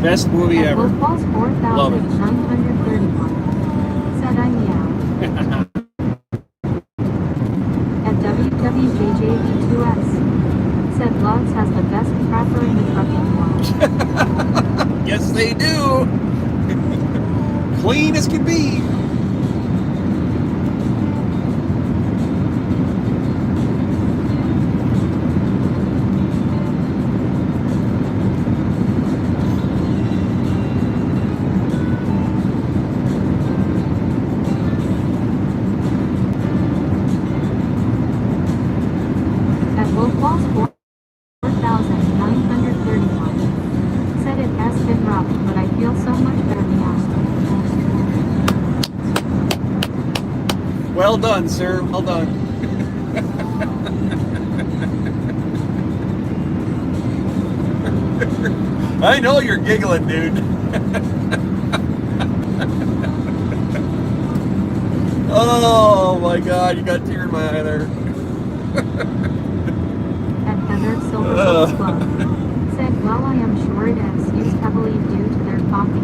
Best movie At ever. Will Falls Love it. 4,931. Said I meow. At Yes, they do. Clean as can be. At Wolf Walls 4,931. Said it has been rough, but I feel so much better now. Well done, sir. Well done. I know you're giggling, dude. Oh my God, you got a tear in my eye there. At Heather Silverfoot's Club. Said, well, I am sure it is used heavily due to their coffee.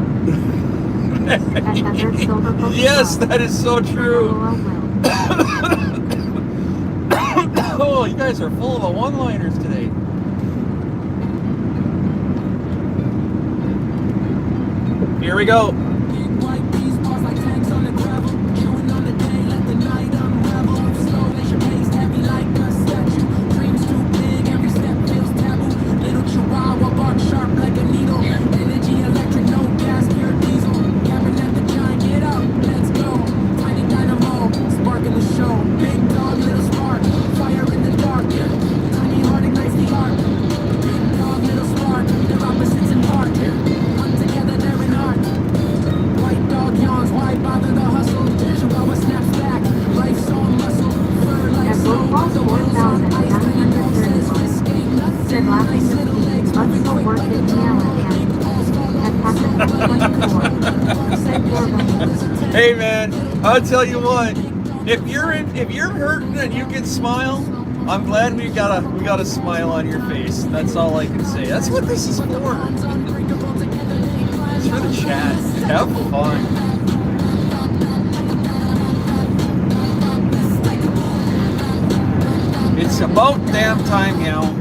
At Heather Silverfoot's Yes, Club. that is so true. LOL will. Oh, you guys are full of the one-liners today. Here we go. At Wolf Walls 4,931. Said laughing with me, let's go work it now again. At Patrick 24. Said Corbin. Hey man, I'll tell you what. If you're hurting and you can smile, I'm glad we got a smile on your face. That's all I can say. That's what this is for. It's for the chat. Have fun. It's about damn time now.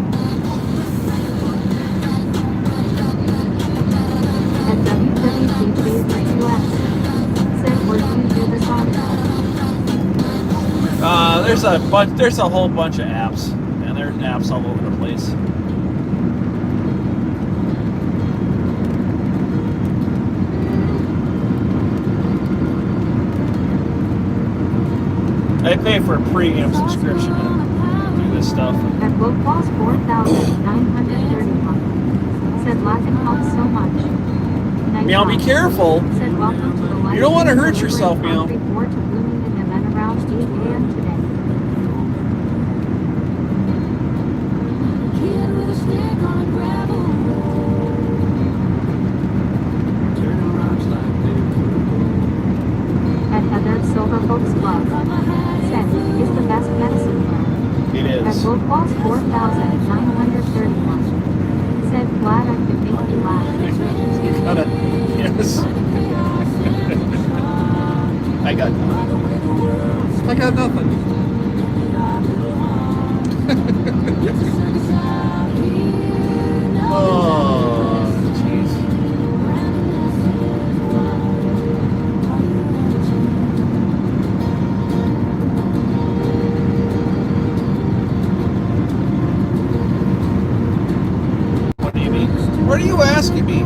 At WWDJ3US. Said, where do you do this on? There's a whole bunch of apps, and there's apps all over the place. I pay for a premium subscription to do this stuff. At Wolf Walls 4,931. Said laughing helps so much. Nice Meow, be one. careful. Said welcome to the live You don't wanna stream hurt delivery yourself, Meow. from 3-4 to Bloomington and then around 8 a.m. today. At Heather Silverfolk's Club. Said, is the best medicine plan. It At is. Wolf Walls 4,931. Said, glad I could make you laugh. You gotta, yes. I got nothing. Oh, jeez. What do you mean? What are you asking me?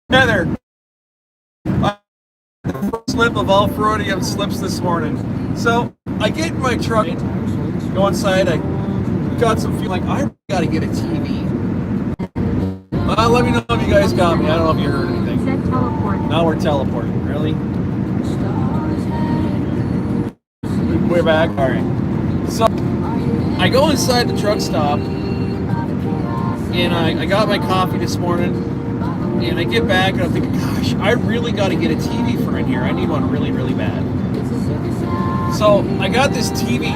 Heather, slip of all Freudian slips this morning. So I get in my truck, go inside, I got some feeling like I gotta get a TV. Let me know if you guys got me. I don't know if you heard anything. Said teleport. Now we're teleporting. Really? We're back? Alright. So I go inside the truck stop and I got my coffee this morning. And I get back and I'm thinking, gosh, I really got to get a TV for in here. I need one really, really bad. So I got this TV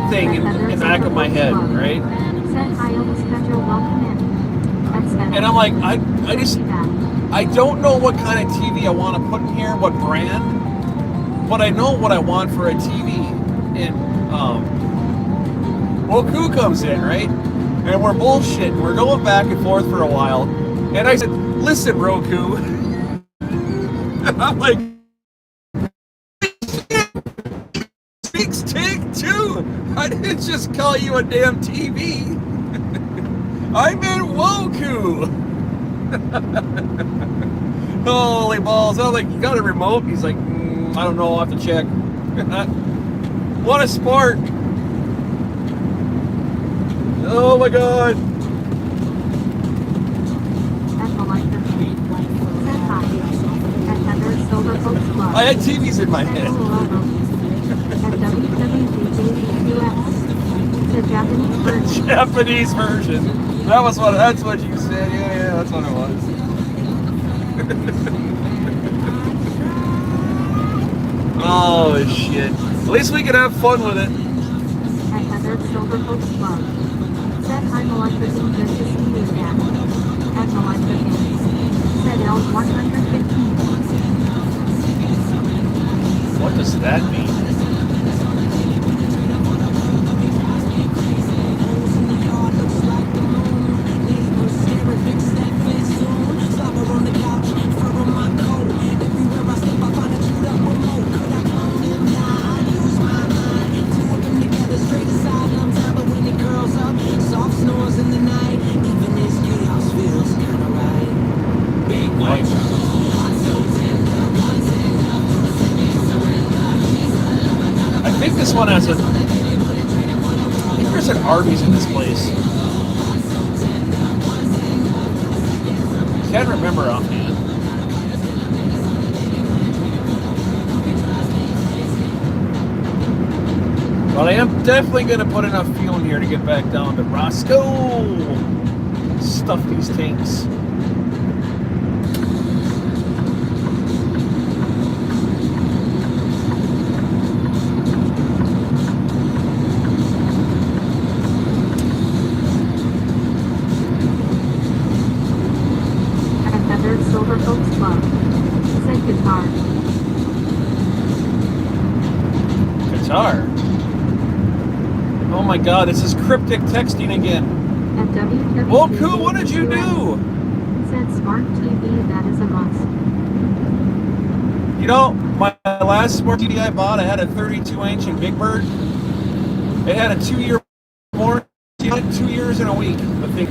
thing in the back of my head, right? Said I almost got your welcome in. That's better. And I'm like, I don't know what kind of TV I want to put in here, what brand, but I know what I want for a TV. And Roscoe comes in, right? And we're bullshitting. We're going back and forth for a while. And I said, listen, Roku. And I'm like, speaks take two. I didn't just call you a damn TV. I meant Woku. Holy balls. I was like, you got a remote? He's like, I don't know, I'll have to check. What a sport. Oh my god. I had TVs in my head. The Japanese version. That's what you said. Yeah, that's what it was. Oh shit. At least we can have fun with it. At Heather Silver Coast Club. Said hi Melissa, good to see you again. At Melissa Games. Said L115. What does that mean? I think this one has a... I think there's an Arby's in this place. Can't remember offhand. But I am definitely going to put enough fuel in here to get back down to Roscoe. Stuff these tanks. Guitar. Oh my god, this is cryptic texting again. Well, cool, what did you do? Said smart TV, that is a must. You know, my last smart TV I bought, I had a 32-inch in Big Bird. It had a 2-year warranty, 2 years and a week. I think.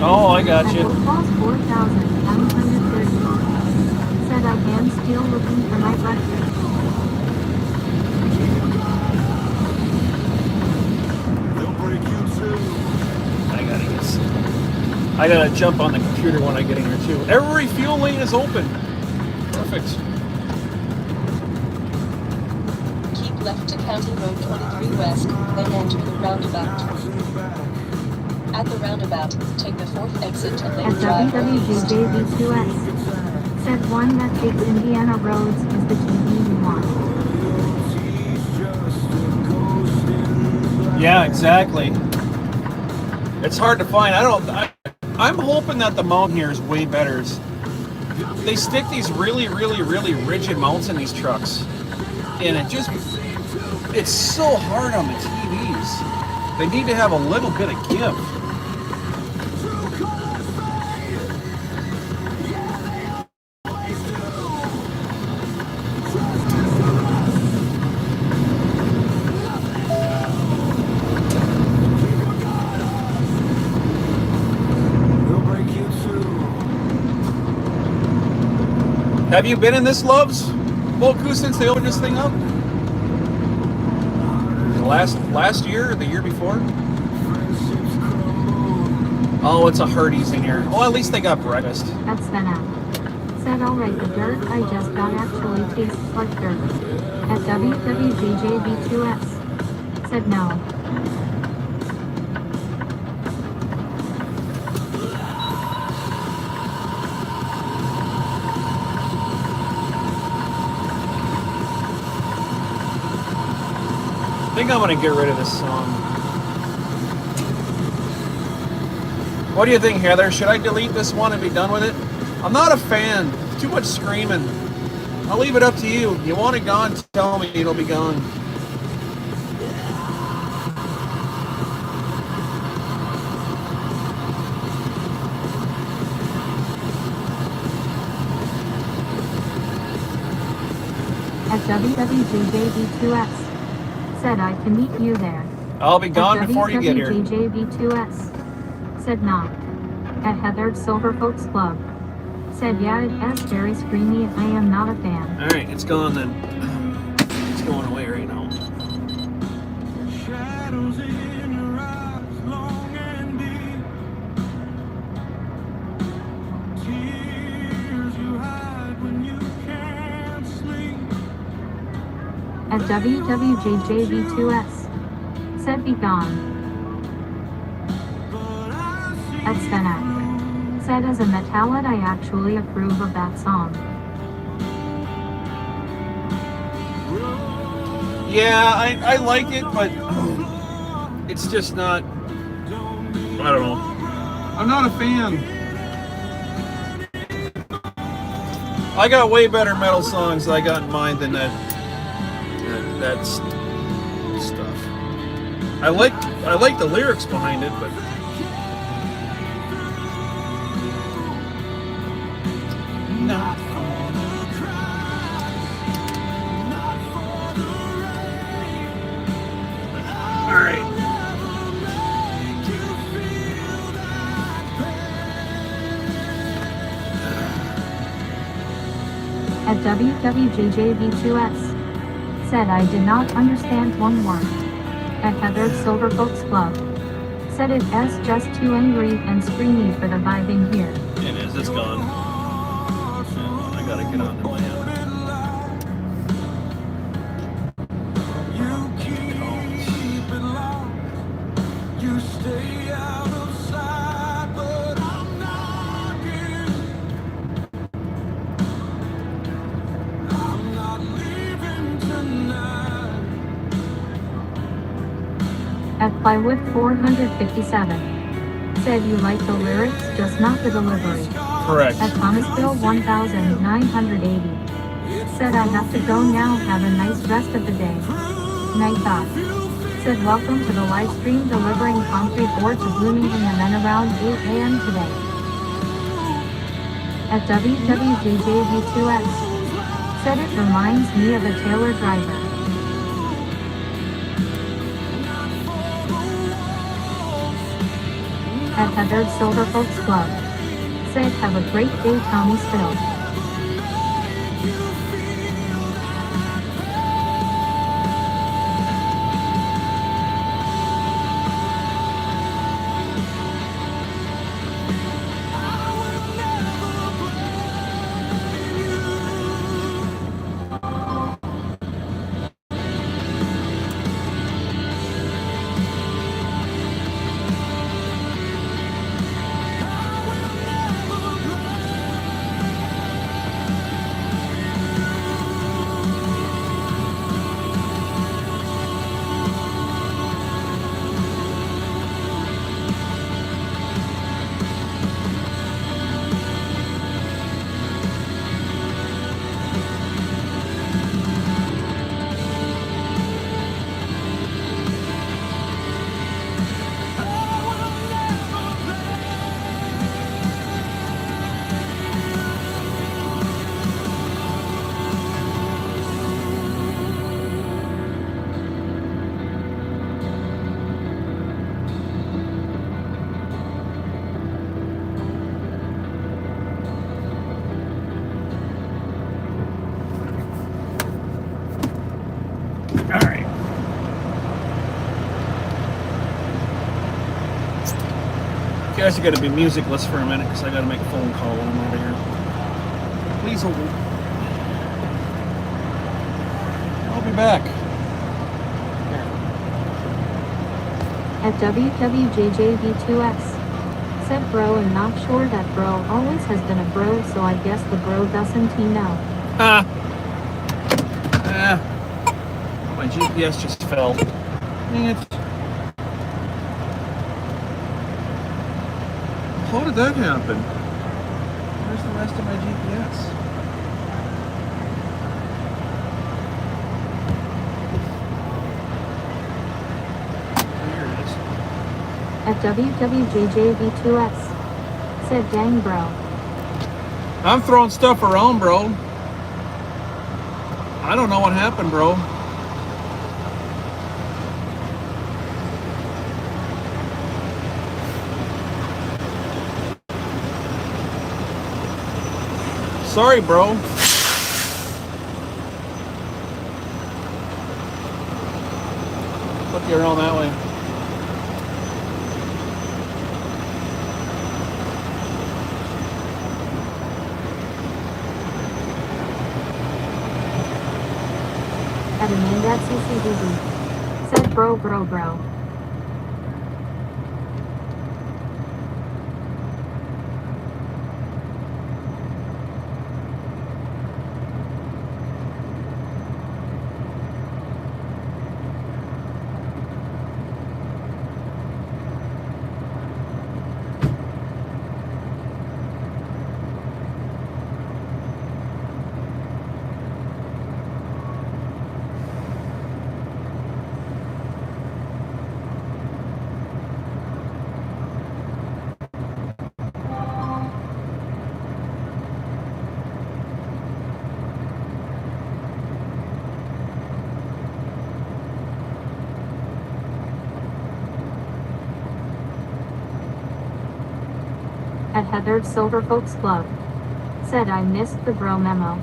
Oh, I got you. Cost 4,930. Said I am still looking for my breakfast. I gotta jump on the computer when I get in here too. Every fuel lane is open. Perfect. Keep left to County Road 23 West, then enter the roundabout. At the roundabout, take the 4th exit to Lake At Drive. WWJJV2S. Said one that takes Indiana roads is the TV you want. Yeah, exactly. It's hard to find. I'm hoping that the mount here is way better. They stick these really, really, really rigid mounts in these trucks. And it's so hard on the TVs. They need to have a little bit of give. Have you been in this, Loves? Boku, since they opened this thing up? Last year or the year before? Oh, it's a Hardee's in here. Oh, at least they got breakfast. That's Sven. Said alright, the dirt I just got actually tastes like dirt. At WWJJB2S. Said no. I think I'm gonna get rid of this song. What do you think, Heather? Should I delete this one and be done with it? I'm not a fan. Too much screaming. I'll leave it up to you. You want it gone? Tell me it'll be gone. At WWJJV2S. Said I can meet you there. I'll be gone At before you get here. WWJJV2S. Said not. At Heather's Silver Folks Club. Said yeah, it's very screamy. I am not a fan. Alright, it's gone then. It's going away right now. Shadows in your eyes, long and deep. Tears you hide when you can't sleep. At WWJJV2S. Said be gone. At Svenak. Said as a metalhead I actually approve of that song. Yeah, I like it, but it's just not. I don't know. I'm not a fan. I got way better metal songs I got in mind than that stuff. I like the lyrics behind it, but not. All right. At WWJJV2S. Said I did not understand one word. At Heather's Silver Folks Club. Said it as just too angry and screamy for the vibing here. It is. It's gone. I gotta get on to my own. You keep it locked. You stay out of sight, but I'm knocking. I'm not leaving tonight. At Plywood 457. Said you like the lyrics, just not the delivery. Correct. At Thomasville 1980. Said I have to go now, have a nice rest of the day. Night thought. Said welcome to the live stream delivering concrete ore to Bloomington and then around 8 a.m. today. At WWJJV2S. Said it reminds me of a Taylor driver. At Heather's Silver Folks Club. Said have a great day, Tommy Spill. All right. Guys, you got to be musicless for a minute because I got to make a phone call when I'm out of here. Please hold. I'll be back. At WWJJV2S. Said bro and not sure that bro always has been a bro, so I guess the bro doesn't he know. My GPS just fell. Dang it. How did that happen? Where's the rest of my GPS? Here it is. At WWJJV2S. Said dang bro. I'm throwing stuff around, bro. I don't know what happened, bro. Sorry, bro. Put you around that way. At Amanda CCDB. Said bro. At Heathered Silver Folks Club. Said I missed the bro memo.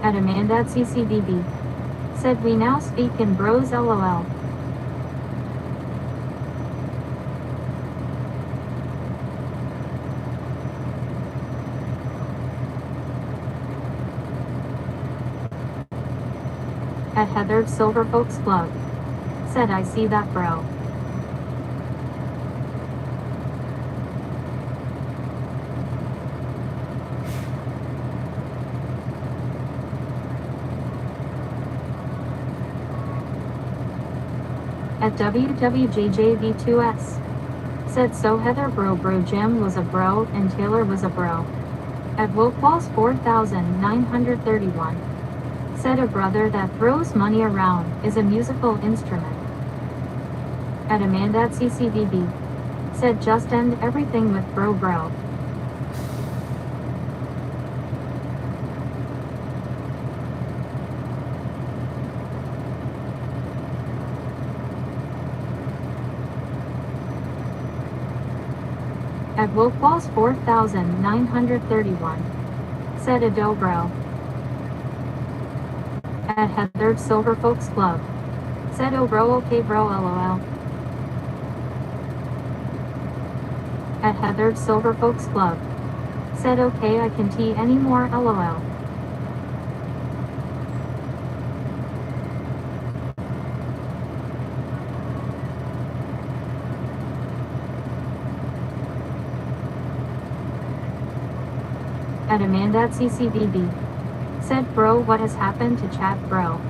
At Amanda at CCDB. Said we now speak in bros lol. At Heathered Silver Folks Club. Said I see that bro. At WWJJV2S. Said so Heather bro Jim was a bro and Taylor was a bro. At Wokwalls 4931. Said a brother that throws money around is a musical instrument. At Amanda at CCDB. Said just end everything with bro. At Wokwalls 4931. Said a dobro. At Heathered Silver Folks Club. Said oh bro okay bro lol. At Heathered Silver Folks Club. Said okay I can tee any more lol. At Amanda at CCDB. Said bro what has happened to chat bro.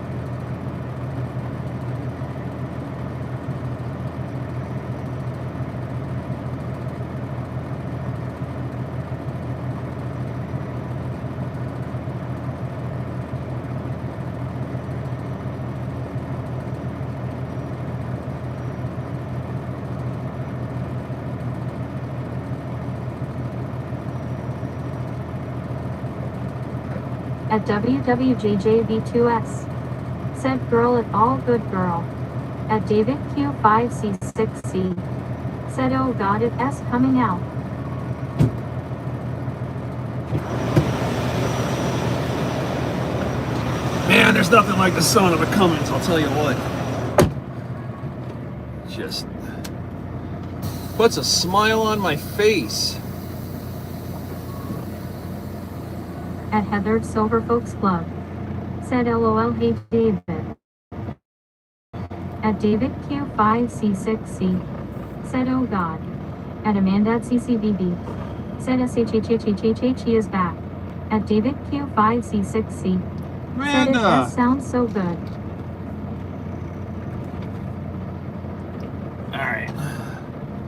At WWJJV2S. Said girl at all good girl. At David Q5C6C. Said oh god it S coming out. Man, there's nothing like the sound of a Cummins, I'll tell you what. Just puts a smile on my face. At Heathered Silver Folks Club. Said LOL, hey David. At David Q5C6C. Said oh god. At Amanda CCBB. Said SHHHHHH is back. At David Q5C6C. Said it Amanda! sounds so good. Alright.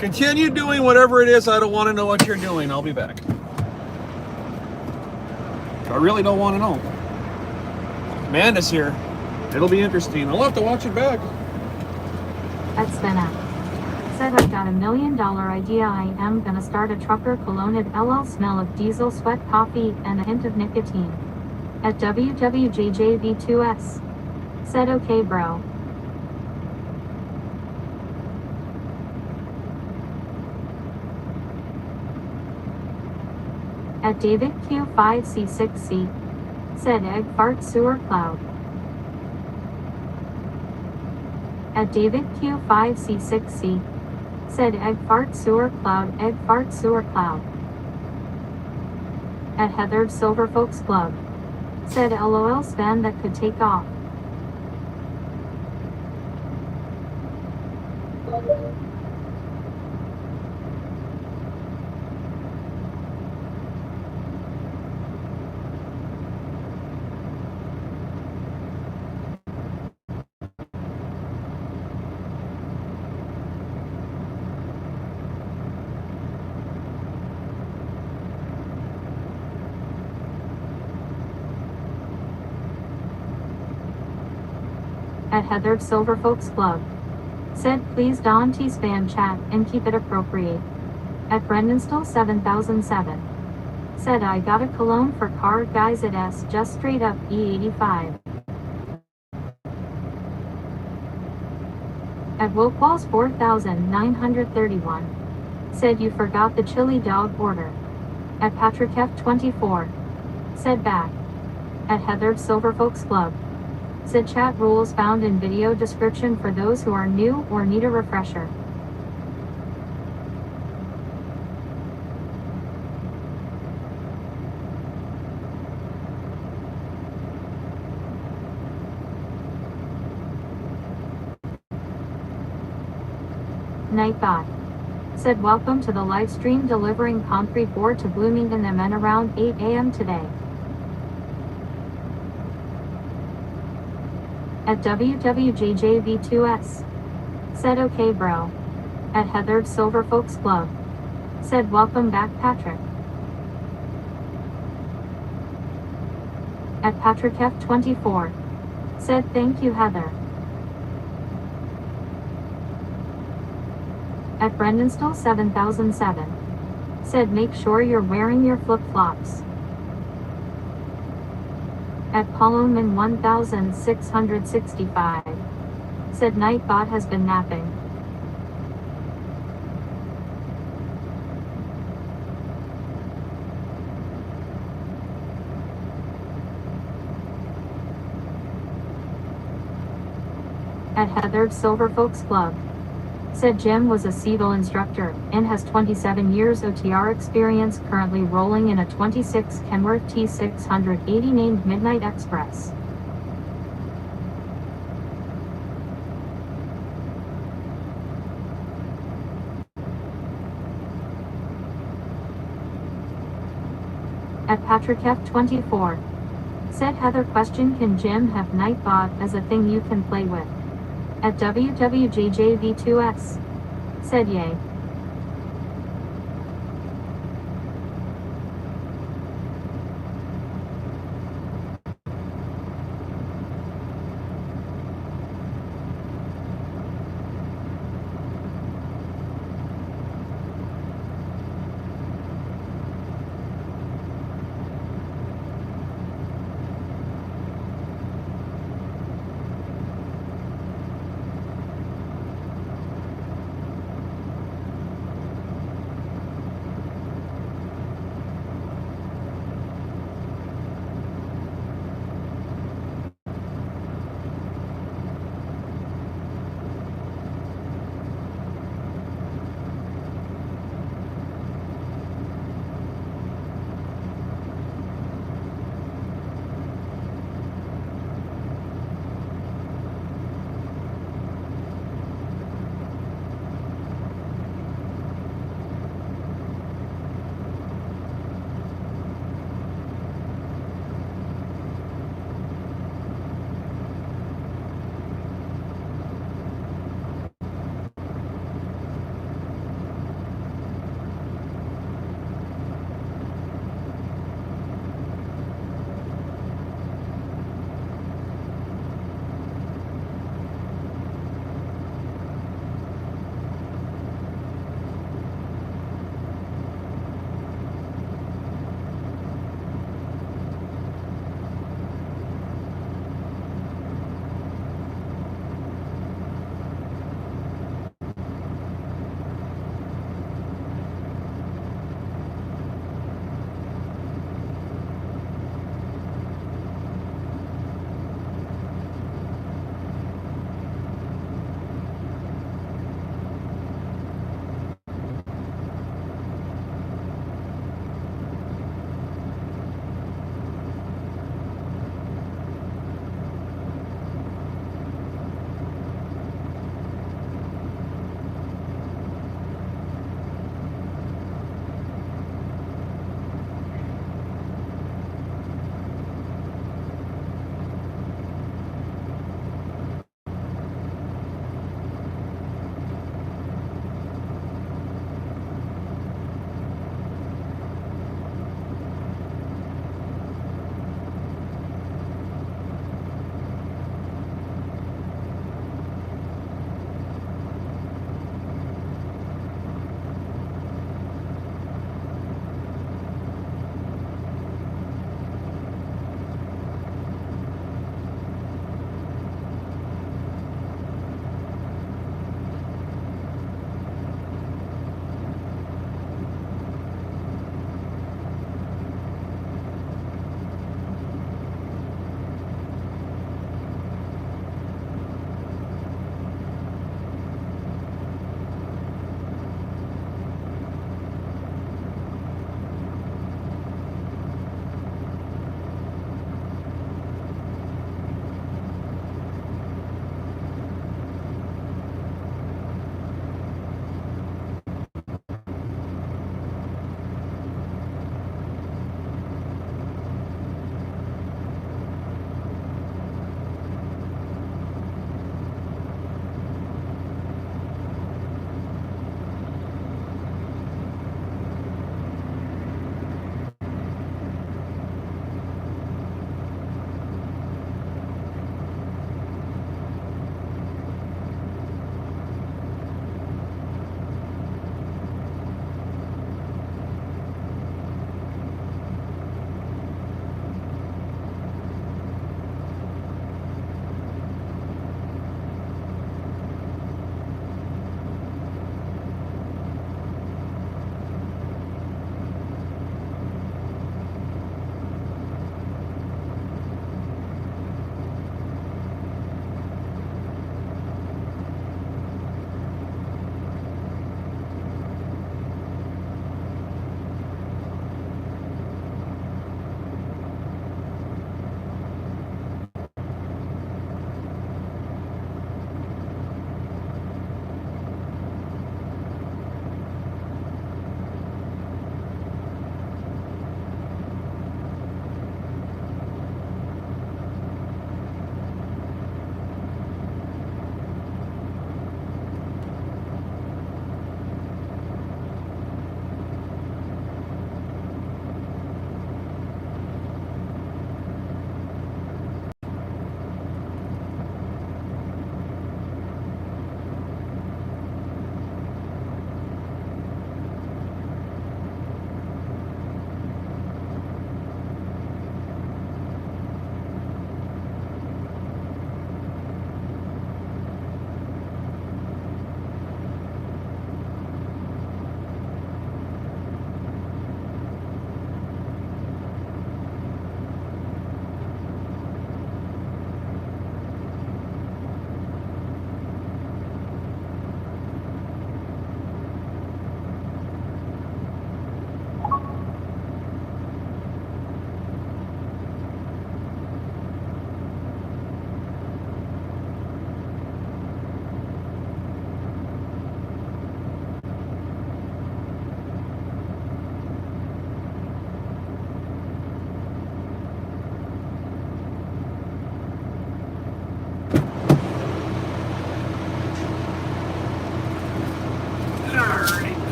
Continue doing whatever it is. I don't want to know what you're doing. I'll be back. I really don't want to know. Amanda's here. It'll be interesting. I'll have to watch it back. At Svena. Said I've got $1 million idea. I am gonna start a trucker cologne at LL smell of diesel sweat coffee and a hint of nicotine. At WWJJV2S. Said okay bro. At David Q5C6C. Said egg fart sewer cloud. At David Q5C6C. Said egg fart sewer cloud, egg fart sewer cloud. At Heathered Silver Folks Club. Said LOL Sven that could take off. At Heathered Silver Folks Club. Said please Don T spam chat and keep it appropriate. At Brendanstill 7007. Said I got a cologne for car guys at S just straight up E85. At Wokewalls 4931. Said you forgot the chili dog order. At Patrick F24. Said back. At Heathered Silver Folks Club. Said chat rules found in video description for those who are new or need a refresher. Nightbot. Said welcome to the live stream delivering concrete board to Bloomington MN around 8 a.m. today. At WWJJV2S. Said okay bro. At Heathered Silver Folks Club. Said welcome back Patrick. At Patrick F24. Said thank you Heather. At Brendanstill 7007. Said make sure you're wearing your flip-flops. At Pauloman 1665. Said Nightbot has been napping. At Heathered Silver Folks Club. Said Jim was a Seagull instructor and has 27 years OTR experience, currently rolling in a 26 Kenworth T680 named Midnight Express. At Patrick F24. Said Heather question can Jim have Nightbot as a thing you can play with? At WWJJV2S. Said yay.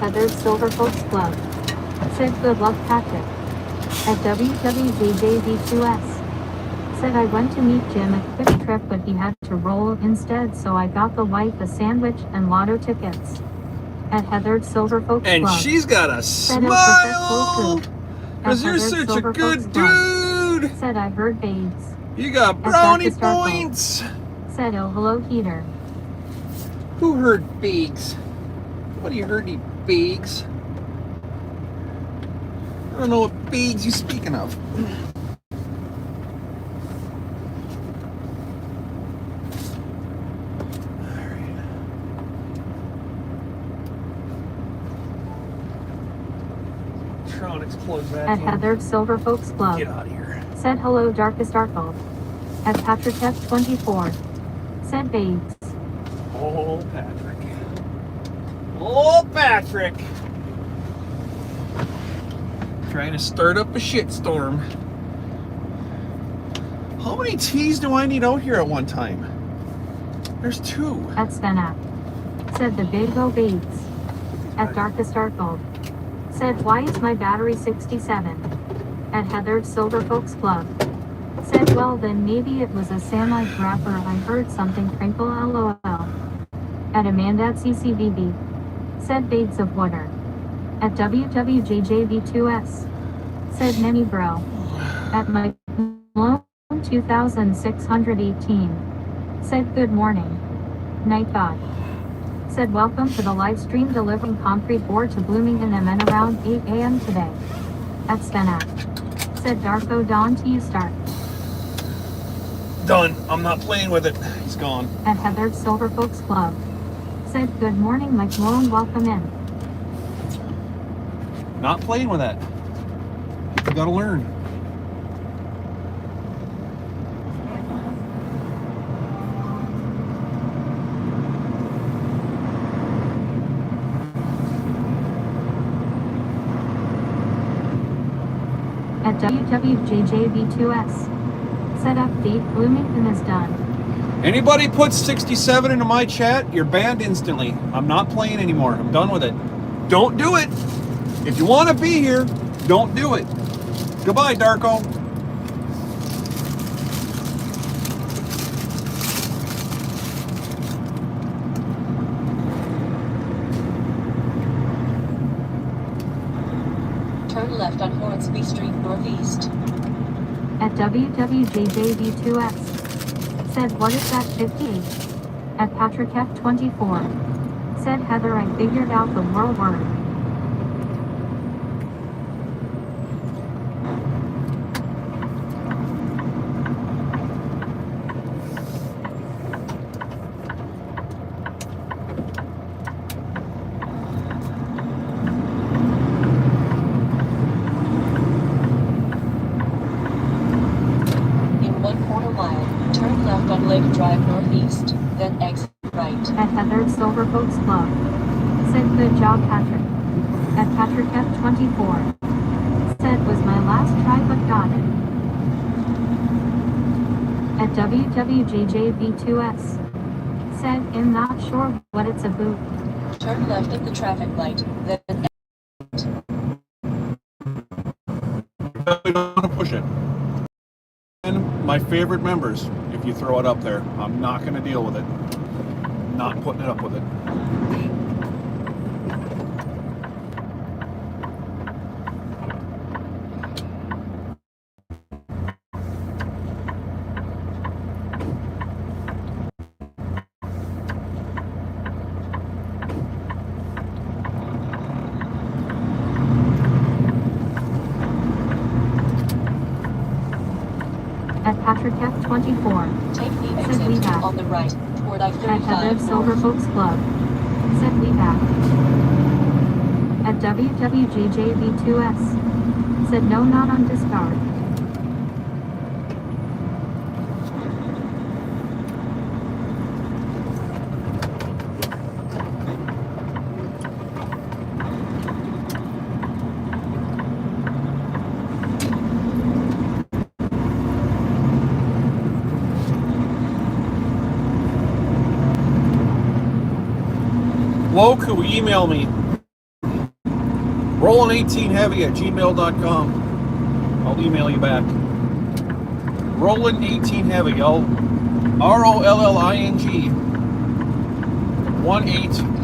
Heather's Silver Folks Club. Said good luck Patrick. At WWJJV2S. Said I went to meet Jim at Quick Trip but he had to roll instead so I got the wife a sandwich and lotto tickets. At Heather's Silver Folks And Club. she's got a Said smile! Because you're such a Silver good Folks Club. dude! Said I heard babes. You got brownie points! Said oh hello heater. Who heard Biggs? Nobody heard any Biggs. I don't know what Biggs you're speaking of. At Heather's Silver Folks Club. Get out of here. Said hello Darkest Darkle. At Patrick F24. Said babes. Oh, Patrick. Oh, Patrick. Trying to start up a shitstorm. How many T's do I need out here at one time? There's 2. At Svenak. Said the big O babes. At Darkest Darkle. Said why is my battery 67? At Heather's Silver Folks Club. Said well then maybe it was a Samite rapper I heard something crinkle lol. At Amanda at CCVB. Said Bates of Water. At WWJJV2S. Said Nenny Bro. At Mike Malone 2618. Said good morning. Night God. Said welcome to the live stream delivering concrete board to Bloomington and around 8 a.m. today. At Stenak. Said Darko Dawn to you start. Done. I'm not playing with it. He's gone. At Heather's Silver Folks Club. Said good morning Mike Malone, welcome in. Not playing with that. You gotta learn. At WWJJV2S. Said update Bloomington is done. Anybody puts 67 into my chat, you're banned instantly. I'm not playing anymore. I'm done with it. Don't do it. If you want to be here, don't do it. Goodbye, Darko. Turn left on Hornsby Street Northeast. At WWJJV2S. Said what is that 58? At Patrick F24. Said Heather I figured out the world word. Then exit right. At Heather's Silver Folks Club. Said good job Patrick. At Patrick F24. Said was my last try but got it. At WWJJV2S. Said I'm not sure what it's about. Turn left at the traffic light, then exit. We don't want to push it. And my favorite members, if you throw it up there, I'm not going to deal with it. Not putting it up with it. At Patrick F24. Take the Said exit we back. on the right, toward At I-35 Heather's Silver North. Folks Club. Said we back. At WWJJV2S. Said no not on discard. Woku, email me. Rollin18heavy@gmail.com. I'll email you back. Rollin18heavy. ROLLING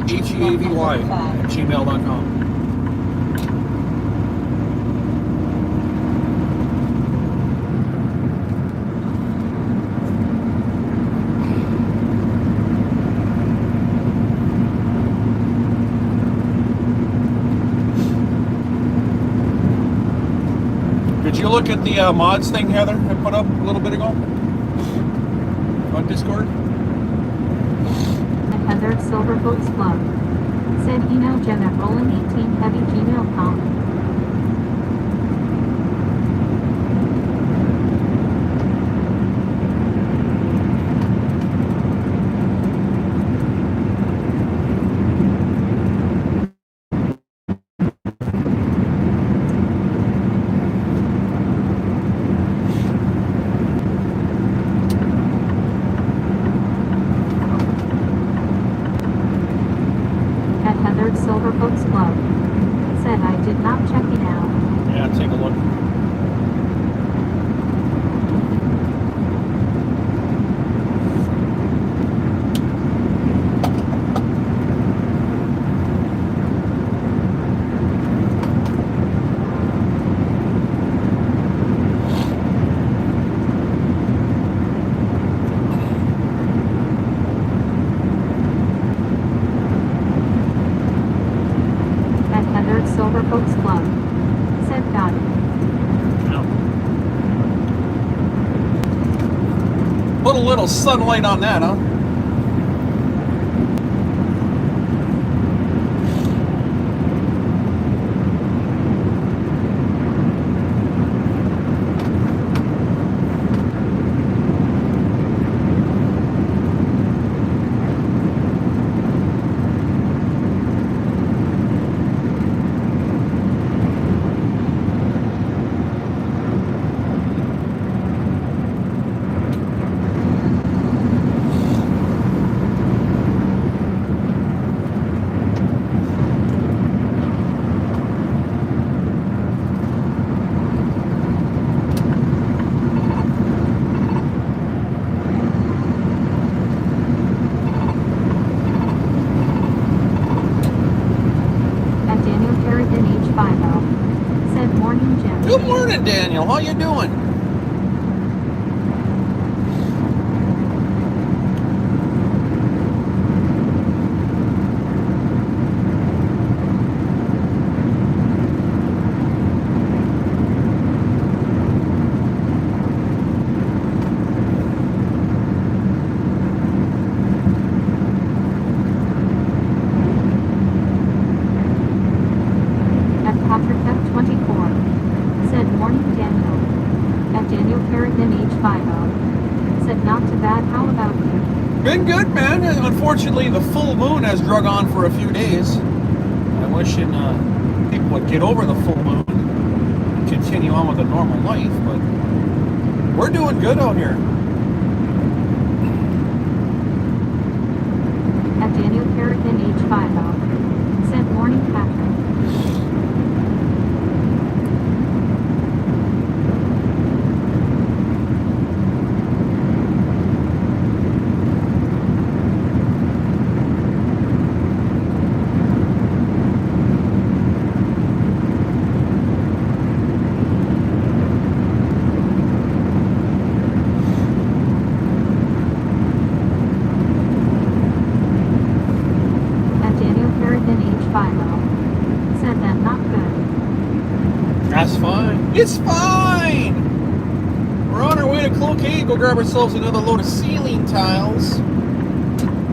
18HEAVY@gmail.com. Did you look at the mods thing, Heather, I put up a little bit ago on Discord? At Heather Silverboats Club. Said email Jen at Rollin18heavy@gmail.com. Silverboats Club. Said I did not check it out. Yeah, take a look. Silverboats Club. Said got it. Put a little sunlight on that, huh? Good morning, Daniel. How you doing? At Patrick F24. Said morning Daniel. At Daniel Kerrigan H50. Said not too bad, how about you? Been good, man. Unfortunately, the full moon has drug on for a few days. I'm wishing people would get over the full moon and continue on with a normal life, but we're doing good out here. At Daniel Kerrigan H50. Said morning Patrick. Said that not good. That's fine. It's fine! We're on our way to Cloquet. Go grab ourselves another load of ceiling tiles.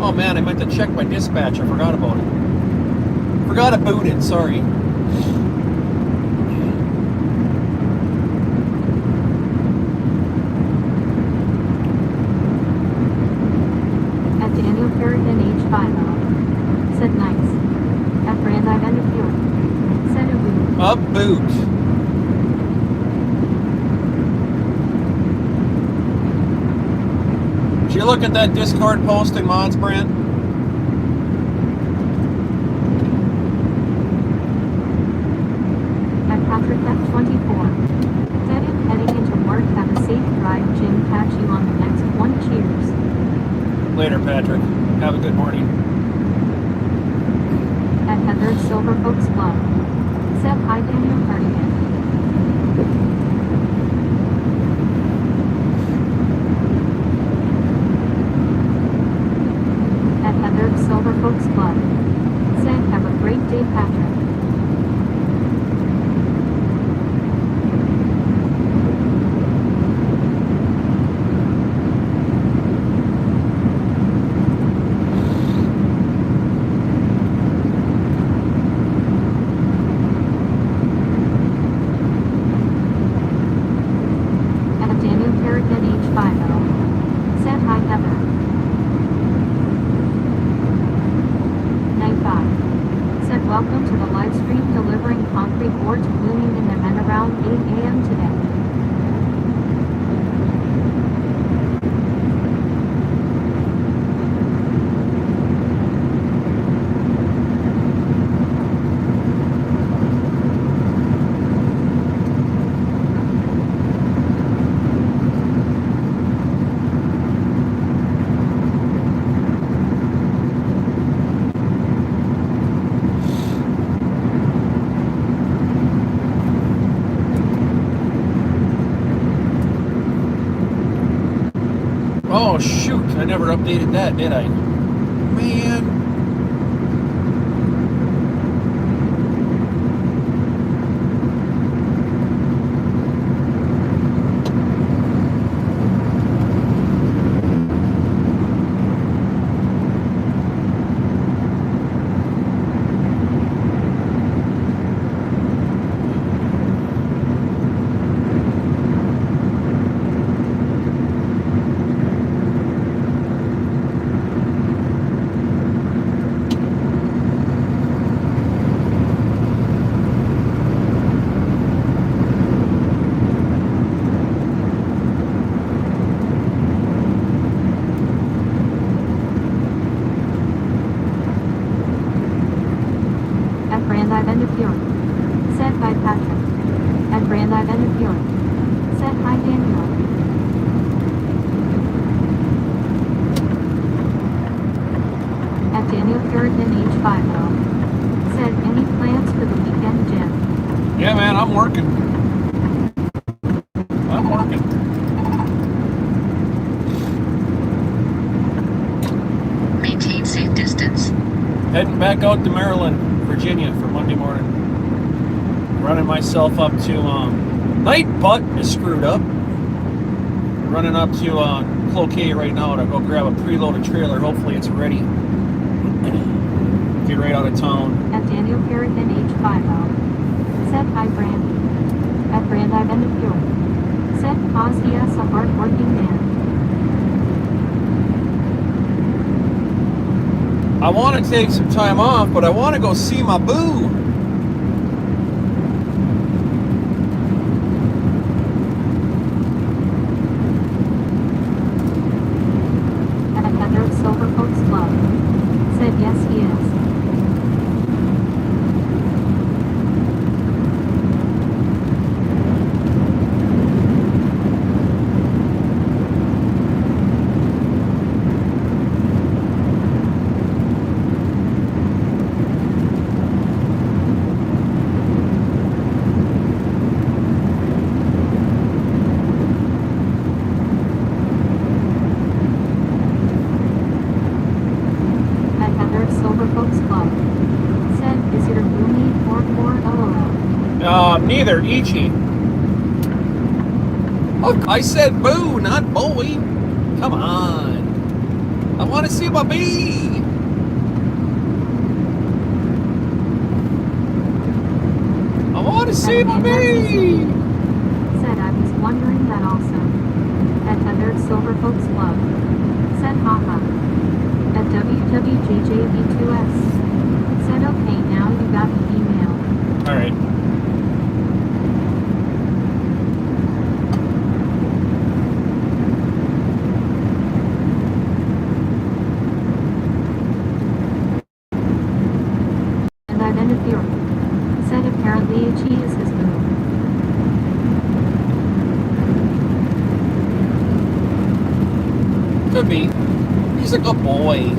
Oh man, I meant to check my dispatch. I forgot about it. Forgot about it, sorry. At Daniel Kerrigan H50. Said nice. At Brand Identifier. Said a boot. A boot. Did you look at that Discord post in Mods Brand? catch you on the next one. Cheers. Later, Patrick. Have a good morning. At Heather's Silver Folks Club. Said hi Daniel Cardigan. At Heather's Silver Folks Club. Said have a great day Patrick. Welcome to the live stream delivering concrete ore to Bloomington and then around 8 a.m. today. Oh, shoot. I never updated that, did I? Man. Said hi Patrick. At Brandeis Fury. Said hi Daniel. At Daniel Puritan H50. Said any plans for the weekend, Jim? Yeah, man, I'm working. Maintain safe distance. Heading back out to Maryland, Virginia for Monday morning. Running myself up to, night butt is screwed up. Running up to Cloquet right now to go grab a preloaded trailer. Hopefully it's ready. Get right out of town. At Daniel Puritan H50. Said hi Brandy. At Brandeis Fury. Said Ozzy is a hard-working man. I want to take some time off, but I want to go see my boo. At Heather's Silver Folks Club. Said yes he is. Neither, Ichi. Look, I said boo, not Bowie. Come on. I want to see my bee. I want to see my bee. Said I was wondering that also. At Heather's Silver Folks Club. Said haha. At WWJJV2S. Said okay, now you got the email. Alright. Said apparently Ichi is his move. Could be. He's a good boy.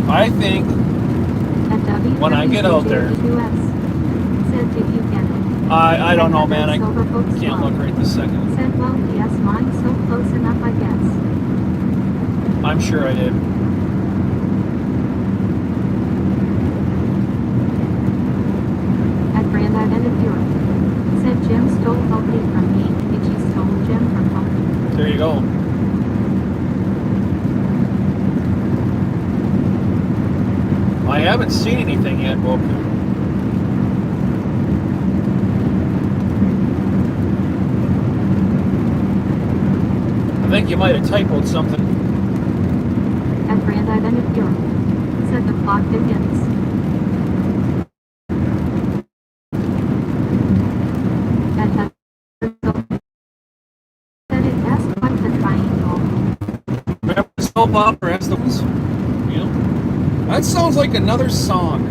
I think when I get out there, I don't know, man. I can't look right this second. Said, well, yes, mine's so close enough, I guess. I'm sure I did. At Grand Identity Europe. Said Jim stole Hopi from me. Itchy stole Jim from Hopi. There you go. I haven't seen anything yet, Roscoe. I think you might have typoed something. At Grand Identity Europe. Said the clock begins. At Heather said it asked quite the triangle. Remember the soap opera as the ones? You know? That sounds like another song.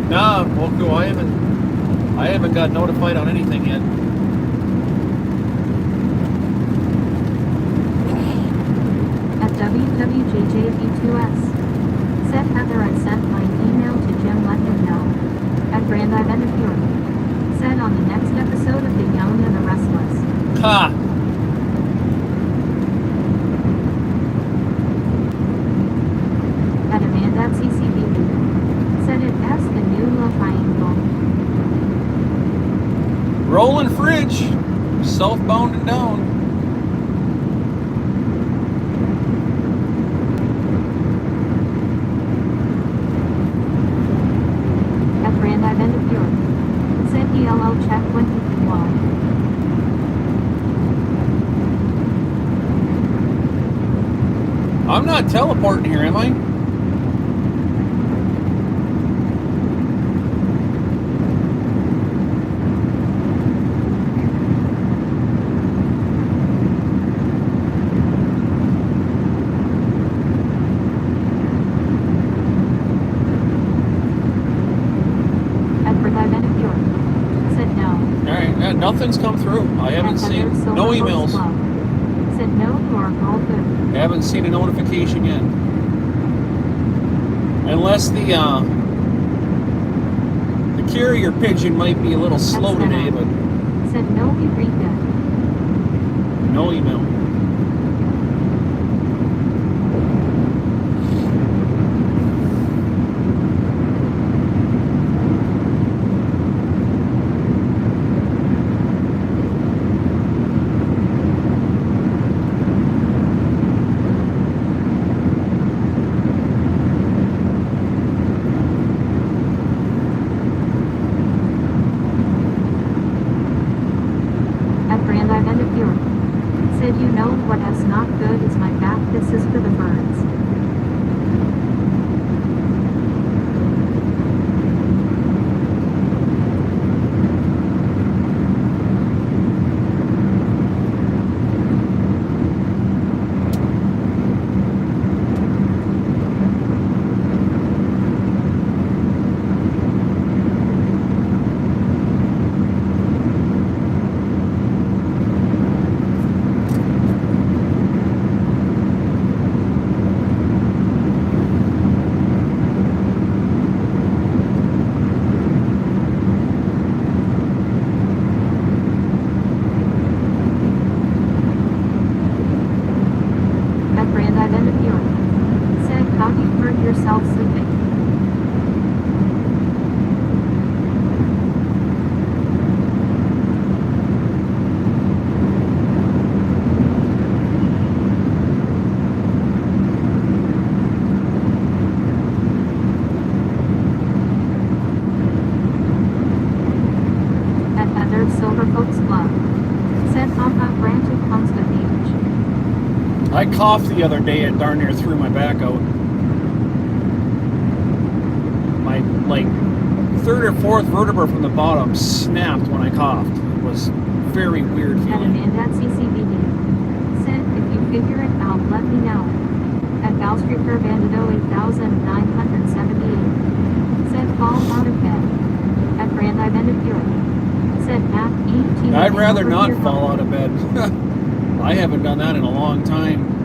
Nah, Roscoe, I haven't got notified on anything yet. At WWJJV2S. Said Heather, I sent my email to Jim, let him know. At Grand Identity Europe. Said on the next episode of The Young and the Restless. Ha! At Amanda at CCTV. Said it asked the new love triangle. Rolling fridge. Southbound and down. At Grand Identity Europe. Said DLL check when he can walk. I'm not teleporting here, am I? At Grand Identity Europe. Said no. Alright, nothing's come through. I haven't At seen Heather no Silver emails. Club. Said no, you are all good. I haven't seen a notification yet. Unless the carrier pigeon might be a little slow That's today, better. but Said no, we read that. no email. At Grand Identity Europe. Said you know what is not good is my back, this is for the birds. At Grand Identity Europe. Said how you hurt yourself sleeping. At Heather Silver Folks Club. Said how granted comes with age. I coughed the other day and darn near threw my back out. My third or fourth vertebra from the bottom snapped when I coughed. It was very weird At feeling. Amanda at CCBD. Said, if you figure it out, let me know. At Valstreaker Bandito 8978. Said, fall out of bed. At Grand Event of Europe. Said, Matt 18. I'd rather over not here fall home. out of bed. I haven't done that in a long time.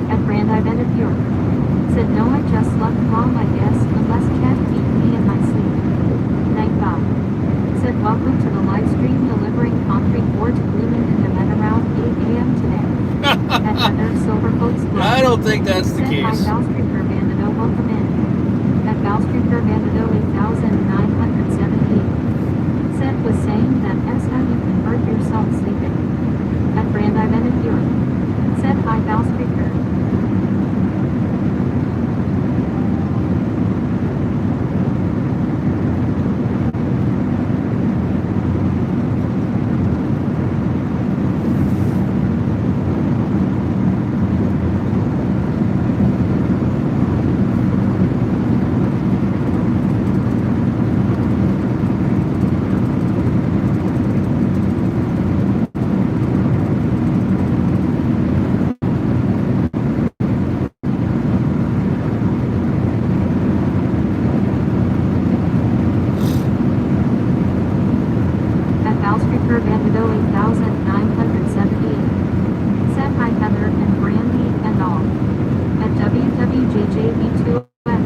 At Grand Event of Europe. Said, no, I just left mom, I guess, unless Chad beat me in my sleep. Night Bob. Said, welcome to the live stream delivering concrete board to Bloomington and around 8 a.m. today. At Heather Silvercoats Club. I don't think that's the Said, hi, case. Valstreaker Bandito, welcome in. At Valstreaker Bandito 8978. Said, was saying that as how you can hurt yourself sleeping. At Grand Event of Europe. Said, hi, Valstreaker. At Valstreaker Bandito 8978. Said, hi, Heather and Brandy and all. At WWJJB2S.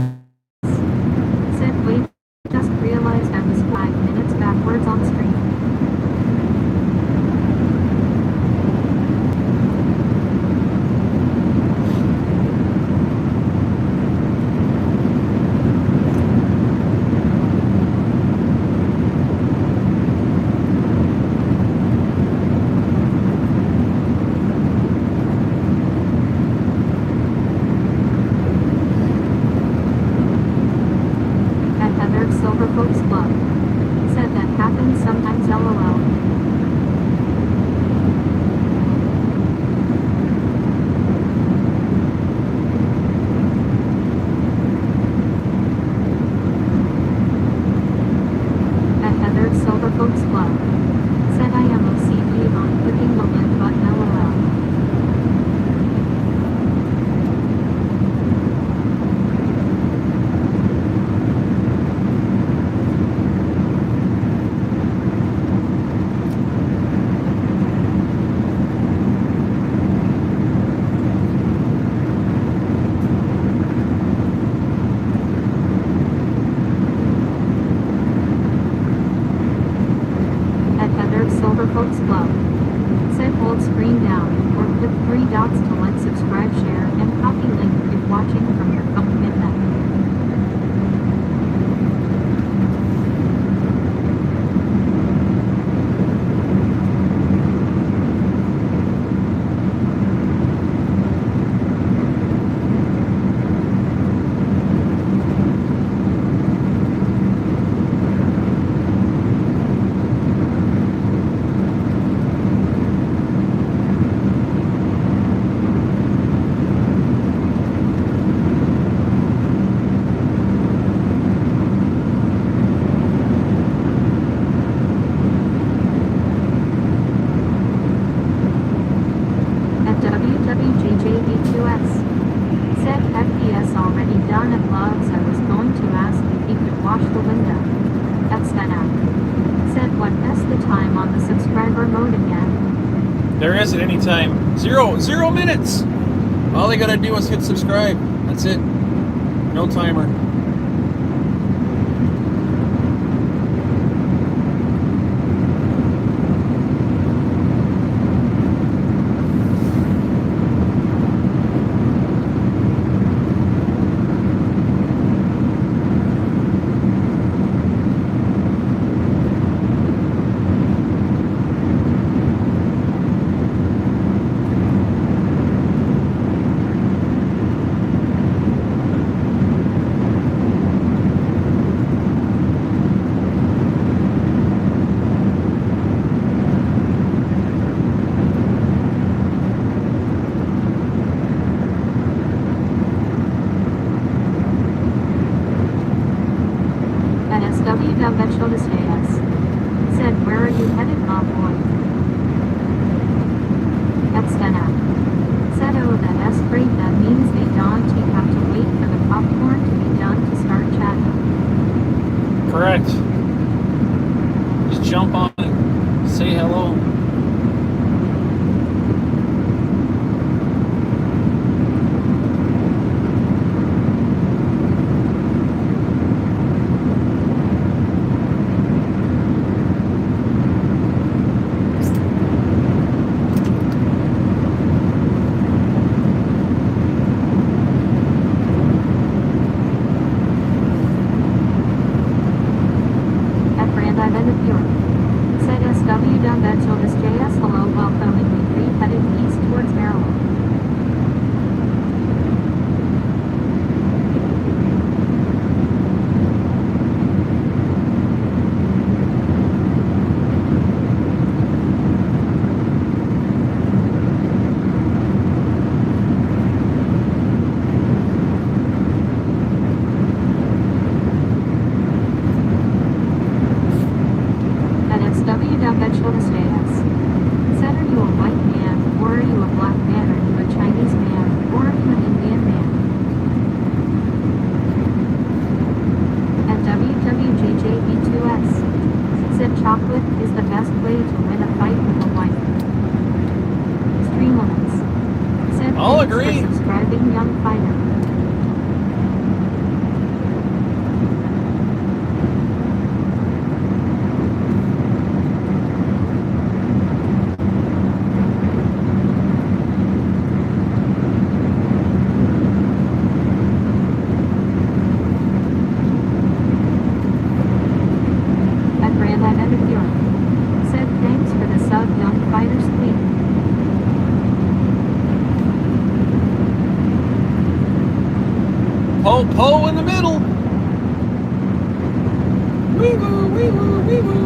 Said, wait, just realized I was 5 minutes backwards on screen. At Heather Silvercoats Club. Said that happens sometimes, LOL. At Heather Silvercoats Club. Said, I am OCD on clicking the like button, LOL. At Heather Silvercoats Club. Said, hold screen down or click 3 dots to like, subscribe, share, and copy link if watching from your phone midnight. At WWJJB2S. Said, FPS already done and loves. I was going to ask if he could wash the window. At Stena. Said, what is the time on the subscriber mode again? There isn't any time. Zero minutes. All they gotta do is hit subscribe. That's it. No timer. know. At Brandeis End of Europe. Said SW Dumb Edgel JS hello welcome in V3 headed east towards Maryland. At SW Dumb Edgel JS. Said are you a white man, or are you a black man, are you a Chinese man, or are you an Indian man? At WWJJB2S. Said chocolate is the best way to win a fight with a wife. Stream limits. Said I'll thanks agree. for subscribing young fighter. At Brandeis End of Europe. Said thanks for the sub young fighters queen. Po in the middle. Wee woo, wee woo, wee woo.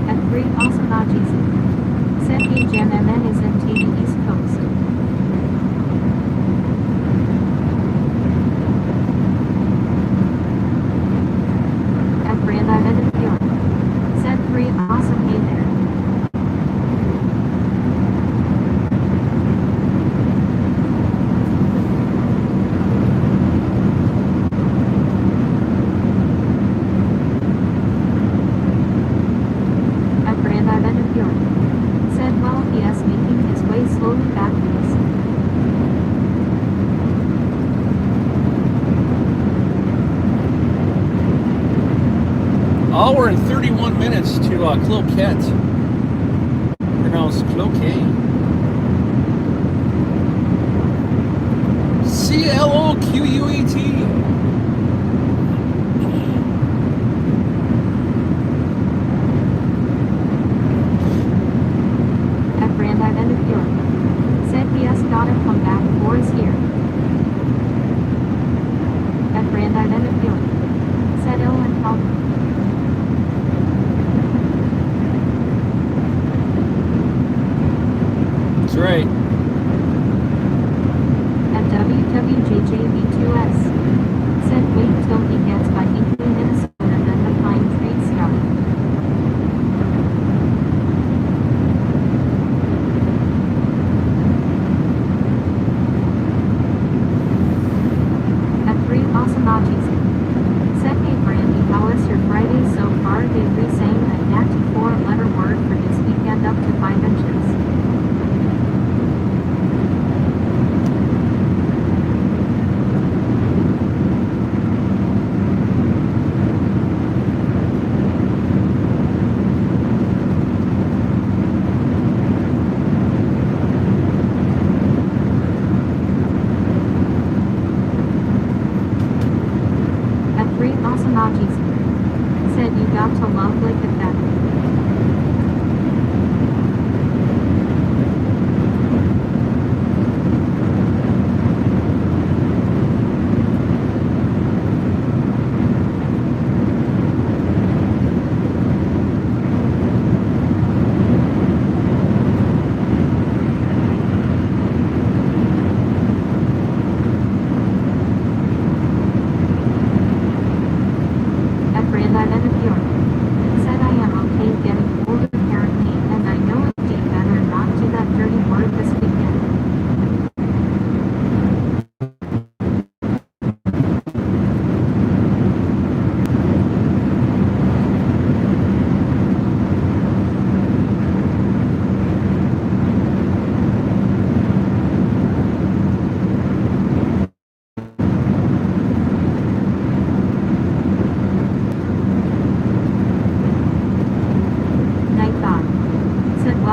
At 3 awesome Najis. Said HMMN is in TV East Coast. At Brandeis End of Europe. Said 3 awesome hey there. At Brandeis End of Europe. Said well yes making his way slowly back east. Hour and 31 minutes to Cloquet. Pronounced Cloquet. CLOQUET. At Brandeis End of Europe. Said yes gotta come back boys here. At Brandeis End of Europe. Said Ellen Helmer. That's right. At WWJJB2S.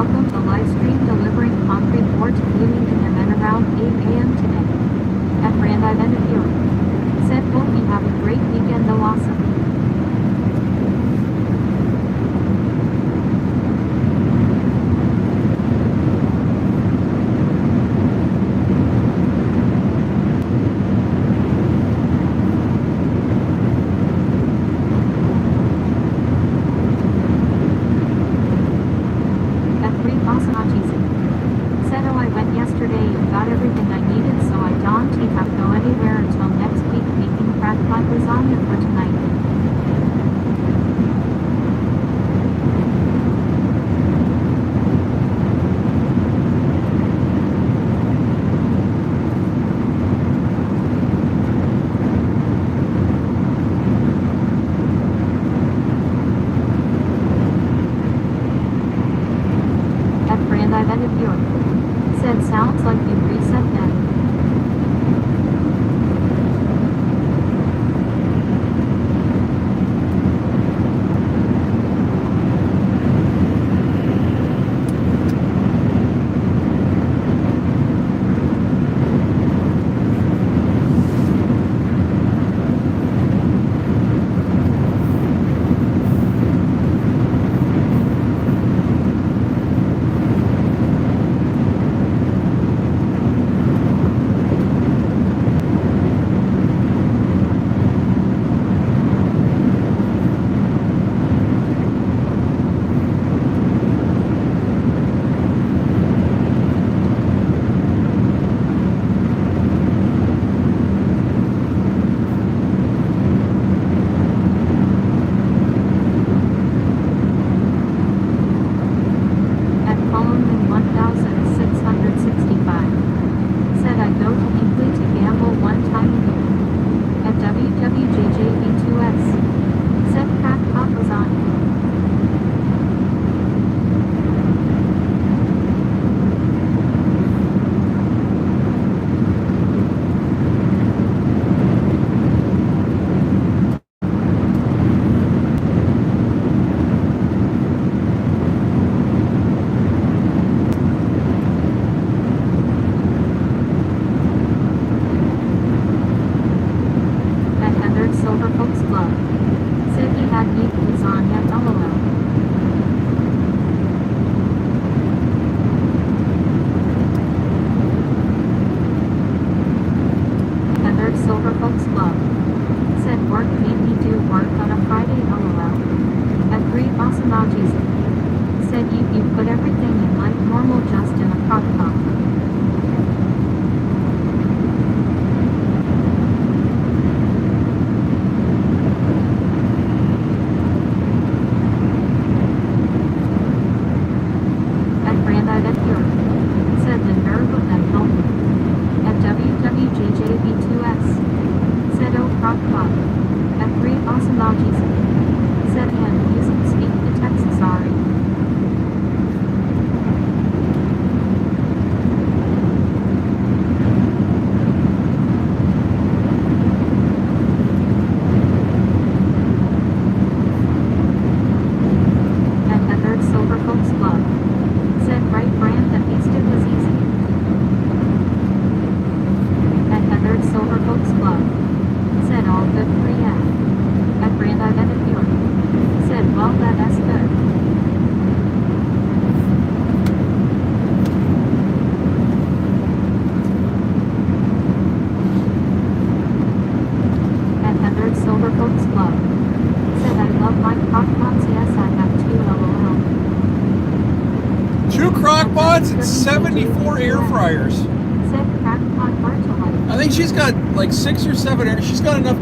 Welcome to livestream delivering concrete board to Bloomington and then around 8 a.m. today. At Brandeis and Fury. Said hope you have a great weekend though awesome. Said oh I went yesterday and got everything I needed so I don't have to go anywhere until next week making crackpot lasagna for tonight. At Brandeis and Fury. Said sounds like you've reset that. At Bloomoington 1665. Said I go to Hinkley to gamble one time a year. At WWJJB2S. Said crackpot lasagna. At Heather's Silver Folks Club. Said he had meat lasagna LOL. Heather's Silver Folks Club. Said work made me do work on a Friday LOL. At Three Awesome Algies. Said you put everything in like normal just in a crock pot. At Brandeis and Fury. Said the nerve of them help me. At WWJJB2S. Said oh crockpot. At Three Awesome Algies. Said and using speak the text sorry. At Heather's Silver Folks Club. Said right brand at least it was easy. At Heather's Silver Folks Club. Said all good for ya. At Brandeis and Fury. Said well that's good. At Heather's Silver Folks Club. Said I love my crockpots yes I have two LOL. 2 crock pots and 74 air fryers. Said crackpot Bartolome. I think she's got like 6 or 7 air. She's got enough.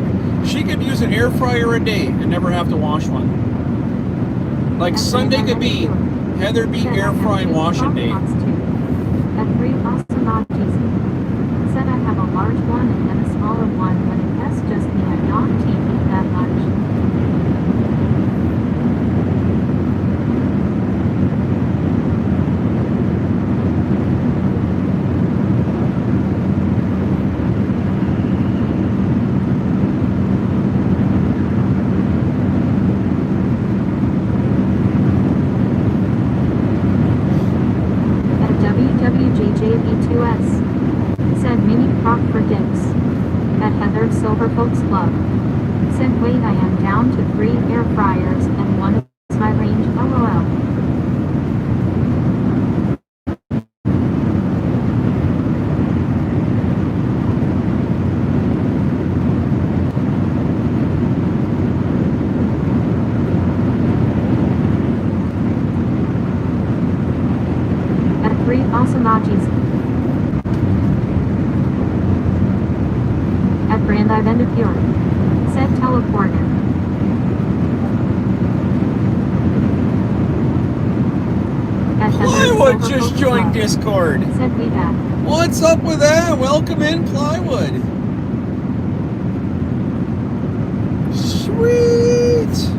She could use an air fryer a day and never have to wash one. Like Sunday could be Heather be air frying washing day. At Three Awesome Algies. Said I have a large one and then a smaller one but it that's just me I don't eat that much. WWJJV2S. Said Mini Prop for Dicks. At Heather Silver Folks Club. Said wait, I am down to 3 air fryers and 1 is my range, LOL. At 3 Asamajis. At Brandi Vendipure. Said teleporter. At Heather Plywood Silver just Folks joined Club. Discord. Said we back. What's up with that? Welcome in, Plywood. Sweet.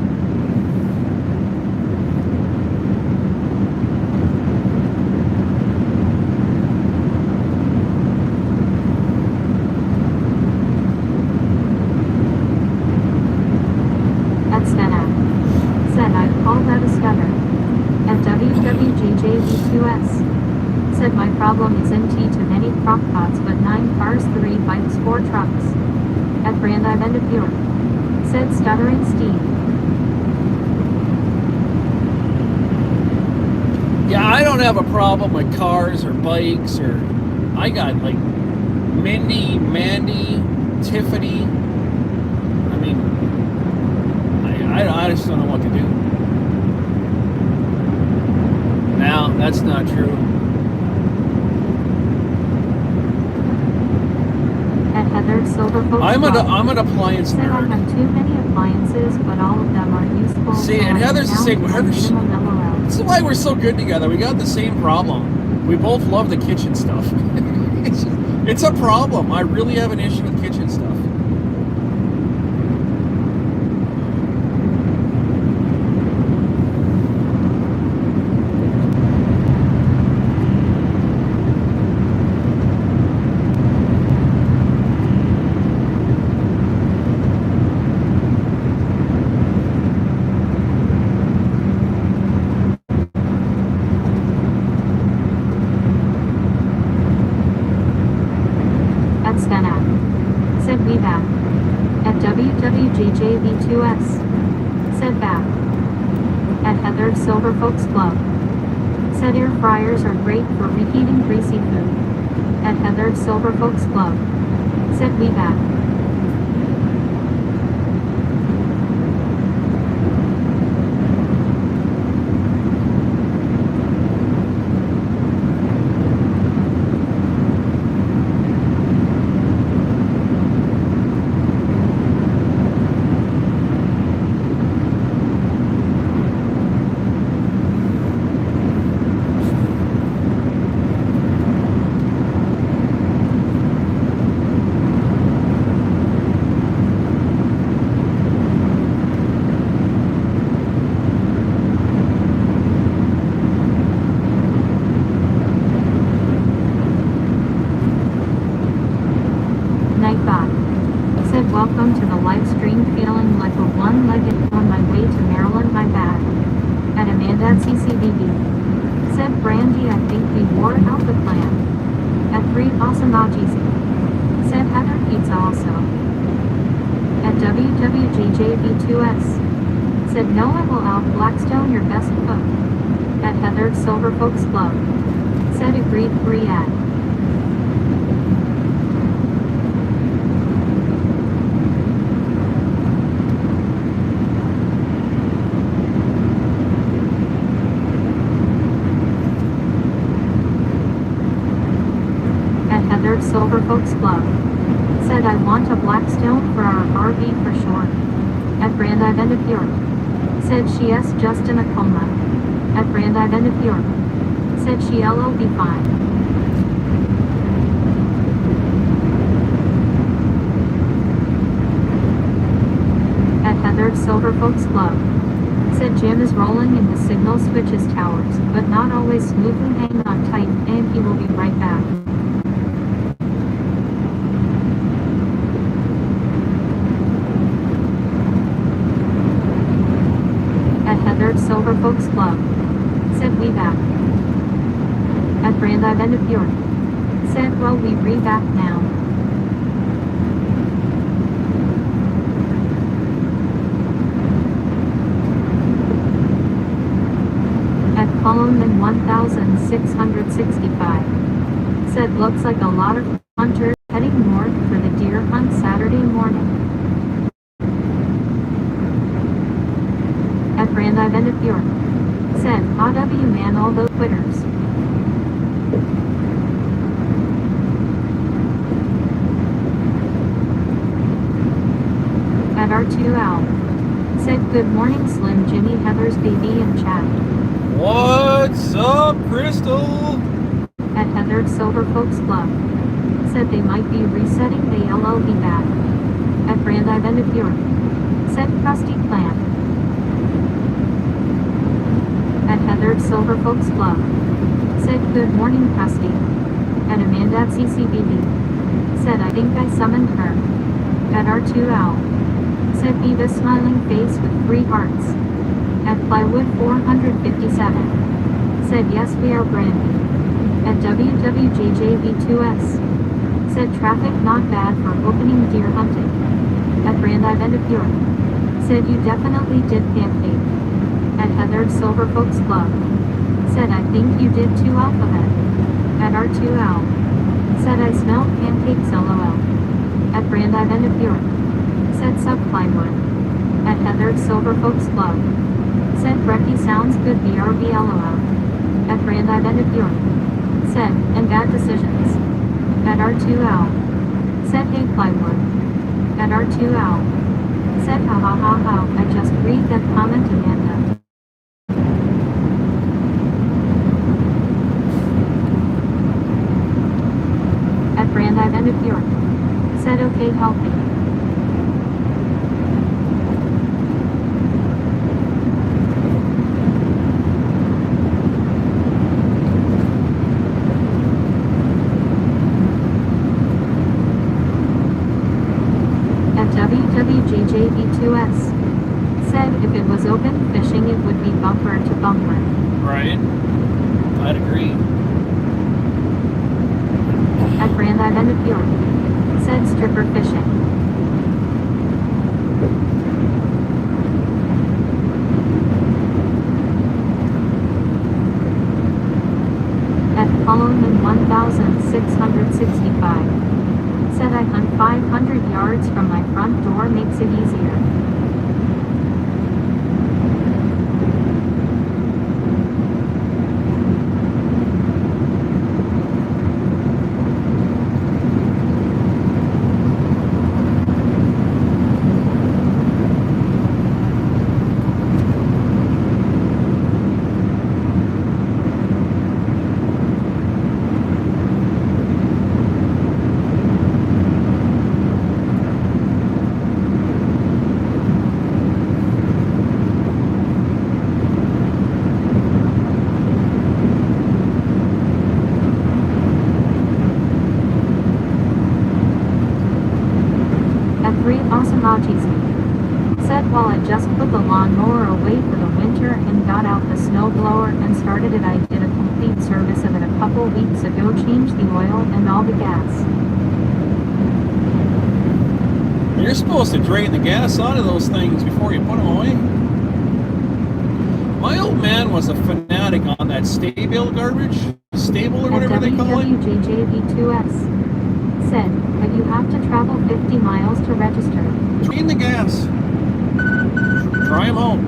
At Stena. Said I'd call that a stutter. At WWJJV2S. Said my problem isn't too many crock pots but 9 cars, 3 bikes, 4 trucks. At Brandi Vendipure. Said stuttering Steve. Yeah, I don't have a problem with cars or bikes or... I got like Mindy, Mandy, Tiffany. I mean, I just don't know what to do. Now, that's not true. At Heather Silver Folks I'm Club. an appliance Said I nerd. have too many appliances, but all of them are useful. See, so and I Heather's the am same- down to Heather's- minimum LOL. This is why we're so good together. We got the same problem. We both love the kitchen stuff. It's a problem. I really have an issue with kitchen stuff. At Stena. Said we back. At WWJJV2S. Said back. At Heather Silver Folks Club. Said air fryers are great for reheating greasy food. At Heather Silver Folks Club. Said we back. Nightbot. Said welcome to the live stream, feeling like a one-legged on my way to Maryland, my bad. At Amanda at CCBB. Said Brandy, I think we wore out the plan. At 3 Asamajis. Said Heather Pizza also. At WWJJV2S. Said no, I will out Blackstone your best cook. At Heather Silver Folks Club. Said agreed, Briad. At Heather Silver Folks Club. Said I want a Blackstone for our RV for sure. At Brandi Vendipure. Said she is just in a coma. At Brandi Vendipure. Said she'll be fine. At Heather Silver Folks Club. Said Jim is rolling in the signal switches towers, but not always smoothly. Hang on tight, and he will be right back. At Heather Silver Folks Club. Said we back. At Brandi Vendipure. Said, well, we re back now. At Bloomoington 1665. Said, looks like a lot of hunters heading north for the deer hunt Saturday morning. At Brandeis End of York. Said, AW man all those quitters. At R2 Al. Said, good morning Slim Jimmy Heather's baby and chat. What's up, Crystal? At Heather Silver Folks Club. Said they might be resetting the LLB back. At Brandeis End of York. Said Krusty Clan. At Heather Silver Folks Club. Said good morning Krusty. At Amanda at CCBB. Said I think I summoned her. At R2 Al. Said Viva smiling face with 3 hearts. At Plywood 457. Said yes we are Brandy. At WWJJV2S. Said traffic not bad for opening deer hunting. At Brandeis End of York. Said you definitely did pancake. At Heather Silver Folks Club. Said I think you did too alphabet. At R2L. Said I smelled pancakes LOL. At Brandeis End of York. Said sub Plywood. At Heather Silver Folks Club. Said Brecky sounds good BRB LOL. At Brandeis End of York. Said, and bad decisions. At R2L. Said hey Plywood. At R2L. Said ha ha ha ha, I just read that comment Amanda. At Brandeis End of York. Said okay healthy. WWJJV2S. Said if it was open fishing it would be bumper to bumper. Right. I'd agree. At Brandeis End of York. Said stripper fishing. At Bloomoington 1665. Said I hunt 500 yards from my front door makes it easier. Said while I just put the lawnmower away for the winter and got out the snowblower and started it, I did a complete service of it a couple weeks ago, changed the oil and all the gas. You're supposed to drain the gas out of those things before you put them away. My old man was a fanatic on that stable garbage, stable or whatever they call it. WWJJV2S. Said, but you have to travel 50 miles to register. Drain the gas. Try them home.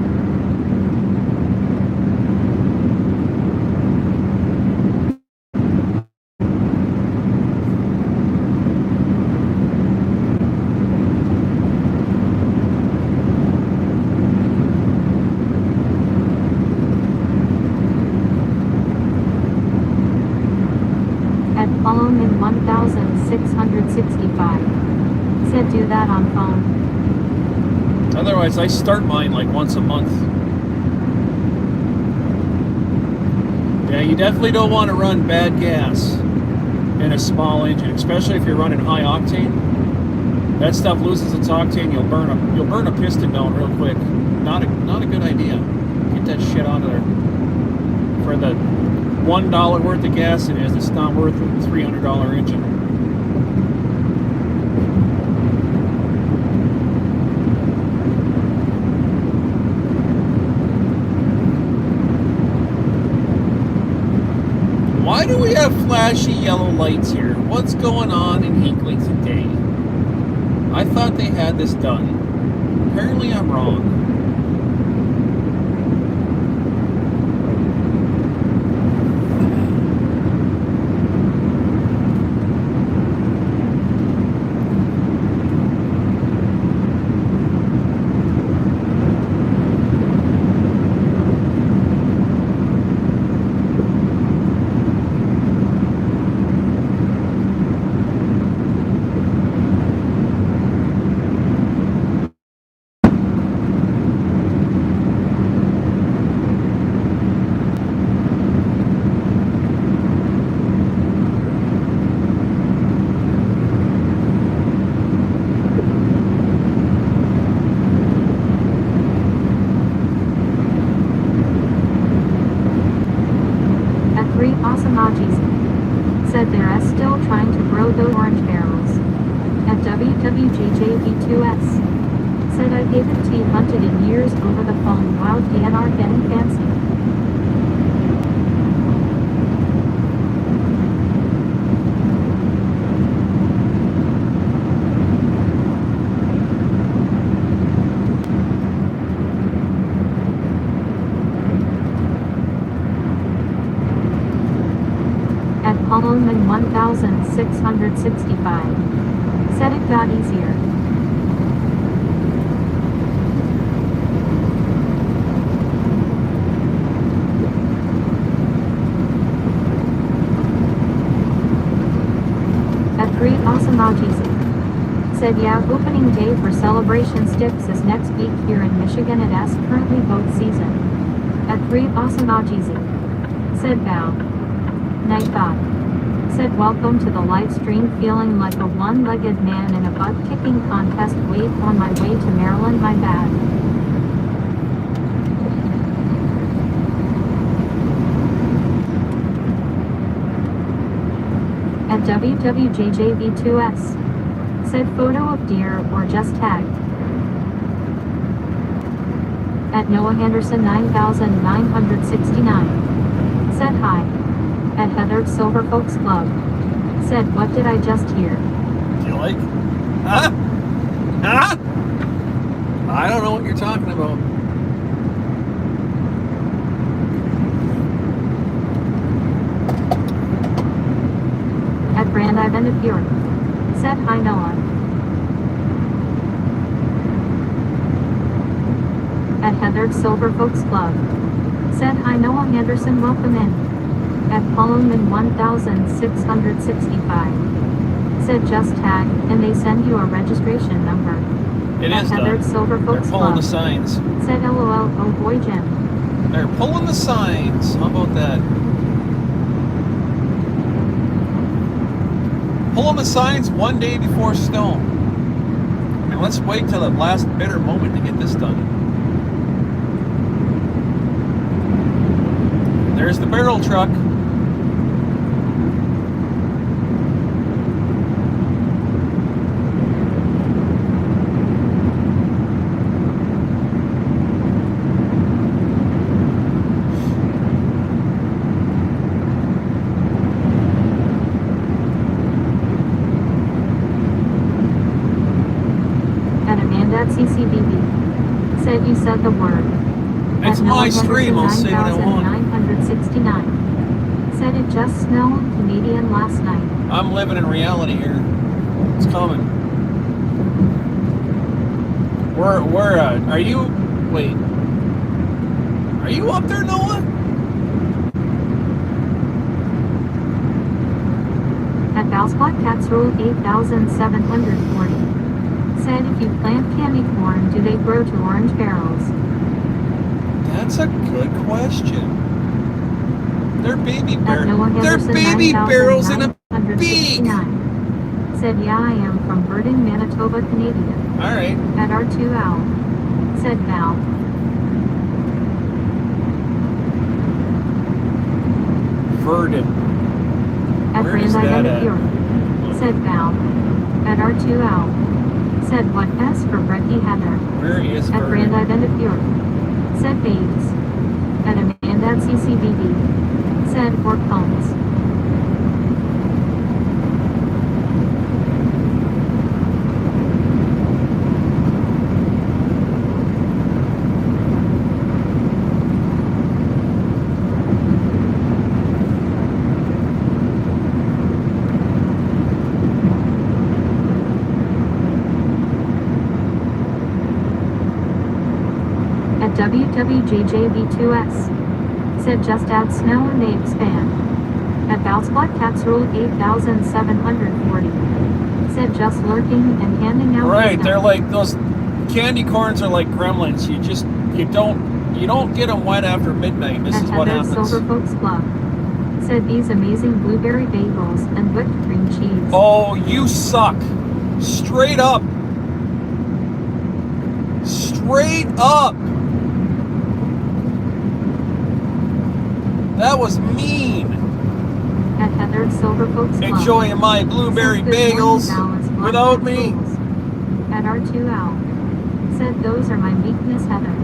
At Bloomoington 1665. Said do that on phone. Otherwise, I start mine like once a month. Yeah, you definitely don't want to run bad gas in a small engine, especially if you're running high octane. That stuff loses its octane. You'll burn a piston down real quick. Not a good idea. Get that shit out of there for the $1 worth of gas it is, it's not worth a $300 engine. Why do we have flashy yellow lights here? What's going on in Hinkley today? I thought they had this done. Apparently I'm wrong. Said they're still trying to grow those orange barrels. At WWJJV2S. Said I haven't hunted in years over the phone while DNR getting fancy. Bloomoington 1665. Said it got easier. At 3 Awesome Ajizi. Said yeah, opening day for Celebration Sticks is next week here in Michigan. It is currently boat season. At 3 Awesome Ajizi. Said bow. Night thought. Said welcome to the live stream, feeling like a one-legged man in a butt-kicking contest. Wait, on my way to Maryland, my bad. At WWJJV2S. Said photo of deer or just tag. At Noah Henderson 9969. Said hi. At Heather Silver Folks Club. Said, what did I just hear? Do you like? Huh? Huh? I don't know what you're talking about. At Brand I've ended here. Said hi Noah. At Heather Silver Folks Club. Said hi Noah Anderson, welcome in. At Bloomoington 1665. Said just tag, and they send you a registration number. It at is Heather done. Silver Folks They're pulling Club. the signs. Said LOL, oh boy Jim. They're pulling the signs. How about that? Pulling the signs one day before snow. And let's wait till the last bitter moment to get this done. There's the barrel truck. CCBB. Said you said the word. It's my stream, I'll say what I want. 969. Said it just snowed Canadian last night. I'm living in reality here. It's coming. Are you, wait. Are you up there, Noah? At Valspot Cats Rule 8740. Said if you plant candy corn, do they grow to orange barrels? That's a good question. They're baby barrels in a beak. Said yeah, I am from Burton, Manitoba, Canadian. All right. At R2 Al. Said Val. Verdon. At Where is Brand that Identity at? York. Said Val. At R2L. Said what S for Brekkie Heather. Where is At Brand Verdon? Identity York. Said Babes. At Amanda at CCBB. Said or Combs. At WWJJV2S. Said just add snow and they expand. At Valsplat Cats Rule 8740. Said just lurking and handing out Right, wisdom. they're like those candy corns are like gremlins. You don't get them wet after midnight. This At is what Heather's happens. Silver Folks Club. Said these amazing blueberry bagels and whipped cream cheese. Oh, you suck. Straight up. Straight up. That was mean. At Heather's Silver Folks Club. Enjoying my blueberry Said, "Good morning, bagels Dallas Black without Cat me. Fools." At R2L. Said those are my weakness, Heather.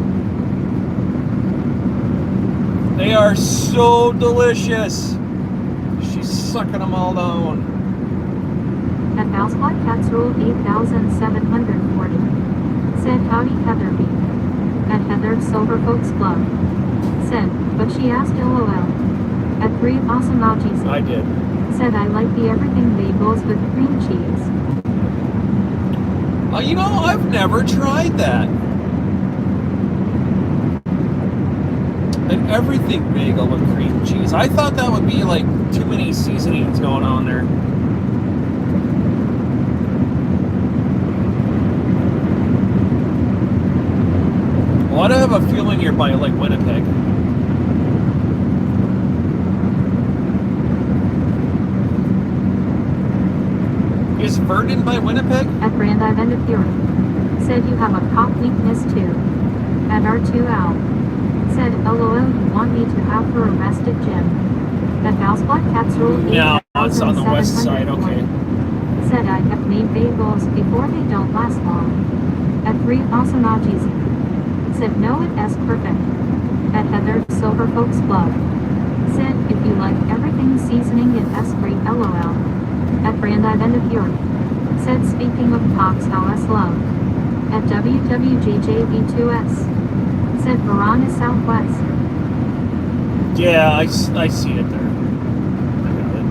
They are so delicious. She's sucking them all down. At Valsplat Cats Rule 8740. Said howdy Heather B. At Heather's Silver Folks Club. Said, but she asked LOL. At 3 Awesome Algies. I did. Said I like the everything bagels with cream cheese. You know, I've never tried that. An everything bagel with cream cheese. I thought that would be like too many seasonings going on there. Well, I have a feeling you're by like Winnipeg. Is Verdon by Winnipeg? At Brand Identity Fury. Said you have a cop weakness too. At R2L. Said LOL you want me to have her arrested Jim. At Valsplat Cats Rule No, it's on the west side, 8740. okay. Said I have made bagels before they don't last long. At 3 Awesome Algies. Said no it is perfect. At Heather's Silver Folks Club. Said if you like everything seasoning it is great LOL. At Brand Identity Fury. Said speaking of Cox how us love. At WWJJV2S. Said Varon is southwest. Yeah, I see it there. I got it.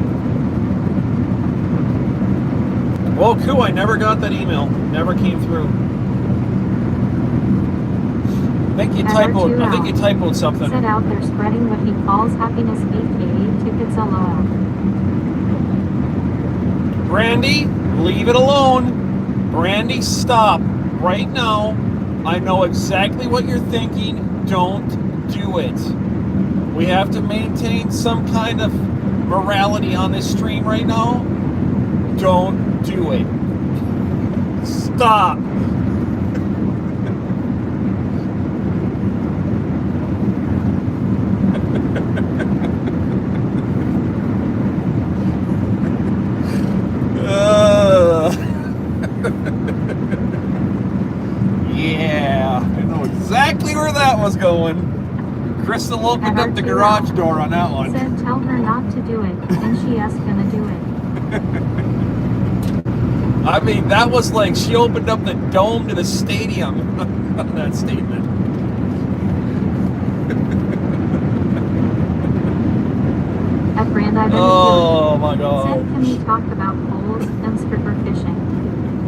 Well, cool. I never got that email. Never came through. I think you typoed something. Said out there spreading what he calls happiness aka tickets LOL. Brandy, leave it alone. Brandy, stop. Right now. I know exactly what you're thinking. Don't do it. We have to maintain some kind of morality on this stream right now. Don't do it. Stop. Yeah, I know exactly where that was going. Crystal opened up the garage door on that one. Said tell her not to do it, and she is gonna do it. I mean, that was like she opened up the dome to the stadium on that statement. At Brand Identity. Oh my God. Said can we talk about poles and stripper fishing?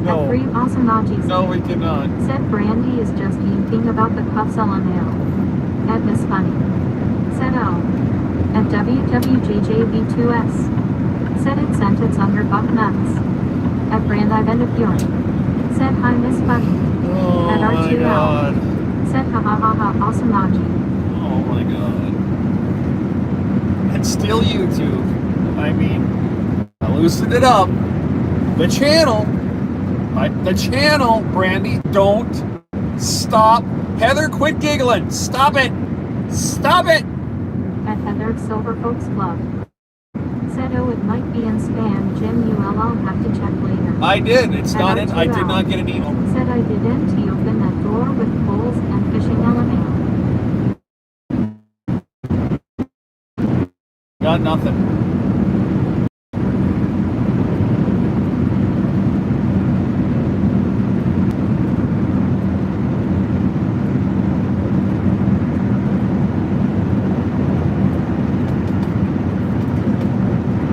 No. At 3 Awesome Algies. No, we cannot. Said Brandy is just yanking about the cuffs on nail. At Miss Funny. Said L. At WWJJV2S. Said it sent its under buck nuts. At Brand Identity Fury. Said hi Miss Funny. Oh At my R2L. God. Said ha ha ha ha Awesome Algie. Oh my God. And still YouTube. I mean, I loosened it up. The channel, Brandy, don't stop. Heather, quit giggling. Stop it. Stop it. At Heather's Silver Folks Club. So it might be in spam, Jim. I'll have to check later. I did. It's At not in. I did R2L. not get an email. Said I didn't. He opened that door with poles and fishing element. Got nothing.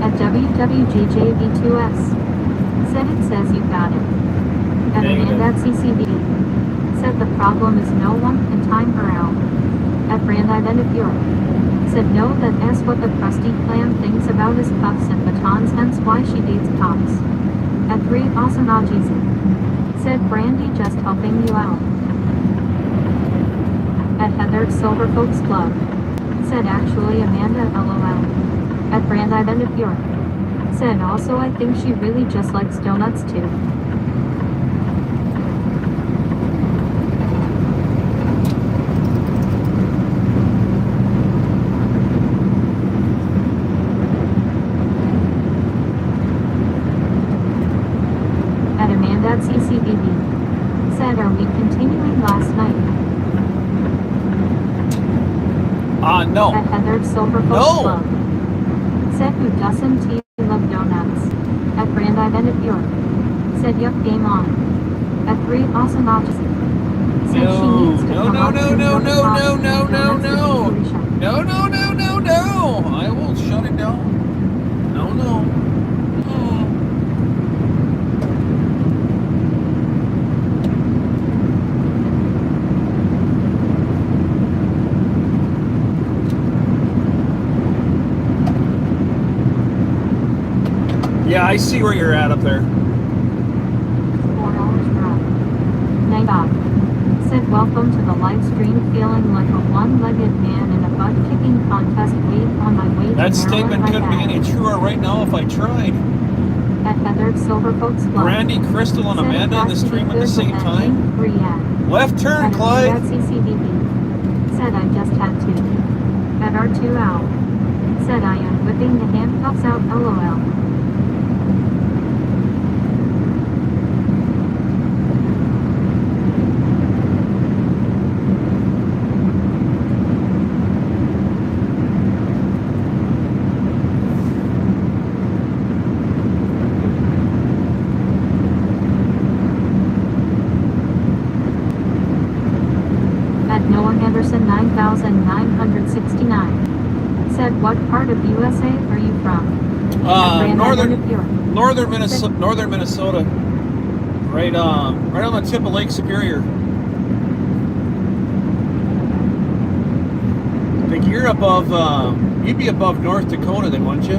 At WWGJV2S. Said it says you got it. At Negative. Amanda at CCD. Said the problem is no one can time her out. At Brandide and of Europe. Said no, that asks what the crusty clam thinks about his cuffs and batons, hence why she dates cops. At 3 Awesome Ajizi. Said Brandy just helping you out. At Heather's Silver Folks Club. Said actually Amanda LOL. At Brandide and of Europe. Said also I think she really just likes donuts too. At Amanda at CCBB. Said are we continuing last night? No. At Heather's Silver Folks No. Club. Said who doesn't he love donuts? At Brandide and of Europe. Said yup, game on. At 3 Awesome Ajizi. Said she needs to come up and go to Cops and Donuts Distribution. No. I will shut it down. No. Yeah, I see where you're at up there. $4 per hour. Bob. Said welcome to the live stream, feeling like a one-legged man in a butt-kicking contest. Wait on my way to That Maryland, statement my couldn't be dad. any truer right now if I tried. At Heather's Silver Folks Club. Brandy, Crystal, and Said Amanda in the it has to be stream at the good same with that time. link, free ad. Left turn, At Clyde. At CCBB. Said I just had to. At R2 Al. Said I am whipping the handcuffs out, LOL. At Noah Henderson 9969. Said what part of USA are you from? At Brandon of Europe. Northern Minnesota. Right on the tip of Lake Superior. I think you're above, you'd be above North Dakota then, wouldn't you?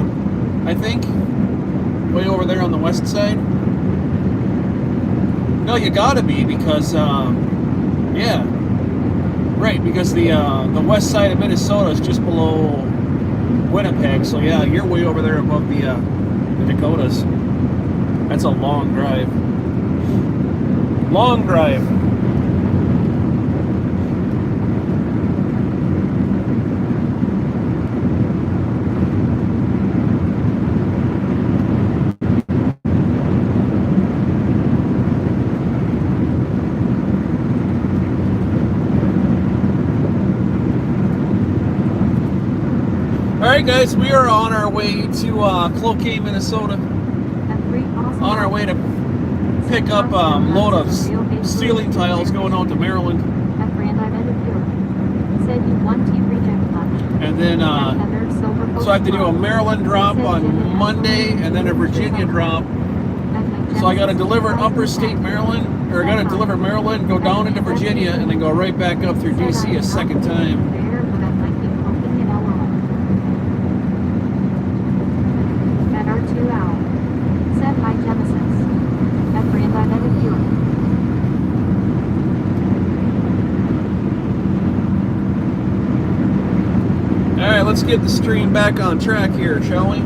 I think. Way over there on the west side. No, you gotta be because, yeah. Right, because the west side of Minnesota is just below Winnipeg, so yeah, you're way over there above the Dakotas. That's a long drive. Long drive. Alright guys, we are on our way to Cloquet, Minnesota. On our way to pick up a load of ceiling tiles going out to Maryland. And then, so I have to do a Maryland drop on Monday and then a Virginia drop. So I got to deliver Upper State Maryland, or I got to deliver Maryland, go down into Virginia, and then go right back up through DC a second time. Alright, let's get the stream back on track here, shall we?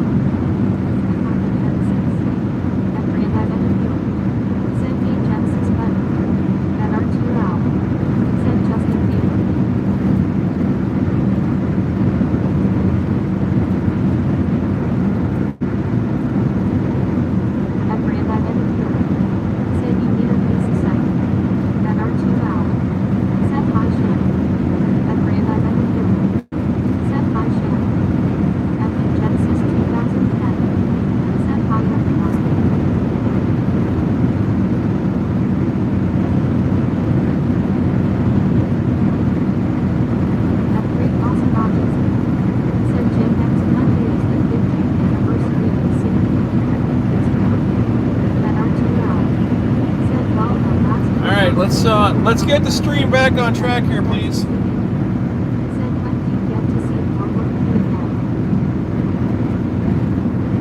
Let's get the stream back on track here, please. Said, when do you get to see more work again?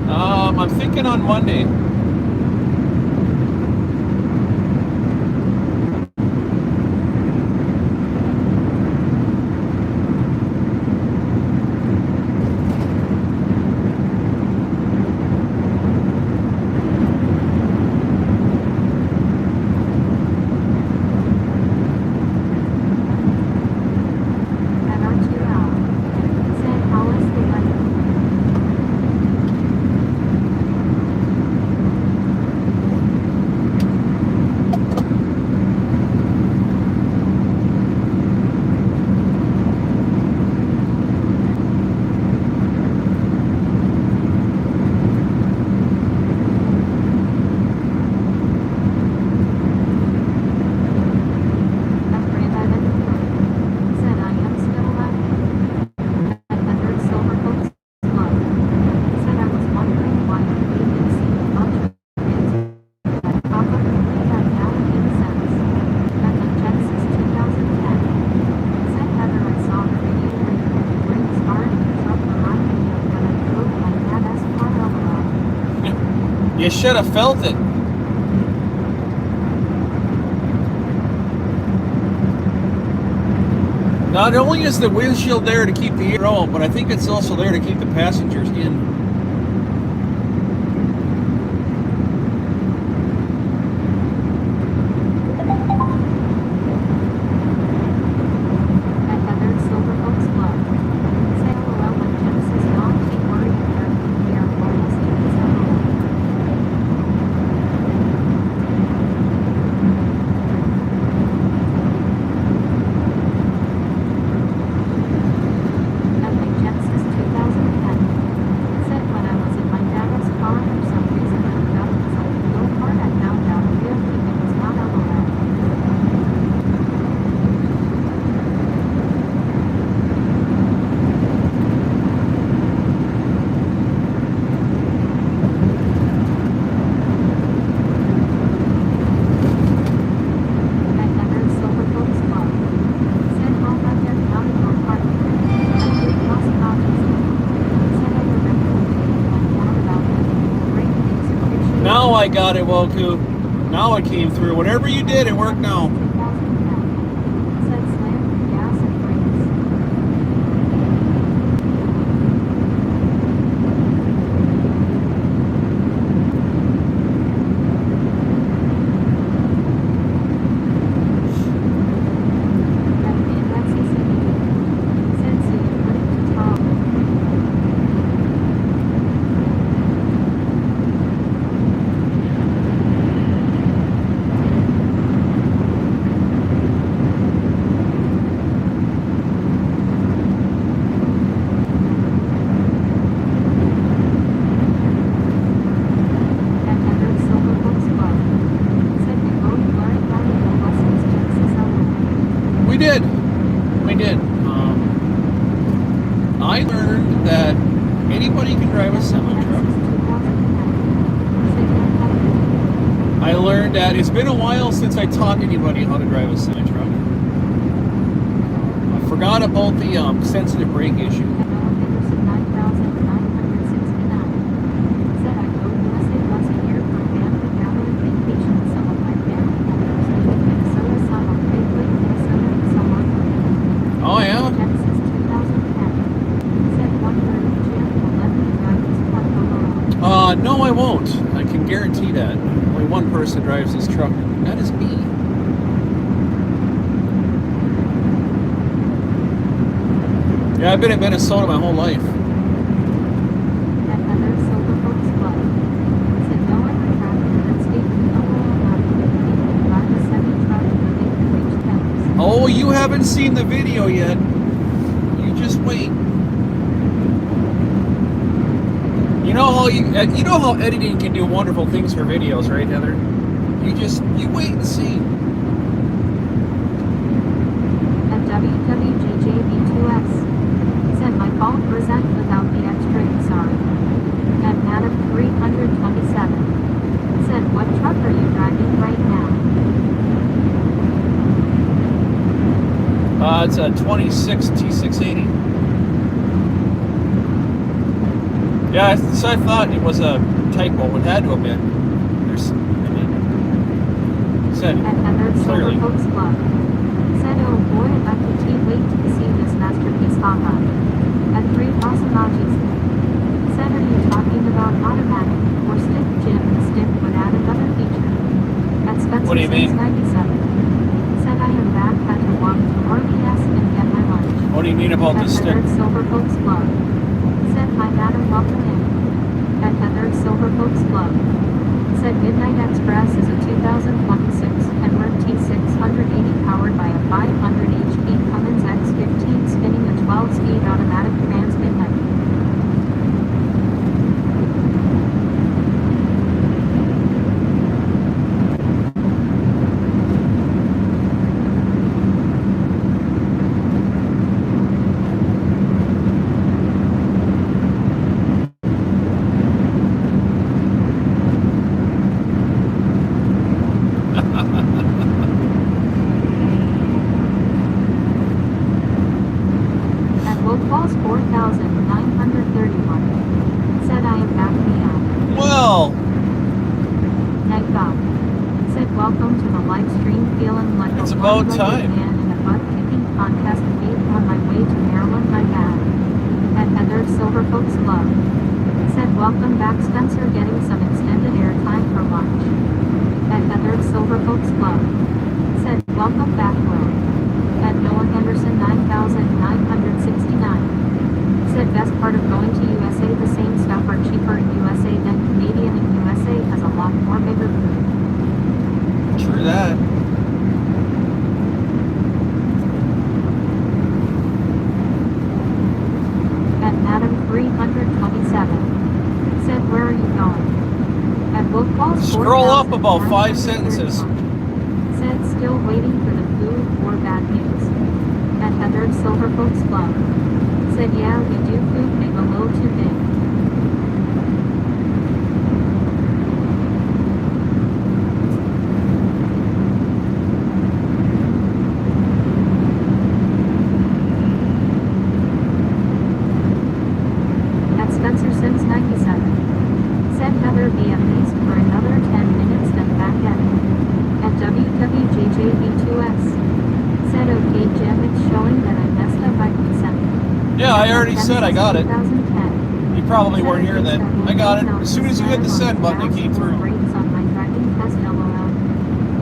I'm thinking on Monday. At R2L. Said, how is the weather? Afraid I didn't know. Said, I am still laughing. At Heather Silvercoat's Club. Said, I was wondering why you didn't see a bunch of kids that probably have now in sense. At the Genesis 2010. Said Heather, I saw the video where you bring his car in the truck behind me when I drove my badass car over. You should have felt it. Not only is the windshield there to keep the air out, but I think it's also there to keep the passengers in. At Heather Silvercoat's Club. Say LOL when Genesis don't keep worrying her. We are almost in December. At the Genesis 2010. Said when I was in my dad's car for some reason I felt some go hard I found out really it was not LOL. At Heather Silvercoat's Club. Said how about their county or party? I did lost copies. Said I remember the day when I found about it. Great things appreciated. Now I got it, Woku. Now it came through. Whatever you did, it worked now. 2010. Said slam the gas and brakes. At the index CCD. Said so you put it to top. At Heather Silvercoat's Club. Said we both learned valuable lessons Genesis LOL. We did. We did. I learned that anybody can drive a semi-truck. I learned that it's been a while since I taught anybody how to drive a semi-truck. I forgot about the sensitive brake issue. Oh yeah? No, I won't. I can guarantee that. Only one person drives this truck. That is me. Yeah, I've been in Minnesota my whole life. Oh, you haven't seen the video yet. You just wait. You know how editing can do wonderful things for videos, right, Heather? You wait and see. At WWJJB2S. Said my fault present without the extra sorry. At Adam 327. Said what truck are you driving right now? it's a 26 T680. Yeah, so I thought it was a typo. It had to have been. There's, I mean, said At Heather's Silver clearly. Folks Club. Said, oh boy, I can't wait to see this masterpiece, haha. At 3 awesome emojis. Said, are you talking about automatic or stick? Jim, the stick would add another feature. At Spencer What do you mean? 697. Said, I am back, had to walk to RBS and get my lunch. What do you mean about At this stick? Heather's Silver Folks Club. Said, hi madam, welcome in. At Heather's Silver Folks Club. Said, Midnight Express is a 2026 Kenworth T680 powered by a 500 HP Cummins X15 spinning a 12-speed automatic transmission. At Wolf Falls 4931. Said, I am back meow. Well, Night Bob. Said, welcome to the live stream, feeling like It's a about one-legged time. man in a butt-kicking contest meet on my way to Maryland, my bad. At Heather's Silver Folks Club. Said, welcome back, Spencer, getting some extended airtime for lunch. At Heather's Silver Folks Club. Said, welcome back, Will. At Noah Henderson 9969. Said, best part of going to USA, the same stuff are cheaper in USA than Canadian, and USA has a lot more bigger food. true that. At Madam 327. Said, where are you going? At Wolf Falls Scroll up about 5 sentences. 4931. Said, still waiting for the food or bad news. At Heather's Silver Folks Club. Said, yeah, we do food big, a little too big. At Spencer Sims 97. Said, Heather, be at least for another 10 minutes, then back at it. At WWJJV2S. Said, okay, Jim, it's showing that I messed up by consent. Yeah, I already said I got it. 2010. You probably weren't here then. I got it. As soon as you hit the send button, it came through. Brakes on my driving test, LOL.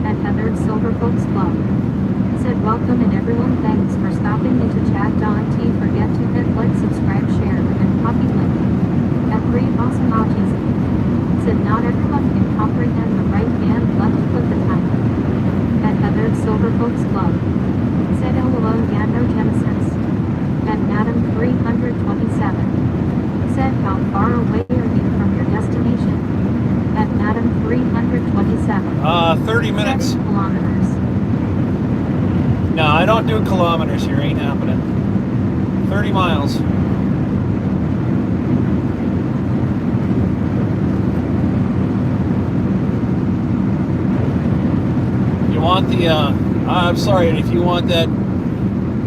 At Heather's Silver Folks Club. Said, welcome, and everyone, thanks for stopping into chat. Don't forget to hit like, subscribe, share, and copy link. At 3 awesome emojis. Said, not everyone can comprehend the right hand left foot the time. At Heather's Silver Folks Club. Said, LOL, yeah, no Genesis. At Madam 327. Said, how far away are you from your destination? At Madam 327. 30 minutes. Said, kilometers. No, I don't do kilometers here. Ain't happening. 30 miles. You want the, I'm sorry, if you want that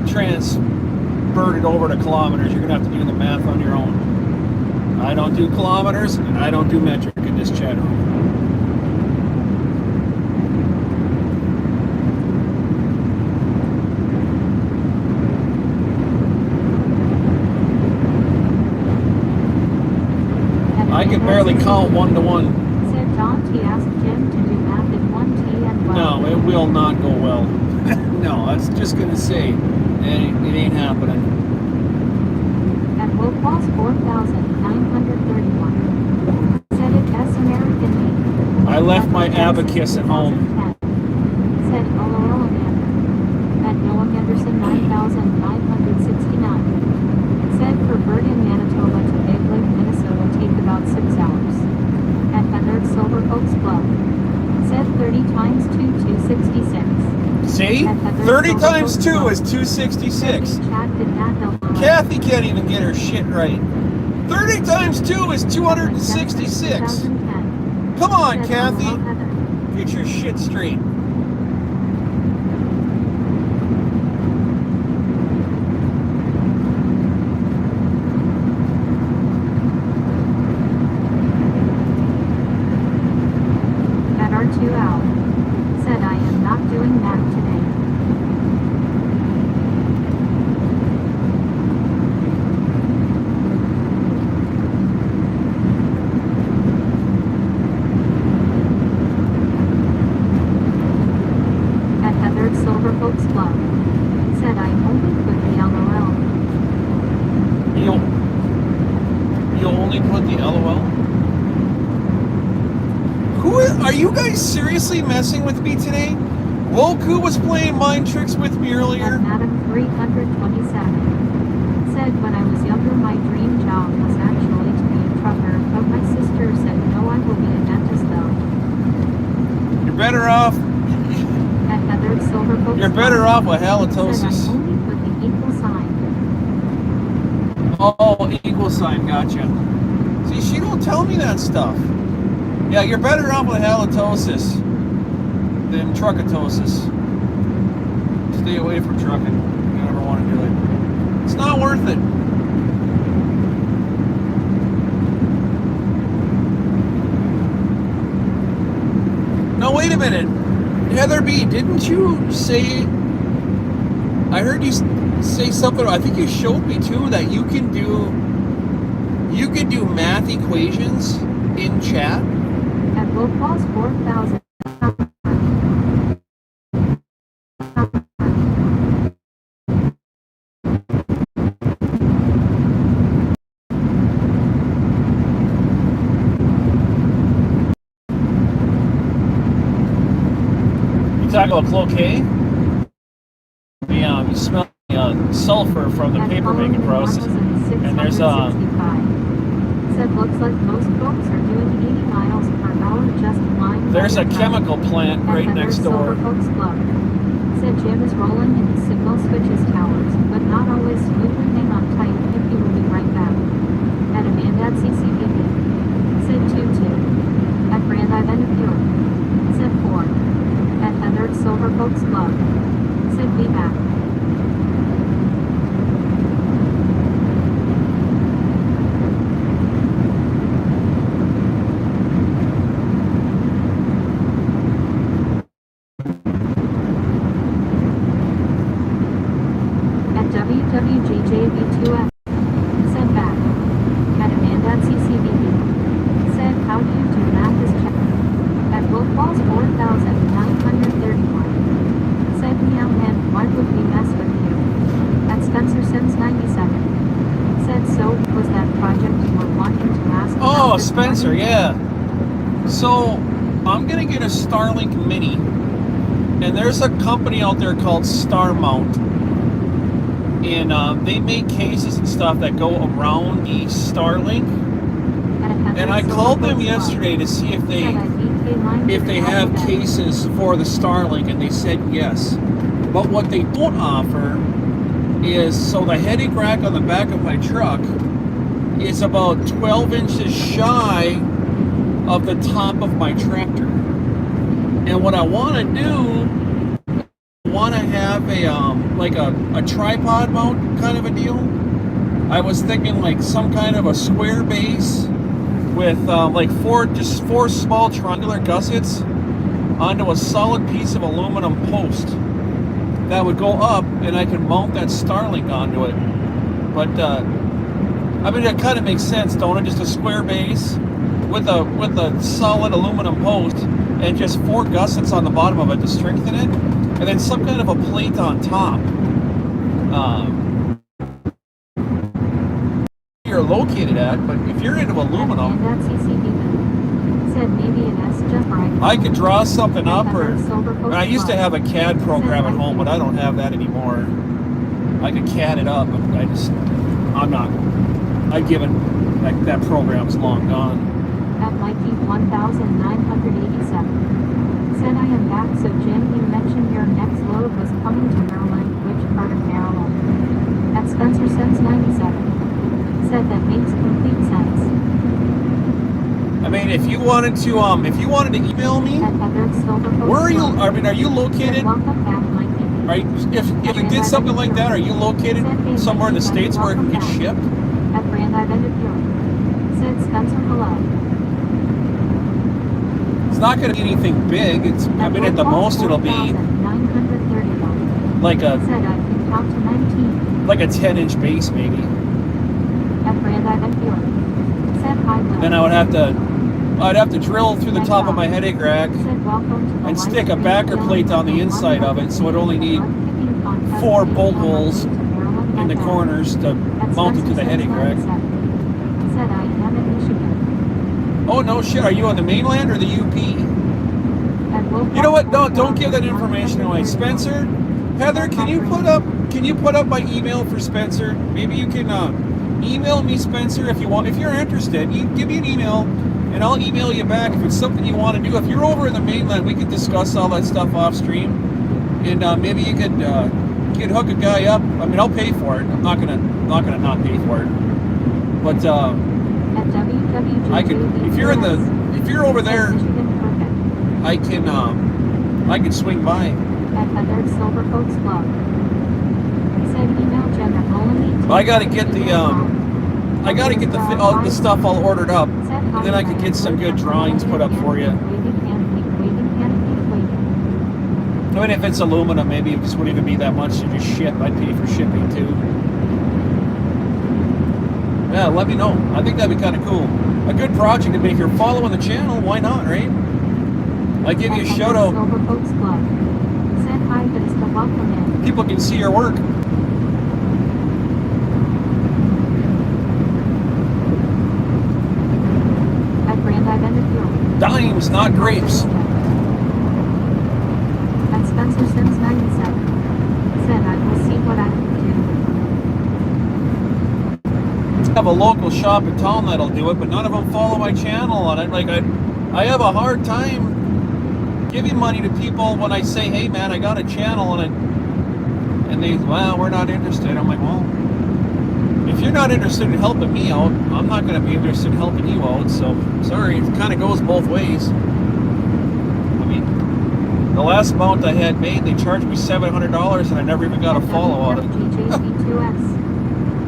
transverted over to kilometers, you're going to have to do the math on your own. I don't do kilometers, and I don't do metric in this chat room. I can barely count 1 to 1. Said, John T asked Jim to do math in 1T and well. No, it will not go well. No, I was just gonna say, it ain't happening. At Will Falls 4931. Said, it S American made. I left my abacus at home. Said, LOL Amanda. At Noah Henderson 9969. Said, for Bergen, Manitoba to Big Lake, Minnesota take about 6 hours. At Heather's Silver Folks Club. Said, 30 times 2, 266. See? 30 times 2 is 266. Kathy can't even get her shit right. 30 times 2 is 266. Come on, Kathy. Get your shit straight. 2 Owl. Said I am not doing that today. At Heather Silver Folks Club. Said I only put the LOL. You only put the LOL? Are you guys seriously messing with me today? Roscoe was playing mind tricks with me earlier. At Madam 327. Said when I was younger my dream job was actually to be a trucker, but my sister said no, I will be a dentist though. You're better off. At Heather Silver Folks You're better Club. off with Said I halitosis. only put the equal sign. Oh, equal sign, gotcha. See, she don't tell me that stuff. Yeah, you're better off with halitosis than truckatosis. Stay away from trucking if you ever want to do it. It's not worth it. No, wait a minute. Heather B, didn't you say... I heard you say something, I think you showed me too, that you can do math equations in chat. At Will Pause 4000. You talk about cloquet? You smell sulfur from the paper making process. And there's Said looks like most folks are doing 80 miles per hour just in line. There's a chemical plant right next door. Folks Club. Said Jim is rolling in the signal switches towers, but not always smoothly. Hang on tight if he will be right back. At Amanda at CCBB. Said 2-2. At Grand Island Pure. Said 4. At Heather Silver Folks Club. Said be back. WWJJB2F. Said back. At Amanda at CCBB. Said how do you do math is check. At Will Falls 4931. Said meow hen, why would we mess with you? At Spencer Sims 97. Said so, was that project you were wanting to ask about Oh, this Spencer, morning? yeah. So, I'm gonna get a Starlink Mini. And there's a company out there called Starmount. And they make cases and stuff that go around the Starlink. And I called them yesterday to see if they have cases for the Starlink, and they said yes. But what they don't offer is, so the headache rack on the back of my truck is about 12 inches shy of the top of my tractor. And what I want to do, want to have a tripod mount kind of a deal. I was thinking like some kind of a square base with four small triangular gussets onto a solid piece of aluminum post that would go up, and I could mount that Starlink onto it. But I mean, that kind of makes sense, don't it? Just a square base with a solid aluminum post and just 4 gussets on the bottom of it to strengthen it, and then some kind of a plate on top. You're located at, but if you're into aluminum, Said maybe an S just right. I could draw something up, or I used to have a CAD program at home, but I don't have that anymore. I could CAD it up, but I've given, like, that program's long gone. At Mikey 1987. Said I am back, so Jim, you mentioned your next load was coming to Maryland. Which part of Maryland? At Spencer Sense 97. Said that makes complete sense. I mean, if you wanted to email me, At Heather Silver where are you? I mean, are you located? Welcome back, Mikey. Right? If you did something like that, are you located somewhere in the States where it can get shipped? At Grand Island Pure. Said Spencer hello. not going to be anything big. I mean, at the most, it'll be like a 10-inch base, maybe. Then I'd have to drill through the top of my headache rack and stick a backer plate on the inside of it, so it'd only need 4 bolt holes in the corners to mount it to the headache rack. Oh no shit! Are you on the mainland or the UP? You know what? No, don't give that information away, Spencer. Heather, can you put up my email for Spencer? Maybe you can email me, Spencer, if you want. If you're interested, you give me an email, and I'll email you back if it's something you want to do. If you're over in the mainland, we could discuss all that stuff off stream, and maybe you could hook a guy up. I mean, I'll pay for it. I'm not gonna not pay for it, but I could. If you're over there, I can swing by. I gotta get the stuff all ordered up, and then I could get some good drawings put up for you. I mean, if it's aluminum, maybe it just wouldn't even be that much to just ship. I'd pay for shipping too. Yeah, let me know. I think that'd be kind of cool. A good project. I mean, if you're following the channel, why not, right? I give you a shout out. People can see your work. Dimes, not grapes. And Spencer Sims 97 said, I will see what I can do. I have a local shop in town that'll do it, but none of them follow my channel, and I have a hard time giving money to people when I say, hey man, I got a channel, and they, well, we're not interested. I'm like, well, if you're not interested in helping me out, I'm not going to be interested in helping you out. So sorry, it kind of goes both ways. I mean, the last amount I had made, they charged me $700, and I never even got a follow out of it.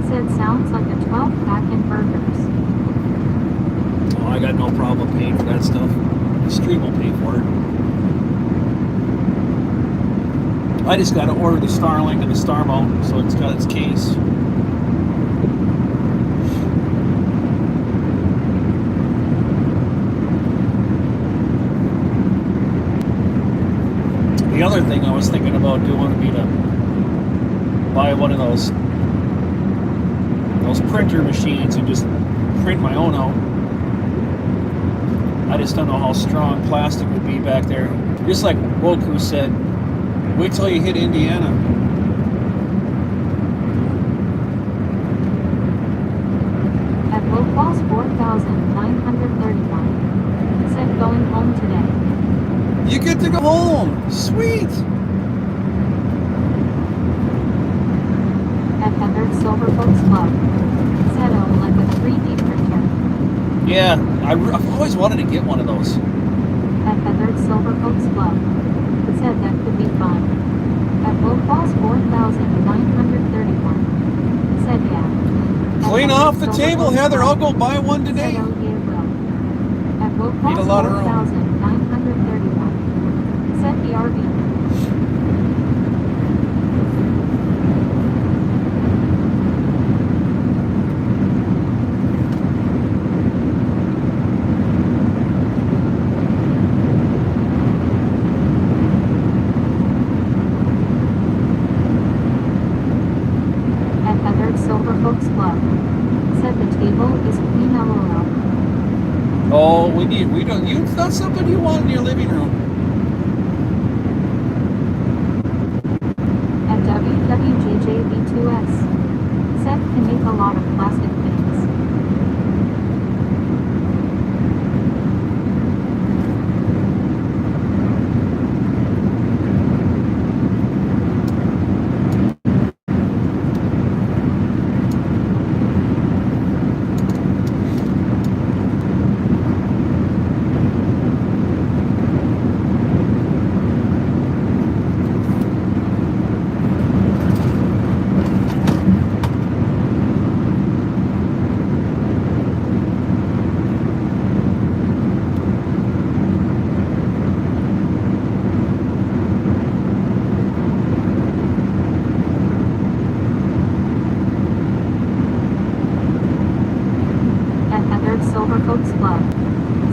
Said sounds like a 12-pack in burgers. Oh, I got no problem paying for that stuff. The stream will pay for it. I just got to order the Starlink and the Star Mount, so it's got its case. The other thing I was thinking about doing would be to buy one of those printer machines and just print my own out. I just don't know how strong plastic would be back there. Just like Roscoe said, wait till you hit Indiana. At Will Falls 4,931. Said going home today. You get to go home. Sweet. At Heather Silver Folks Club. Said oh, like a 3D printer. Yeah, I've always wanted to get one of those. At Heather Silver Folks Club. Said that could be fun. At Will Falls 4,931. Said yeah. Clean off the table, Heather. I'll go buy one today. Said oh, you will. At Will Need a Falls lot of room. 4,931. Said the RV. At Heather Silver Folks Club. Said the table is clean LOL. Oh, it's not something you want in your living room. At WWJJB2S. Said can make a lot of plastic things.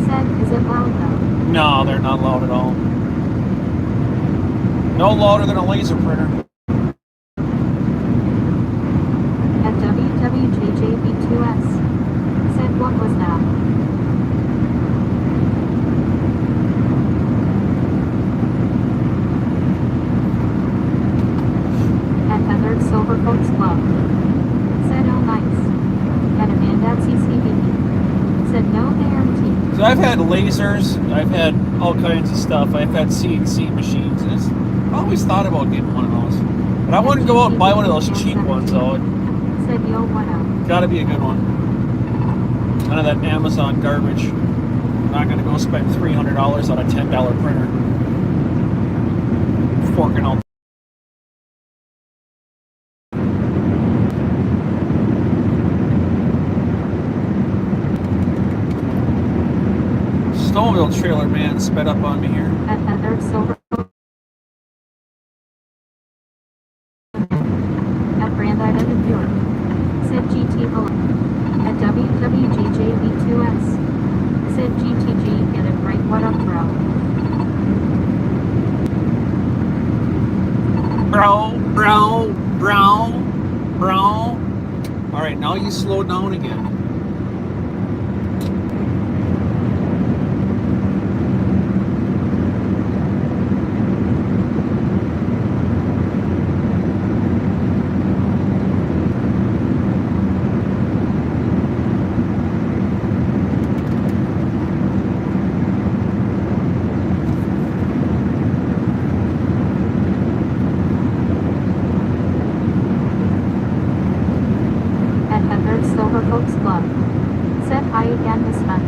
Said, is it loud though? No, they're not loud at all. No louder than a laser printer. At WWJJB2S. Said, what was that? At Heather's Silver Folks Club. Said, oh nice. At Amanda at CCB. Said, no guarantee. So I've had lasers, I've had all kinds of stuff. I've had CNC machines. And I always thought about getting one of those. But I wouldn't go out and buy one of those cheap ones though. Said, yo, what up? Gotta be a good one. None of that Amazon garbage. I'm not gonna go spend $300 on a $10 printer. Forking out. Snowmobile trailer man sped up on me here. At Heather's Silver At Brandide at York. Said GT below. At WWJJB2S. Said GTG, get it right, what up, bro? Bro. Alright, now you slow down again. At Heather's Silver Folks Club. Said hi again, Miss Hunt.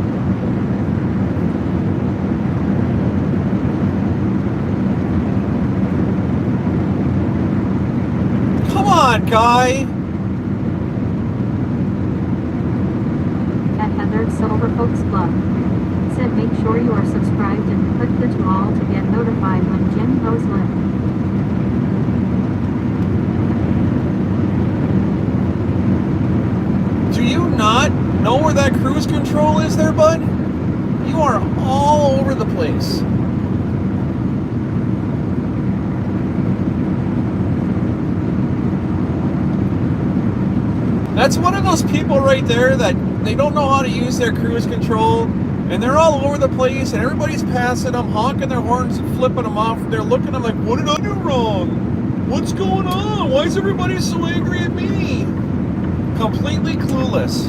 Come on, guy! At Heather's Silver Folks Club. Said make sure you are subscribed and click the to all to get notified when Jim goes live. Do you not know where that cruise control is there, bud? You are all over the place. That's one of those people right there that they don't know how to use their cruise control, and they're all over the place, and everybody's passing them, honking their horns and flipping them off. They're looking at them like, what did I do wrong? What's going on? Why is everybody so angry at me? Completely clueless.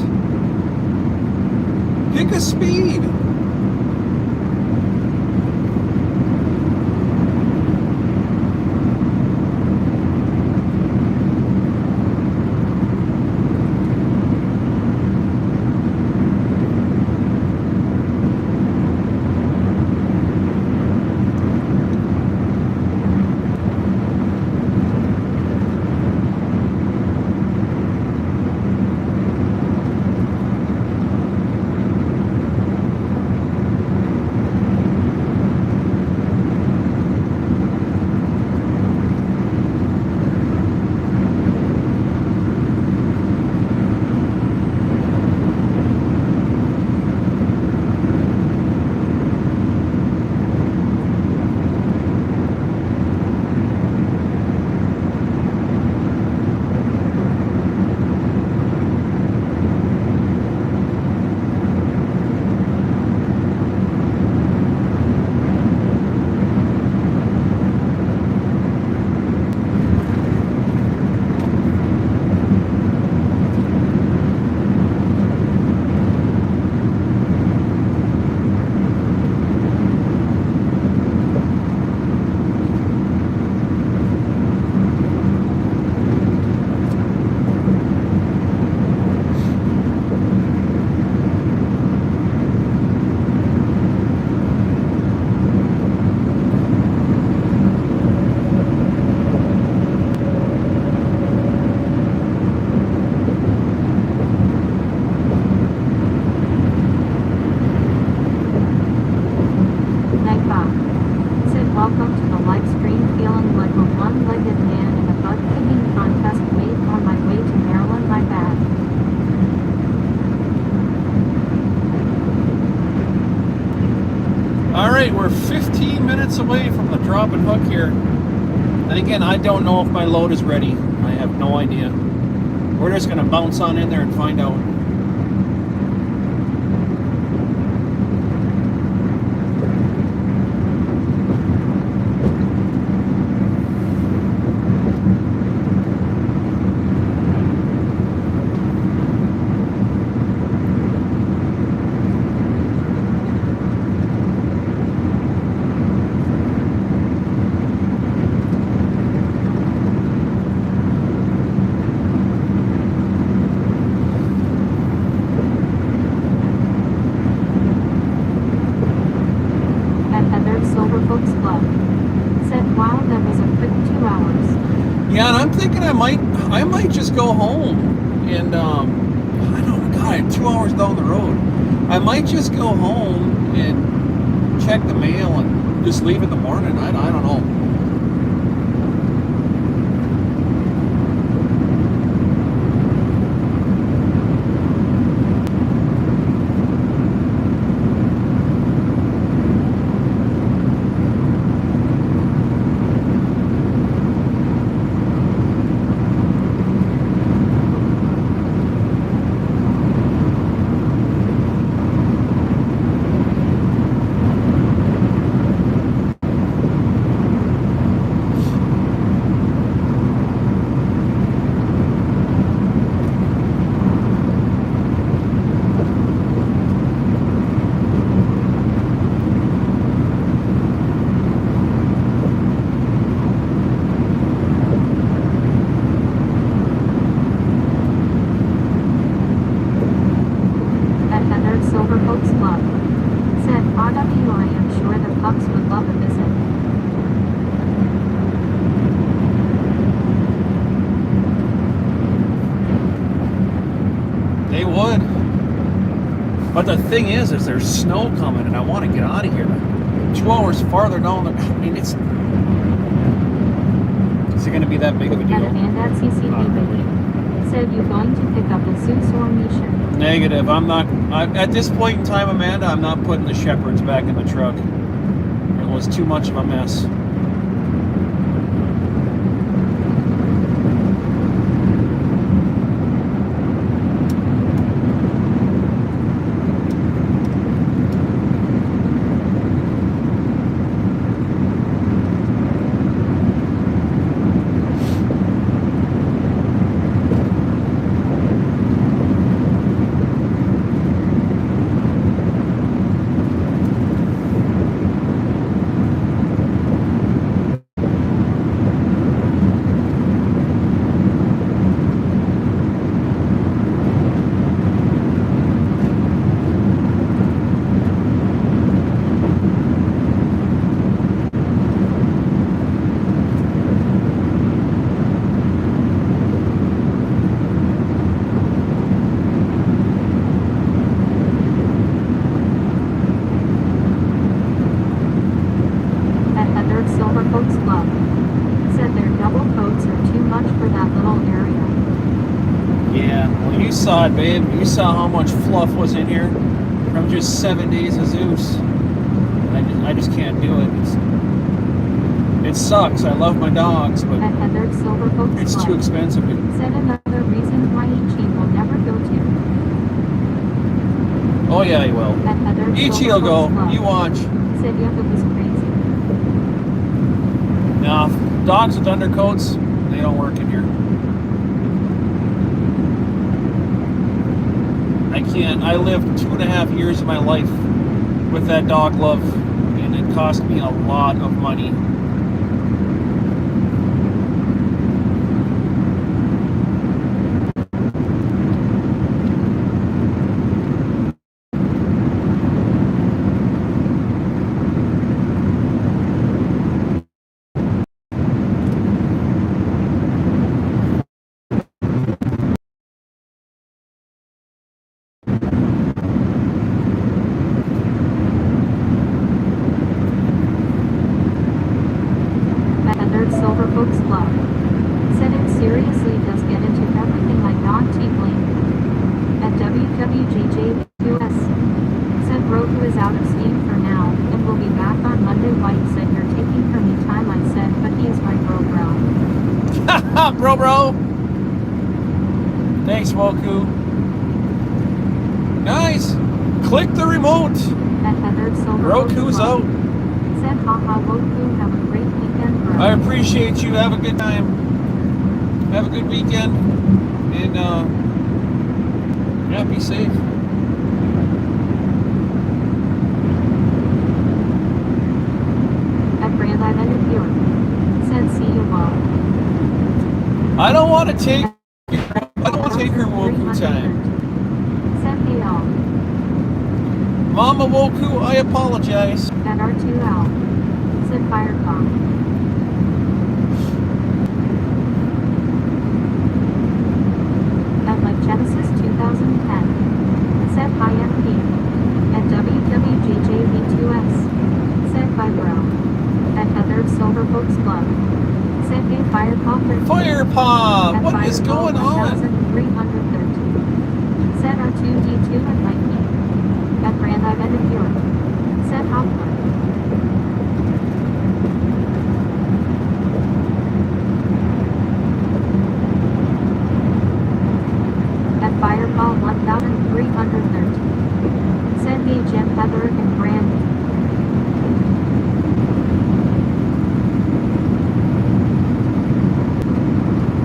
Pick a speed. Alright, we're 15 minutes away from the drop and hook here. And again, I don't know if my load is ready. I have no idea. We're just going to bounce on in there and find out. Yeah, and I'm thinking I might just go home and I don't know, God, 2 hours down the road. I might just go home and check the mail and just leave in the morning. I don't know. But the thing is there's snow coming, and I want to get out of here. 2 hours farther down the... I mean, is it going to be that big of a deal? And CCTV said you're going to pick up a Zeus or Misha. Negative. I'm not... at this point in time, Amanda, I'm not putting the Shepherds back in the truck. It was too much of a mess. Saw it, babe. You saw how much fluff was in here from just 7 days of Zeus. I just can't do it. It sucks. I love my dogs, but it's too expensive. Said another reason why Ichi will never go to. Oh yeah, he will. Ichi will go. You watch. Said yeah, it was crazy. Now, dogs with undercoats, they don't work in here. I lived 2.5 years of my life with that dog love, and it cost me a lot of money. WWJJ US said Roku is out of Steam for now and will be Sunday White said you're taking from me time. I said, but he is my bro. Bro. Thanks, Woku. Nice. Click the remote. At Heather Silver Roku's out. Said, haha, Woku, have a great weekend, bro. I appreciate you. Have a good time. Have a good weekend. And, yeah, be safe. At Brand I ended here. Said, see you well. I don't want to take her Woku time. Said, hey all. Mama Woku, I apologize. At R2L. Said, Firecom. At Like Genesis 2010. Said, hi FP. At WWJJV2S. Said, bye bro. At Heather Silver Books Club. Said, hey Firecom. Firepaw, At what is going on? 1313. Said R2D2 and Mikey. At Brand I've ended here. Said Hopper. At Fireball 1313. Said hey Jen, Heather, and Brandy.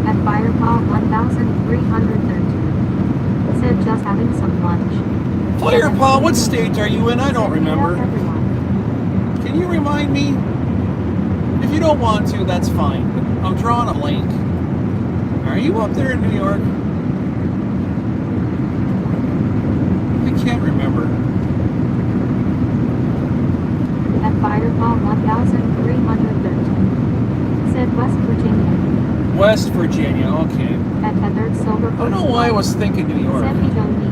At Fireball 1313. Said just having some lunch. Firepaw, what state are you in? I don't remember. Can you remind me? If you don't want to, that's fine. But I'm drawing a blank. Are you up there in New York? I can't remember. At Fireball 1313. Said West Virginia. West Virginia, okay. At Heather Silver. I don't know why I was thinking New York. Said hey Joni.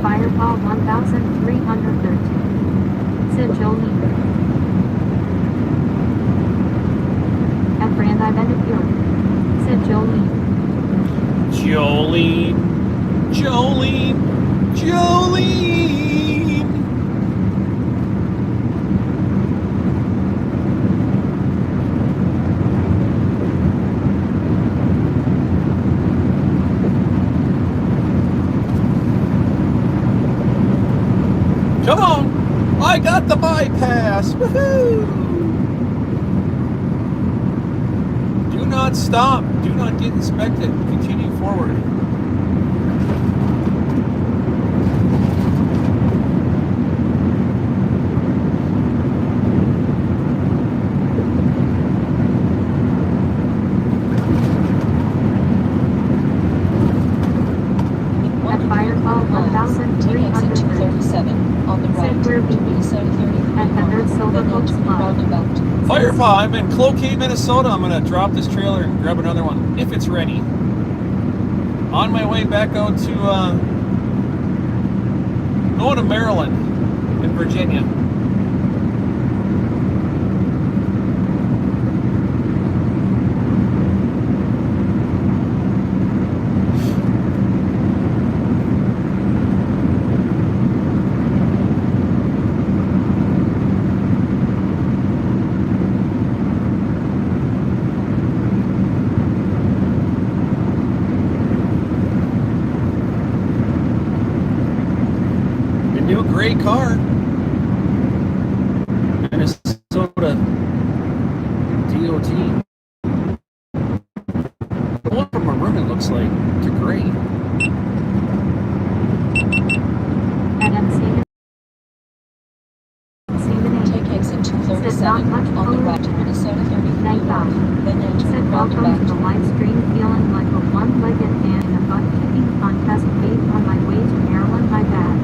Fireball 1313. Said Jolene. At Brand I've ended here. Said Jolene. Jolene. Come on! I got the bypass! Woohoo! Do not stop. Do not get inspected. Continue forward. At Fireball 1337. On the right, Minnesota 30. At Heather Silver Books Club. Roundabout. Firepaw, I'm in Cloquet, Minnesota. I'm going to drop this trailer and grab another one, if it's ready. On my way back out to, going to Maryland and Virginia. New gray car. Minnesota DOT. The one from maroon, it looks like, to gray. At MC. Take exit 237 on the right, Minnesota 30. Night Dive. Then enter the Said welcome to roundabout. the live stream, feeling like a one-legged man in a butt-kicking contest made on my way to Maryland, my bad.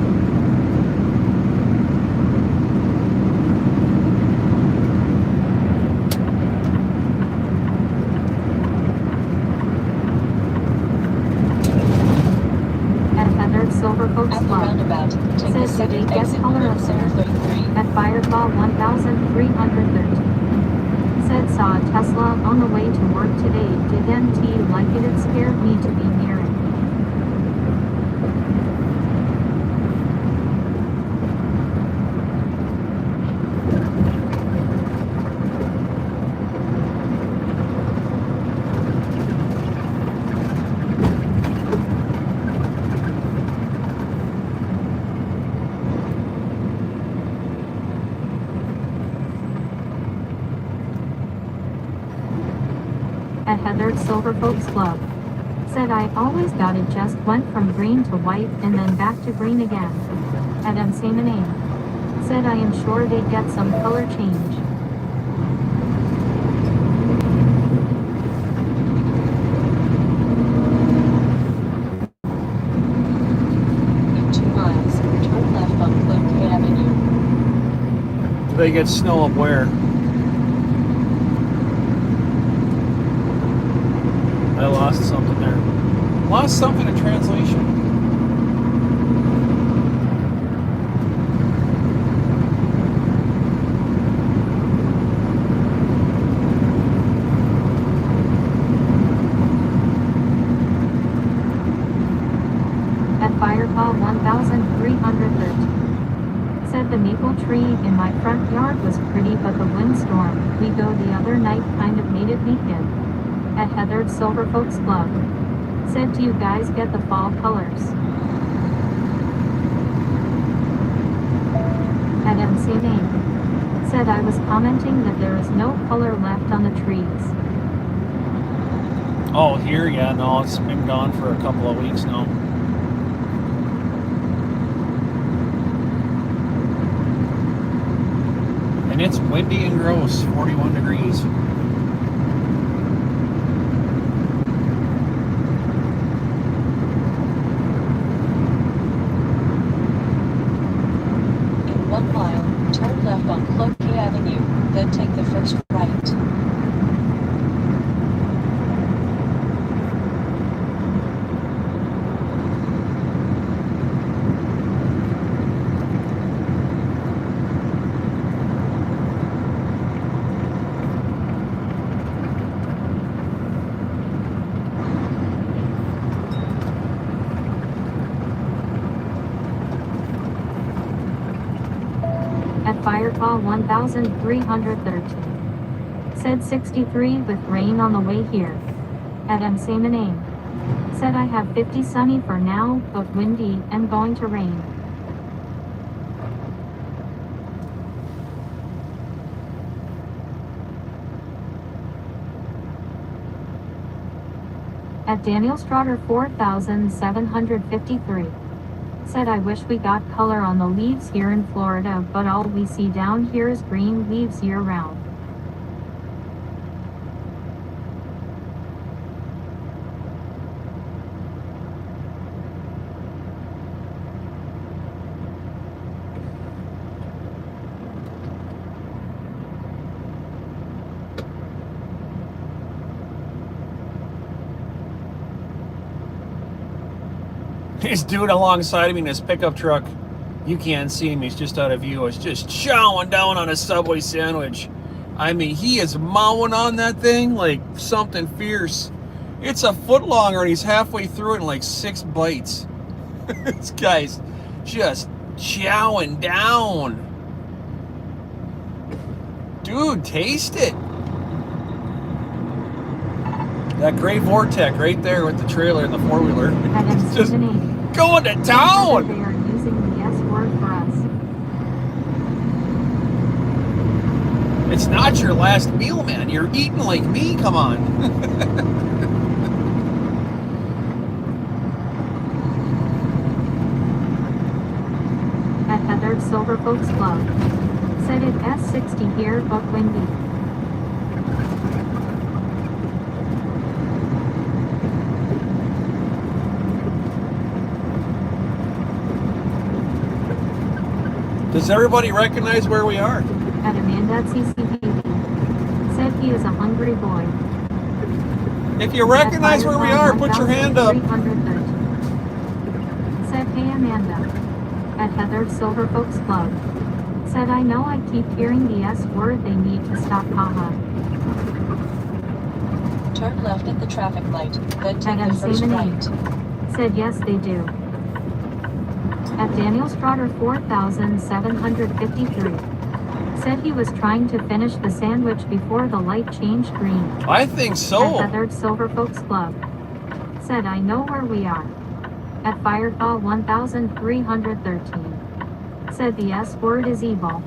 did they get exit color road up there? 733. At Fireball 1313. Said saw a Tesla on the way to work today. Did MT like it? It scared me to be near it. At Heather's Silver Folks Club. Said I always got it, just went from green to white and then back to green again. At Msamanane. Said I am sure they'd get some color change. In 2 miles, turn left on Cloquet Avenue. Do they get snow up where? I lost something there. Lost something in translation. At Fireball 1313. Said the maple tree in my front yard was pretty, but the windstorm we go the other night kind of made it naked. At Heather's Silver Folks Club. Said, do you guys get the fall colors? At MC Name. Said I was commenting that there is no color left on the trees. Oh, here, yeah, no, it's been gone for a couple of weeks now. And it's windy and gross, 41 degrees. In 1 mile, turn left on Cloquet Avenue, then take the first right. At Fireball 1313. Said 63 with rain on the way here. At Msamanane. Said I have 50 sunny for now, but windy and going to rain. At Daniel Strotter 4753. Said I wish we got color on the leaves here in Florida, but all we see down here is green leaves year round. This dude alongside of me in his pickup truck, you can't see him, he's just out of view, is just chowing down on a Subway sandwich. I mean, he is mowing on that thing like something fierce. It's a foot longer and he's halfway through it in like 6 bites. This guy's just chowing down. Dude, taste it. That gray Vortec right there with the trailer and the 4-wheeler. It's just going to town. They are using the S word for us. It's not your last meal, man. You're eating like me. Come on. At Heather's Silver Folks Club. Said it S60 here, but windy. Does everybody recognize where we are? At Amanda at CCTV. Said he is a hungry boy. If you recognize where we are, put your hand up. 1313. Said, hey Amanda. at Heather's Silver Folks Club. Said I know I keep hearing the S word, they need to stop, haha. Turn left at the traffic light, then take At the first right. Said yes they do. At Daniel Strotter 4753. Said he was trying to finish the sandwich before the light changed green. I think so. At Heather's Silver Folks Club. Said I know where we are. At Firepaw 1313. Said the S word is evil.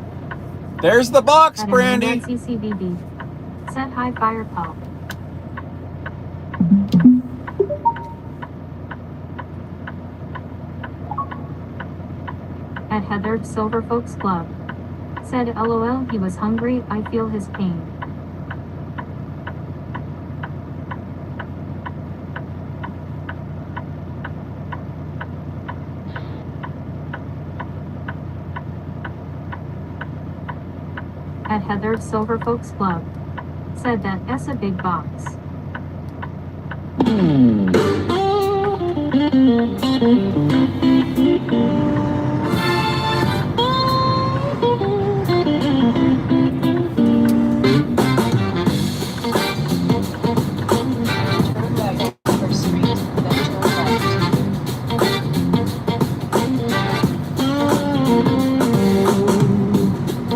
There's the box, At Brandy. CCBB. Said hi Firepaw. At Heather's Silver Folks Club. Said LOL he was hungry, I feel his pain. At Heather's Silver Folks Club. Said that S a big box. Turn right at First Street, then turn left.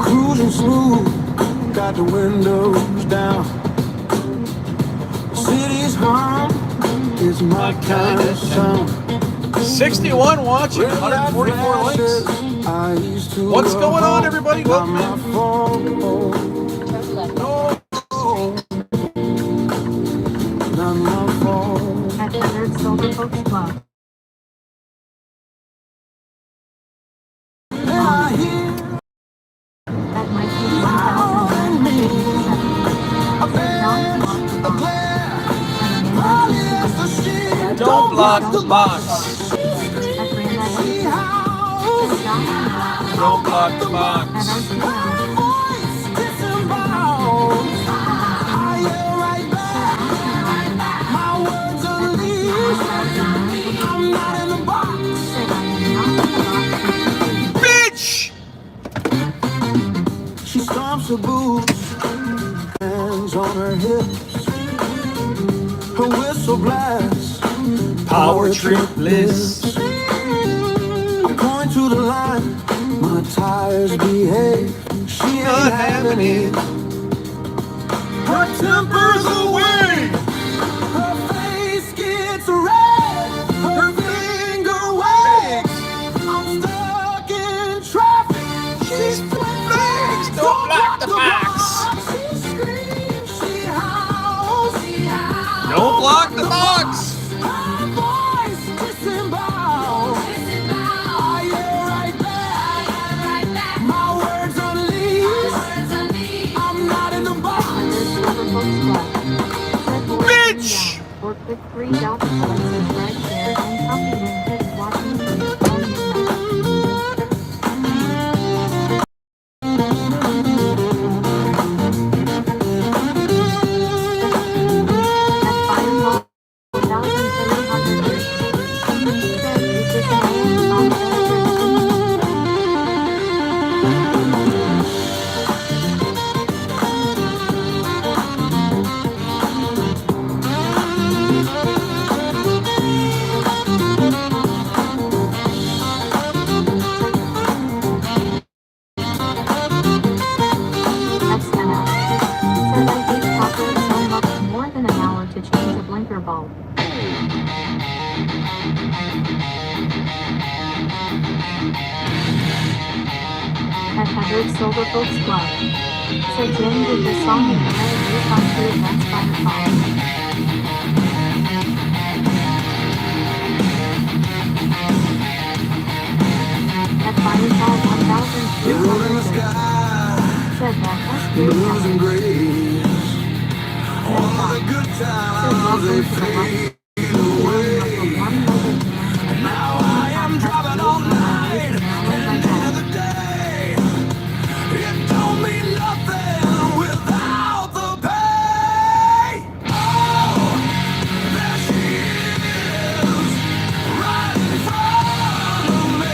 Cruising smooth, got the windows down. City's hum is my kind of sound. 61 watching, 144 likes. What's going on, everybody? Welcome in. Turn left. At Heather's Silver Folks Club. At Mikey 1000. Don't block the box. At Brandon. Don't block the box. Bitch! She stomps her boots, hands on her hips. Her whistle blasts, Power trip bliss. I point to the line, my tires behave. She ain't Not having having it. it. Her temper's away. Her face gets red. Her finger waves. I'm stuck in traffic. She's flags. Don't block the box. She screams. She howls. Don't block the box. Her voice disembowels. I yell right back. My words unleashed. I'm not in the box. Bitch! Or click 3 Delta Alexis right there and copy link text watching stream on At Firewall 1300. Said is this an on Ball. At Heather's Silver Folks Club. Said Jen did this song in LA based on true events by the following. At Firefall 1000. Said that Blues and grace. All the good times they fade away. Now I am driving all night, and at the end of the day, it don't mean nothing without the pay. Oh, there she is, right in front of me.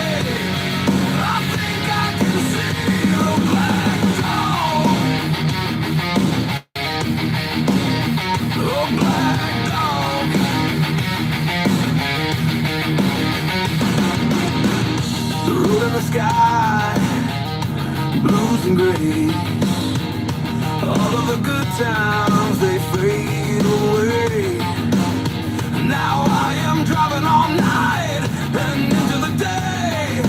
times they fade away. Now I am driving all night and into the day.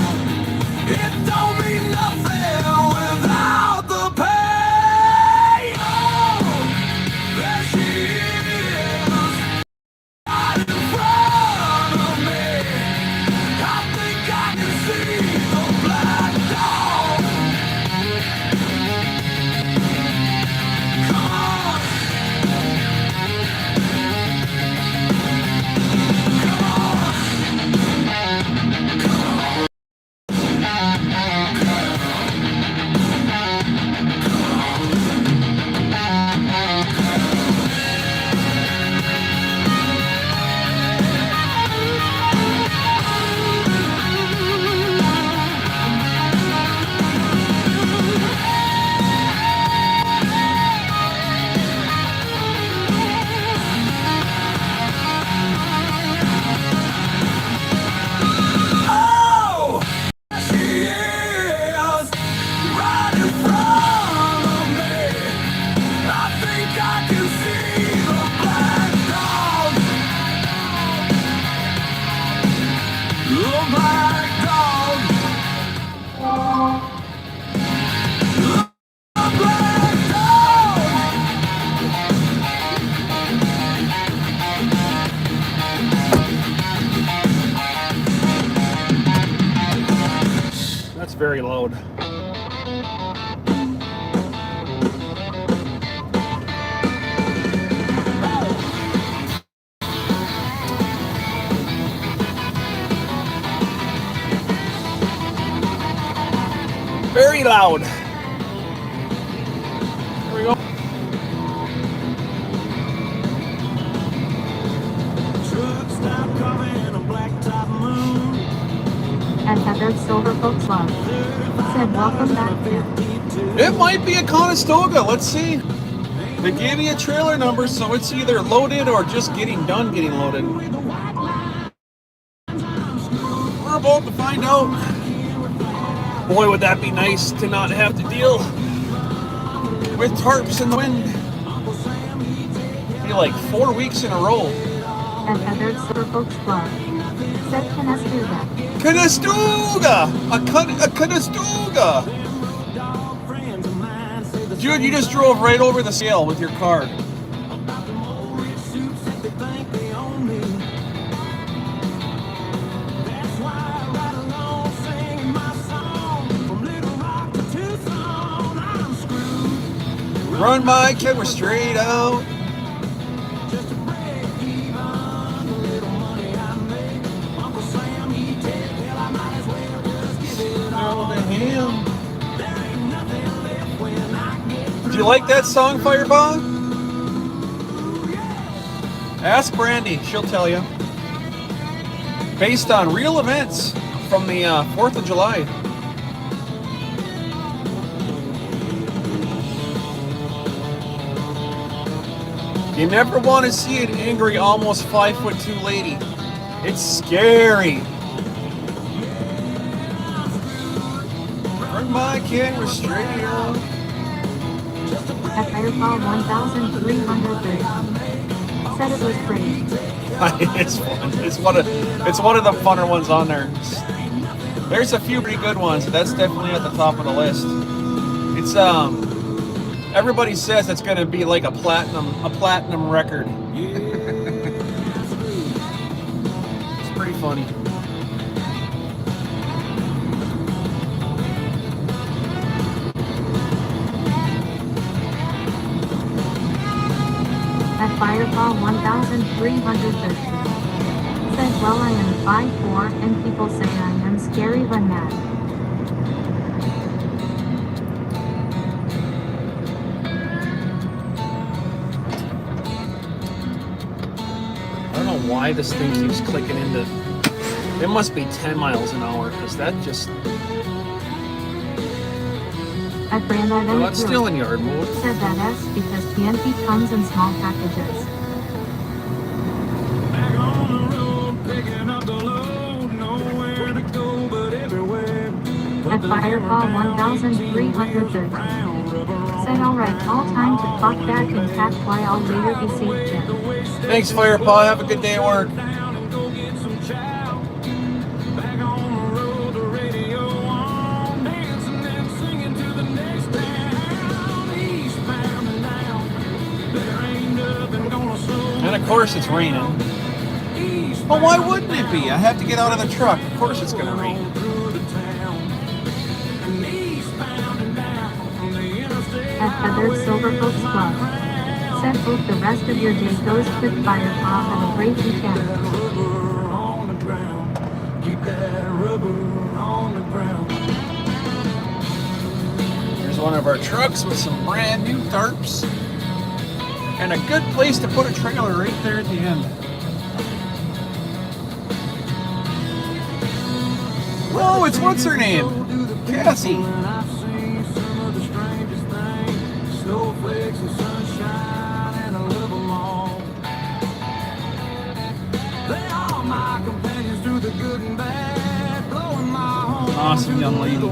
It don't mean nothing without the pain. Oh, there she is, right in front of me. I think I can see the black dog. Come on. That's very loud. Very loud. Here we go. At Heather's Silver Folks Love said, welcome back, Tim. It might be a Conestoga. Let's see. They gave me a trailer number, so it's either loaded or just getting loaded. We're about to find out. Boy, would that be nice to not have to deal with tarps in the wind. It'd be like 4 weeks in a row. At Heather's Silver Folks Club said Conestoga. A Conestoga! Dude, you just drove right over the scale with your car. Run my kid, we're straight out. Do you like that song, Fireball? Ask Brandy, she'll tell you. Based on real events from the 4th of July. You never want to see an angry, almost 5'2" lady. It's scary. Run my camera straight out. At Fireball 1330 said it was pretty. It's fun. It's one of the funner ones on there. There's a few pretty good ones. That's definitely at the top of the list. It's everybody says it's gonna be like a platinum record. It's pretty funny. At Fireball 1330 said, well, I am 5'4" and people say I am scary when mad. I don't know why this thing keeps clicking into. It must be 10 miles an hour because that just. At Brandon Well, it's still in yard mode. said that S because TNT comes in small packages. Back on the road, picking up the load, nowhere to go but everywhere. At Fireball 1330 said, Said alright, all time to pop back and catch why I'll later be safe, Jim. Thanks, Firepaw. Have a good day at work. And of course it's raining. Well, why wouldn't it be? I have to get out of the truck. Of course it's going to rain. At Feathered Silverfolks Club. Said hope the rest of your day goes quick, Firepaw. Have a great weekend. Here's one of our trucks with some brand new tarps. And a good place to put a trailer right there at the end. Oh, it's what's her name? Cassie. Awesome young lady.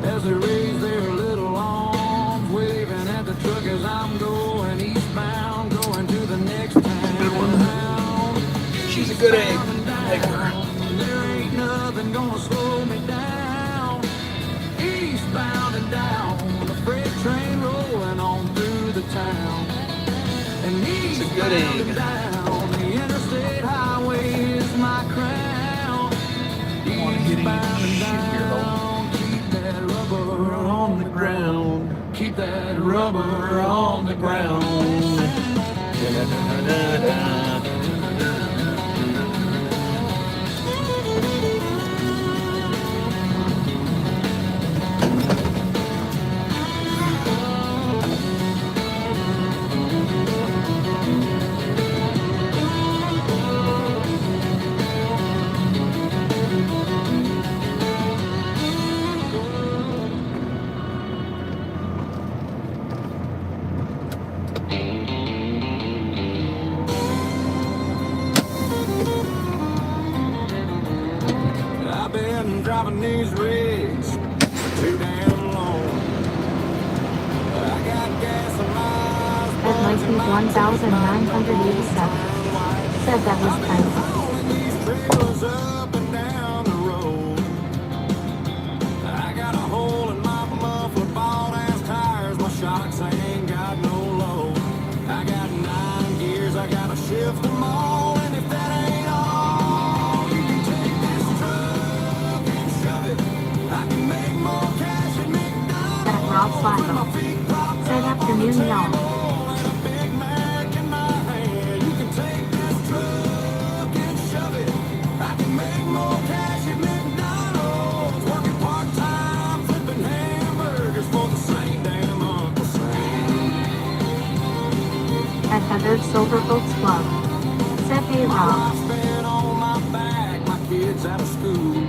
As they raise their little arms, waving at the truck as I'm going eastbound, going to the next town. Good one. She's a good egg. Like her. There ain't nothing gonna slow me down. Eastbound and down, the freight train rolling on through the town. And She's a good egg. down, the interstate highway is my crown. I want to hit any shit here though. Keep that rubber on the ground. Keep that rubber on the ground. I've been driving these rigs too damn long. I got gas in my At Mikey 1987. Said that was tight. hauling these trailers up and down the road. I got a hole in my muffler, bald ass tires, my shocks ain't got no load. I got 9 gears, I gotta shift them all, and if that ain't all, you can take this truck and shove it. I can make more cash at McDonald's. At Rob Slago. Said afternoon, y'all. And a Big Mac in my hand. You can take this truck and shove it. I can make more cash at McDonald's. Working part-time, flipping hamburgers for the same damn Uncle Sam. At Feathered Silverfolks Club. Said hey, Rob. I spent on my back, my kids out of school.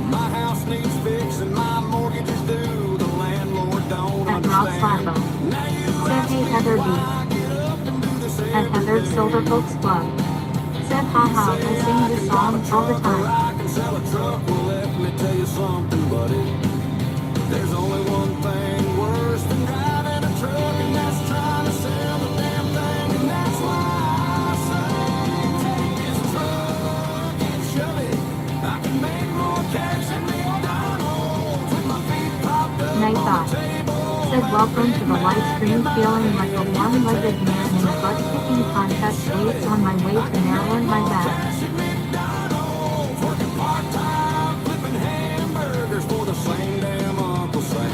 My house needs fixing, my mortgage is due. The landlord don't At Rob understand. Slago. Now you Said hey, Heather B. get up and do this At Feathered Silverfolks Club. Said haha, I sing this song all the time. I can sell a truck, well let me tell you something, buddy. There's only one thing worse than driving a truck, and that's trying to sell the damn thing. And that's why I say, take this truck and shove it. I can make more cash at McDonald's with my feet propped up Night on thought. the table. Said welcome to the live stream, feeling like a one-legged man in a butt-kicking contest. Waits on my way to Maryland, my bad. Cash at McDonald's, working part-time, flipping hamburgers for the same damn Uncle Sam.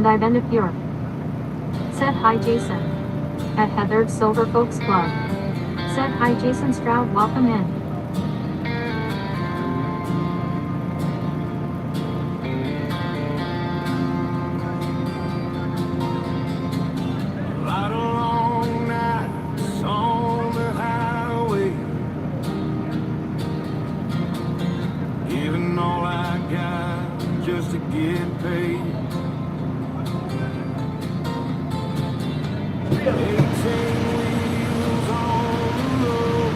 And I've been to Pure. Said hi Jason. At Heathered Silver Folks Club. Said hi Jason Stroud, welcome in. Right along nights on the highway, giving all I got just to get paid. 18 wheels on the road,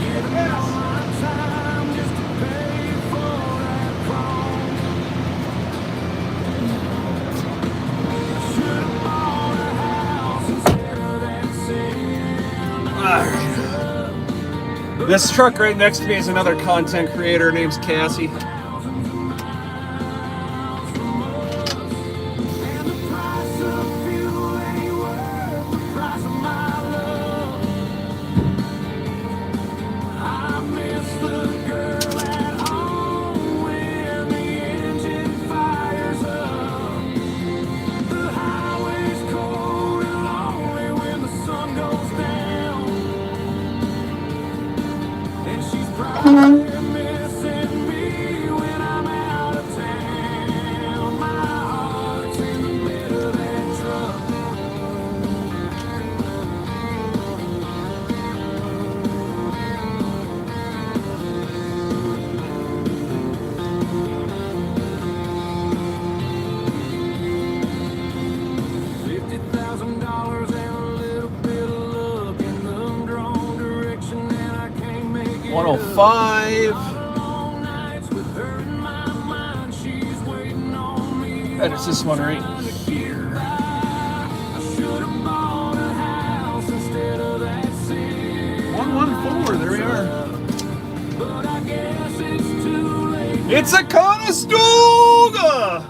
giving all my time just to pay for that phone. Should have bought a house instead of that sand. This truck right next to me is another content creator. Her name's Cassie. And the price of fuel ain't worth the price of my love. I miss the girl at home when the engine fires up. The highway's cold and lonely when the sun goes down. And she's probably missing me when I'm out of town. My heart's in the bed of that truck. $50,000 and a little bit of luck in the wrong direction, and I can't make it. 105. Long nights with her in my mind, she's waiting on me. And it's this one right here. I should have bought a house instead of that sin. 114. There we are. But I guess it's too late. It's a Conestoga.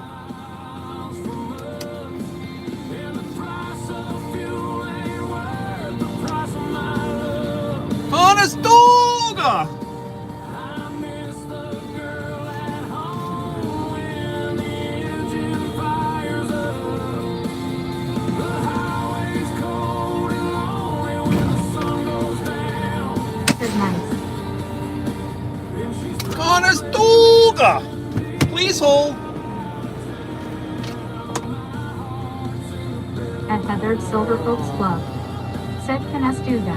And the price of fuel ain't worth the price of my love. Conestoga. I miss the girl at home when the engine fires up. The highway's cold and lonely when the sun goes down. This is nice. And she's Conestoga. Please hold. At Heathered Silver Folks Club. Said Conestoga.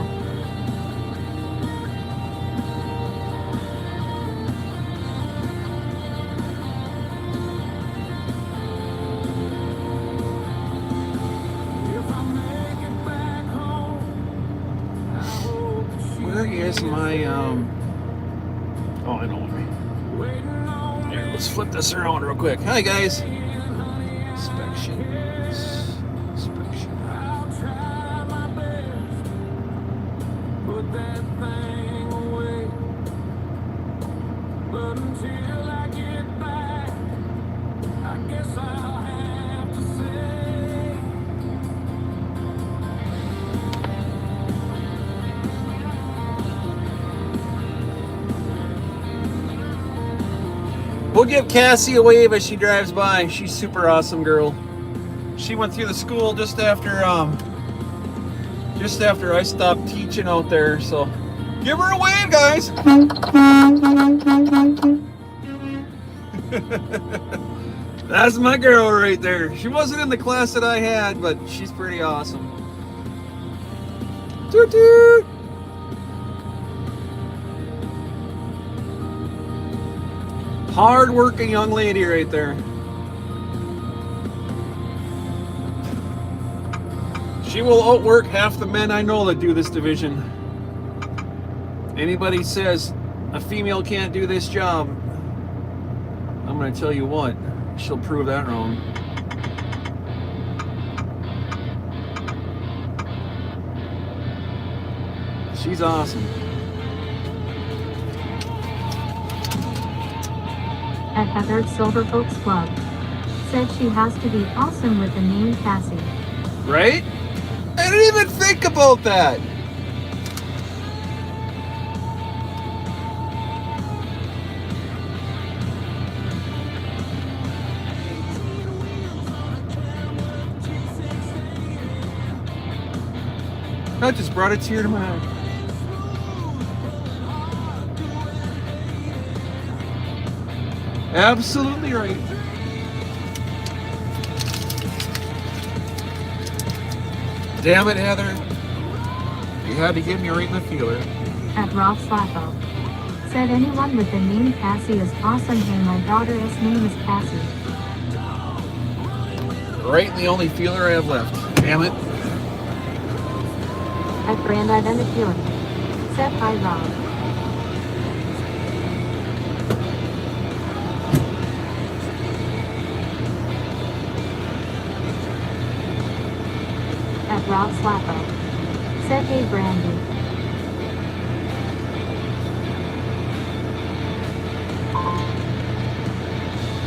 if I make it back home, I hope that she's Where is my Oh, I know where. waiting on Here, let's flip this around real quick. Hi guys. me, honey. Inspections. I'll try my best, put that thing away. But until I get back, I guess I'll have to say, We'll give Cassie a wave as she drives by. She's a super awesome girl. She went through the school just after I stopped teaching out there, so give her a wave, guys. That's my girl right there. She wasn't in the class that I had, but she's pretty awesome. Toot toot. Hard-working young lady right there. She will outwork half the men I know that do this division. Anybody says a female can't do this job, I'm going to tell you what, she'll prove that wrong. She's awesome. At Heathered Silver Folks Club. Said she has to be awesome with the name Cassie. Right? I didn't even think about that. That just brought a tear to my eye. Absolutely right. Damn it, Heather. You had to get me right in the feeler. At Rob Slappo. Said anyone with the name Cassie is awesome. Hey, my daughter's name is Cassie. Right in the only feeler I have left. Damn it. At Brand Identity. Said hi, Rob. At Rob Slappo. Said hey, Brandy.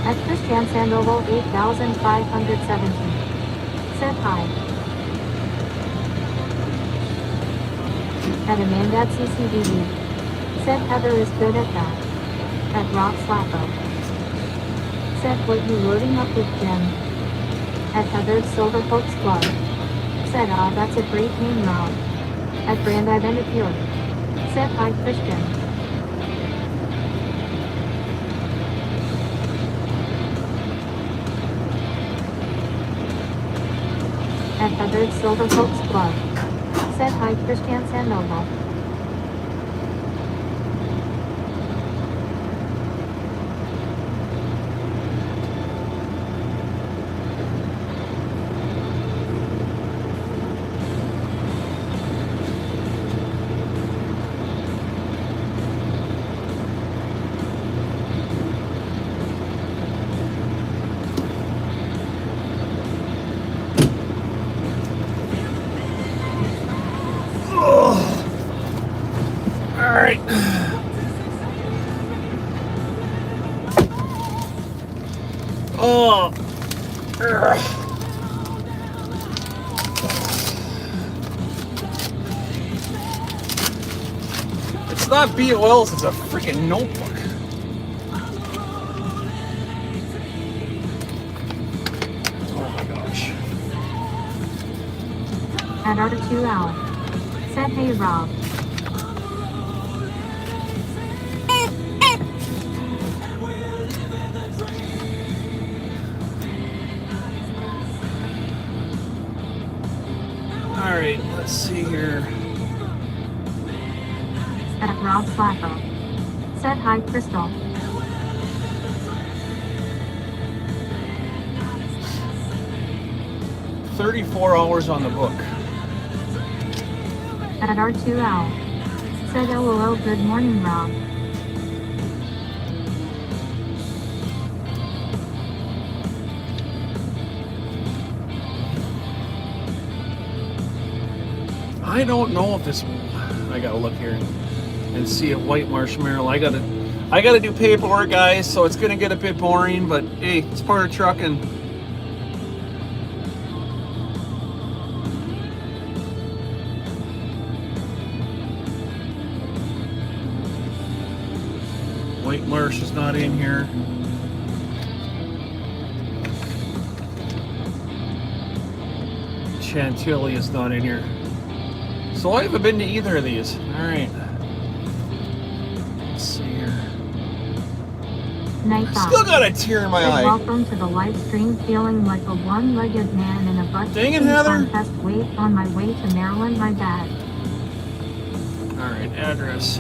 At Christian Sandoval 8517. Said hi. At Amanda at CCDB. Said Heather is good at that. At Rob Slappo. Said what you loading up with Jim. At Heather's Silver Folks Club. Said that's a great name, Rob. At Brand Identity. Said hi, Christian. At Heather's Silver Folks Club. Said hi, Christian Sandoval. Alright. Oh. It's not BOLs, it's a freaking notebook. Oh my gosh. At R2 Al. Said hey, Rob. Alright, let's see here. At Rob Slappo. Said hi, Crystal. $34 hours on the book. At R2 Al. Said LOL, good morning, Rob. I don't know if this. I gotta look here and see if White Marshmallow. I gotta do paperwork, guys. So it's gonna get a bit boring, but hey, it's part of trucking. White Marsh is not in here. Chantilly is not in here. So I haven't been to either of these. Alright. Let's see here. Night off. Still got a tear in my Said eye. welcome to the live stream, feeling like a one-legged man in a butt Dang it, kicking Heather. contest. Wait, on my way to Maryland, my bad. Alright, address.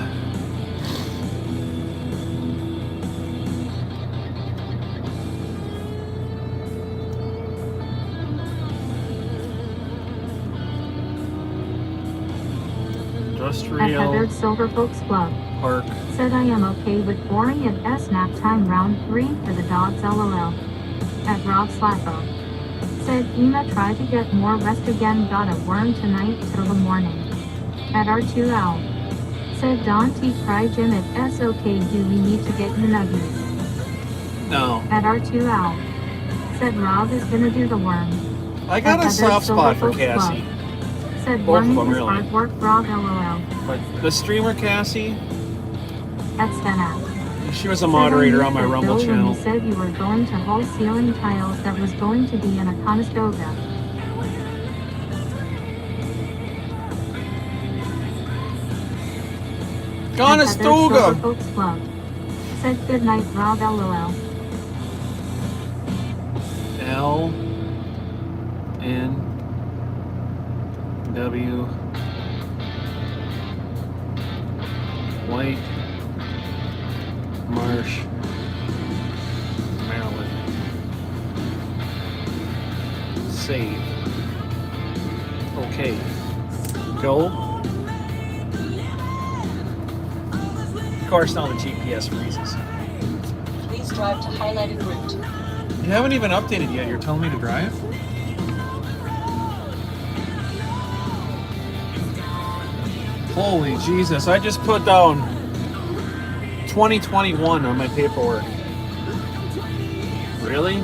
At Industrial Heather's Silver Folks Club. Park. Said I am okay with boring at S-Nap time round 3 for the dogs, LOL. At Rob Slappo. Said Ema tried to get more rest again, got a worm tonight till the morning. At R2 Al. Said Don T. Cry Jim at SOK, do we need to get you nuggies? No. At R2 Al. Said Rob is gonna do the worm. I got a At soft Heather's spot for Silver Folks Cassie. Club. Said Both of worming them, is really. hard work, Rob, LOL. But the streamer Cassie, At Stena. she was a moderator on my Bill, Rumble when channel. you said you were going to haul ceiling tiles, that was going to be in a Conestoga. Conestoga. Folks Club. Said good night, Rob LOL. L N W White Marsh, Maryland. Save. Okay. Go. Of course, now the GPS freezes. Please drive to highlighted route. You haven't even updated yet. You're telling me to drive? Holy Jesus. I just put down 2021 on my paperwork. Really?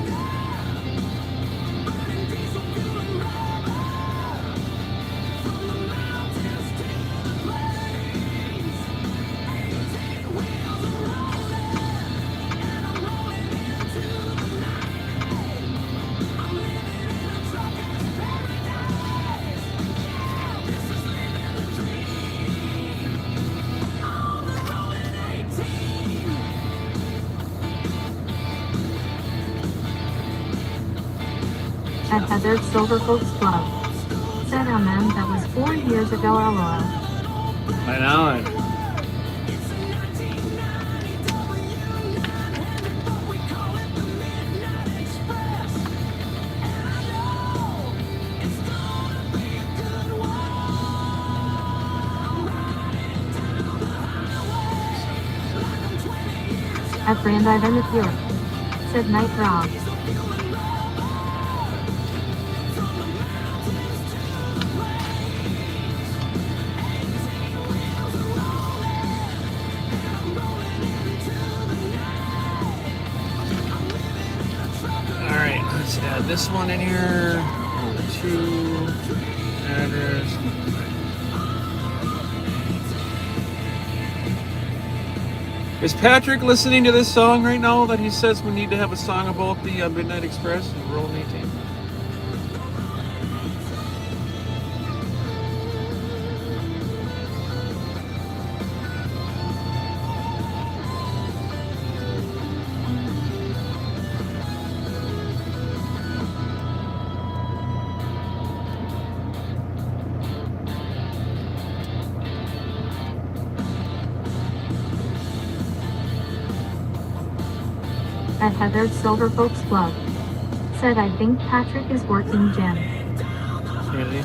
At Heather's Silver Folks Club. Said amen, that was 4 years ago, LOL. I know it. At Brandeis in the Pure. Said night, Rob. Let's add this one in here. 2 address. Is Patrick listening to this song right now that he says we need to have a song about the Midnight Express and Rural 18? At Heather's Silver Folks Club. Said I think Patrick is working gym. Really?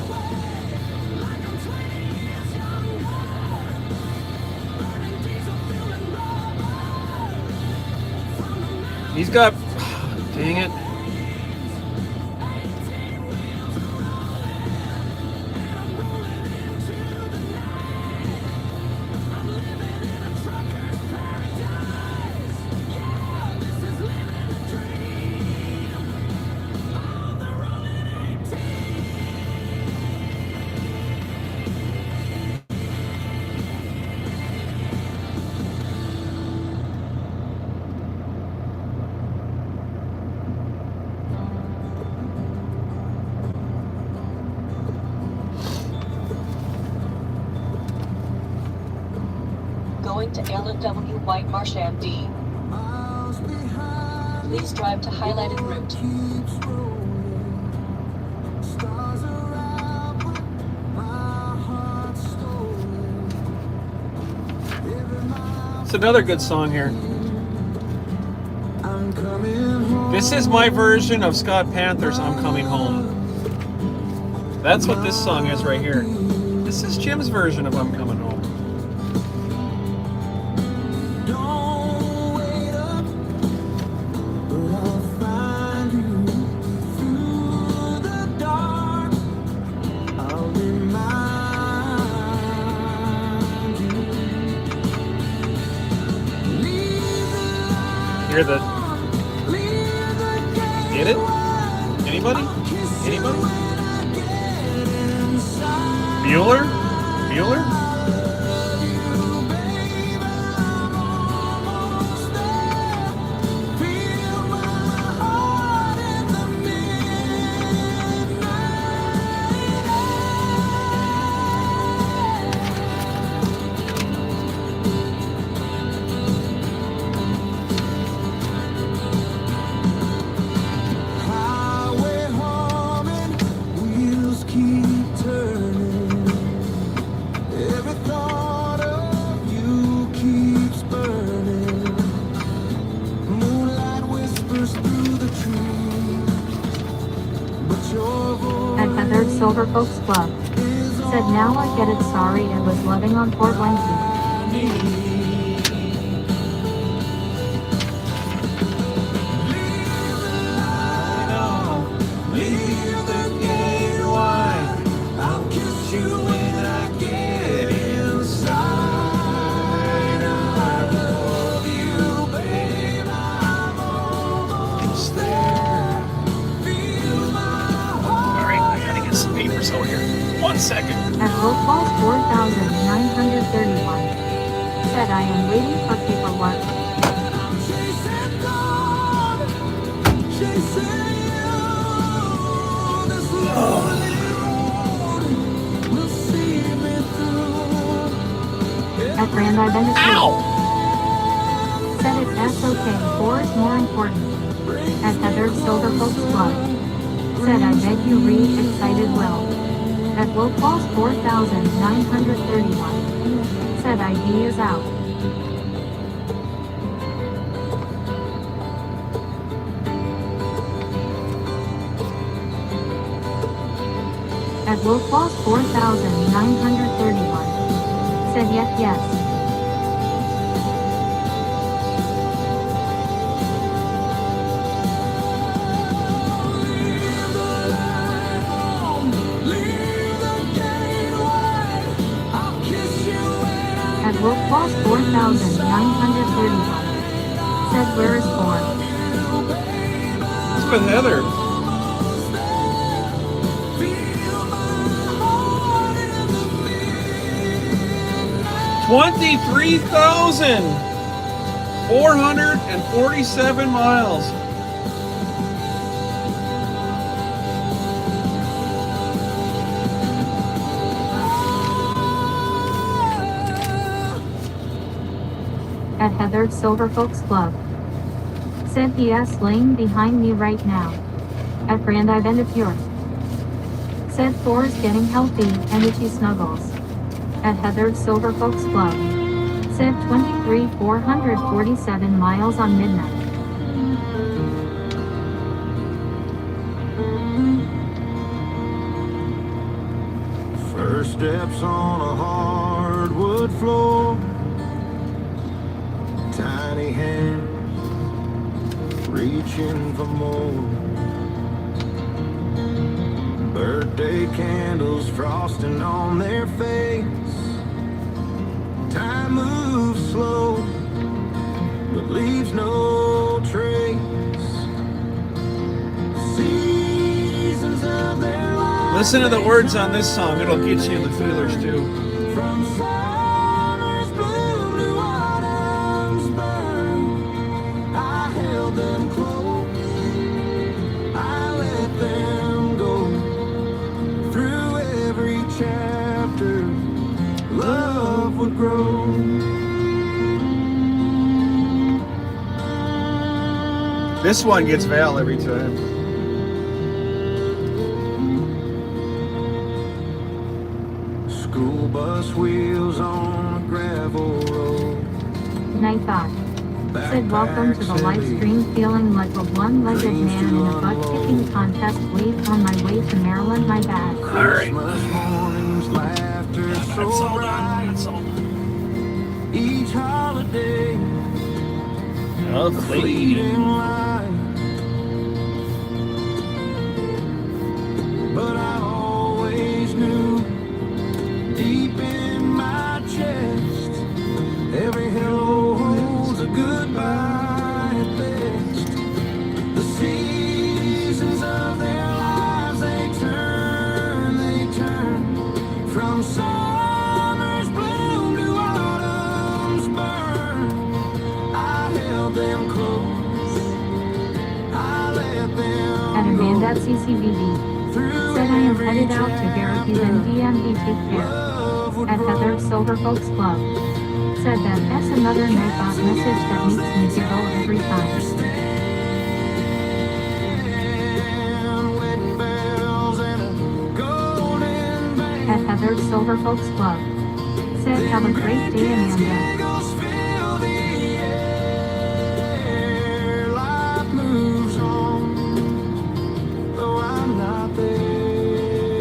He's got... Dang it. Going to L&W White Marsh MD. Please drive to highlighted route. It's another good song here. This is my version of Scott Panther's I'm Coming Home. That's what this song is right here. This is Jim's version of I'm Coming Home. Hear the... Get it? Anybody? Anybody? Bueller? Bueller? Heather's Silver Folks Club. Said now I get it, sorry it was loving on Port Blanky. Leave the gate wide. I'll kiss you when I get inside. I love you, babe. I'm almost there. Feel my heart. All right, I gotta get some papers out here. 1 second. At Roll Falls 4931. Said I am waiting for paperwork. At Grand Identity. Ow! Said it that's okay, 4 is more important. At Heather's Silver Folks Club. Said I beg you read excited will. At Will Falls 4931. Said ID is out. At Will Falls 4931. Said yes. At Will Falls 4931. Said where is 4? It's with Heather. $23,447 miles. At Heather's Silver Folks Club. Said PS laying behind me right now. At Grand Identifier. Said 4 is getting healthy and itchy snuggles. At Heather's Silver Folks Club. Said 23,447 miles on midnight. First steps on a hardwood floor. Tiny hands reaching for more. Birthday candles frosting on their face. Time moves slow, but leaves no trace. Seasons of their lives. Listen to the words on this song. It'll get you in the feelers too. From summer's bloom to autumn's burn, I held them close, I let them go. Through every chapter, love would grow. This one gets Val every time. School bus wheels on a gravel road. Night thought. Said welcome to the live stream, feeling like a one-legged man in a butt-kicking contest. Wait on my way to Maryland, my bad. Alright. Christmas mornings, laughter so bright. That's all done. Each holiday, Oh, a fleeting light. But I always knew, deep in my chest, every hello holds a goodbye at best. The seasons of their lives, they turn from summer's bloom to autumn's burn. I held them close, I let them At Amanda go. at CCBD. Said I am headed out to Garrett and DMV, take care. At Heather's Silver Folks Club. Said that that's another Nightbot message that makes me giggle every time. At Heather's Silver Folks Club. Said have a great day, Amanda. Life moves on, though I'm not there.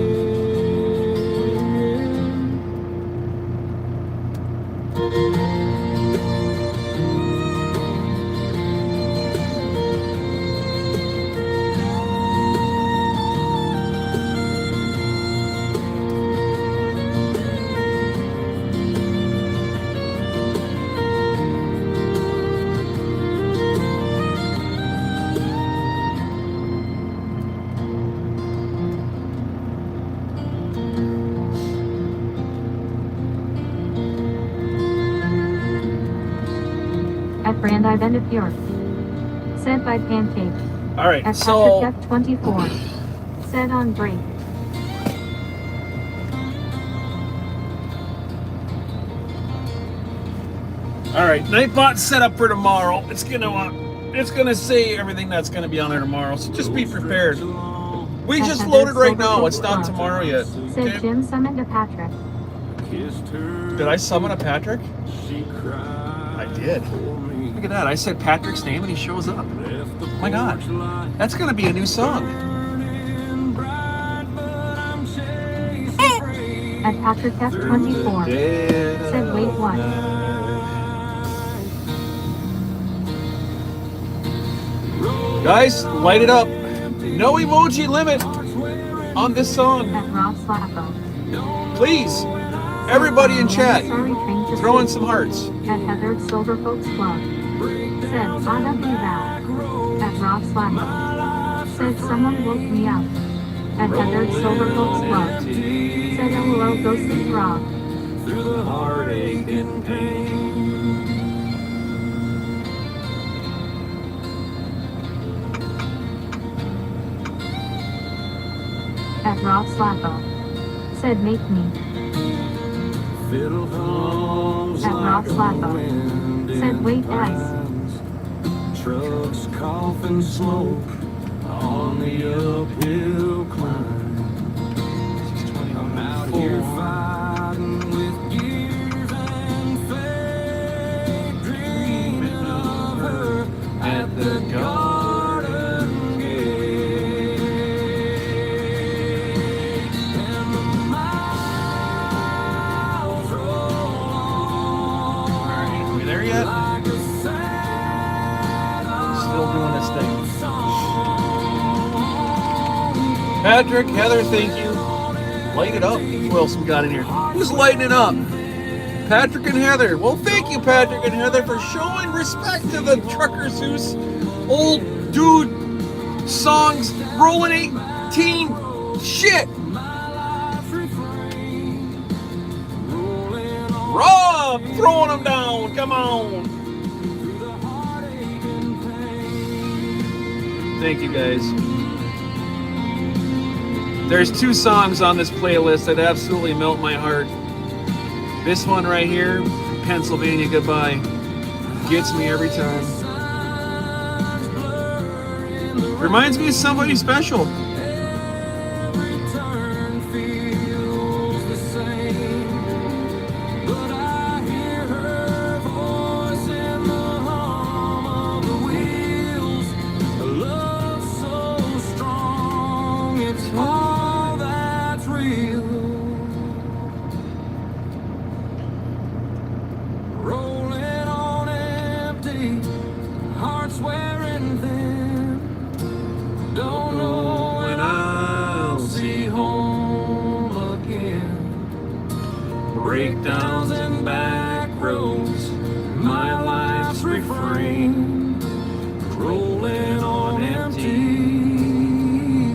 Grand Event of Europe. Said by Pancake. All right, At so Patrick F24. Said on break. all right, Nightbot's set up for tomorrow. It's gonna say everything that's gonna be on there tomorrow. So just be prepared. We At just Heather's loaded right Silver now. Coat It's not Club. tomorrow yet. Said Okay? Jim summoned a Patrick. Did I summon a Patrick? I did. Look at that. I said Patrick's name and he shows up. Oh my God. That's going to be a new song. At Patrick F24. Said wait what? Guys, light it up. No emoji limit on this song. At Rob Slappo. Please, everybody in chat, Sorry, train to throw in sleep. some hearts. At Heather's Silver Folks Club. Said I'd up you that. At Rob Slappo. Said someone woke me up. At Heather's Silver Folks Club. Said LOL go sleep Rob. Through the heartache and pain. At Rob Slappo. Said make me. At Rob Slappo. Said wait guys. Trucks coughing smoke on the uphill climb. I'm out here fighting with years and fate, dreaming of her at the garden gate. And the miles roll on. Alright, we there yet? Like a sad Still doing this thing. Patrick, Heather, thank you. Light it up. Who else we got in here? Who's lighting it up? Patrick and Heather. Well, thank you, Patrick and Heather, for showing respect to the Trucker Zeus old dude songs. Rolling 18. Shit. Rob, throwing them down. Come on. Thank you, guys. There's two songs on this playlist that absolutely melt my heart. This one right here, Pennsylvania Goodbye, gets me every time. Reminds me of somebody special. Breakdowns and back roads, my life's refrain, rolling on empty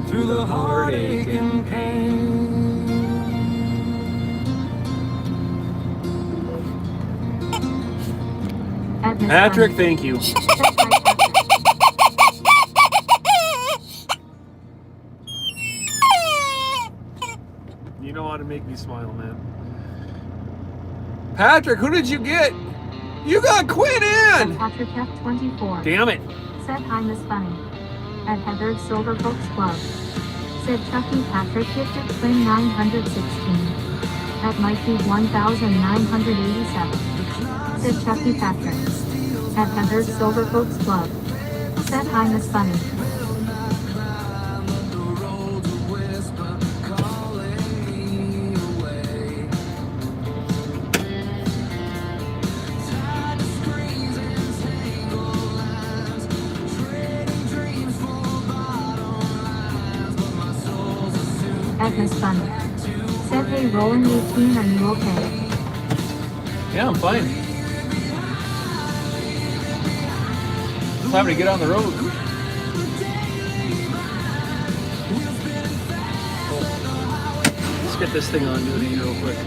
through the heartache and pain. At Miss Patrick, Bunny. thank you. Said by Patrick. You know how to make me smile, man. Patrick, who did you get? You got Quinn At in! Patrick F24. Damn it. Said hi Miss Bunny. At Heather's Silver Folks Club. Said Chucky Patrick gifted Quinn 916. At Mikey 1987. Said Chucky Patrick. At Heather's Silver Folks Club. Said hi Miss Bunny. At Miss Bunny. Said hey rolling 18 are you okay? Yeah, I'm fine. Time to get on the road. Let's get this thing on duty real quick.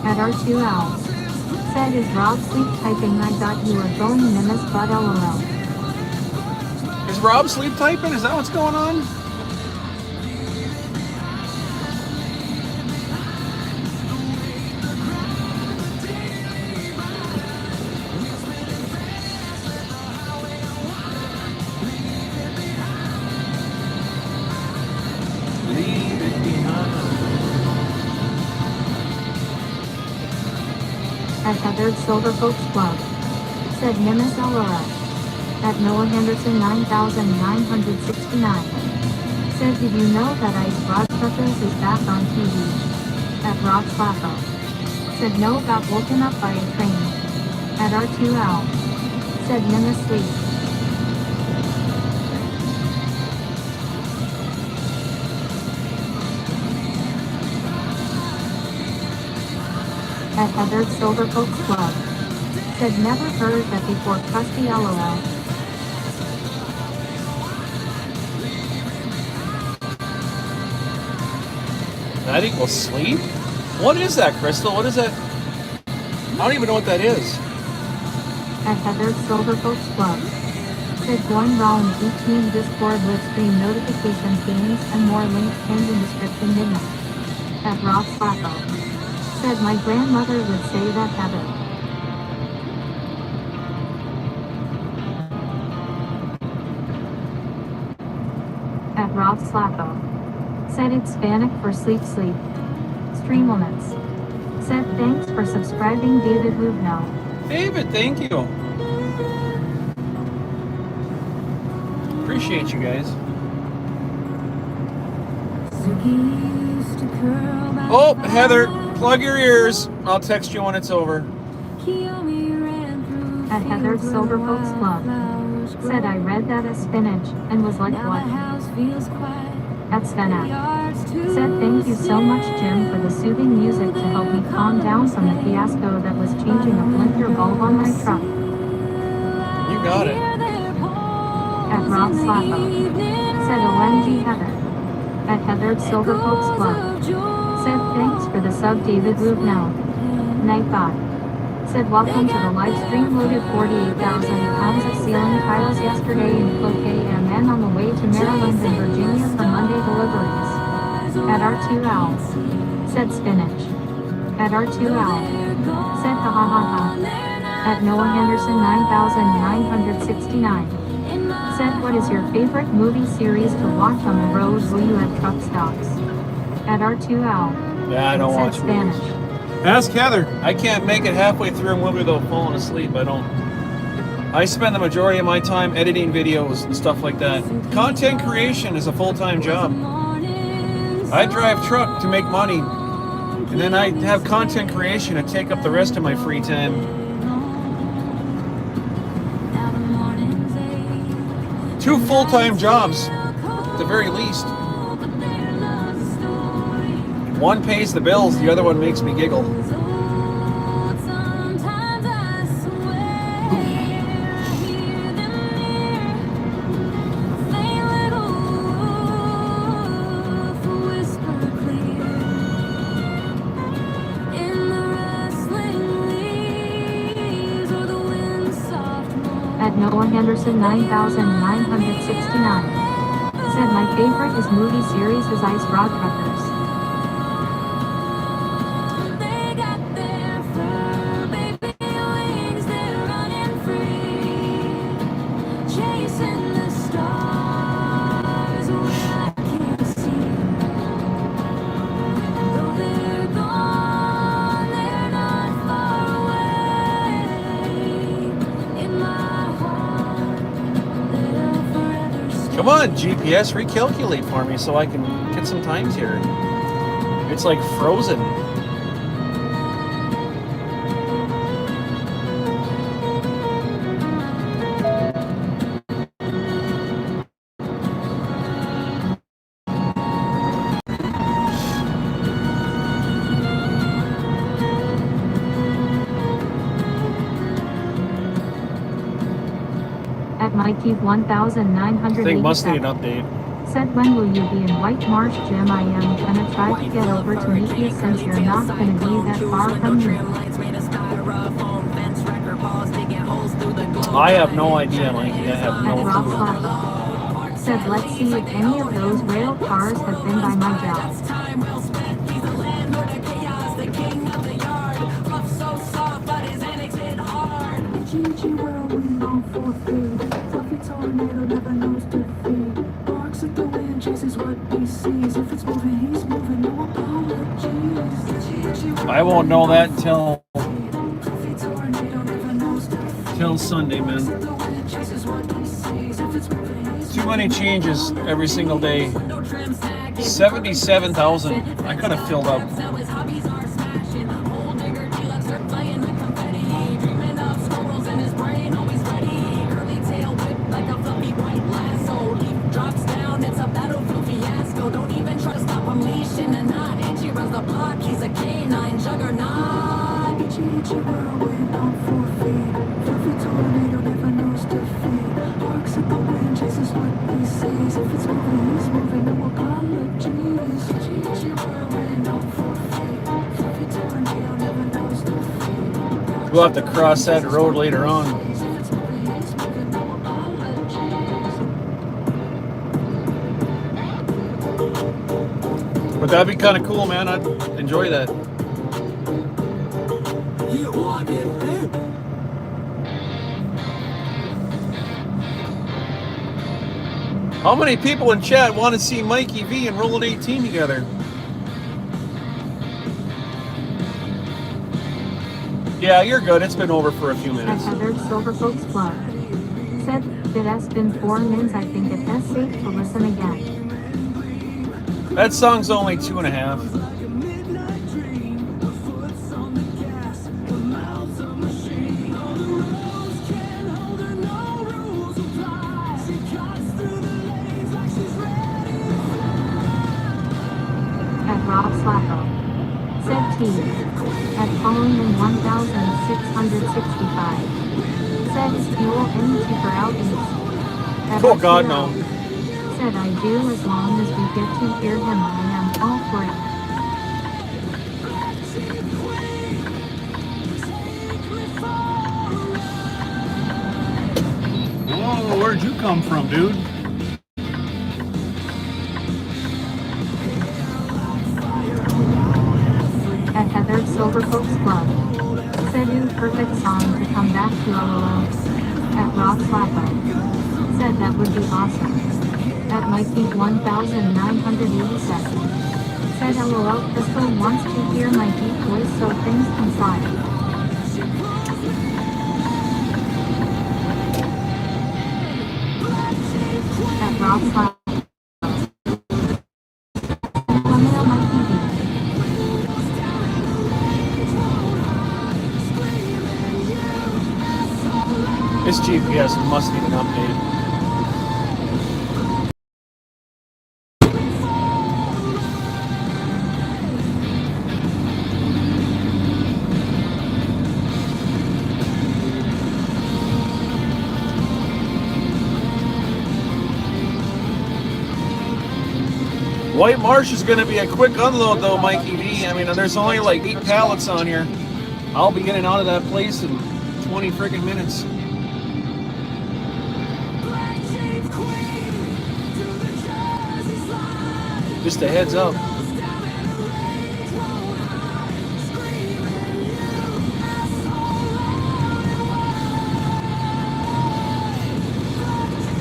At R2 Owl. Said, is Rob sleep typing? I thought you were going Nimbus, but LOL. Is Rob sleep typing? Is that what's going on? Leave it behind. At Heathered Silver Folks Club. Said Nimbus LOL. At Noah Henderson 9969. Said, did you know that Ice Rod Truckers is back on TV? At Rob Slappo. Said, no, got woken up by a train. At R2 Owl. Said, Nimbus sleep. At Heathered Silver Folks Club. Said, never heard that before, crusty LOL. That equals sleep? What is that, Crystal? What is that? I don't even know what that is. At Heathered Silver Folks Club. Said, join Rollin 18 Discord livestream notifications, games, and more. Link pinned in description midnight. At Rob Slappo. Said, my grandmother would say that Heather. At Rob Slappo. Said, it's Spanish for sleep. Streamlements. Said, thanks for subscribing, David Rubno. David, thank you. Appreciate you guys. Oh, Heather, plug your ears. I'll text you when it's over. At Heathered Silver Folks Club. Said, I read that as spinach, and was like, what? At Svenak. Said, thank you so much, Jim, for the soothing music to help me calm down from the fiasco that was changing a blinker bulb on my truck. You got it. At Rob Slappo. Said, OMG Heather. At Heathered Silver Folks Club. Said, thanks for the sub, David Rubno. Night God. Said, welcome to the live stream. Loaded 48,000 pounds of ceiling tiles yesterday in Cloquet and then on the way to Maryland and Virginia for Monday deliveries. At R2 Owl. Said, spinach. At R2 Owl. Said, ha ha ha ha. At Noah Henderson 9969. Said, what is your favorite movie series to watch on the road? Will you at truck stops? At R2 Owl. Yeah, I don't Said, watch Spanish. movies. Ask Heather. I can't make it halfway through a movie without falling asleep. I spend the majority of my time editing videos and stuff like that. Content creation is a full-time job. I drive truck to make money, and then I have content creation to take up the rest of my free time. 2 full-time jobs, at the very least. One pays the bills, the other one makes me giggle. At Noah Henderson 9969. Said, my favorite is movie series is Ice Rod Truckers. Come on, GPS, recalculate for me so I can get some times here. It's like frozen. At Mikey 1987. Thing must need an update. Said, when will you be in White Marsh, Jim? I am gonna try to get over to meet you since you're not gonna be that far from me. I have no idea, Mikey. I have no At Rob clue. Flacco. Said, let's see if any of those rail cars have been by my job. I won't know that until Sunday, man. Too many changes every single day. 77,000. I could have filled up. We'll have to cross that road later on. But that'd be kind of cool, man. I'd enjoy that. How many people in chat want to see Mikey V and Roll 18 together? Yeah, you're good. It's been over for a few minutes. At Heather Silver Folks Club. Said, it has been 4 minutes. I think it is safe to listen again. That song's only 2.5. At Rob Slacko. Said T. At following in 1,665. Said, is fuel any cheaper out east? At Oh God, RCO. no. Said, I do, as long as we get to hear him. I am all for it. Whoa, where'd you come from, dude? At Heather Silver Folks Club. Said, you perfect song to come back to LOL. At Rob Slappo. Said, that would be awesome. At Mikey 1987. Said, LOL, Crystal wants to hear my deep voice so things can fly. At Rob Slappo. This GPS must need an update. White Marsh is going to be a quick unload though, Mikey V. I mean, there's only like 8 pallets on here. I'll be getting out of that place in 20 friggin' minutes. Just a heads up.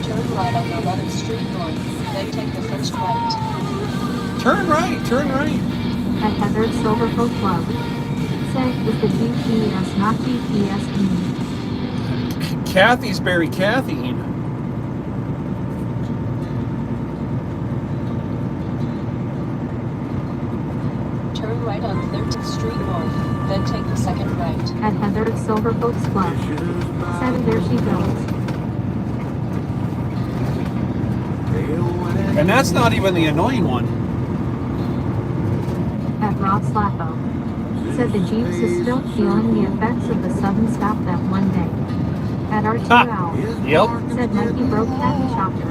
Turn right on the 11th Street North, then take the first right. Turn right, turn right. At Heather Silver Folk Club. Said, with the GPS, not GPSE. Kathy's Berry Kathy. Turn right on 13th Street North, then take the second right. At Heather Silver Folks Club. Said, there she goes. And that's not even the annoying one. At Rob Slappo. Said the Jeeps is still feeling the effects of the sudden stop that one day. At R2 Al. Yep. Said Mikey broke Kathy Chopper.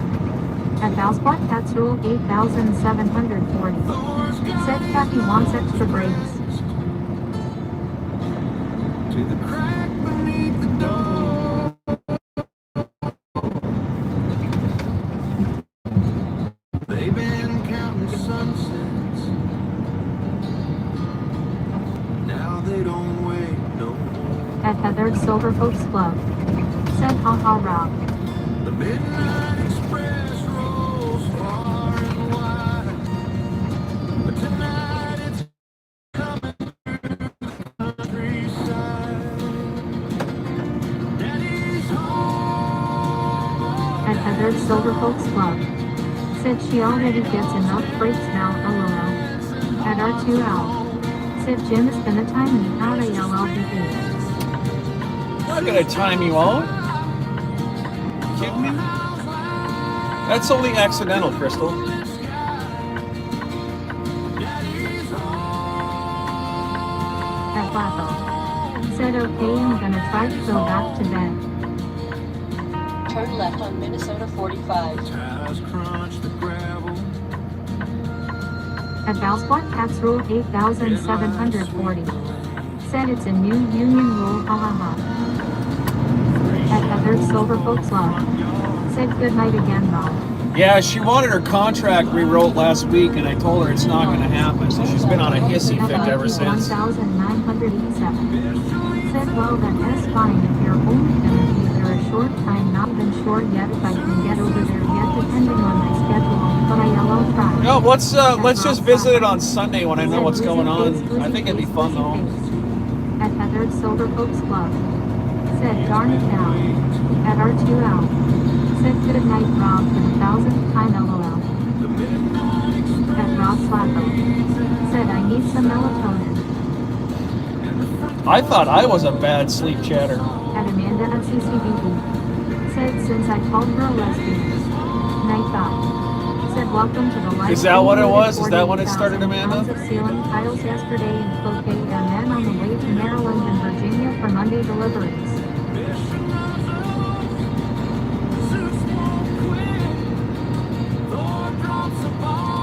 At Valsport Cats Rule 8740. Said Kathy wants extra brakes. To the crack beneath the door. They've been counting sunsets. Now they don't wait no more. At Heather's Silver Folks Club. Said ha ha Rob. The Midnight Express rolls far and wide. But tonight it's coming through the countryside. Daddy's home. At Heather's Silver Folks Club. Said she already gets enough breaks now, lol. At R2 out. Said Jim is gonna time me out, ALLBB. I'm not gonna time you out. Kidding me? That's only accidental, Crystal. At Flappo. Said okay, I'm gonna try to go back to bed. Turn left on Minnesota 45. Tires crunch the gravel. At Valsport Cats Rule 8740. Said it's a new union rule, ha ha ha. At Heather's Silver Folks Club. Said good night again, Rob. Yeah, she wanted her contract rewrote last week, and I told her it's not going to happen. So she's been on a hissy fit ever since. 1987. Said well then that's fine if you're only gonna be there a short time, not even sure yet if I can get over there yet depending on my schedule, but I'll try. No, let's just visit it on Sunday when I know what's going on. I think it'd be fun though. At Heather's Silver Folks Club. Said darn it now. At R2 out. Said good night Rob for the 1000th time LOL. At Rob Slapper. Said I need some melatonin. I thought I was a bad sleep chatter. At Amanda at CCBB. Said since I called her a lesbian. Night bye. Said welcome to the live. Is that what it was? Is that when it started, Amanda? Pounds of ceiling tiles yesterday in Cloquet and then on the way to Maryland and Virginia for Monday deliveries.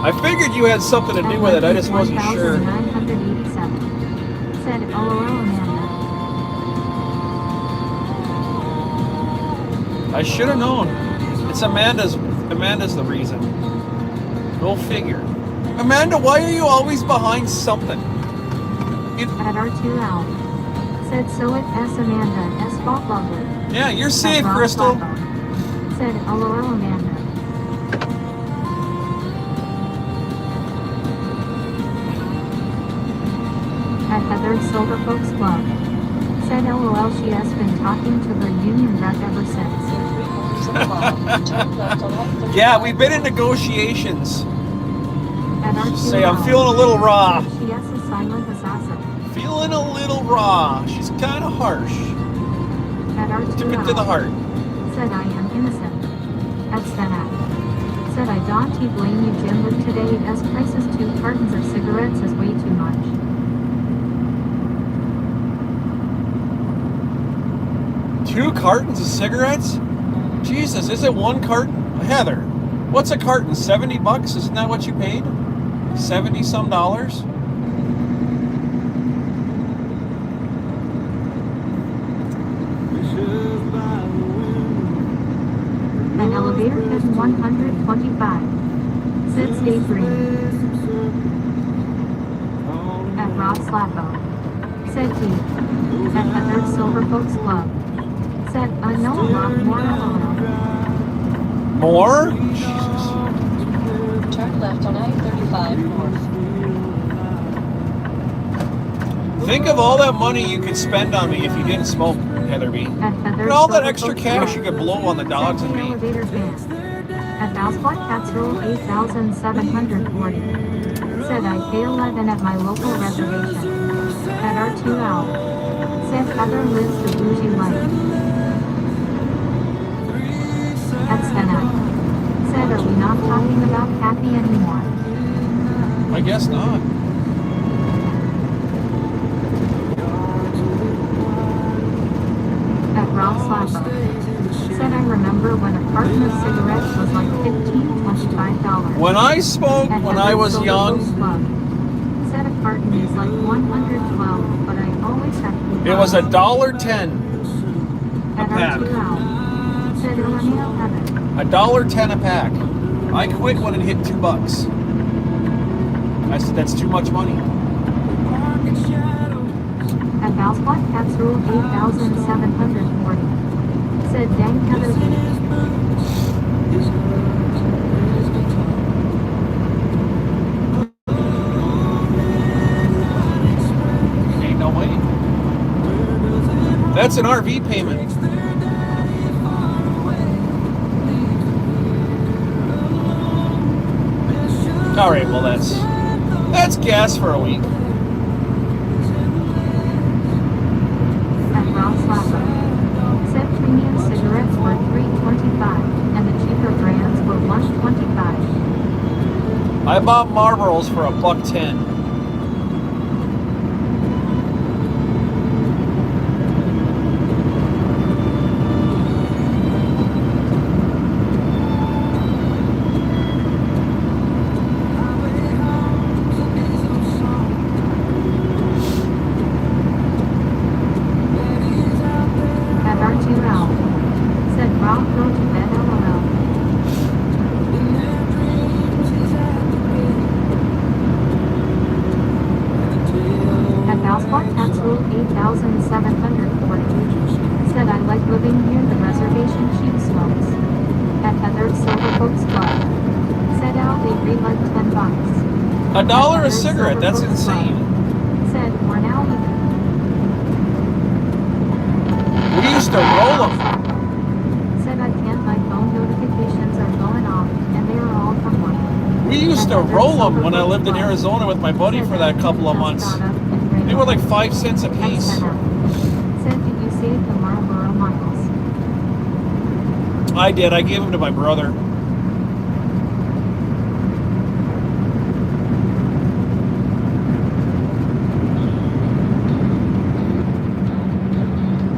I figured you had something to do with it. I just wasn't sure. 1987. Said LOL Amanda. I should have known. It's Amanda's the reason. Go figure. Amanda, why are you always behind something? At R2 out. Said so it S Amanda S fault lovely. Yeah, you're safe, At Rob Crystal. Flappo. Said LOL Amanda. At Heather's Silver Folks Club. Said LOL she has been talking to her union rep ever since. Turn left on I-35. Yeah, we've been in negotiations. At R2 Say I'm out. feeling a little raw. She has a silent assassin. Feeling a little raw. She's kind of harsh. At R2 Took it to the out. heart. Said I am innocent. At Stenak. Said I don't blame you Jim but today as prices 2 cartons of cigarettes is way too much. Two cartons of cigarettes? Jesus, is it one carton? Heather, what's a carton? $70? Isn't that what you paid? 70 some dollars? An elevator at 125. Said stay green. At Rob Slappo. Said he. At Heather's Silver Folks Club. Said I know a lot more LOL. More? Jesus. Turn left on I-35 north. Think of all that money you could spend on me if you didn't smoke, Heather B. At Heather's And all that Silver extra Folks cash Club. you could blow on the dogs and Said me. elevator van. At Valsport Cats Rule 8740. Said I pay 11 at my local reservation. At R2 out. Said Heather lives the bougie life. At Stena. Said are we not talking about Kathy anymore? I guess not. At Rob Slapper. Said I remember when a carton of cigarettes was like $15-$25. When I smoked, when I was young, Said a carton is like $112, but I always have to it was $1.10 a at pack. R2L. Said Romeo Heaven. $1.10 a pack. I quit when it hit $2. I said that's too much money. At House Black Cats Rule 8,740. Said Dang Heather. Ain't no way. That's an RV payment. All right, well that's gas for a week. At Rob Slapper. Said premium cigarettes were $3.25, and the cheaper brands were $1.25. I bought Marlboros for $1.10. At R2L. Said Rob go to bed LOL. At House Black Cats Rule 8,740. Said I like living near the reservation cheap smokes. At Heather's Silver Folks Club. Said Al they read like $10. $1 a cigarette, that's insane. Said we're now even. We used to roll them. Said I can't, my phone notifications are going off, and they are all from work. We used to roll them when I lived in Arizona with my buddy for that couple of months. They were like 5 cents a piece. Said did you save the Marlboro miles? I did. I gave them to my brother.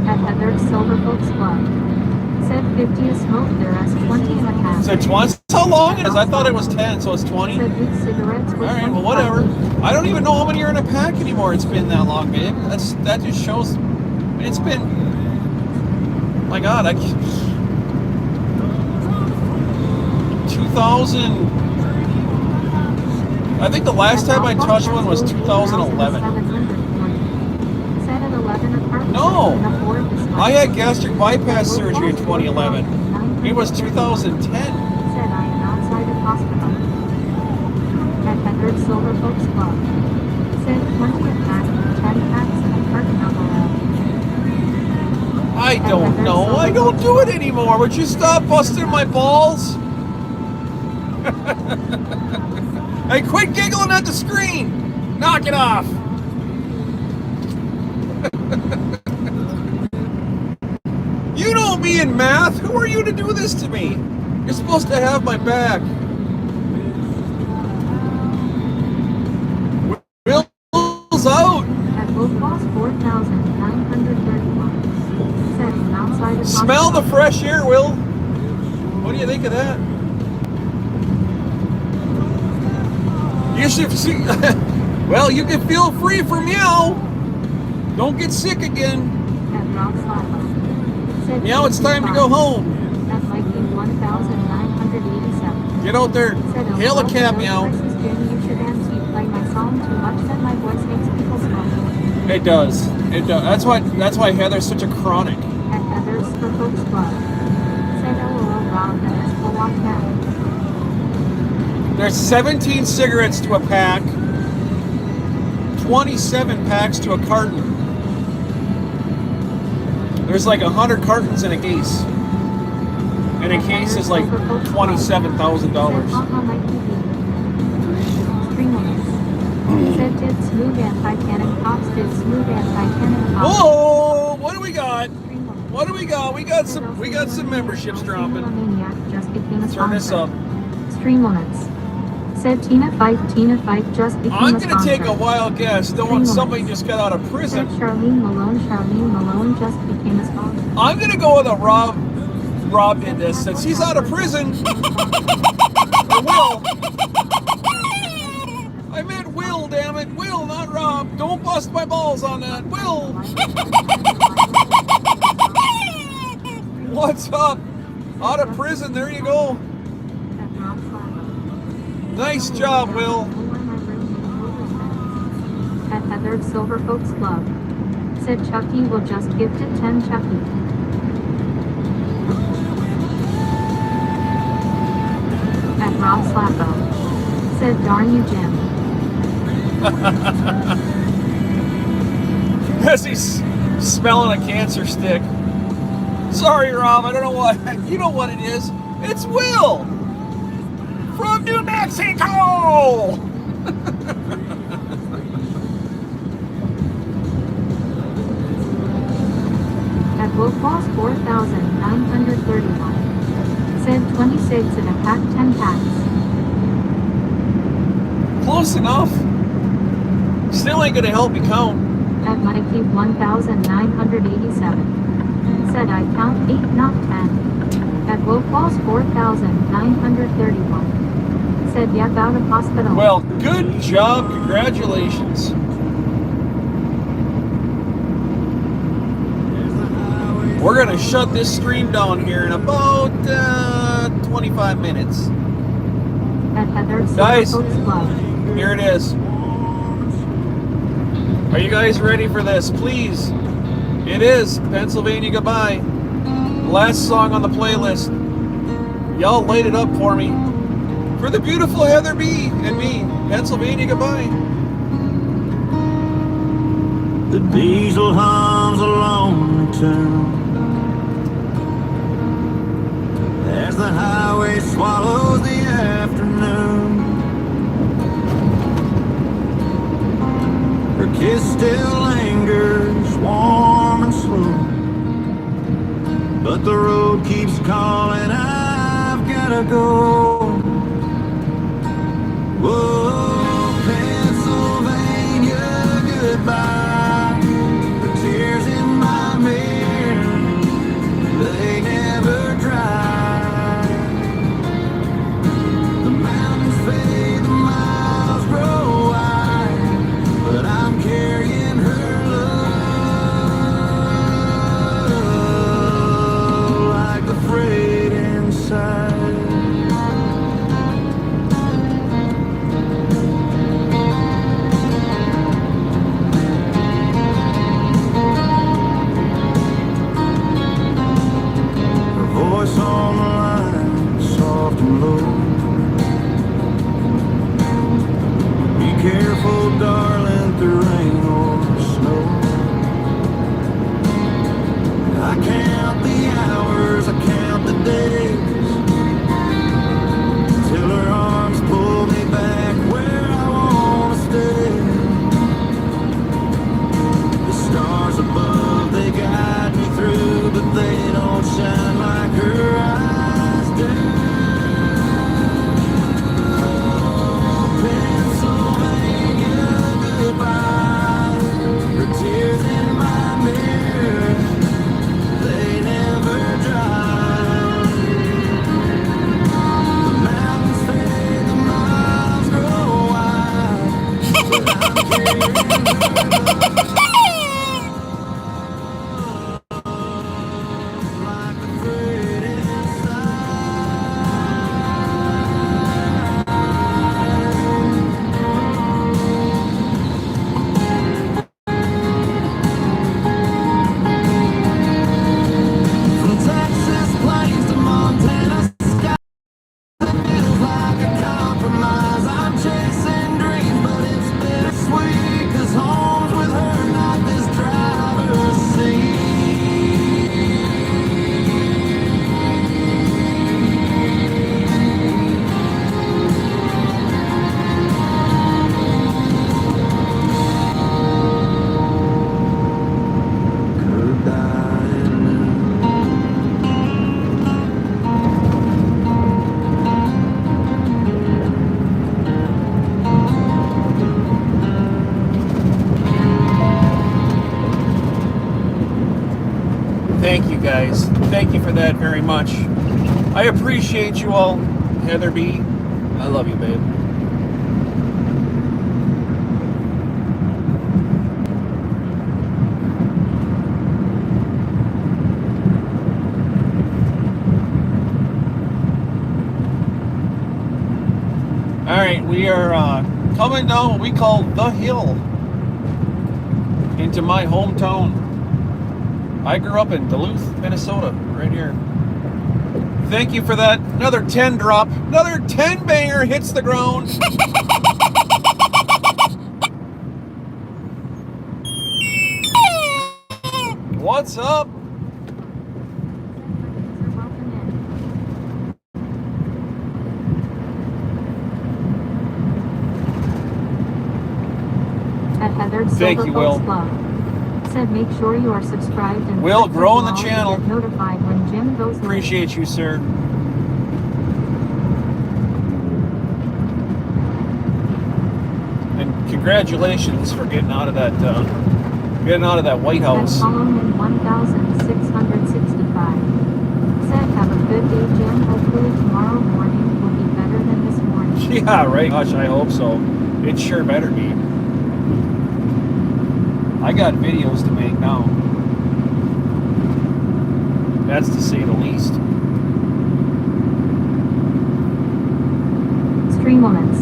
At Heather's Silver Folks Club. Said 50 a smoke, the rest 20 and a half. So 20? How long it is? I thought it was 10, so it's 20. Said big cigarettes were All right, well, 25. whatever. I don't even know how many are in a pack anymore. It's been that long, babe. That just shows. It's been. My God, 2000. I think the last time I touched one was 2011. Said at 11 apart. No, I had gastric bypass surgery in 2011. It was 2010. Said I am outside of hospital. At Heather's Silver Folks Club. Said 20 a pack, 10 packs, and a carton of oil. I don't know. I don't do it anymore. Would you stop busting my balls? Hey, quit giggling at the screen. Knock it off. You know me in math. Who are you to do this to me? You're supposed to have my back. Will's out. At Wolf Boss 4,931. Said I'm outside of Smell the hospital. fresh air, Will. What do you think of that? You should see. Well, you can feel free from meow. Don't get sick again. At Rob Slapper. Said Meow, it's time to go home. That might be 1,987. Get out there. Said Hail a cab, meow. You should answer. You play my song too much, then my voice makes people smoke. It does. It does. That's why Heather's such a chronic. At Heather's for Folks Club. Said LOL Rob that is full on cat. There's 17 cigarettes to a pack, 27 packs to a carton. There's like 100 cartons in a case. And a case is like $27,000. Said did smooth anti-cannon cops, did smooth anti-cannon cops. Oh, what do we got? What do we got? We got some memberships dropping. Turn this up. Stream limits. Said Tina Fight just became I'm a gonna sponsor. take a wild guess. Knowing somebody just got out of Said prison. Charlene Malone just became a sponsor. I'm gonna go with a Rob Rob did this since he's out of prison. Or Will. I meant Will, damn it. Will, not Rob. Don't bust my balls on that. Will. What's up? Out of prison, there you go. Nice job, Will. At Heather's Silver Folks Club. Said Chucky will just gifted 10 Chucky. At Rob Slappo. Said darn you Jim. As he's smelling a cancer stick. Sorry, Rob, I don't know what. You know what it is. It's Will from New Mexico. At Wolfboss 4931. Said 26 in a pack 10 packs. Close enough. Still ain't gonna help me count. At Mikey 1987. Said I count 8 not 10. At Wolfboss 4931. Said yep out of hospital. Well, good job. Congratulations. We're gonna shut this stream down here in about 25 minutes. At Heather's Guys, Silver Folks Club. here it is. Are you guys ready for this? Please. It is Pennsylvania Goodbye. Last song on the playlist. Y'all light it up for me. For the beautiful Heather B. and me. Pennsylvania Goodbye. The diesel hums along the town as the highway swallows the afternoon. Her kiss still lingers, warm and slow, but the road keeps calling, I've gotta go. Whoa, Pennsylvania, goodbye. The tears in my mirror, they never dry. The mountains fade, the miles grow wide, but I'm carrying her love like the freight inside. Voice on the line, soft and low. Be careful, darling, through rain or snow. I count the hours, I count the days, till her arms pull me back where I wanna stay. The stars above, they guide me through, but they don't shine like her eyes do. Pennsylvania, goodbye. Her tears in my mirror, they never dry. The mountains fade, the miles grow wide, but I'm carrying her like the freight from Texas plains to Montana sky. Feels like a compromise. I'm chasing dreams, but it's bittersweet, 'cause home's with her now. Thank you guys. Thank you for that very much. I appreciate you all. Heather B, I love you, babe. All right, we are coming down what we call the hill into my hometown. I grew up in Duluth, Minnesota, right here. Thank you for that. Another 10 drop. Another 10 banger hits the ground. What's up? At Heather's Thank Silver you, Folks Will. Club. Said make sure you are subscribed and Will, click the growing the bell to channel. get notified when Jim goes live. Appreciate you, sir. And congratulations for getting out of that White At House. Solomon 1665. Said have a good day, Jim. Hopefully tomorrow morning will be better than this morning. Yeah, right. Gosh, I hope so. It sure better be. I got videos to make now. That's to say the least. Streamoments.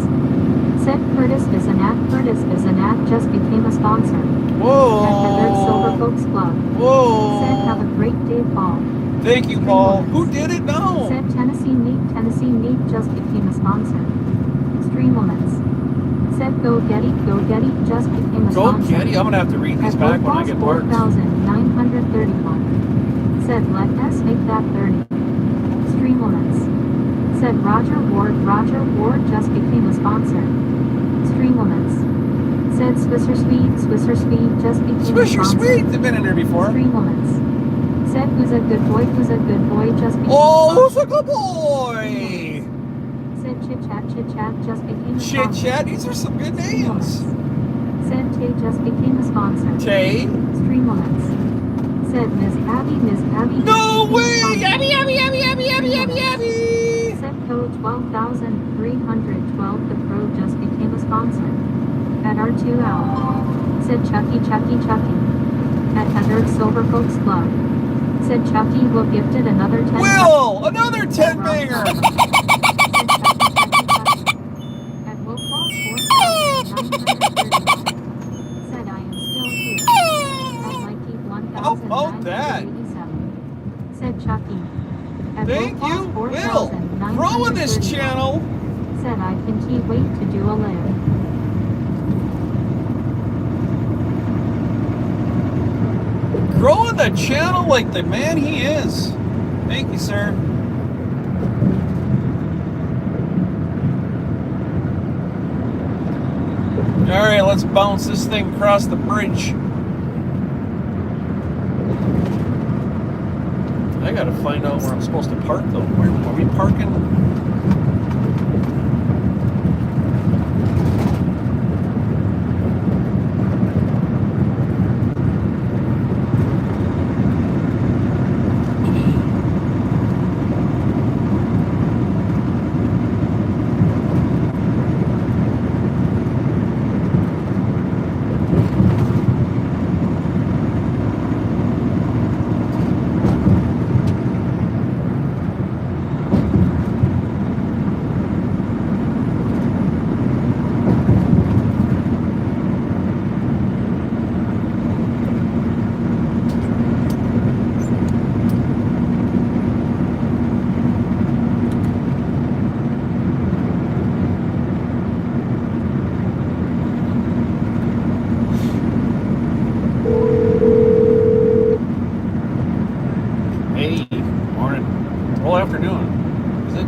Said Curtis Bisanat just became a sponsor. Whoa. At Heather's Silver Folks Club. Whoa. Said have a great day, Paul. Thank you, Paul. Who did it now? Said Tennessee Meat just became a sponsor. Streamoments. Said Go Getty just became a Go sponsor. Getty. I'm gonna have to read these At back when I get marked. 4,931. Said let us make that 30. Streamoments. Said Roger Ward just became a sponsor. Streamoments. Said Swisser Sweet just became a Swisher sponsor. Sweet. They've been in there before. Streamoments. Said who's a good boy just became Oh, a who's sponsor. a good boy? Said Chit Chat just became a Chit sponsor. Chat. These are some good names. Said Tay just became a sponsor. Tay. Streamoments. Said Miss Abby No just became a way! sponsor. Abby. Said code 12,312 the Pro just became a sponsor. At R2 Out. Said Chucky. At Heather's Silver Folks Club. Said Chucky will gifted another 10. Will, another 10 banger. At Wolf Ball 4,930. Said I am still here. At Mikey How about that? 1,987. Said Chucky. At Thank Wolf you, Ball Will. 4,930. Growing this channel. Said I can't wait to do a live. Growing the channel like the man he is. Thank you, sir. All right, let's bounce this thing across the bridge. I gotta find out where I'm supposed to park though. Where are we parking?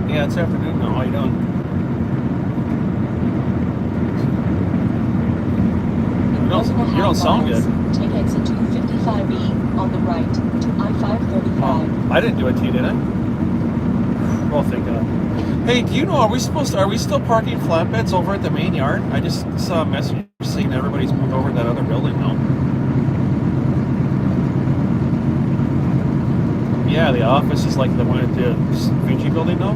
Yeah, it's afternoon now. How you doing? You don't sound good. Take exit 255E on the right to I-535. I didn't do it to you, did I? Oh, thank God. Hey, do you know, are we still parking flatbeds over at the main yard? I just saw a message saying everybody's moved over to that other building now. Yeah, the office is like the one at the Vinci building, though.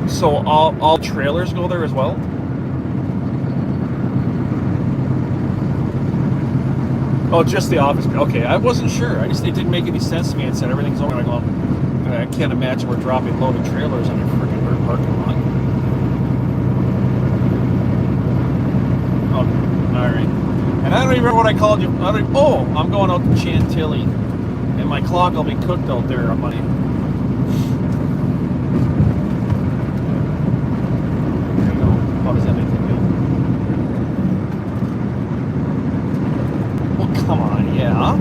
So all trailers go there as well? Oh, just the office. Okay, I wasn't sure. It didn't make any sense to me. It said everything's over. I go, I can't imagine we're dropping loaded trailers on a freaking parking lot. Oh, all right. And I don't even remember what I called you. I'm going out to Chantilly, and my clock will be cooked out there on Monday. There you go. How does that make you feel? Well, come on, yeah.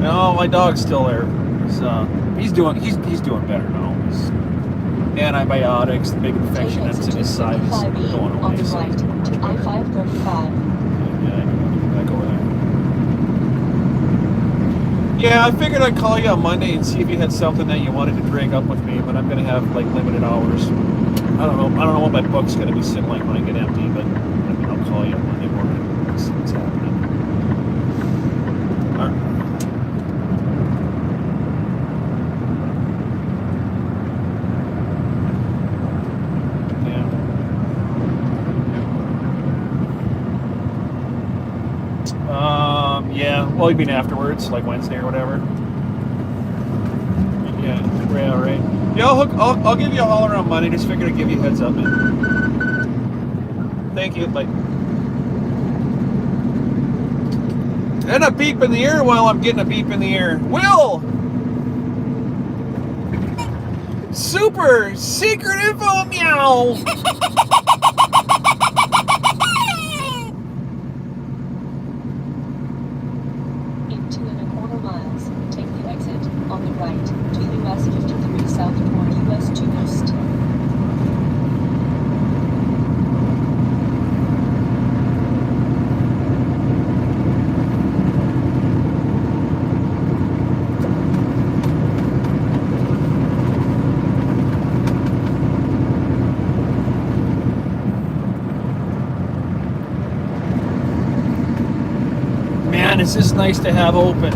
No, my dog's still there. He's doing better now. He's antibiotics, the big infection that's in his side is going away. On the right to I-535. Yeah, I can back over there. Yeah, I figured I'd call you on Monday and see if you had something that you wanted to drag up with me, but I'm gonna have like limited hours. I don't know what my book's gonna be sitting like when I get empty, but I mean I'll call you on Monday morning and see what's happening. All right. Yeah, well, you mean afterwards, like Wednesday or whatever? Yeah, right. Yeah, I'll give you a holler on Monday. Just figured I'd give you a heads up, man. Thank you. Bye. And a beep in the ear while I'm getting a beep in the ear. Will! Super secret info, meow! In 2.25 miles, take the exit on the right to US 53 south toward US 2 east. Man, it's just nice to have open.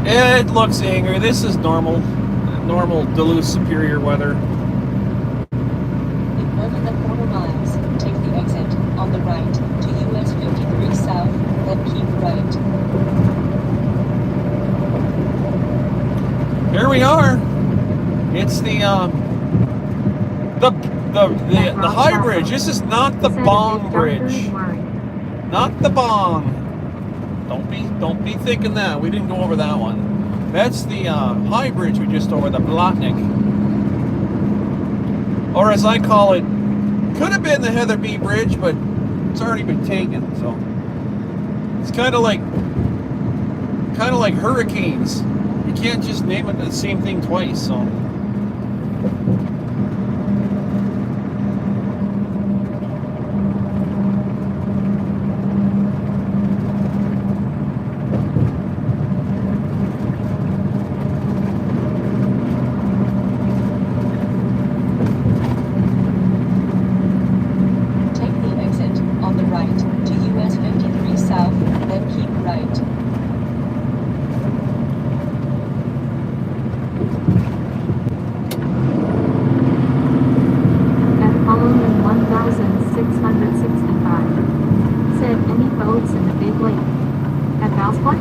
It looks angry. This is normal Duluth Superior weather. In 1.25 miles, take the exit on the right to US 53 south, then keep right. Here we are. It's the high bridge. This is not the Bong Bridge. Not the Bong. Don't be thinking that. We didn't go over that one. That's the high bridge we just over, the Blotnik. Or as I call it, could have been the Heather B Bridge, but it's already been taken. So it's kind of like hurricanes. You can't just name it the same thing twice. So.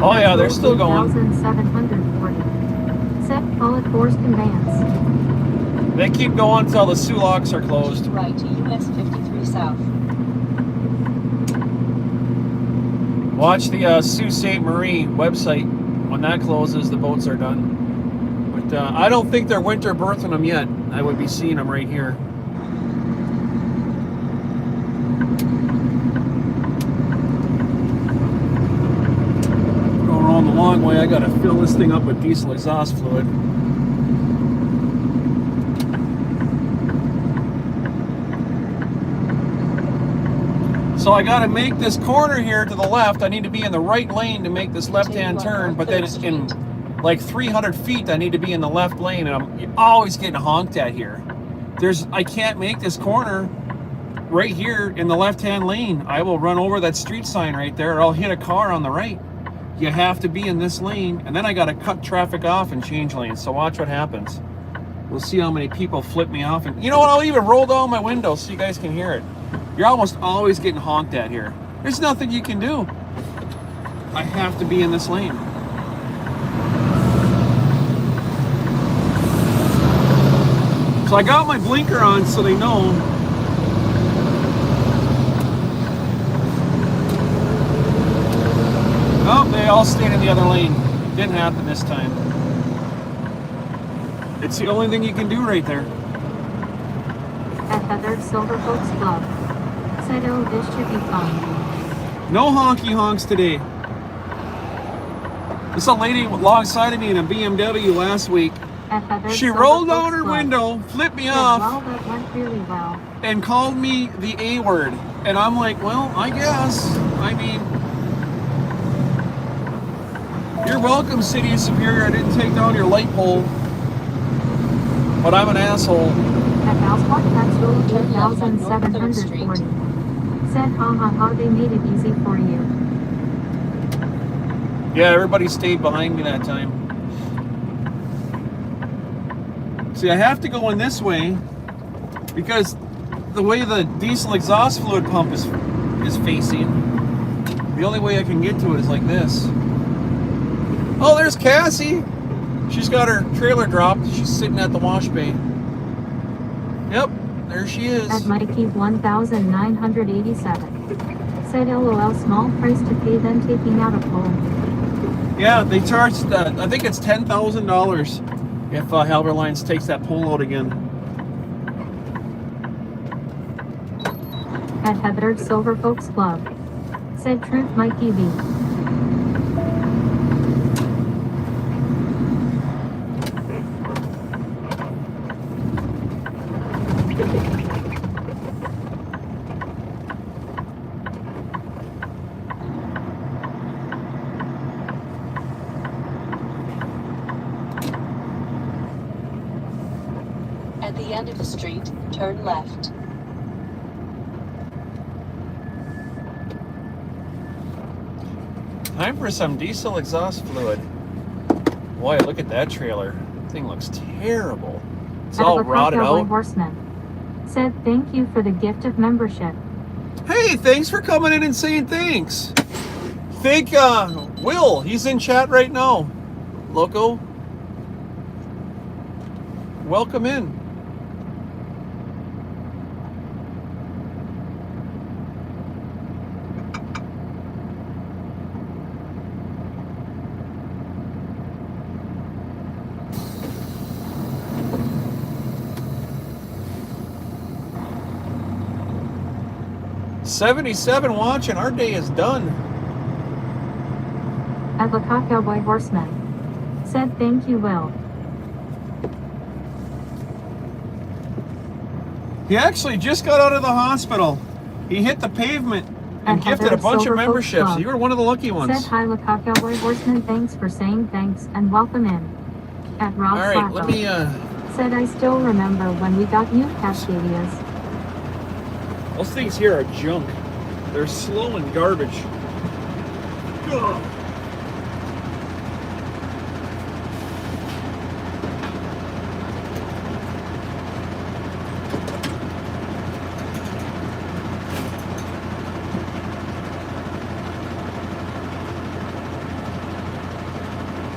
Oh yeah, they're still going. 1,740. Set solid force conveyance. They keep going until the Sulaks are closed. Right to US 53 south. Watch the Sault Ste. Marie website. When that closes, the boats are done. But I don't think they're winter berthing them yet. I would be seeing them right here. Going on the long way, I gotta fill this thing up with diesel exhaust fluid. So I gotta make this corner here to the left. I need to be in the right lane to make this left-hand turn, but then in like 300 feet, I need to be in the left lane, and I'm always getting honked at here. I can't make this corner right here in the left-hand lane. I will run over that street sign right there, or I'll hit a car on the right. You have to be in this lane, and then I gotta cut traffic off and change lanes. So watch what happens. We'll see how many people flip me off. And you know what? I'll even roll down my window so you guys can hear it. You're almost always getting honked at here. There's nothing you can do. I have to be in this lane. So I got my blinker on so they know. Oh, they all stayed in the other lane. Didn't happen this time. It's the only thing you can do right there. At Heather Silver Folks Club. Said, oh, this should be fun. No honky honks today. There's a lady alongside of me in a BMW last week. At Heather She Silver rolled Folks down her Club. window, flipped me Said, off, well, that went really well. and called me the A word. And I'm like, well, I guess. I mean, you're welcome, City of Superior. I didn't take down your light pole. But I'm an asshole. At Houseport Patrol 2740. Said, ha ha ha, they made it easy for you. Yeah, everybody stayed behind me that time. See, I have to go in this way because the way the diesel exhaust fluid pump is facing, the only way I can get to it is like this. Oh, there's Cassie. She's got her trailer dropped. She's sitting at the wash bay. Yep, there she is. At Mikey 1987. Said, lol, small price to pay then taking out a pole. Yeah, they charged, I think it's $10,000 if Halber Lines takes that pole out again. At Heather Silver Folks Club. Said, truth Mikey V. At the end of the street, turn left. Time for some diesel exhaust fluid. Boy, look at that trailer. Thing looks terrible. It's At all Albuquerque rotted Cowboy out. Horseman. Said, thank you for the gift of membership. Hey, thanks for coming in and saying thanks. Thank Will. He's in chat right now. Loco. Welcome in. $77 watching. Our day is done. At the Cowboy Horseman. Said, thank you, Will. He actually just got out of the hospital. He hit the pavement and At gifted a Heather bunch of Silver Folks memberships. Club. You were one of the lucky ones. Said, hi, Cowboy Horseman, thanks for saying thanks and welcome in. At Rob All right, Slacko. let me. Said, I still remember when we got new Cascadias. Those things here are junk. They're slow and garbage. Ugh.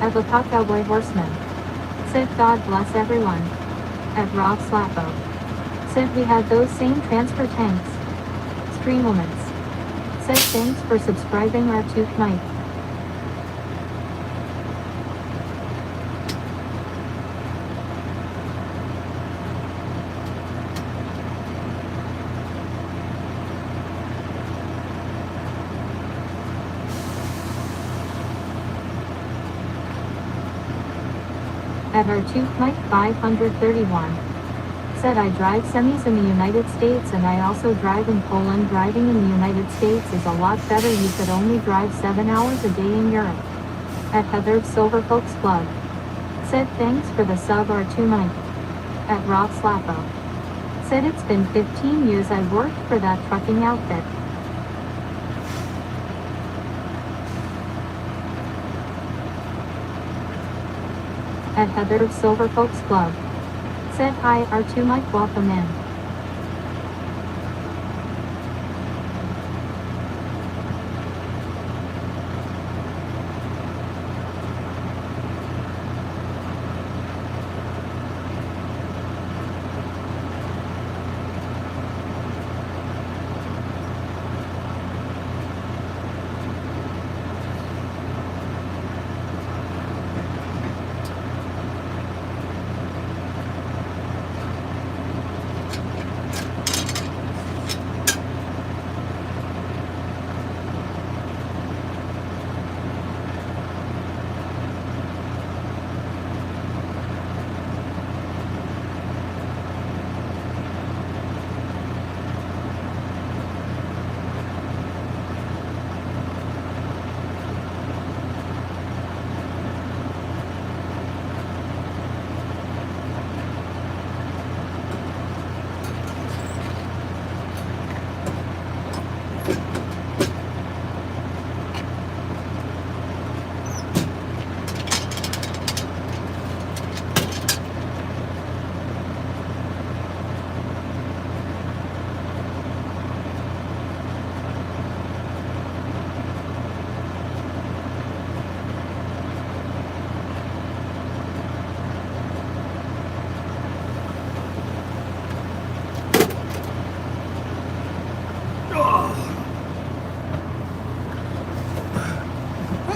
At the Cowboy Horseman. Said, God bless everyone. At Rob Slappo. Said, we had those same transfer tanks. Streamlements. Said, thanks for subscribing our tooth night. At R2 Mike 531. Said I drive semis in the United States and I also drive in Poland. Driving in the United States is a lot better. You could only drive 7 hours a day in Europe. At Heather Silver Folks Club. Said thanks for the sub R2 Mike. At Rob Slappo. Said it's been 15 years I worked for that trucking outfit. At Heather Silver Folks Club. Said hi R2 Mike, welcome in.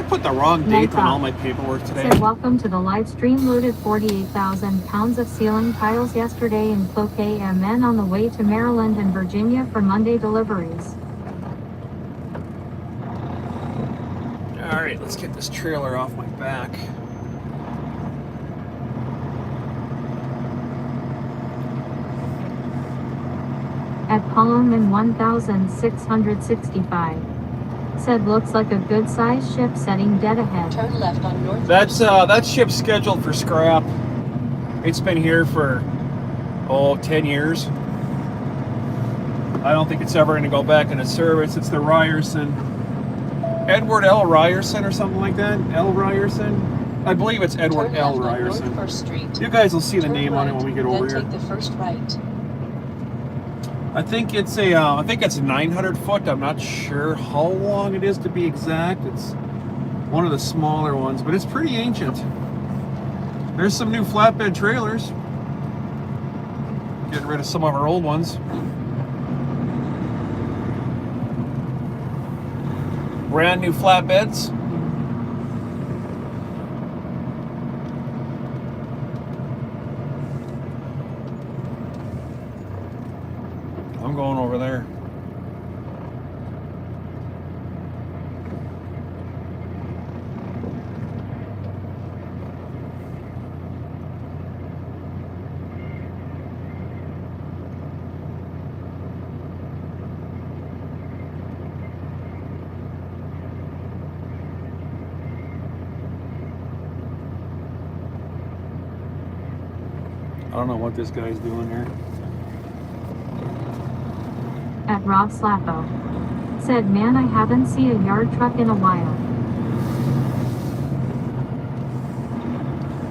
Put the wrong date on all my paperwork today. Said welcome to the live stream. Loaded 48,000 pounds of ceiling tiles yesterday in Cloquet and then on the way to Maryland and Virginia for Monday deliveries. Alright, let's get this trailer off my back. At Pullman 1665. Said looks like a good sized ship setting dead ahead. Turn left on North. That ship's scheduled for scrap. It's been here for 10 years. I don't think it's ever going to go back into service. It's the Ryerson, Edward L. Ryerson or something like that. L. Ryerson. I believe it's Edward Turn L. left on Ryerson. North First Street. You guys will see the Turn name on it when we get right, over then here. take the first right. I think it's I think it's 900 foot. I'm not sure how long it is to be exact. It's one of the smaller ones, but it's pretty ancient. There's some new flatbed trailers. Getting rid of some of our old ones. Brand new flatbeds. I'm going over there. I don't know what this guy's doing here. At Rob Slappo. Said man I haven't seen a yard truck in a while.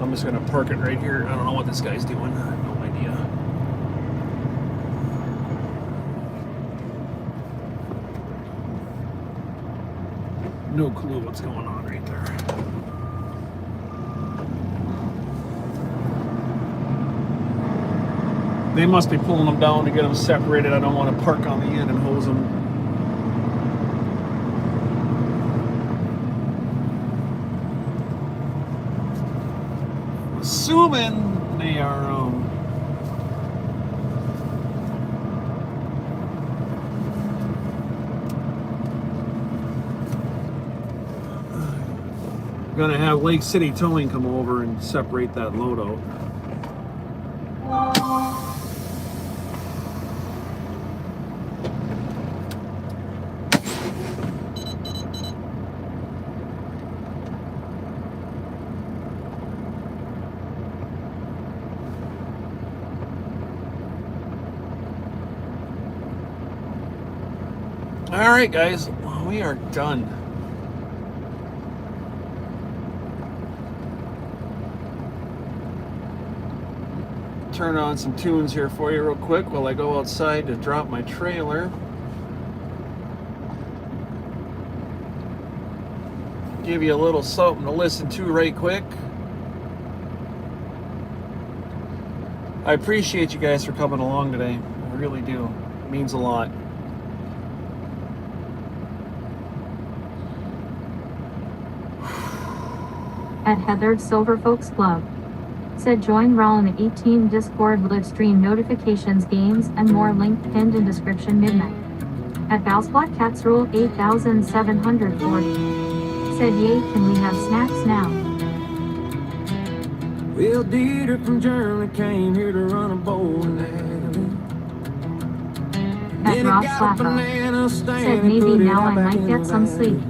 I'm just gonna park it right here. I don't know what this guy's doing. I have no idea. No clue what's going on right there. They must be pulling them down to get them separated. I don't want to park on the end and hose them. Assuming they are Gonna have Lake City Towing come over and separate that load out. All right, guys, we are done. Turn on some tunes here for you real quick while I go outside to drop my trailer. Give you a little something to listen to right quick. I appreciate you guys for coming along today. I really do. It means a lot. At Heather's Silver Folks Club. Said join Raul in the 18 Discord live stream notifications, games, and more. Link pinned in description midnight. At Valsplat Cats Rule 8740. Said yay, can we have snacks now? Well, Dieter from Germany came here to run a bowling alley. At Rob Slapper. Said maybe now I might get some sleep.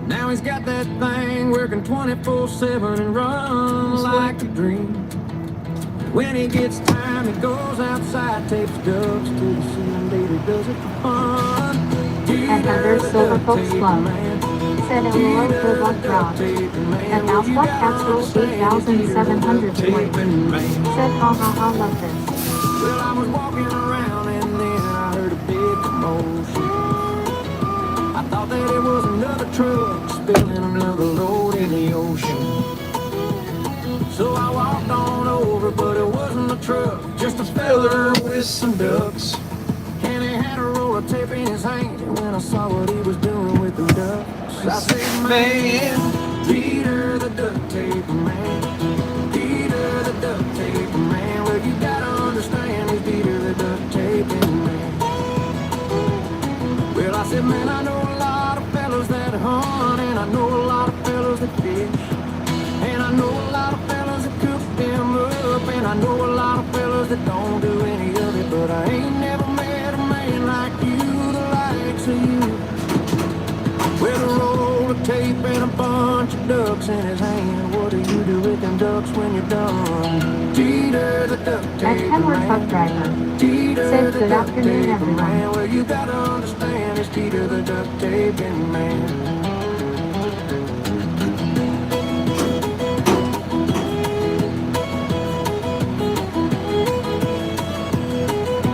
Now he's got that thing working 24/7 and runs like a dream. When he gets time, he goes outside, tapes ducks to the sea, and Dieter does it for fun. At Heather's Silver Folks Club. Said hello, good luck, Rob. At Valsplat Cats Rule 8740. Said ha ha ha, love this. Well, I was walking around and then I heard a big commotion. I thought that it was another truck spilling another load in the ocean. So I walked on over, but it wasn't a truck, just a fella with some ducks. And he had a roll of tape in his hand, and when I saw what he was doing with the ducks, I said, man, Peter the duct tape man, Peter the duct tape man. Well, you gotta understand, he's Peter the duct tape man. Well, I said, man, I know a lot of fellas that hunt, and I know a lot of fellas that fish, and I know a lot of fellas that cook them up, and I know a lot of fellas that don't do any of it, but I ain't never met a man like you, the likes of you. With a roll of tape and a bunch of ducks in his hand, what do you do with them ducks when you're done? Teeter the duct At tape Kenworth Truck man. Driver. Teeter Said the good duct afternoon, tape everyone. man. Well, you gotta understand, it's Teeter the duct tape man.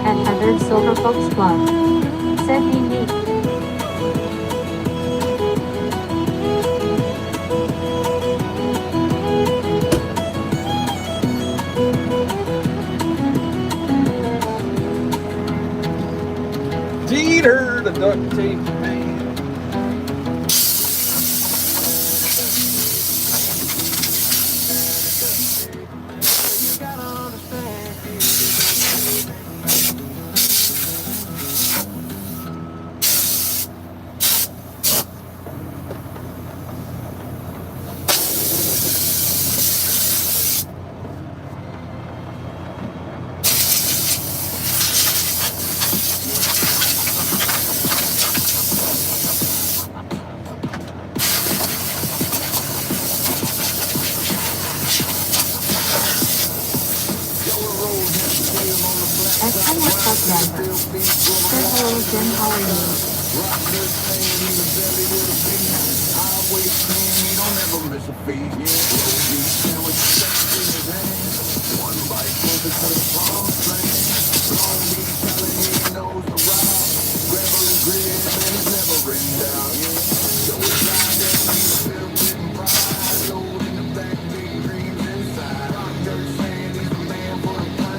At Heather's Silver Folks Club. Said he neat. Dieter, the duct tape man. You gotta understand, At Kenworth Truck Driver. Said hello, Jim, how are you?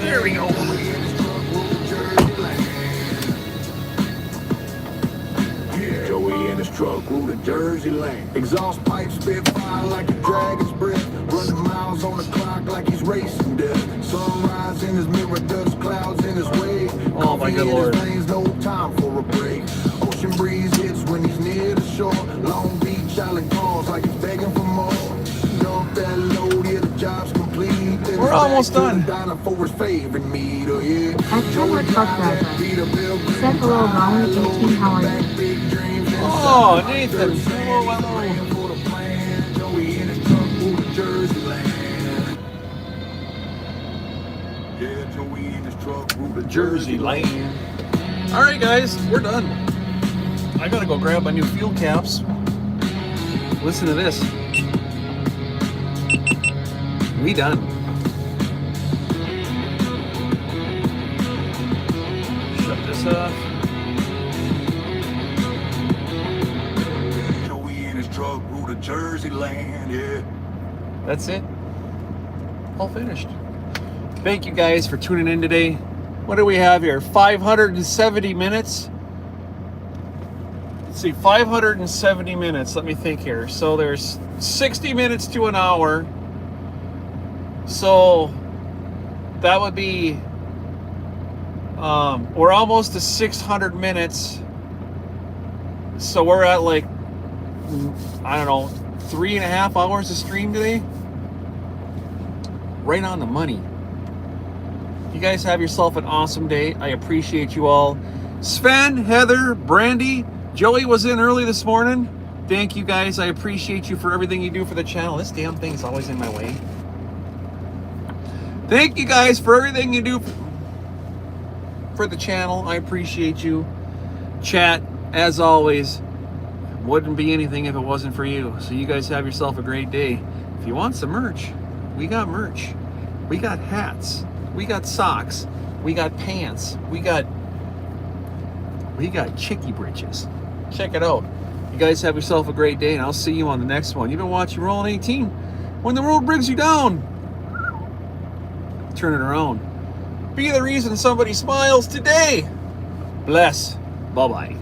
There we go. Joey in his truck ruled to Jersey Lane. Exhaust pipe spit fire like a dragon's breath. Running miles on the clock like he's racing death. Sunrise in his mirror, dust clouds in his way. Oh my good Lord. Veins, no time for a break. Ocean breeze hits when he's near the shore. Long Beach Island calls like he's We're almost done. At Kenwood Truck Driver. Said hello, Ronnie 18, how are you? Oh, Nathan. Hello, hello. Jersey Lane. All right, guys, we're done. I gotta go grab my new fuel caps. Listen to this. We done. Shut this off. Joey in his truck ruled to Jersey Land, yeah. That's it. All finished. Thank you guys for tuning in today. What do we have here? 570 minutes. Let's see, 570 minutes. Let me think here. So there's 60 minutes to an hour. So that would be, we're almost to 600 minutes. So we're at like, I don't know, 3.5 hours of stream today. Right on the money. You guys have yourself an awesome day. I appreciate you all. Sven, Heather, Brandy, Joey was in early this morning. Thank you guys. I appreciate you for everything you do for the channel. This damn thing is always in my way. Thank you guys for everything you do for the channel. I appreciate you. Chat, as always, wouldn't be anything if it wasn't for you. So you guys have yourself a great day. If you want some merch, we got merch. We got hats. We got socks. We got pants. We got chicky britches. Check it out. You guys have yourself a great day, and I'll see you on the next one. You've been watching Rolling 18. When the road brings you down, turn it around. Be the reason somebody smiles today. Bless. Bye-bye.